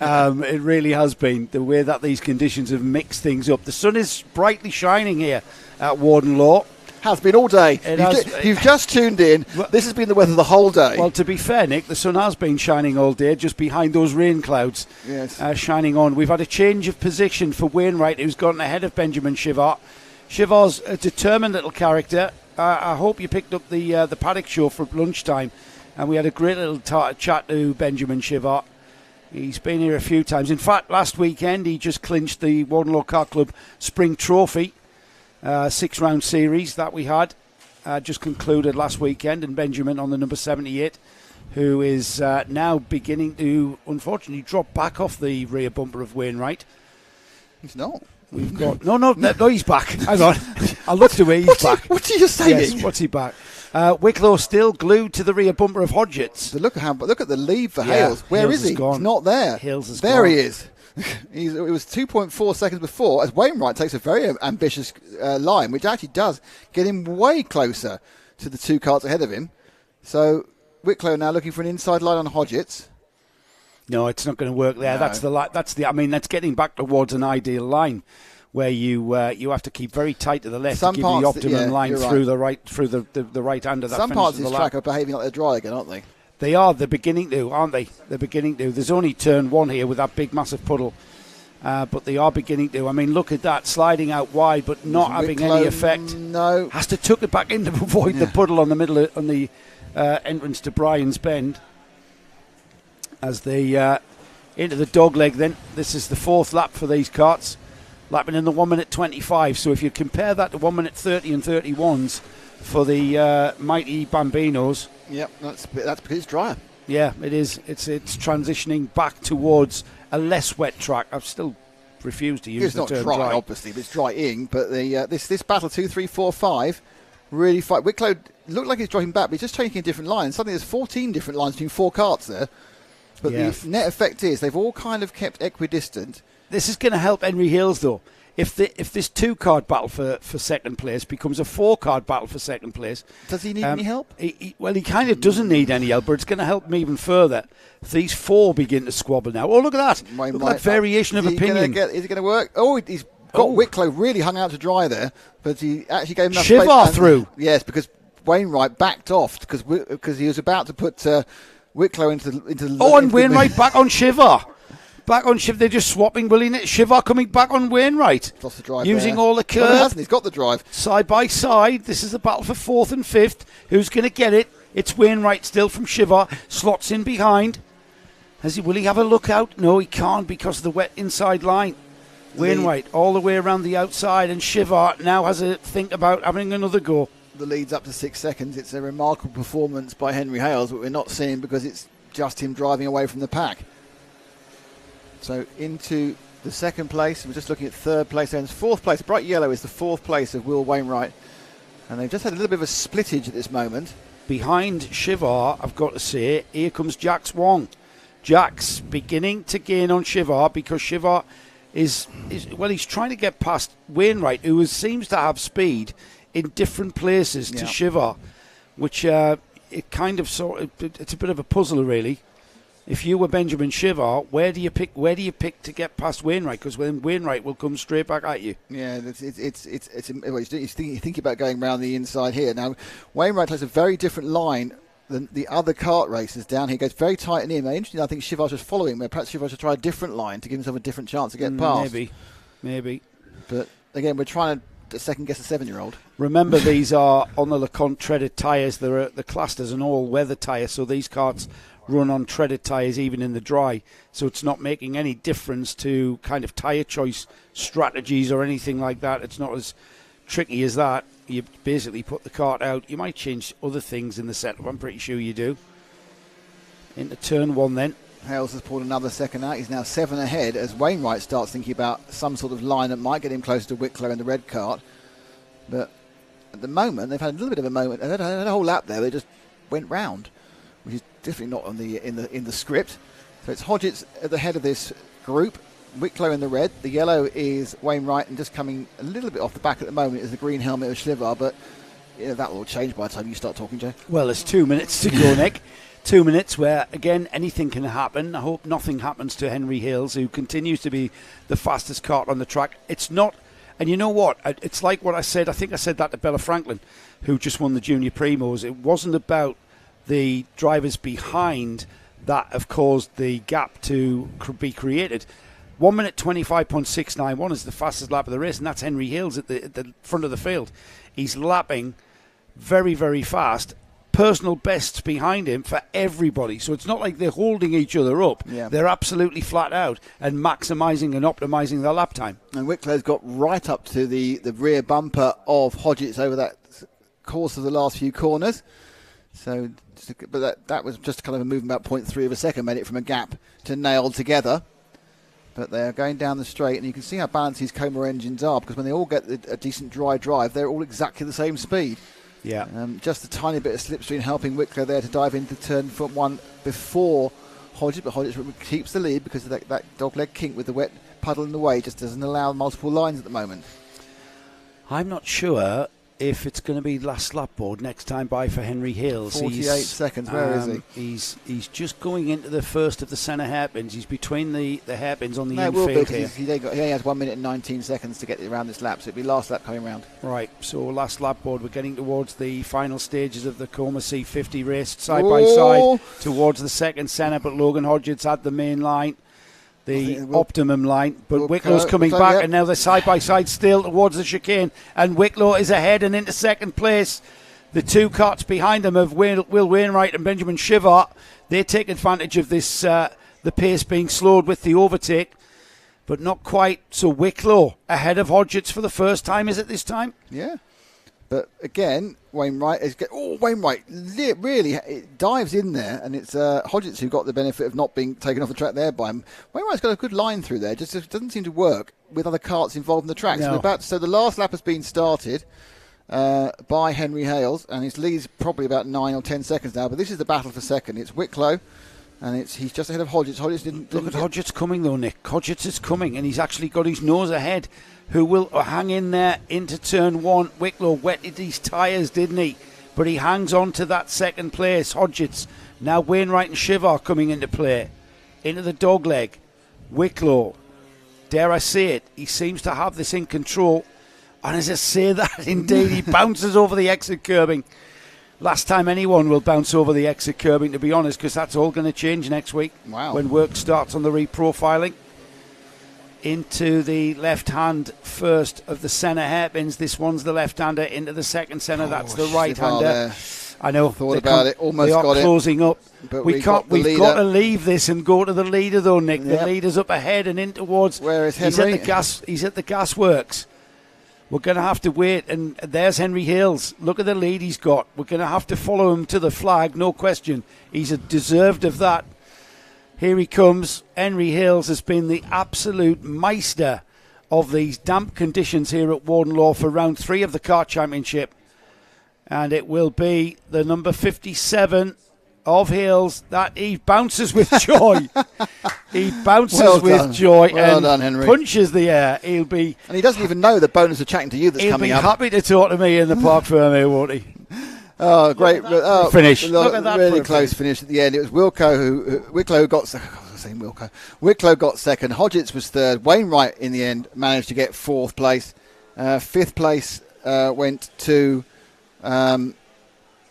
It really has been the way that these conditions have mixed things up. The sun is brightly shining here at Warden Law. Has been all day. You've just tuned in. This has been the weather the whole day. Well, to be fair, Nick, the sun has been shining all day, just behind those rain clouds, shining on. We've had a change of position for Wainwright, who's gotten ahead of Benjamin Shiver. Shiver's a determined little character. I hope you picked up the paddock show for lunchtime, and we had a great little chat to Benjamin Shiver. He's been here a few times. In fact, last weekend he just clinched the Warden Law Car Club Spring Trophy. 6-round series that we had just concluded last weekend, and Benjamin on the number 78, who is now beginning to unfortunately drop back off the rear bumper of Wainwright. He's not. We've got no, he's back. Hang on, I looked away. He's back. What are you saying? Yes, what's he back? Wicklow still glued to the rear bumper of Hodgetts. But look at the lead for Hales. Where is he? Gone. He's not there. Hales is there gone. He is. It was 2.4 seconds before, as Wainwright takes a very ambitious line, which actually does get him way closer to the two carts ahead of him. So Wicklow now looking for an inside line on Hodgetts. No, it's not going to work there. No. That's getting back towards an ideal line where you have to keep very tight to the left to give you the optimum line through the right hand of that. Some parts of this track are behaving like they're dry again, aren't they? They are. They're beginning to, aren't they? They're beginning to. There's only turn one here with that big, massive puddle. But they are beginning to. I mean, look at that. Sliding out wide, but not having any effect. No. Has to tuck it back in to avoid the puddle on the entrance to Brian's Bend. As they into the dog leg then. This is the fourth lap for these carts. Lapping in the 1 minute 25. So if you compare that to 1 minute 30 and 31s for the mighty Bambinos. Yep, that's because it's drier. Yeah, it is. It's transitioning back towards a less wet track. I've still refused to use the term dry. It's not dry, obviously, but it's drying. But this battle 2, 3, 4, 5 really fight. Wicklow looked like he's dropping back, but he's just taking a different line. Suddenly there's 14 different lines between four carts there. But the net effect is they've all kind of kept equidistant. This is going to help Henry Hills, though. If this 2-card battle for second place becomes a 4-card battle for second place. Does he need any help? He kind of doesn't need any help, but it's going to help him even further. If these 4 begin to squabble now. Oh, look at that. Look at that variation of opinion. Is it going to work? Oh, he's got Wicklow really hung out to dry there, but he actually gave him enough Shiver space. Through. Yes, because Wainwright backed off because he was about to put Wicklow into the... Oh, and Wainwright back on Shiver. Back on Shiver, they're just swapping, willing it. Shiver coming back on Wainwright. Lost the drive using there. all the curve. Well, he hasn't. He's got the drive. Side by side. This is the battle for 4th and 5th. Who's going to get it? It's Wainwright still from Shiver. Slots in behind. Will he have a look out? No, he can't because of the wet inside line. Wainwright all the way around the outside, and Shiver now has a think about having another go. the lead's up to 6 seconds. It's a remarkable performance by Henry Hales, but we're not seeing because it's just him driving away from the pack. So into the second place. We're just looking at third place and fourth place. Bright yellow is the fourth place of Will Wainwright. And they've just had a little bit of a splittage at this moment. Behind Shivar, I've got to say, here comes Jax Wong. Jax beginning to gain on Shivar because Shivar is he's trying to get past Wainwright, who seems to have speed in different places to Shivar, which it kind of it's a bit of a puzzle really. If you were Benjamin Shivar, where do you pick to get past Wainwright? Because then Wainwright will come straight back at you. Yeah, you think about going around the inside here. Now, Wainwright has a very different line than the other kart racers down here. He goes very tight and in. Interesting, I think Shivar's just following where perhaps Shivar should try a different line to give himself a different chance to get past. Maybe. But again, we're trying to second guess a 7-year-old. Remember, these are on the LeConte treaded tyres. They're classed as an all-weather tyre, so these karts run on treaded tyres even in the dry, so it's not making any difference to kind of tyre choice strategies or anything like that. It's not as tricky as that. You basically put the kart out. You might change other things in the setup, I'm pretty sure you do. Into turn one then. Hales has pulled another second out. He's now 7 ahead as Wainwright starts thinking about some sort of line that might get him closer to Wicklow in the red kart. But at the moment, they've had a little bit of a moment. They had a whole lap there. They just went round, which is definitely not on in the script. So it's Hodgetts at the head of this group, Wicklow in the red. The yellow is Wainwright, and just coming a little bit off the back at the moment is the green helmet of Shivar, but that will change by the time you start talking, Joe. Well, there's 2 minutes to go, Nick. 2 minutes where, again, anything can happen. I hope nothing happens to Henry Hales, who continues to be the fastest kart on the track. It's not, and you know what? It's like what I said. I think I said that to Bella Franklin, who just won the Junior Primos. It wasn't about the drivers behind that have caused the gap to be created. 1 minute 25.691 is the fastest lap of the race, and that's Henry Hales at the front of the field. He's lapping very, very fast. Personal bests behind him for everybody. So it's not like they're holding each other up. Yeah. They're absolutely flat out and maximising and optimising their lap time. And Wicklow's got right up to the rear bumper of Hodgetts over that course of the last few corners. So, but that was just kind of a movement about 0.3 of a second, made it from a gap to nailed together. But they're going down the straight, and you can see how balanced these Coma engines are, because when they all get a decent dry drive, they're all exactly the same speed. Yeah. Just a tiny bit of slipstream helping Wicklow there to dive into turn foot one before Hodgetts, but Hodgetts keeps the lead because of that dogleg kink with the wet puddle in the way. Just doesn't allow multiple lines at the moment. I'm not sure if it's going to be last lap board next time by for Henry Hales. 48 seconds, where is he? He's just going into the first of the centre hairpins. He's between the hairpins on the infield here. He only has 1 minute and 19 seconds to get around this lap, so it'll be last lap coming round. Right, so last lap board, we're getting towards the final stages of the Coma C50 race, side by side towards the second centre, but Logan Hodgetts had the main line. The optimum line, but Wicklow's coming back, and now they're side by side still towards the chicane, and Wicklow is ahead and into second place. The two karts behind them of Will Wainwright and Benjamin Shivar, they take advantage of this, the pace being slowed with the overtake, but not quite. So Wicklow ahead of Hodgetts for the first time, is it this time? Yeah. But again, Wainwright really dives in there, and it's Hodgetts who got the benefit of not being taken off the track there by him. Wainwright's got a good line through there, just it doesn't seem to work with other karts involved in the track. No. So the last lap has been started by Henry Hales, and his lead's probably about 9 or 10 seconds now, but this is the battle for second. It's Wicklow, and he's just ahead of Hodgetts. Hodgetts didn't Look at Hodgetts coming though, Nick. Hodgetts is coming, and he's actually got his nose ahead. Who will hang in there into turn one. Wicklow wetted his tyres, didn't he? But he hangs on to that second place. Hodgetts. Now Wainwright and Shivar coming into play. Into the dogleg. Wicklow. Dare I say it, he seems to have this in control. And as I say that, indeed, he bounces over the exit curbing. Last time anyone will bounce over the exit curbing, to be honest, because that's all going to change next week. Wow. When work starts on the reprofiling. Into the left hand first of the centre hairpins. This one's the left-hander into the second centre. That's the right-hander. I know. Thought about it. Almost got it. Closing up. But we've got to leave this and go to the leader, though, Nick. Yep. The leader's up ahead and in towards. Where is Henry? He's at the gasworks. We're going to have to wait, and there's Henry Hales. Look at the lead he's got. We're going to have to follow him to the flag, no question. He's deserved of that. Here he comes. Henry Hales has been the absolute meister of these damp conditions here at Warden Law for round 3 of the Kart Championship. And it will be the number 57 of Hales that he bounces with joy. He bounces with joy and done, Henry. Punches the air. He'll be, and he doesn't even know the bonus of chatting to you that's coming up. He'll be happy to talk to me in the park firm here, won't he? Oh, great finish! Look at that, really close finish at the end. It was Wicklow who got. Wicklow got second. Hodgetts was third. Wainwright in the end managed to get 4th place. 5th place went to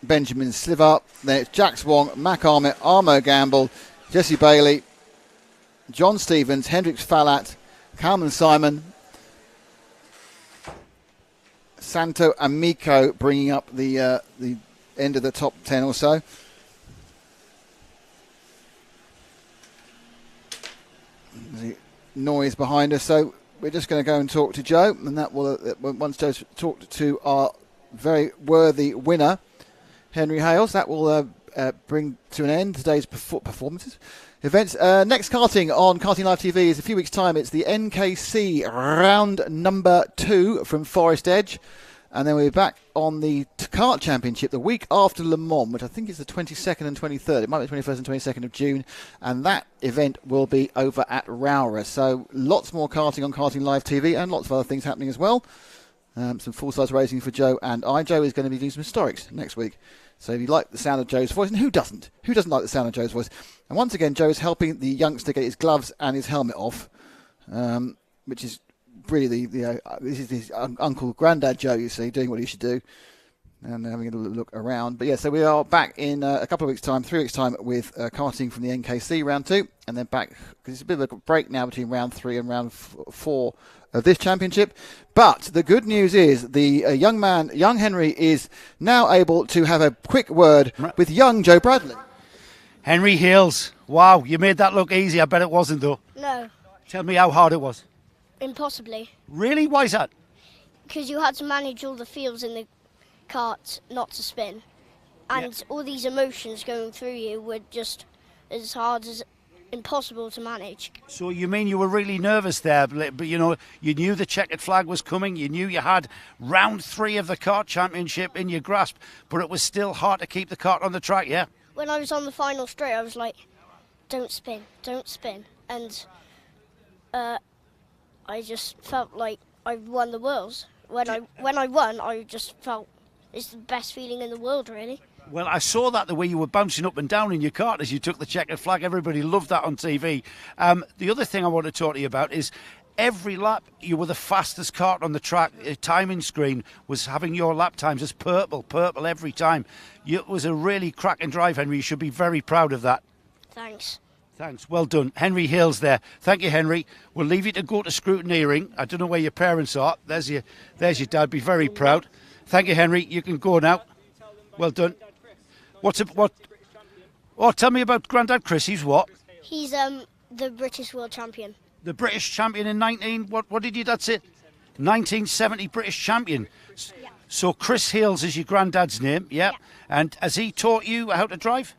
Benjamin Sliver. Then it's Jack Swong, Mac Armit, Armo Gamble, Jesse Bailey, John Stevens, Hendrix Fallat, Calman Simon, Santo Amico bringing up the end of the top 10 or so. There's noise behind us, so we're just going to go and talk to Joe, and that will once Joe's talked to our very worthy winner, Henry Hales, that will bring to an end today's performances. Events. Next karting on Karting Live TV is a few weeks' time. It's the NKC round number 2 from Forest Edge. And then we'll be back on the Kart Championship the week after Le Mans, which I think is the 22nd and 23rd. It might be the 21st and 22nd of June. And that event will be over at Rowra. So lots more karting on Karting Live TV and lots of other things happening as well. Some full-size racing for Joe and I. Joe is going to be doing some historics next week. So if you like the sound of Joe's voice, and who doesn't? Who doesn't like the sound of Joe's voice? And once again, Joe is helping the youngster get his gloves and his helmet off, which is really this is his uncle, granddad Joe, you see, doing what he should do, and having a little look around. But yeah, so we are back in a couple of weeks' time, 3 weeks' time, with karting from the NKC round 2, and then back, because it's a bit of a break now between round 3 and round 4 of this championship. But the good news is the young Henry is now able to have a quick word with young Joe Bradley. Henry Hales, wow, you made that look easy. I bet it wasn't, though. No. Tell me how hard it was. Impossibly. Really? Why is that? Because you had to manage all the fields in the kart not to spin. And all these emotions going through you were just as hard as impossible to manage. So you mean you were really nervous there, but you know, you knew the checkered flag was coming, you knew you had round 3 of the Kart Championship in your grasp, but it was still hard to keep the kart on the track, yeah? When I was on the final straight, I was like, don't spin. And I just felt like I won the world. When I won, I just felt it's the best feeling in the world, really. Well, I saw that the way you were bouncing up and down in your kart as you took the checkered flag. Everybody loved that on TV. The other thing I want to talk to you about is every lap you were the fastest kart on the track. The timing screen was having your lap times as purple every time. It was a really cracking drive, Henry. You should be very proud of that. Thanks. Well done. Henry Hales there. Thank you, Henry. We'll leave you to go to scrutineering. I don't know where your parents are. There's your dad. Be very proud. Thank you, Henry. You can go now. Well done. Tell me about Grandad Chris. He's what? He's the British world champion. The British champion in what did your dad say? 1970 British champion. Yeah. So Chris Hales is your granddad's name, yeah? And has he taught you how to drive?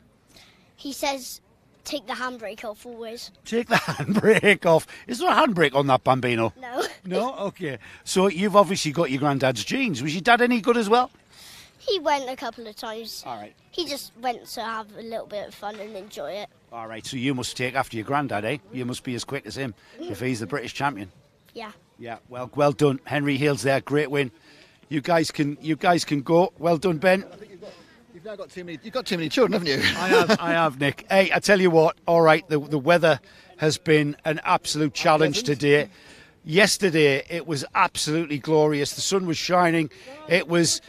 He says take the handbrake off always. Take the handbrake off. Is there a handbrake on that Bambino? No. No? Okay. So you've obviously got your granddad's genes. Was your dad any good as well? He went a couple of times. All right. He just went to have a little bit of fun and enjoy it. All right, so you must take after your granddad, eh? You must be as quick as him if he's the British champion. Yeah. Yeah, well done. Henry Hales there, great win. You guys can go. Well done, Ben. I think you've now got too many children, haven't you? I have, Nick. Hey, I tell you what, all right, the weather has been an absolute challenge today. Yesterday it was absolutely glorious. The sun was shining. It was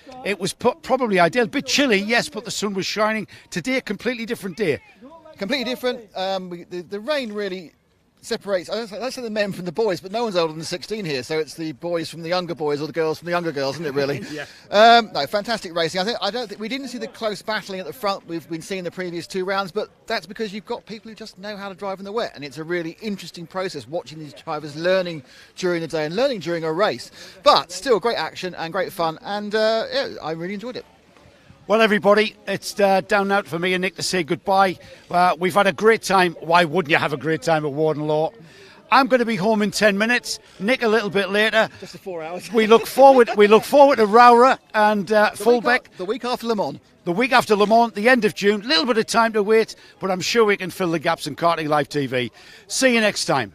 probably ideal. A bit chilly, yes, but the sun was shining. Today, a completely different day. Completely different. The rain really separates, I don't say the men from the boys, but no one's older than 16 here, so it's the boys from the younger boys or the girls from the younger girls, isn't it, really? Yeah. No, fantastic racing. I don't think we didn't see the close battling at the front we've been seeing the previous 2 rounds, but that's because you've got people who just know how to drive in the wet, and it's a really interesting process watching these drivers learning during the day and learning during a race. But still, great action and great fun, and yeah, I really enjoyed it. Well, everybody, it's down now for me and Nick to say goodbye. We've had a great time. Why wouldn't you have a great time at Warden Law? I'm going to be home in 10 minutes. Nick a little bit later. Just the 4 hours. We look forward to Rowra and Fullbeck. The week after Le Mans. The week after Le Mans, the end of June. A little bit of time to wait, but I'm sure we can fill the gaps in Karting Live TV. See you next time.